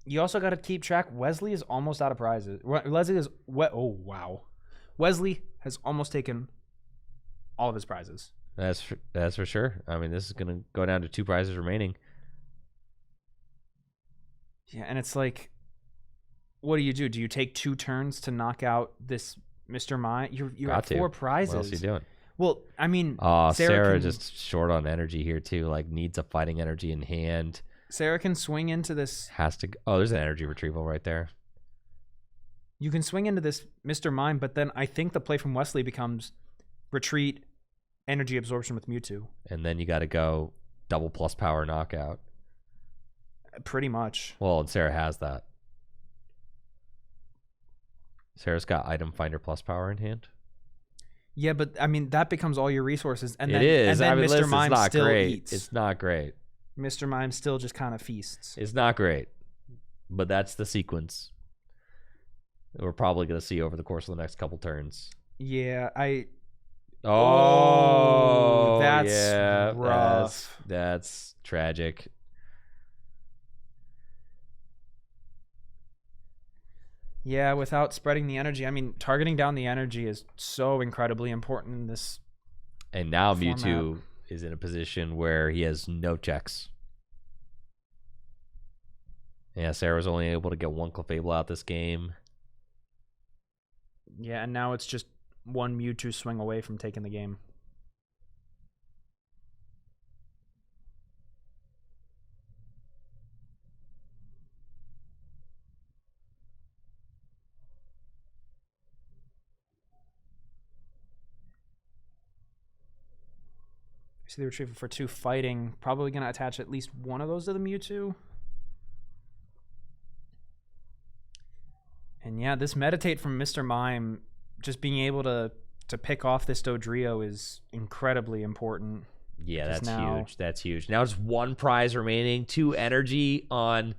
you also got to keep track. Wesley is almost out of prizes. Oh, wow. Wesley has almost taken all of his prizes. That's for sure. I mean, this is going to go down to 2 prizes remaining. Yeah, and it's like, what do? Do you take 2 turns to knock out this Mr. Mime? You're at 4 prizes. What else are you doing? Well, I mean, Sarah just short on energy here too. Like needs a fighting energy in hand. Sarah can swing into this. There's an energy retrieval right there. You can swing into this Mr. Mime, but then I think the play from Wesley becomes retreat, energy absorption with Mewtwo. And then you got to go double plus power knockout. Pretty much. Well, and Sarah has that. Sarah's got item finder plus power in hand. Yeah, but I mean that becomes all your resources, and then Mr. Mime still eats. It's not great. Mr. Mime still just kind of feasts. It's not great, but that's the sequence that we're probably going to see over the course of the next couple turns. Yeah, that's rough. That's tragic. Yeah, without spreading the energy. I mean, targeting down the energy is so incredibly important in this. And now format. Mewtwo is in a position where he has no checks. Yeah, Sarah's only able to get 1 Clefable out this game. Yeah, and now it's just 1 Mewtwo swing away from taking the game. See the retrieval for 2 fighting. Probably going to attach at least one of those to the Mewtwo. And yeah, this meditate from Mr. Mime, just being able to pick off this Dodrio is incredibly important. Yeah, that's huge. That's huge. Now just 1 prize remaining. 2 energy on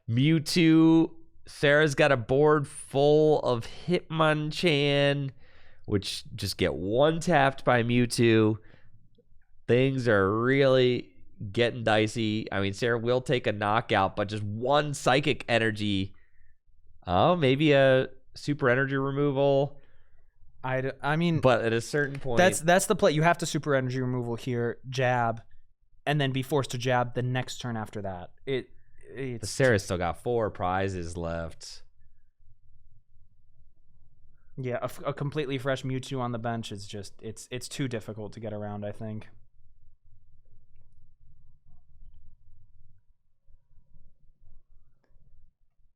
Mewtwo. Sarah's got a board full of Hitmonchan, which just get 1-tapped by Mewtwo. Things are really getting dicey. I mean, Sarah will take a knockout, but just 1 psychic energy. Oh, maybe a super energy removal. I mean, but at a certain point, that's the play. You have to super energy removal here, jab, and then be forced to jab the next turn after that. Sarah's still got 4 prizes left. Yeah, a completely fresh Mewtwo on the bench is just it's too difficult to get around, I think.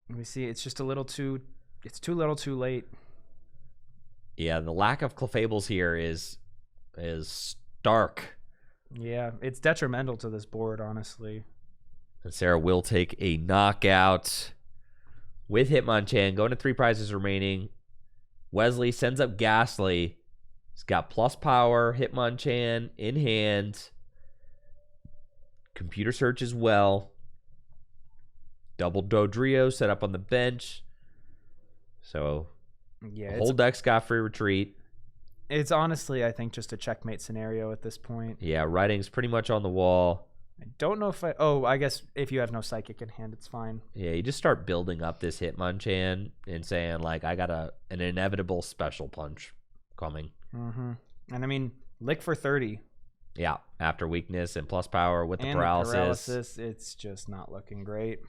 We see it's just too little too late. Yeah, the lack of Clefables here is stark. Yeah, it's detrimental to this board, honestly. And Sarah will take a knockout with Hitmonchan, going to 3 prizes remaining. Wesley sends up Ghastly. He's got plus power, Hitmonchan in hand. Computer search as well. Double Dodrio set up on the bench. So yeah, the whole deck's got free retreat. It's honestly, I think, just a checkmate scenario at this point. Yeah, writing's pretty much on the wall. I don't know if I guess if you have no psychic in hand, it's fine. Yeah, you just start building up this Hitmonchan and saying, like, I got an inevitable special punch coming. Mm-hmm. And I mean, lick for 30. Yeah, after weakness and plus power with the and paralysis. It's just not looking great.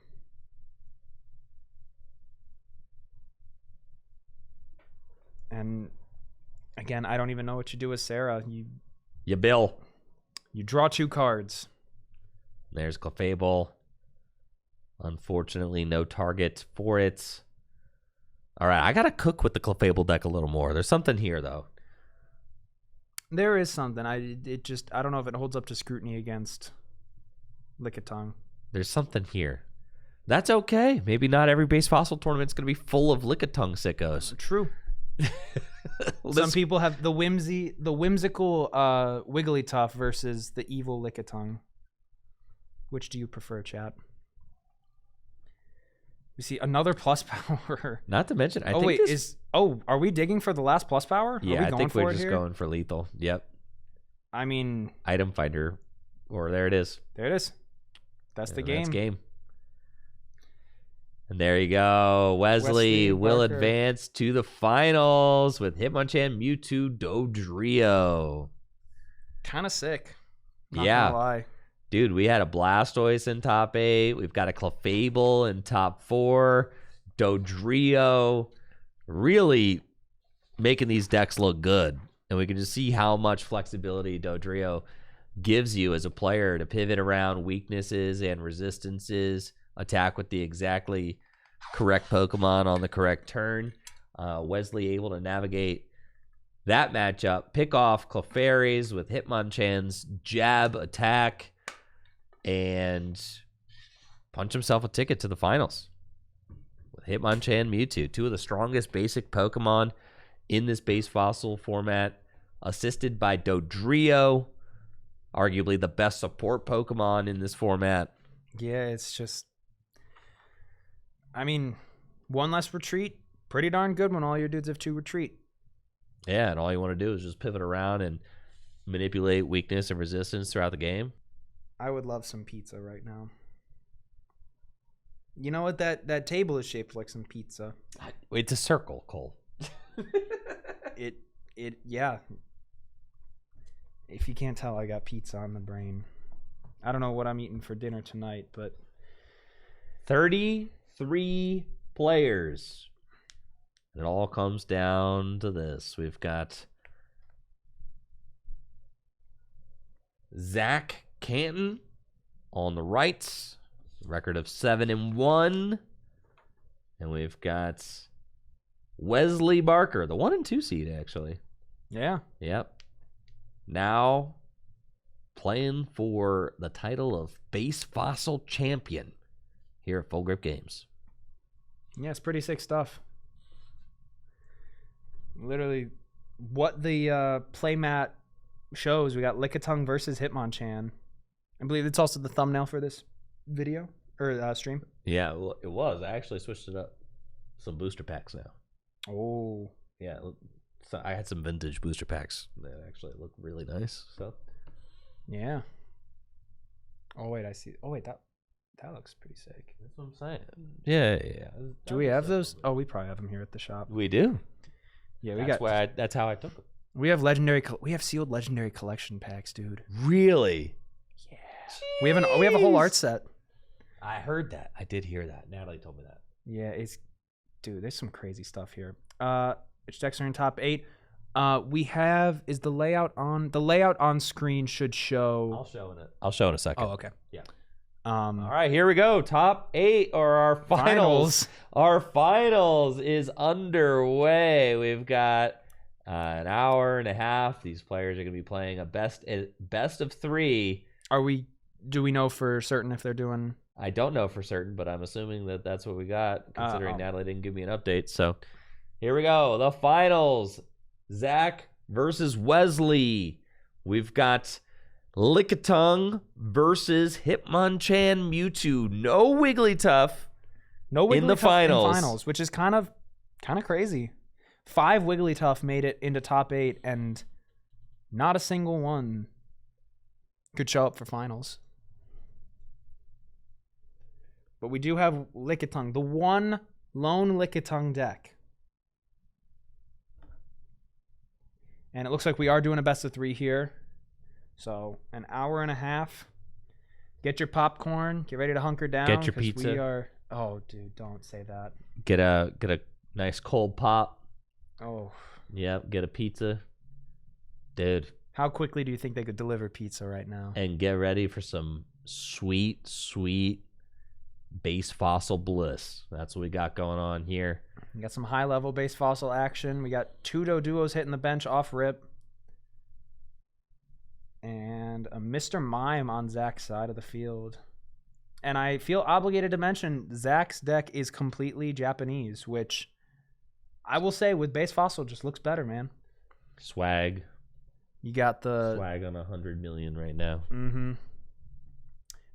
And again, I don't even know what you do with Sarah. You bill. You draw 2 cards. There's Clefable. Unfortunately, no target for it. All right, I got to cook with the Clefable deck a little more. There's something here, though. There is something. I don't know if it holds up to scrutiny against Lickitung. There's something here. That's okay. Maybe not every base fossil tournament's going to be full of Lickitung sickos. True. Some people have the whimsical Wigglytuff versus the evil Lickitung. Which do you prefer, chat? We see another plus power. Not to mention, I think Oh, are we digging for the last plus power? Are Yeah, we I going think for we're it just here? going for lethal. Yep. I mean, Item finder. Or there it is. there it is. That's the game. That's game. And there you go. Wesley will Barker. advance to the finals with Hitmonchan, Mewtwo, Dodrio. Kind of sick. Not Yeah. gonna lie. Dude, we had a Blastoise in top 8. We've got a Clefable in top 4. Dodrio. Really making these decks look good. And we can just see how much flexibility Dodrio gives you as a player to pivot around weaknesses and resistances, attack with the exactly correct Pokemon on the correct turn. Wesley able to navigate that matchup, pick off Clefairies with Hitmonchan's jab attack, and punch himself a ticket to the finals with Hitmonchan, Mewtwo, two of the strongest basic Pokemon in this base fossil format, assisted by Dodrio, arguably the best support Pokemon in this format. Yeah, it's just. I mean, one less retreat, pretty darn good when all your dudes have 2 retreat. Yeah, and all you want to do is just pivot around and manipulate weakness and resistance throughout the game. I would love some pizza right now. You know what? That table is shaped like some pizza. It's a circle, Cole. Yeah. If you can't tell, I got pizza on the brain. I don't know what I'm eating for dinner tonight, but 33 players. It all comes down to this. We've got Zach Canton on the right, record of 7-1. And we've got Wesley Barker, the 1 and 2 seed, actually. yeah. Yep. Now playing for the title of Base Fossil Champion here at Full Grip Games. Yeah, it's pretty sick stuff. Literally, what the playmat shows, we got Lickitung versus Hitmonchan. I believe it's also the thumbnail for this video or stream. Yeah, well, it was. I actually switched it up. Some booster packs now. Oh, Yeah, so I had some vintage booster packs that actually look really nice. So yeah. Oh wait, I see. Oh wait, that looks pretty sick. that's what I'm saying. Yeah. Do we have those? Oh, we probably have them here at the shop. We do. Yeah, That's how I took them. we have legendary. We have sealed legendary collection packs, dude. Really? Yeah. We have a whole art set. I heard that. I did hear that. Natalie told me that. Yeah, dude, there's some crazy stuff here. Which decks are in top 8? We have the layout on screen should show. I'll show in a second. Oh, okay. Yeah. All All right, here we go. Top 8 or our finals. Our finals is underway. We've got an hour and a half. These players are going to be playing a best of 3. Do we know for certain if they're doing? I don't know for certain, but I'm assuming that that's what we got, considering Natalie didn't give me an update. So here we go. The finals. Zach versus Wesley. We've got Lickitung versus Hitmonchan Mewtwo. No Wigglytuff. No Wigglytuff in the finals. which is kind of crazy. 5 Wigglytuff made it into top 8, and not a single one could show up for finals. But we do have Lickitung, the one lone Lickitung deck. And it looks like we are doing a best of 3 here. So an hour and a half. Get your popcorn. Get ready to hunker down. Get your 'cause pizza. We are. Oh, dude, don't say that. Get a nice cold pop. Oh, Yep, get a pizza. Dude. how quickly do you think they could deliver pizza right now? And get ready for some sweet, sweet base fossil bliss. That's what we got going on here. We got some high level base fossil action. We got 2 Doduos hitting the bench off rip. And a Mr. Mime on Zach's side of the field. And I feel obligated to mention Zach's deck is completely Japanese, which I will say with base fossil just looks better, man. Swag. You got the Swag on 100 million right now. Mm-hmm.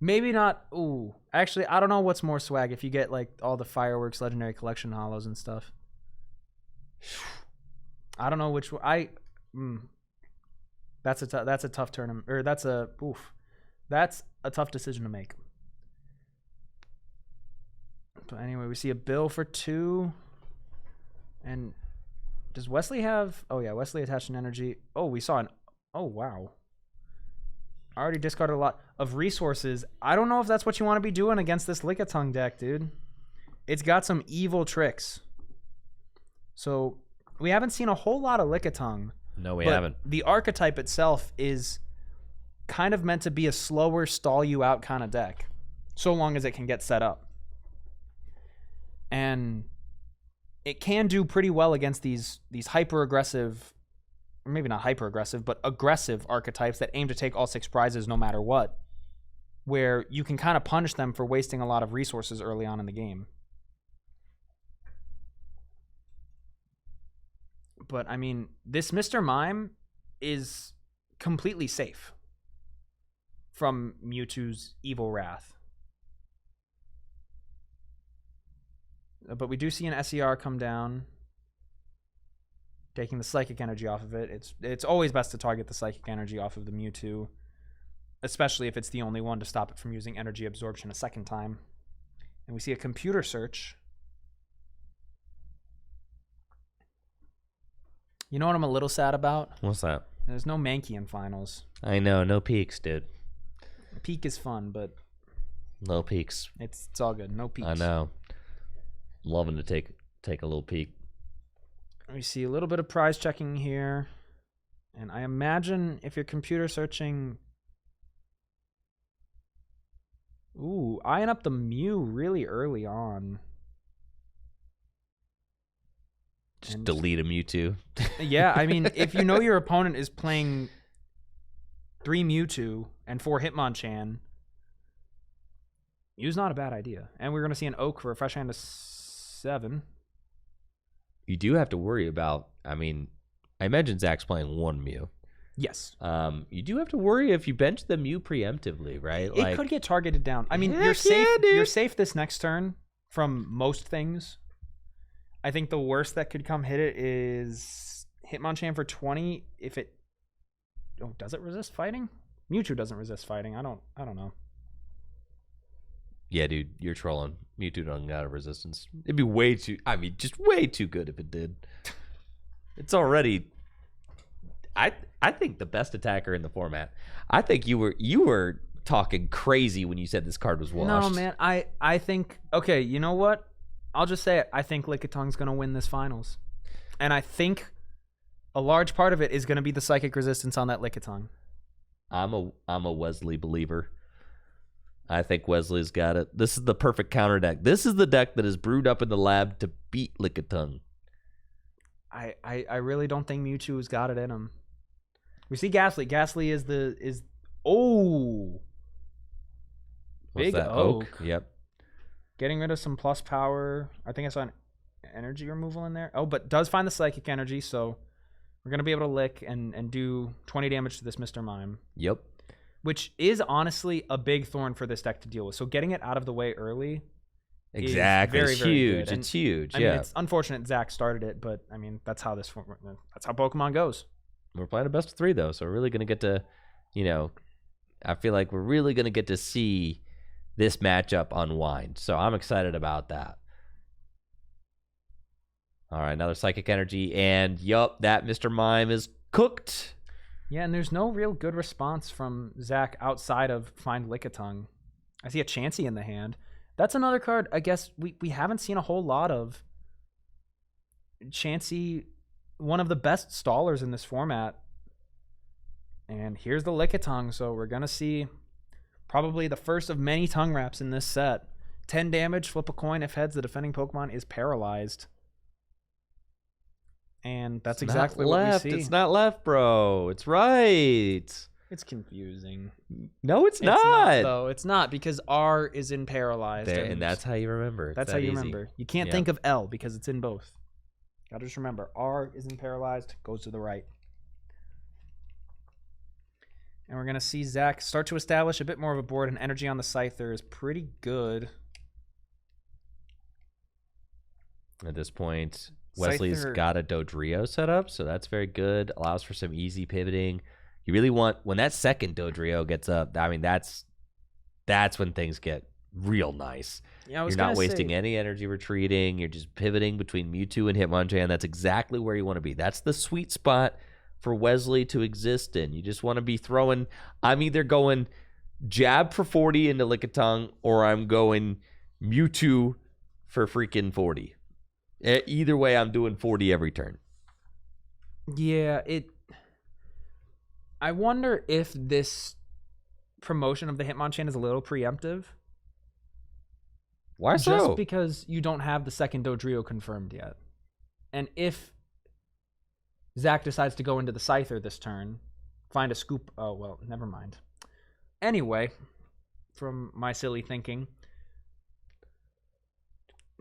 Maybe not. Ooh, actually, I don't know what's more swag if you get like all the fireworks, legendary collection hollows and stuff. I don't know which one. That's a tough tournament, or that's a tough decision to make. But anyway, we see a Bill for 2. And does Wesley have... Oh, yeah, Wesley attached an energy. Oh, we saw an... Oh, wow. I already discarded a lot of resources. I don't know if that's what you want to be doing against this Lickitung deck, dude. It's got some evil tricks. So, we haven't seen a whole lot of Lickitung. No, we haven't. The archetype itself is kind of meant to be a slower, stall you out kind of deck. So long as it can get set up. And it can do pretty well against these hyper-aggressive, or maybe not hyper-aggressive, but aggressive archetypes that aim to take all 6 prizes no matter what, where you can kind of punish them for wasting a lot of resources early on in the game. But, I mean, this Mr. Mime is completely safe from Mewtwo's evil wrath. But we do see an SER come down, taking the psychic energy off of it. It's always best to target the psychic energy off of the Mewtwo, especially if it's the only one to stop it from using energy absorption a second time. And we see a computer search. You know what I'm a little sad about? What's that? There's no Mankey in finals. I know, no peaks, dude. Peak is fun, but no peaks. It's all good. No peaks. I know. Loving to take a little peek. We see a little bit of prize checking here. And I imagine if you're computer searching... Ooh, eyeing up the Mew really early on. Just delete a Mewtwo. Yeah, I mean, if you know your opponent is playing 3 Mewtwo and 4 Hitmonchan, Mew's not a bad idea. And we're going to see an Oak for a fresh hand of 7. You do have to worry about, I mean, I imagine Zach's playing 1 Mew. Yes. You do have to worry if you bench the Mew preemptively, right? It could get targeted down. I mean, you're safe. You're safe this next turn from most things. I think the worst that could come hit it is Hitmonchan for 20. If it, does it resist fighting? Mewtwo doesn't resist fighting. I don't know. Yeah, dude, you're trolling. Mewtwo doesn't got a resistance. It'd be way too. I mean, just way too good if it did. It's already. I think the best attacker in the format. I think you were talking crazy when you said this card was washed. No, man. I think. Okay, you know what? I'll just say it. I think Lickitung's going to win this finals. And I think a large part of it is going to be the psychic resistance on that Lickitung. I'm a Wesley believer. I think Wesley's got it. This is the perfect counter deck. This is the deck that is brewed up in the lab to beat Lickitung. I really don't think Mewtwo's got it in him. We see Ghastly. Ghastly is oh, What's big that? Oak. Yep. Getting rid of some plus power. I think I saw an energy removal in there. Oh, but does find the psychic energy, so we're going to be able to lick and do 20 damage to this Mr. Mime. Yep. Which is honestly a big thorn for this deck to deal with. So getting it out of the way early exactly. is very, it's very huge. good. It's huge. I mean, it's unfortunate Zach started it, but I mean, that's how Pokemon goes. We're playing a best of 3, though, so we're really going to get to, I feel like we're really going to get to see this matchup unwind. So I'm excited about that. All right, another psychic energy, and yup, that Mr. Mime is cooked. Yeah, and there's no real good response from Zach outside of find Lickitung. I see a Chansey in the hand. That's another card I guess we haven't seen a whole lot of. Chansey, one of the best stallers in this format. And here's the Lickitung, so we're going to see probably the first of many tongue wraps in this set. 10 damage, flip a coin. If heads, the defending Pokemon is paralyzed. And that's exactly what we see. It's not left, bro. It's right. It's confusing. No, it's not. Though. It's not, because R is in paralyzed. And that's how you remember. That's how you remember. You can't think of L because it's in both. Gotta just remember, R is in paralyzed, goes to the right. And we're going to see Zach start to establish a bit more of a board, and energy on the Scyther is pretty good. At this point, Wesley's Scyther- got a Dodrio set up, so that's very good. Allows for some easy pivoting. You really want, when that second Dodrio gets up, I mean, that's when things get real nice. Yeah, You're not wasting any energy retreating. You're just pivoting between Mewtwo and Hitmonchan. That's exactly where you want to be. That's the sweet spot for Wesley to exist in. You just want to be throwing, I'm either going jab for 40 into Lickitung, or I'm going Mewtwo for freaking 40. Either way, I'm doing 40 every turn. Yeah, I wonder if this promotion of the Hitmonchan is a little preemptive. Why so? Just because you don't have the second Dodrio confirmed yet. And if Zach decides to go into the Scyther this turn, find a scoop. Oh, well, never mind. Anyway, from my silly thinking.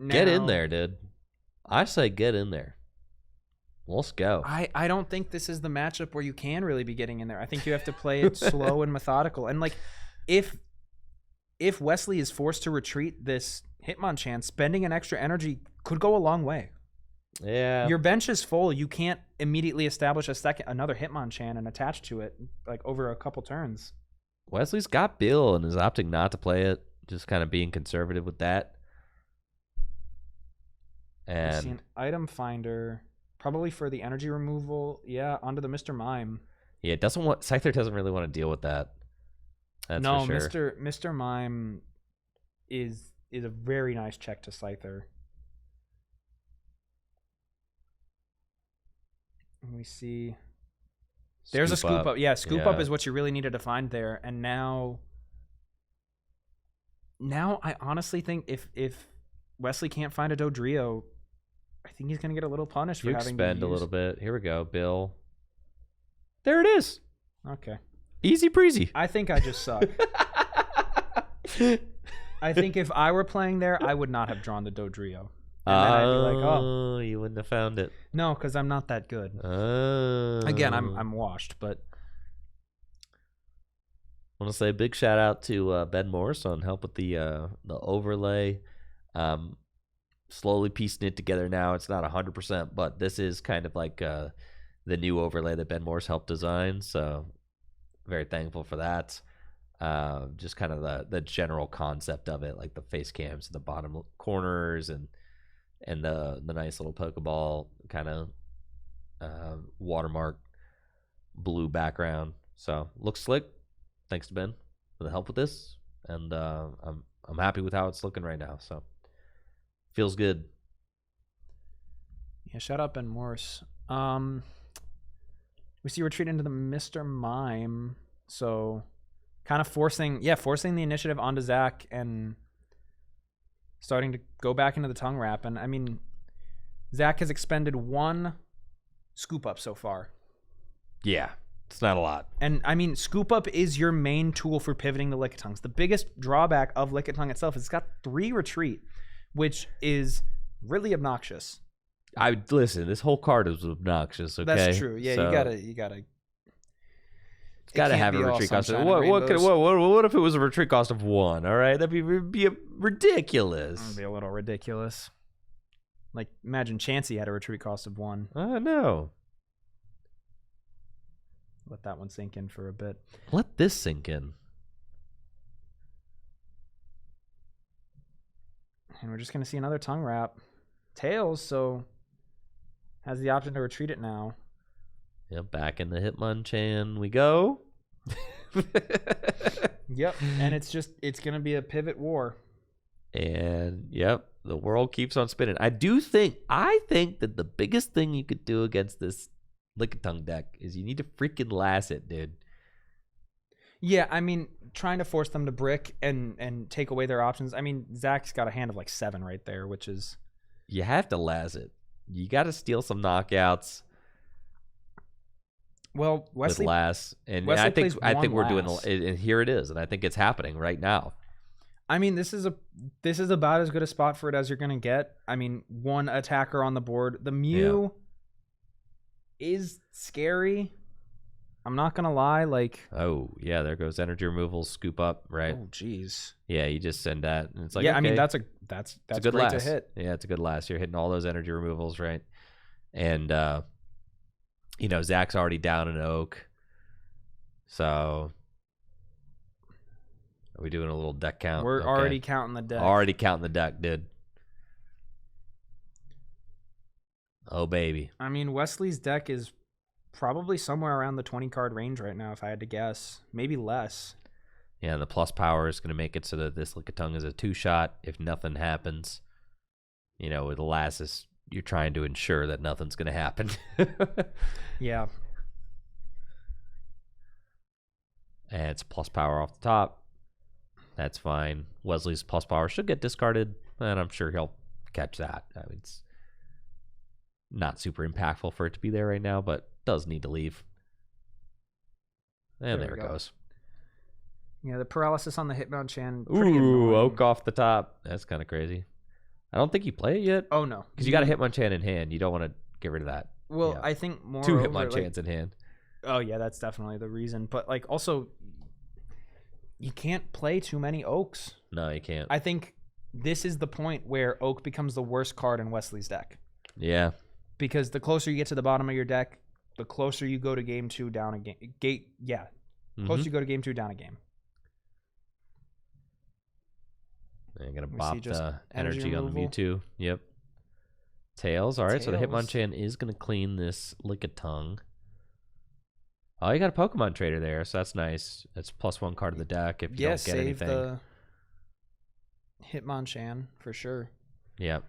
Get in now- there, dude. I say get in there. Let's go. I don't think this is the matchup where you can really be getting in there. I think you have to play it slow and methodical. And like, if Wesley is forced to retreat this Hitmonchan, spending an extra energy could go a long way. Yeah. Your bench is full. You can't immediately establish another Hitmonchan and attach to it like over a couple turns. Wesley's got Bill and is opting not to play it. Just kind of being conservative with that. I see And an item finder, probably for the energy removal. Yeah, onto the Mr. Mime. yeah, Scyther doesn't really want to deal with that. That's No, for sure. Mr. Mime is a very nice check to Scyther. And we see there's a scoop up. Yeah, scoop up is what you really needed to find there. And now I honestly think if Wesley can't find a Dodrio, I think he's gonna get a little punished for You having expend to a use... little bit. Here we go, Bill. There it is. Okay. Easy breezy. I think I just suck. I think if I were playing there, I would not have drawn the Dodrio. And then I'd be like, oh, you wouldn't have found it. no, because I'm not that good. Oh. Again, I'm washed, but I want to say a big shout out to Ben Morris on help with the overlay. Slowly piecing it together now. It's not 100%, but this is kind of like the new overlay that Ben Morris helped design. So very thankful for that. Just kind of the general concept of it, like the face cams in the bottom corners and the nice little Pokeball kind of watermark blue background. So looks slick. Thanks to Ben for the help with this, and I'm happy with how it's looking right now. So feels good. yeah, shout out Ben Morse. We see retreat into the Mr. Mime, so kind of forcing the initiative onto Zach and starting to go back into the tongue wrap. And I mean, Zach has expended one scoop up so far. Yeah, it's not a lot. And I mean, scoop up is your main tool for pivoting the Lickitungs. The biggest drawback of Lickitung itself is it's got 3 retreat, which is really obnoxious. I listen. This whole card is obnoxious. Okay, That's true. Yeah, So, you gotta. It's gotta have a retreat cost. What if it was a retreat cost of 1? All right, that'd be ridiculous. That'd be a little ridiculous. Like, imagine Chansey had a retreat cost of 1. I know. Let that one sink in for a bit. Let this sink in. And we're just gonna see another tongue wrap. Tails, so has the option to retreat it now. Yeah, back in the Hitmonchan we go. Yep, and it's gonna be a pivot war. And yep, the world keeps on spinning. I think that the biggest thing you could do against this Lickitung deck is you need to freaking last it, dude. Yeah, I mean, trying to force them to brick and take away their options. I mean, Zach's got a hand of like 7 right there, which is... You have to last it. You got to steal some knockouts. Well, Wesley... with last, and Wesley I plays think we're one doing, last. and here it is, and I think it's happening right now. I mean, this is about as good a spot for it as you're gonna get. I mean, 1 attacker on the board. The Mew is scary. I'm not gonna lie. Like, Oh yeah, there goes energy removal, scoop up, right? oh jeez. Yeah, you just send that, and it's like Yeah, I mean okay, that's it's a good great last. to hit. Yeah, it's a good last. You're hitting all those energy removals, right? And, you know, Zach's already down an Oak. So, are we doing a little deck count? We're Okay. already counting the deck. Already counting the deck, dude. Oh, baby. I mean, Wesley's deck is probably somewhere around the 20 card range right now, if I had to guess. Maybe less. Yeah, and the plus power is going to make it so that this Lickitung is a 2-shot if nothing happens. You know, with the last, you're trying to ensure that nothing's going to happen. Yeah. And it's plus power off the top. That's fine. Wesley's plus power should get discarded, and I'm sure he'll catch that. I mean, it's not super impactful for it to be there right now, but does need to leave. And there it goes. Yeah, the paralysis on the Hitmonchan. Ooh, Oak off the top. That's kind of crazy. I don't think you play it yet. Oh, no. Because you got a Hitmonchan in hand. You don't want to get rid of that. Well, Yeah. I think more 2 Hitmonchans in hand. Oh, yeah, that's definitely the reason. But, like, also, you can't play too many Oaks. No, you can't. I think this is the point where Oak becomes the worst card in Wesley's deck. Yeah. Because the closer you get to the bottom of your deck, the closer you go to game 2, down a game. Closer you go to game 2, down a game. I'm going to We bop see just the energy energy on the removal. Mewtwo. Yep. Tails. All right, so the Tails. Hitmonchan is going to clean this Lickitung. Oh, you got a Pokemon trader there, so that's nice. That's +1 card of the deck if you don't get save anything. the Hitmonchan for sure. Yep.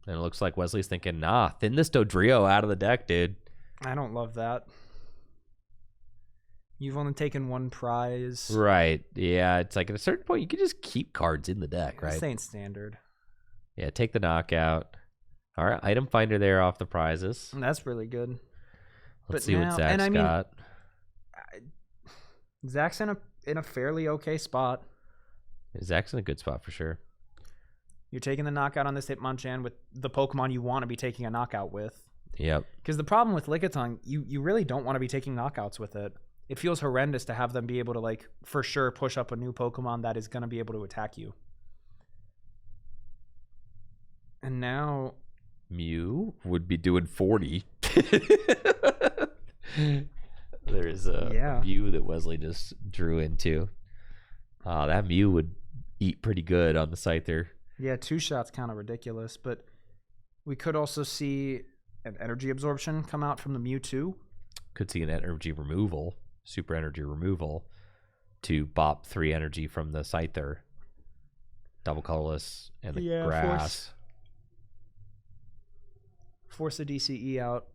And it looks like Wesley's thinking, nah, thin this Dodrio out of the deck, dude. I don't love that. You've only taken 1 prize. Right. Yeah, it's like at a certain point, you can just keep cards in the deck, right? This ain't standard. Yeah, take the knockout. All right, item finder there off the prizes. That's really good. Let's But see what now- Zach's and I mean- got. Zach's in a fairly okay spot. Zach's in a good spot for sure. You're taking the knockout on this Hitmonchan with the Pokemon you want to be taking a knockout with. Yep. Because the problem with Lickitung, you really don't want to be taking knockouts with it. It feels horrendous to have them be able to, like, for sure push up a new Pokemon that is going to be able to attack you. And now... Mew would be doing 40. There's a Mew that Wesley just drew into. That Mew would eat pretty good on the Scyther. Yeah, 2 shots kind of ridiculous, but we could also see an energy absorption come out from the Mewtwo. Could see an energy removal, super energy removal, to bop 3 energy from the Scyther. Double colorless and the grass. Force a DCE out.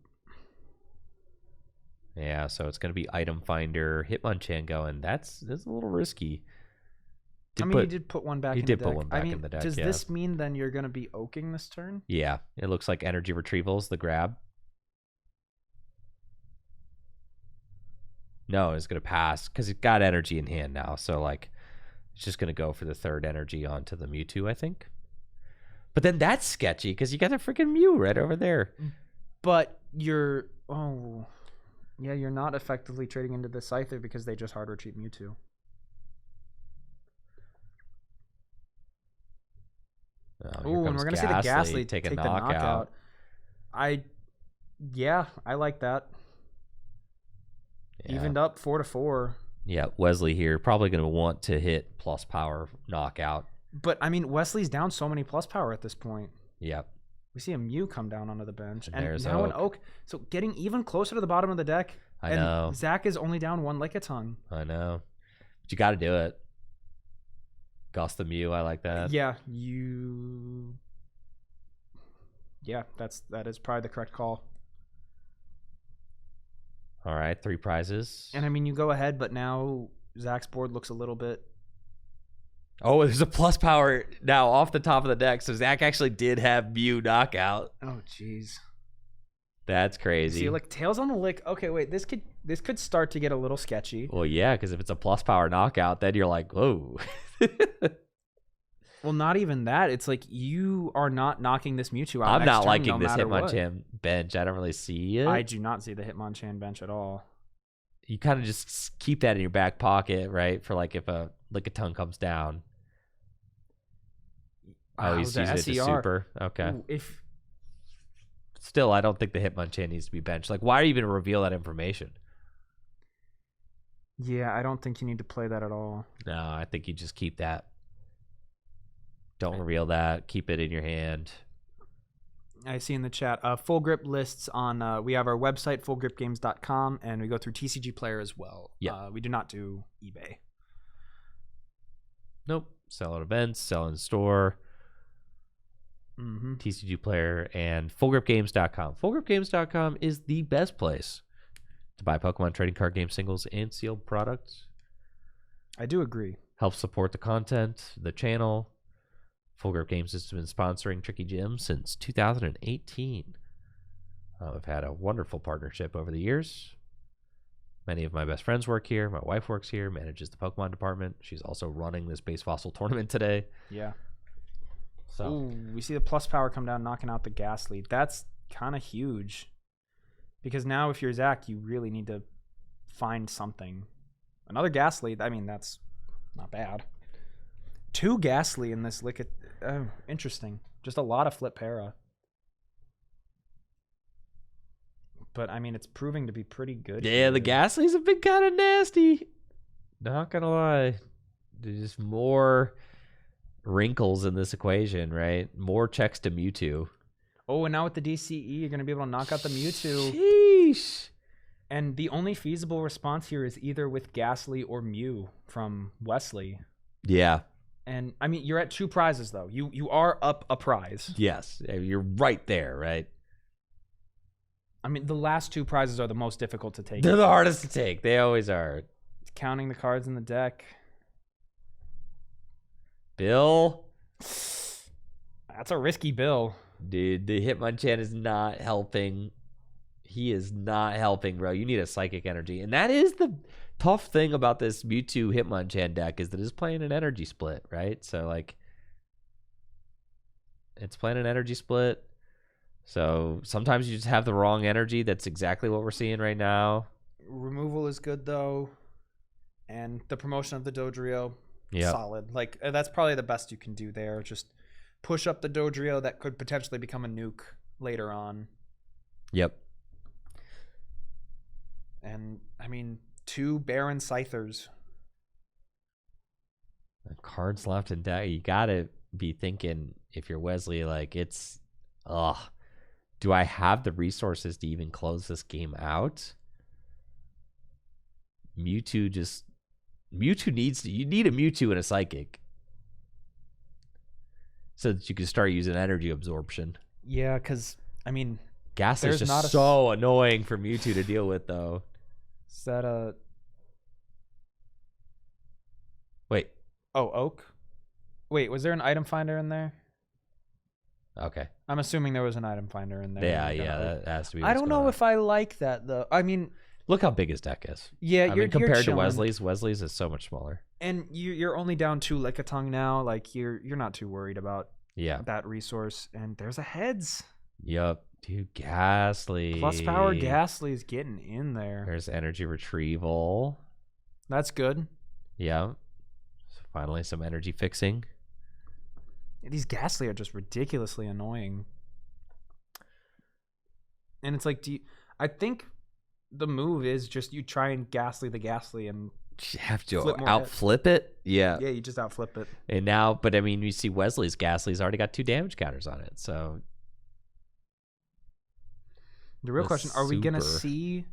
Yeah, so it's going to be item finder, Hitmonchan going. That's a little risky. You did put 1 back in the deck. He did put 1 back in the deck, does this mean then you're going to be oaking this turn? Yeah, it looks like energy retrieval's the grab. No, it's going to pass because it's got energy in hand now. So, like, it's just going to go for the 3rd energy onto the Mewtwo, I think. But then that's sketchy because you got a freaking Mew right over there. But you're... Oh... Yeah, you're not effectively trading into the Scyther because they just hard retreat Mewtwo. Oh, and we're going to see the Ghastly take the knockout. knockout. I like that. Yeah. Evened up 4-4. Yeah, Wesley here probably going to want to hit plus power knockout. But, I mean, Wesley's down so many plus power at this point. Yep. We see a Mew come down onto the bench. And And there's now an Oak. Oak. So getting even closer to the bottom of the deck. I know. Zach is only down 1 Lickitung. I know. But you got to do it. Goss the Mew, I like that. Yeah, that is probably the correct call. All right, 3 prizes. And I mean, you go ahead, but now Zach's board looks a little bit... Oh, there's a plus power now off the top of the deck. So Zach actually did have Mew knockout. Oh, jeez. That's crazy. See, like, tails on the lick. Okay, wait, this could start to get a little sketchy. Well, yeah, because if it's a plus power knockout, then you're like, whoa. Well, not even that. It's like you are not knocking this Mewtwo out. I'm not next turn, liking no this matter what. Hitmonchan bench. I don't really see it. I do not see the Hitmonchan bench at all. You kind of just keep that in your back pocket, right? For like if a Lickitung comes down. Oh, he's the using it to SER. super. Okay. Ooh, if still, I don't think the Hitmonchan needs to be benched. Like, why are you even reveal that information? Yeah, I don't think you need to play that at all. No, I think you just keep that. Don't reveal that. Keep it in your hand. I see in the chat, Full Grip lists on, we have our website, fullgripgames.com, and we go through TCG Player as well. Yeah. We do not do eBay. Nope. Sell at events, sell in store. Mm-hmm. TCG Player and fullgripgames.com. Fullgripgames.com is the best place to buy Pokemon trading card game singles and sealed products. I do agree. Help support the content, the channel. Full Grip Games has been sponsoring Tricky Gym since 2018. We've had a wonderful partnership over the years. Many of my best friends work here. My wife works here, manages the Pokemon department. She's also running this base fossil tournament today. Yeah. So Ooh, we see the plus power come down, knocking out the Ghastly. That's kind of huge. Because now if you're Zach, you really need to find something. Another Ghastly, I mean, that's not bad. 2 Ghastly in this Lickitung. Oh, interesting. Just a lot of flip para. But, I mean, it's proving to be pretty good. yeah, the Ghastlies have been kind of nasty. Not gonna lie. There's just more wrinkles in this equation, right? More checks to Mewtwo. Oh, and now with the DCE, you're going to be able to knock out the Mewtwo. Sheesh. And the only feasible response here is either with Ghastly or Mew from Wesley. Yeah. And, I mean, you're at 2 prizes, though. You are up a prize. Yes. You're right there, right? I mean, the last 2 prizes are the most difficult to take. They're the hardest to take. They always are. Counting the cards in the deck. Bill? That's a risky bill. Dude, the Hitmonchan is not helping. He is not helping, bro. You need a Psychic Energy. And that is the tough thing about this Mewtwo Hitmonchan deck is that it's playing an energy split, right? So, like, it's playing an energy split. So sometimes you just have the wrong energy. That's exactly what we're seeing right now. Removal is good, though. And the promotion of the Dodrio, solid. Like, that's probably the best you can do there. Just push up the Dodrio that could potentially become a nuke later on. Yep. And, I mean, 2 Baron Scythers. The cards left in deck. You got to be thinking, if you're Wesley, like, it's, do I have the resources to even close this game out? Mewtwo needs, you need a Mewtwo and a Psychic so that you can start using energy absorption. Yeah, because, I mean, Ghastly is just so annoying for Mewtwo to deal with, though. Is that a... Wait. Oh, Oak? Wait, was there an item finder in there? Okay. I'm assuming there was an item finder in there. Yeah, that has to be. I don't know if I like that, though. I mean... Look how big his deck is. Yeah, I mean, compared to Wesley's is so much smaller. And you're only down 2 Lickitung now. Like, you're not too worried about that resource. And there's a heads. Yup. Dude, Ghastly. Plus power Ghastly is getting in there. There's energy retrieval. That's good. Yeah. So finally some energy fixing. These Ghastly are just ridiculously annoying. And it's like, I think the move is just you try and Ghastly the Ghastly and you have to outflip it. Yeah. Yeah, you just outflip it. And now, but I mean, you see Wesley's Ghastly's already got 2 damage counters on it. So the real question, are we going to see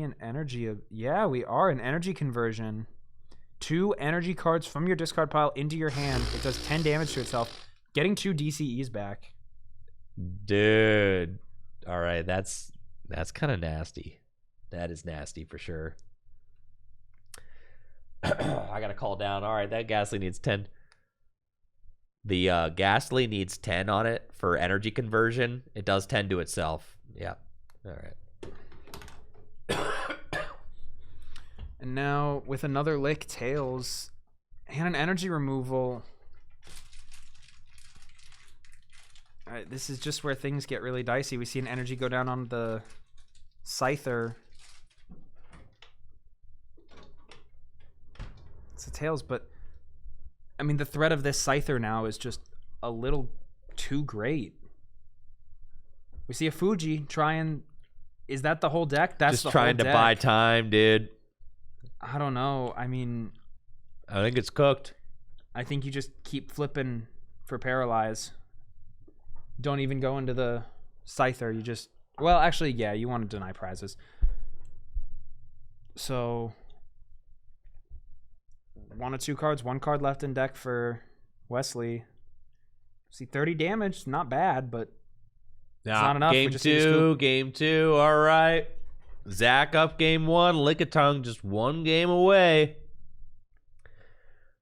an energy of... Yeah, we are. An energy conversion. 2 energy cards from your discard pile into your hand. It does 10 damage to itself. Getting 2 DCEs back. Dude. All right, that's kind of nasty. That is nasty for sure. I got to call down. All right, that Ghastly needs 10. The Ghastly needs 10 on it for energy conversion. It does 10 to itself. Yeah. All right. And now with another Lick, Tails, and an energy removal. All right, this is just where things get really dicey. We see an energy go down on the Scyther. It's a Tails, but I mean, the threat of this Scyther now is just a little too great. We see a Fuji trying. Is that the whole deck? That's just the trying whole to deck. buy time, dude. I don't know. I mean, I think it's cooked. I think you just keep flipping for Paralyze. Don't even go into the Scyther. You just... Well, actually, yeah, you want to deny prizes. So, 1 of 2 cards. 1 card left in deck for Wesley. See, 30 damage. Not bad, but it's not enough. Game 2, game 2. All right. Zach up game 1. Lickitung just 1 game away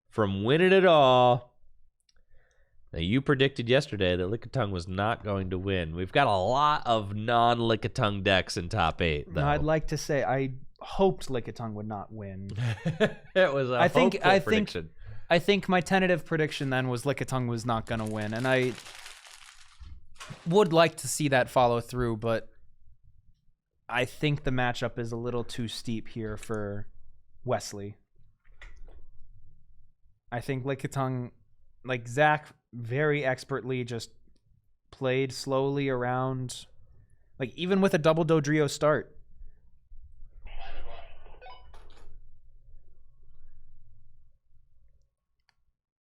from winning it all. Now, you predicted yesterday that Lickitung was not going to win. We've got a lot of non-Lickitung decks in top 8, though. No, I'd like to say I hoped Lickitung would not win. It was a hopeful prediction. I think my tentative prediction then was Lickitung was not going to win, and I would like to see that follow through, but I think the matchup is a little too steep here for Wesley. I think Lickitung, like Zach, very expertly just played slowly around, like even with a double Dodrio start.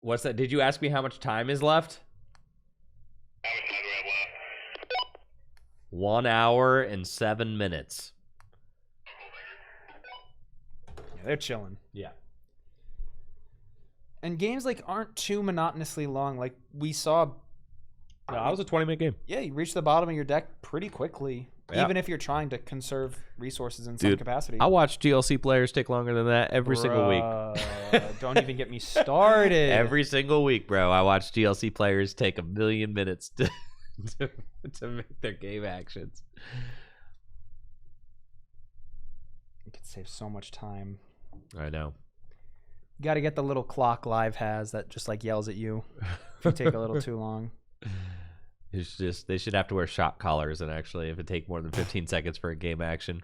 What's that? Did you ask me how much time is left? How much time do we have left? 1 hour and 7 minutes. Yeah, they're chilling. Yeah. And games like aren't too monotonously long. Like we saw. No, that was a 20-minute game. Yeah, you reach the bottom of your deck pretty quickly, Yeah. even if you're trying to conserve resources in some capacity. I watch GLC players take longer than that every single week. Don't even get me started. Every single week, bro. I watch GLC players take 1 million minutes to make their game actions. You could save so much time. I know. You got to get the little clock Live has that just like yells at you if you take a little too long. It's just they should have to wear shock collars, and actually, if it take more than 15 seconds for a game action,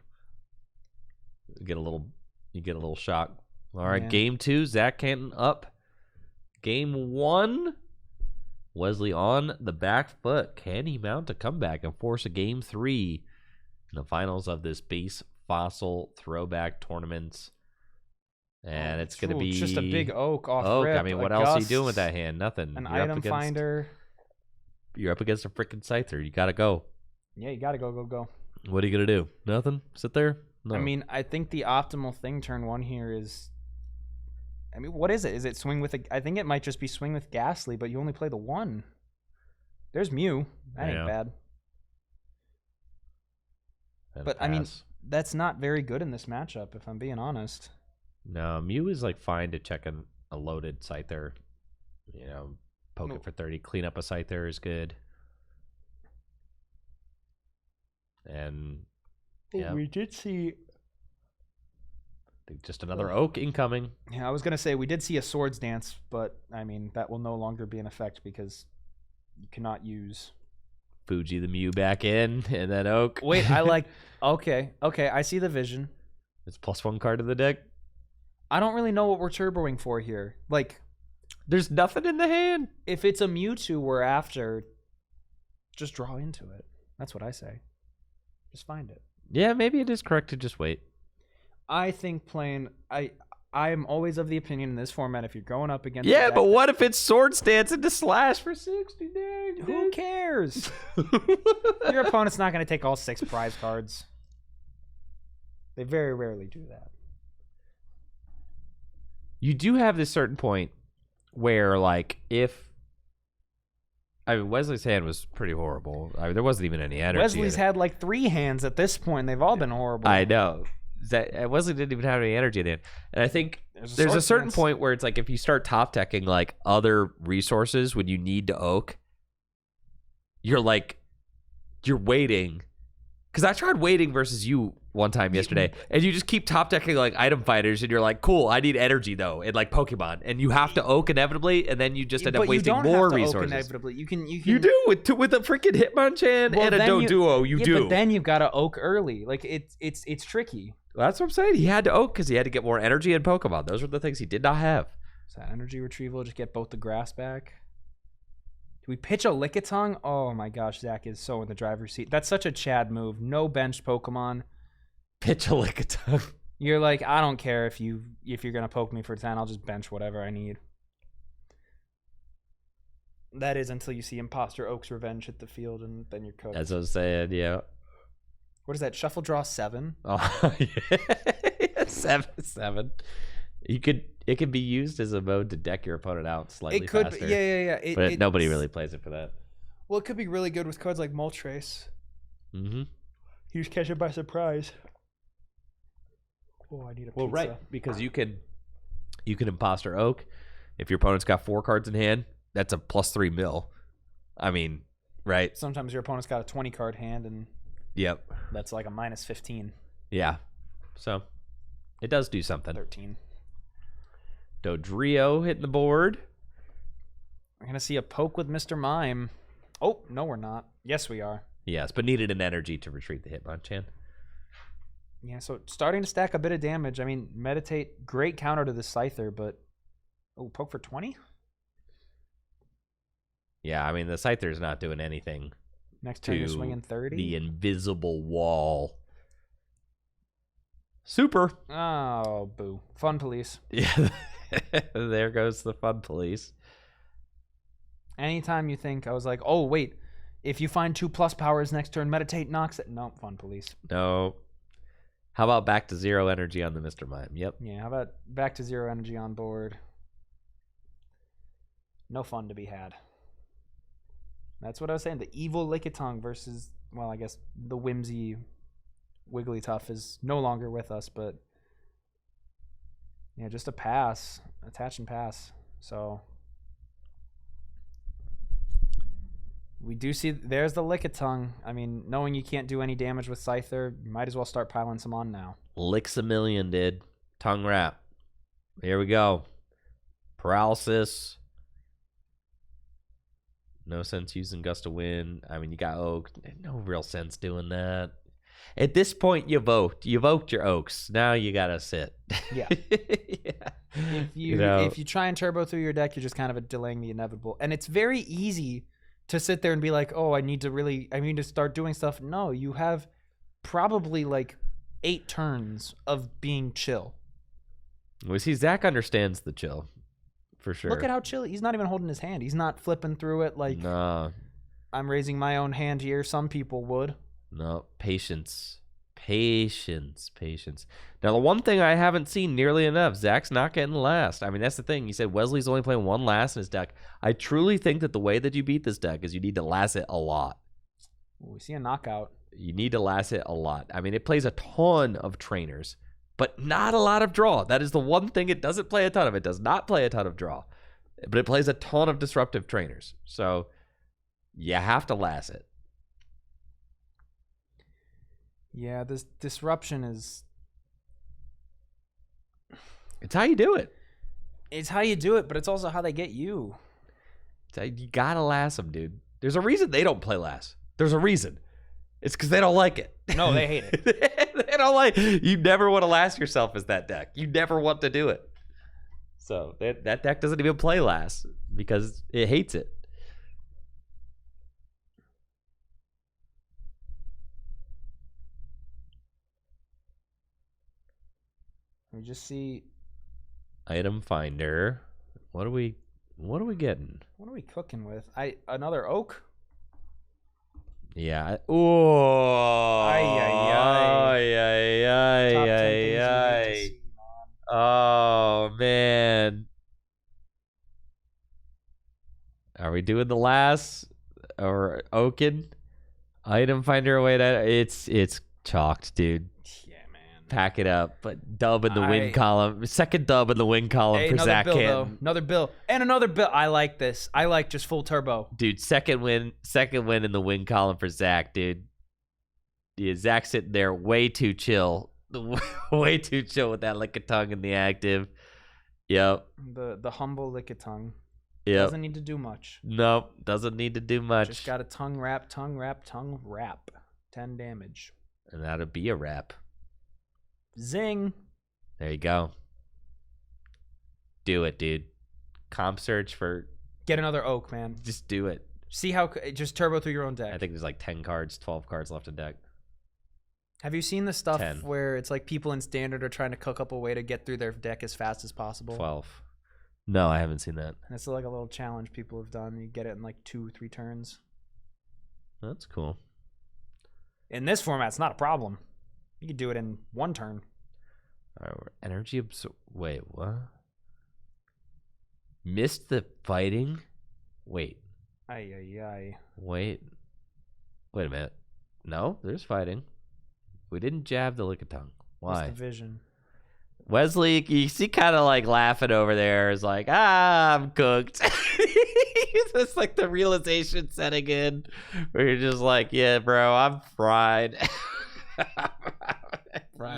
you get a little shock. All right, Yeah. game 2, Zach Canton up. Game 1, Wesley on the back foot. Can he mount a comeback and force a game 3 in the finals of this base fossil throwback tournament? And it's going to be just a big oak off oak. rip, I mean, what a else are you gust, doing with that hand? Nothing. An You're up item against- finder. You're up against a freaking Scyther. You got to go. Yeah, you got to go. What are you going to do? Nothing? Sit there? No. I mean, I think the optimal thing turn 1 here is... I mean, what is it? Is it swing with a... I think it might just be swing with Ghastly, but you only play the 1. There's Mew. That ain't bad. And But, I mean, pass. that's not very good in this matchup, if I'm being honest. No, Mew is like fine to check a loaded Scyther. You know, poke No. it for 30. Clean up a Scyther is good. And yeah, We did see... just another oak incoming. Yeah, I was going to say we did see a Swords Dance, but, I mean, that will no longer be in effect because you cannot use... Fuji the Mew back in, and then oak. Wait, I like... Okay, I see the vision. It's +1 card to the deck. I don't really know what we're turboing for here. Like, There's nothing in the hand. if it's a Mewtwo we're after, just draw into it. That's what I say. Just find it. Yeah, maybe it is correct to just wait. I think playing... I am always of the opinion in this format, if you're going up against... Yeah, a deck but what if it's Swords Dance into Slash for 60 days? Who cares? Your opponent's not going to take all 6 prize cards. They very rarely do that. You do have this certain point where, like, if... I mean, Wesley's hand was pretty horrible. I mean, there wasn't even any energy. Wesley's in it. had like 3 hands at this point. They've all been horrible. I know. Wesley didn't even have any energy in it. And I think there's a Swords certain Dance. point where it's like if you start top decking, like, other resources when you need to oak, you're waiting. Because I tried waiting versus you one time yesterday, and you just keep top decking like item fighters, and you're like, cool, I need energy though, and like Pokemon, and you have to oak inevitably, and then you just end up But you wasting don't more have to oak resources. inevitably. You can. You do with a freaking Hitmonchan Well, and a then Doduo. You yeah, do. But then you've got to oak early. Like it's tricky. That's what I'm saying. He had to oak because he had to get more energy and Pokemon. Those were the things he did not have. So that energy retrieval, just get both the grass back. Do we pitch a Lickitung? Oh my gosh, Zach is so in the driver's seat. That's such a Chad move. No benched Pokemon. Pitch a Lickitung. You're like, I don't care if you're gonna poke me for 10. I'll just bench whatever I need. That is until you see Imposter Oak's Revenge hit the field, and then you're cooked. As I was saying, yeah. What is that? Shuffle draw 7? Oh, yeah. 7. It could be used as a mode to deck your opponent out slightly It could, faster. yeah. But nobody really plays it for that. Well, it could be really good with cards like Moltres. Mm-hmm. You just catch it by surprise. Oh, I need a pizza. Well, right, because you can Imposter Oak. If your opponent's got 4 cards in hand, that's a +3 mil. I mean, right? Sometimes your opponent's got a 20 card hand, and Yep. that's like a -15. Yeah. So it does do something. 13. Dodrio hitting the board. We're gonna see a poke with Mr. Mime. Oh, no, we're not. Yes, we are. Yes, but needed an energy to retreat the Hitmonchan. Yeah, so starting to stack a bit of damage. I mean, Meditate, great counter to the Scyther, but... Oh, poke for 20? Yeah, I mean, the Scyther's not doing anything. Next turn you're to swinging 30? The invisible wall. Super. Oh, boo. Fun police. Yeah, there goes the fun police. Anytime you think, I was like, oh, wait. If you find 2+ powers next turn, Meditate knocks it. Nope, fun police. No. How about back to 0 energy on the Mr. Mime? Yep. Yeah, how about back to 0 energy on board? No fun to be had. That's what I was saying. The evil Lickitung versus, well, I guess the whimsy Wigglytuff is no longer with us, but yeah, just a pass. Attach and pass. So we do see, there's the Lickitung. I mean, knowing you can't do any damage with Scyther, you might as well start piling some on now. Licks a million, dude. Tongue wrap. Here we go. Paralysis. No sense using Gust of Wind. I mean, you got Oak. No real sense doing that. At this point, you vote. You voked your Oaks. Now you gotta sit. Yeah. Yeah. If you try and turbo through your deck, you're just kind of delaying the inevitable. And it's very easy to sit there and be like, oh, I need to start doing stuff. No, you have probably like 8 turns of being chill. We see Zach understands the chill. For sure. Look at how chill. He's not even holding his hand. He's not flipping through it like, nah. I'm raising my own hand here. Some people would. No, patience. Patience. Now, the one thing I haven't seen nearly enough, Zach's not getting last. I mean, that's the thing. You said Wesley's only playing 1 last in his deck. I truly think that the way that you beat this deck is you need to last it a lot. We see a knockout. You need to last it a lot. I mean, it plays a ton of trainers, but not a lot of draw. That is the one thing it doesn't play a ton of. It does not play a ton of draw, but it plays a ton of disruptive trainers. So you have to last it. Yeah, this disruption is... It's how you do it. It's how you do it, but it's also how they get you. You gotta last them, dude. There's a reason they don't play last. There's a reason. It's because they don't like it. No, they hate it. They don't like. You never want to last yourself as that deck. You never want to do it. So that deck doesn't even play last because it hates it. We just see Item finder. What are we getting? what are we cooking with? Another oak? Yeah. Oh. Ay, ay, ay. Top 10 Ay, things you ay, need to ay. see, man. Oh man. Are we doing the last or Oaken? Item finder away that it's chalked, dude. Yeah, man. Pack it up. But dub in the win column. Second dub in the win column Hey, for another Zach bill, Canton. though. Another bill. And another bill. I like this. I like just full turbo. Dude, second win in the win column for Zach, dude. Yeah, Zach's sitting there way too chill. Way too chill with that Lickitung in the active. Yep. The humble Lickitung. Yep. Doesn't need to do much. Nope. Doesn't need to do much. Just got a tongue wrap. 10 damage. And that'll be a wrap. Zing. There you go. Do it, dude. Comp search for... Get another oak, man. Just do it. See how just turbo through your own deck. I think there's like 10 cards, 12 cards left in deck. Have you seen the stuff 10. where it's like people in standard are trying to cook up a way to get through their deck as fast as possible? 12. No, I haven't seen that. And it's like a little challenge people have done. You get it in like 2-3 turns. That's cool. In this format, it's not a problem. You could do it in 1 turn. All right, energy absorb. Wait, what? Missed the fighting? Wait. Ay. Wait a minute. No, there's fighting. We didn't jab the Lickitung. Why? What's the vision? Wesley, you see, kind of like laughing over there. Is like, I'm cooked. It's like the realization setting in, where you're just like, yeah, bro, I'm fried.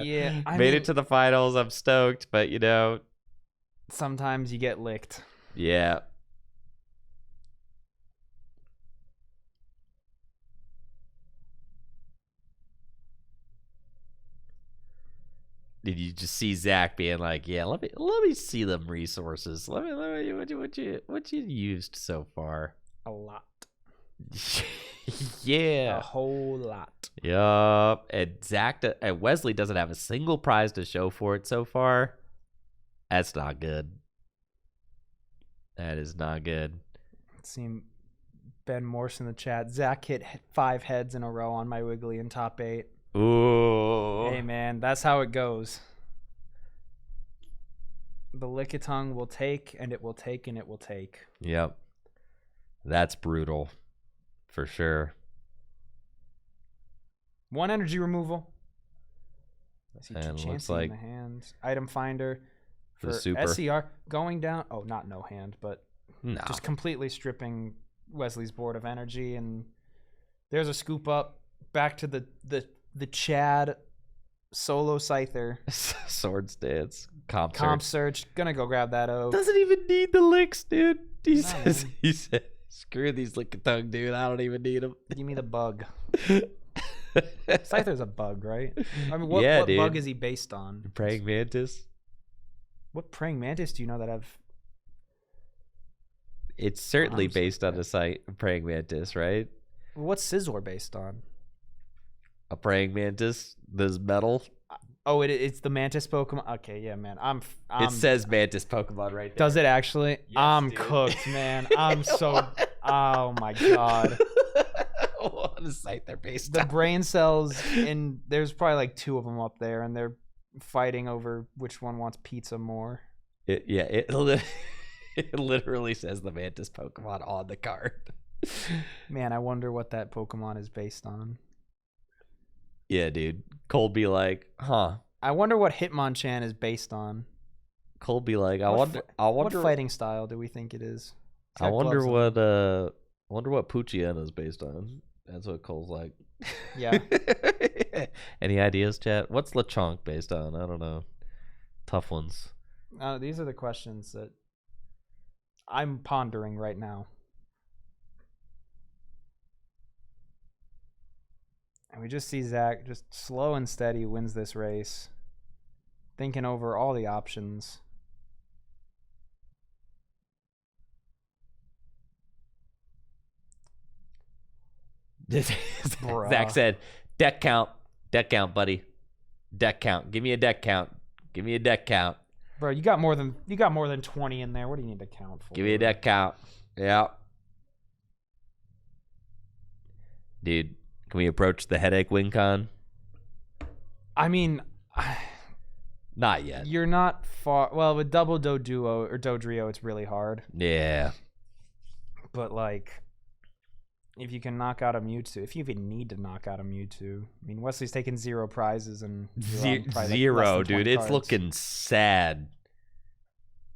Yeah, I made mean, it to the finals. I'm stoked, but you know, sometimes you get licked. yeah. Did you just see Zach being like, "Yeah, let me see them resources. Let me what you used so far." A lot. Yeah, A whole lot. yup. And Zach and Wesley doesn't have a single prize to show for it so far. That's not good. That is not good. Seen Ben Morse in the chat. Zach hit 5 heads in a row on my Wiggly in top 8. Ooh. Hey man, that's how it goes. The Lickitung will take, and it will take, and it will take. Yep. That's brutal. For sure. 1 energy removal. I see And two looks chances like in the hands. Item finder for the super. SCR going down. Oh, not no hand, but No. just completely stripping Wesley's board of energy. And there's a scoop up back to the Chad solo Scyther. Sword stance. Comp Comp search. search. Gonna go grab that oak. Doesn't even need the licks, dude. He No, says, man. he said, screw these Lickitung, dude. I don't even need them. Give me the bug. Scyther's a bug, right? I mean, what Yeah, dude. bug is he based on? Praying mantis. What praying mantis do you know that have? It's certainly Arms based like on a site praying mantis, right? What's Scizor based on? A praying mantis. There's metal. Oh, it's the mantis Pokemon. Okay, yeah, man. It says mantis Pokemon right there. Does it actually? I'm dude. cooked, man. I'm so. Oh my god. What a site they're based The on. brain cells in there's probably like 2 of them up there, and they're fighting over which one wants pizza more. It literally says the mantis Pokemon on the card. Man, I wonder what that Pokemon is based on. Yeah, dude. Cole be like, huh? I wonder what Hitmonchan is based on. Cole be like, I What wonder what fighting style do we think it is? It's I got wonder gloves on. what Poochyena is based on. That's what Cole's like. Yeah. Any ideas, chat? What's Lechonk based on? I don't know. Tough ones. These are the questions that I'm pondering right now. And we just see Zach just slow and steady wins this race, thinking over all the options. Bruh. Zach said, deck count, buddy. Deck count. Give me a deck count. Give me a deck count. Bro, you got more than 20 in there. What do you need to count for? Give me a deck count. Yeah. Dude, can we approach the headache win con? I mean, Not yet. you're not far. Well, with double Doduo or Dodrio, it's really hard. Yeah. But like, if you can knock out a Mewtwo, if you even need to knock out a Mewtwo, I mean, Wesley's taken 0 prizes and you're on probably, like, less Zero, than 20 dude. It's cards. looking sad.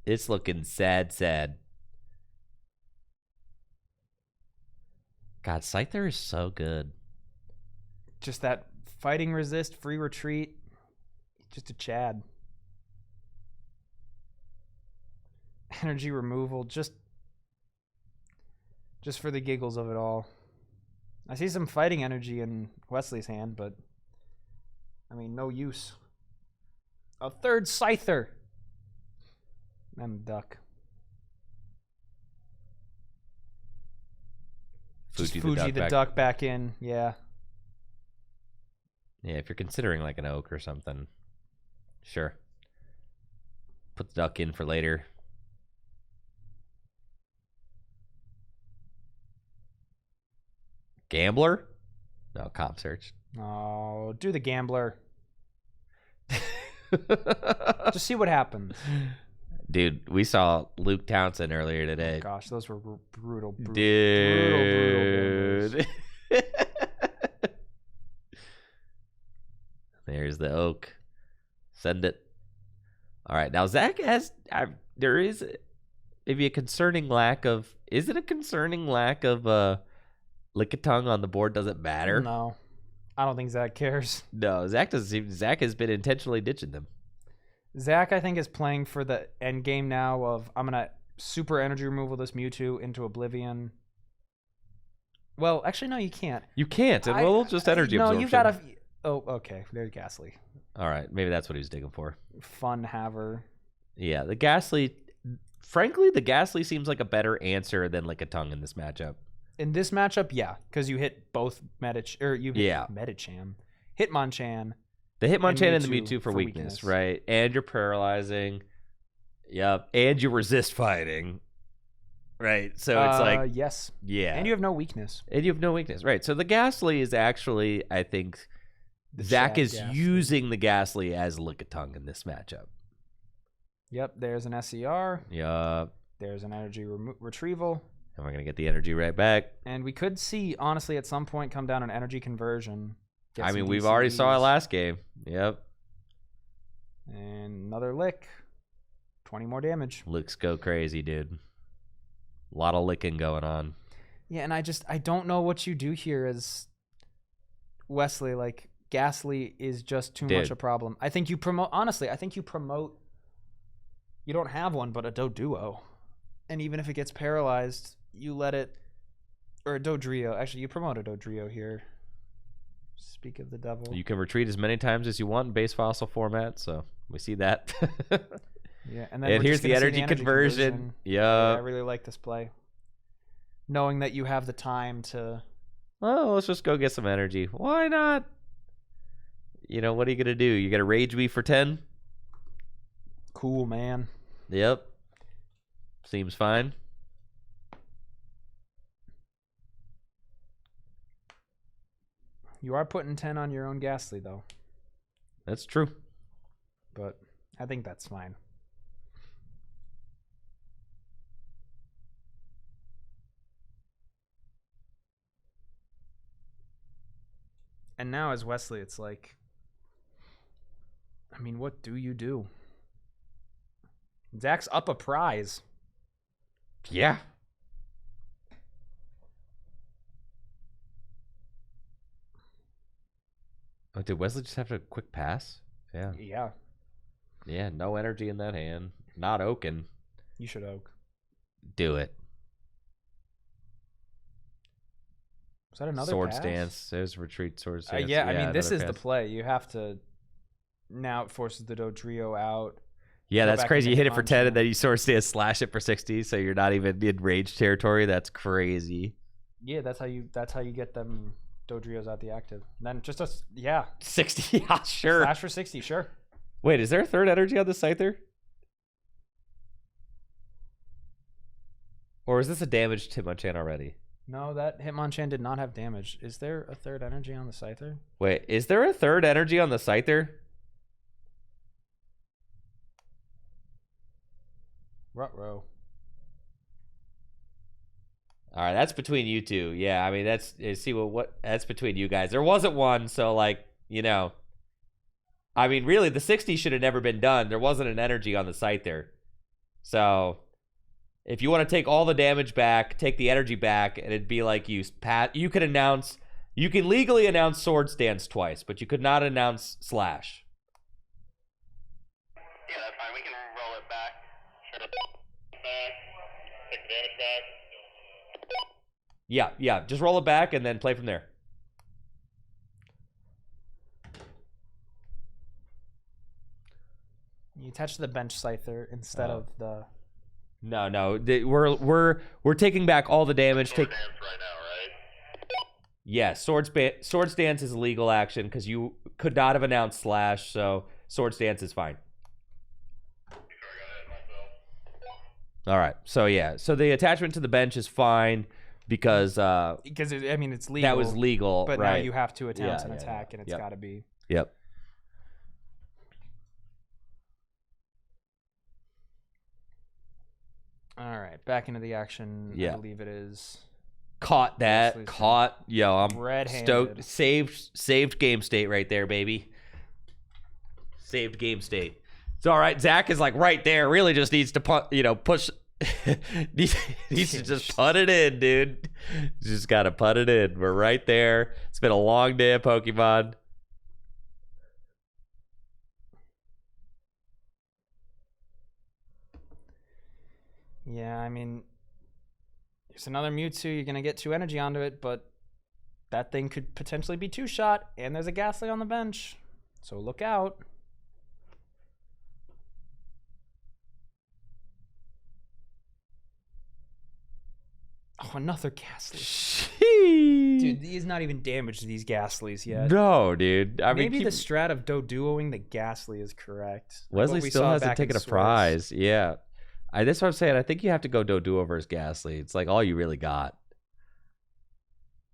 It's looking sad. God, Scyther is so good. Just that fighting resist, free retreat, just a Chad. Energy removal, just for the giggles of it all. I see some fighting energy in Wesley's hand, but I mean, no use. A third Scyther. And duck. Just Fuji Fuji the the duck back in. Yeah. Yeah, if you're considering like an oak or something, sure. Put the duck in for later. Gambler? No, comp search. Oh, do the gambler. Just see what happens. Dude, we saw Luke Townsend earlier today. Oh, gosh, those were brutal. Dude. There's the oak. Send it. All right, now Zach has. There is maybe a concerning lack of. Is it a concerning lack of Lickitung on the board? Doesn't matter. No, I don't think Zach cares. No, Zach doesn't. Zach has been intentionally ditching them. Zach, I think, is playing for the end game now. Of I'm gonna super energy removal this Mewtwo into Oblivion. Well, actually, no, you can't. You can't. And we'll just energy absorption. No, you gotta. Oh, okay. There's Ghastly. All right, maybe that's what he was digging for. Fun haver. Yeah, the Ghastly. Frankly, the Ghastly seems like a better answer than Lickitung in this matchup. In this matchup, yeah, because you hit both Medicham, Hitmonchan. The Hitmonchan and the Mewtwo for weakness, right? And you're paralyzing. Yep, and you resist fighting. Right, so it's like yes, yeah, and you have no weakness. Right? So the Ghastly is actually, I think, Zach is using the Ghastly as Lickitung in this matchup. Yep, there's an SCR. Yup. There's an energy retrieval. And we're going to get the energy right back. And we could see, honestly, at some point come down an energy conversion. I mean, we've already saw it last game. Yep. And another lick. 20 more damage. Licks go crazy, dude. A lot of licking going on. Yeah, and I don't know what you do here as Wesley. Like, Ghastly is just too much a problem. I think you promote, honestly, you don't have one but a Doduo. And even if it gets paralyzed, you let it, or a Dodrio. Actually, you promote a Dodrio here. Speak of the devil. You can retreat as many times as you want in base fossil format, so we see that. Yeah, and then here's the energy conversion. Yeah, I really like this play. Knowing that you have the time to... Well, let's just go get some energy. Why not? You know, what are you going to do? You got to rage me for 10? Cool, man. Yep. Seems fine. You are putting 10 on your own Ghastly, though. That's true. But I think that's fine. And now as Wesley, it's like, I mean, what do you do? Zach's up a prize. Yeah. Oh, did Wesley just have a quick pass? Yeah. Yeah. Yeah, no energy in that hand. Not oaken. You should oak. Do it. Was that another sword pass? Stance? There's retreat sword stance. Yeah, I mean, this is pass. the play. You have to... Now it forces the Dodrio out. Yeah, that's crazy. You hit it for 10 and then then you sword stance slash it for 60, so you're not even in rage territory. That's crazy. Yeah, that's how you get them Dodrios out the active. And then just 60, yeah, sure. Slash for 60, sure. Wait, is there a third energy on the Scyther? Or is this a damaged Hitmonchan already? No, that Hitmonchan did not have damage. Is there a third energy on the Scyther? Wait, is there a third energy on the Scyther? Ruh-roh. All right, that's between you two. Yeah, I mean, that's between you guys. There wasn't one, so like, you know, I mean, really, the 60 should have never been done. There wasn't an energy on the Scyther. So if you want to take all the damage back, take the energy back, and it'd be like you can legally announce sword stance twice, but you could not announce slash. Yeah, that's fine. We can roll it back. Sure. Back. Take advantage back. Yeah, just roll it back and then play from there. You attach the bench Scyther instead of the... No, we're taking back all the damage. Sword dance right now, right? Yeah, sword stance is a legal action because you could not have announced slash, so sword stance is fine. All right, so yeah, so the attachment to the bench is fine because I mean it's legal. that was legal, but right? now you have to announce Yeah, an yeah, attack, yeah. and it's Yep. got to be. Yep. All right, back into the action. Yeah. I believe it is. Caught that. Ghastly's Caught. Yo, I'm Red-handed. stoked. Saved game state right there, baby. Saved game state. It's all right. Zach is like right there. Really just needs to push. needs to just put it in, dude. Just got to put it in. We're right there. It's been a long day of Pokemon. Yeah, I mean, there's another Mewtwo. You're gonna get 2 energy onto it, but that thing could potentially be 2-shot, and there's a Ghastly on the bench, so look out. Oh, another Ghastly. Dude, he's not even damaged these Ghastlies yet. No, dude. I mean, Maybe the strat of Doduoing the Ghastly is correct. Like Wesley what we still saw hasn't back in taken a Swiss. prize. Yeah. That's what I'm saying. I think you have to go Doduo versus Ghastly. It's like all you really got.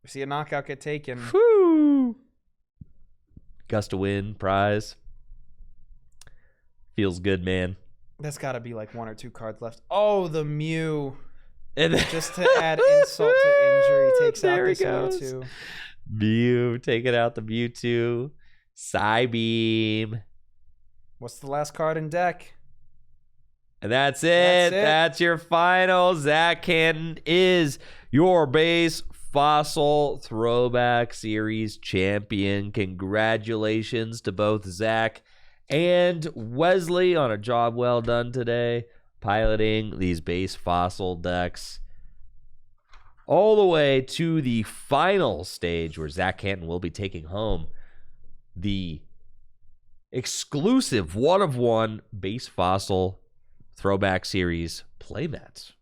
We see a knockout get taken. Woo! Gust to win, prize. Feels good, man. That's got to be like 1 or 2 cards left. Oh, the Mew. And then Just to add insult to injury, takes out there he this goes. Mewtwo. Mew taking out the Mewtwo. Psybeam. What's the last card in deck? And that's it. That's it. That's your final. Zach Canton is your base fossil throwback series champion. Congratulations to both Zach and Wesley on a job well done today, piloting these base fossil decks all the way to the final stage where Zach Canton will be taking home the exclusive 1-of-1 base fossil throwback series playmats.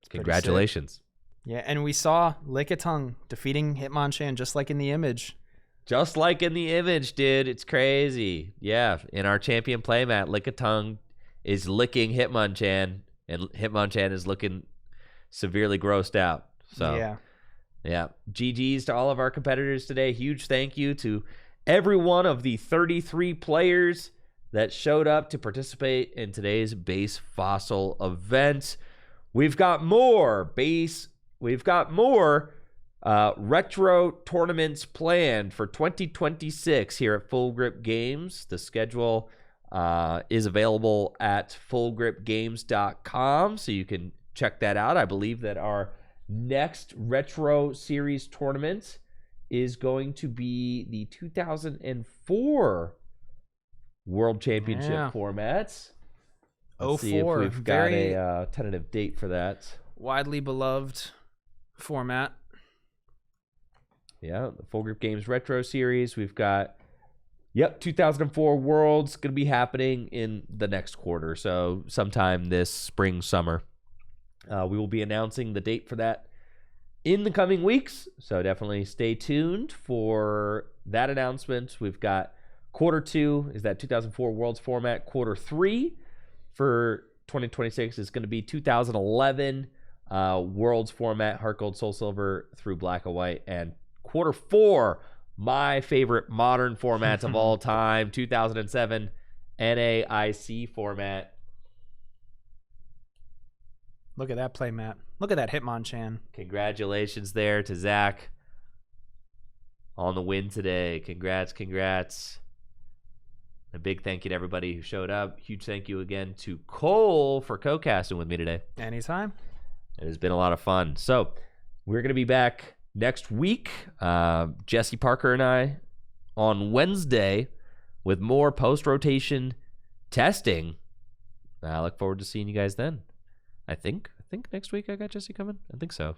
Congratulations. Yeah, and we saw Lickitung defeating Hitmonchan just like in the image. Just like in the image, dude. It's crazy. Yeah, in our champion playmat, Lickitung is licking Hitmonchan, and Hitmonchan is looking severely grossed out. So, yeah. GG's to all of our competitors today. Huge thank you to every one of the 33 players that showed up to participate in today's base fossil event. We've got more retro tournaments planned for 2026 here at Full Grip Games. The schedule is available at fullgripgames.com, so you can check that out. I believe that our next retro series tournament is going to be the 2004 World Championship formats. Let's see if 04, we've got very a tentative date for that. widely beloved format. Yeah, the Full Grip Games Retro Series. We've got, 2004 Worlds going to be happening in the next quarter, so sometime this spring, summer. We will be announcing the date for that in the coming weeks, so definitely stay tuned for that announcement. We've got quarter 2 is that 2004 Worlds format. Quarter 3 for 2026 is going to be 2011 Worlds format, Heart Gold, Soul Silver through Black and White. And quarter 4, my favorite modern formats of all time, 2007 NAIC format. Look at that playmat. Look at that Hitmonchan. Congratulations there to Zach on the win today. Congrats. A big thank you to everybody who showed up. Huge thank you again to Cole for co-casting with me today. Anytime. It has been a lot of fun. So we're going to be back next week. Jesse Parker and I on Wednesday with more post-rotation testing. I look forward to seeing you guys then. I think next week I got Jesse coming. I think so.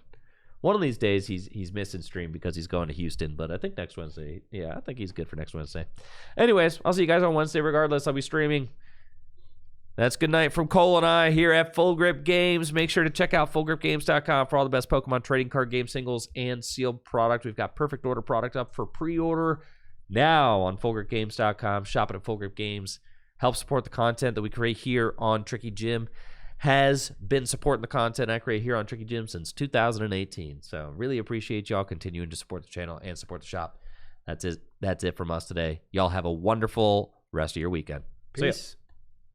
One of these days he's missing stream because he's going to Houston, but I think next Wednesday. Yeah, I think he's good for next Wednesday. Anyways, I'll see you guys on Wednesday regardless. I'll be streaming. That's good night from Cole and I here at Full Grip Games. Make sure to check out fullgripgames.com for all the best Pokemon trading card game singles and sealed product. We've got Perfect Order product up for pre-order now on fullgripgames.com. Shop it at Full Grip Games. Help support the content that we create here on Tricky Gym. Has been supporting the content I create here on Tricky Gym since 2018. So really appreciate y'all continuing to support the channel and support the shop. That's it from us today. Y'all have a wonderful rest of your weekend. Peace.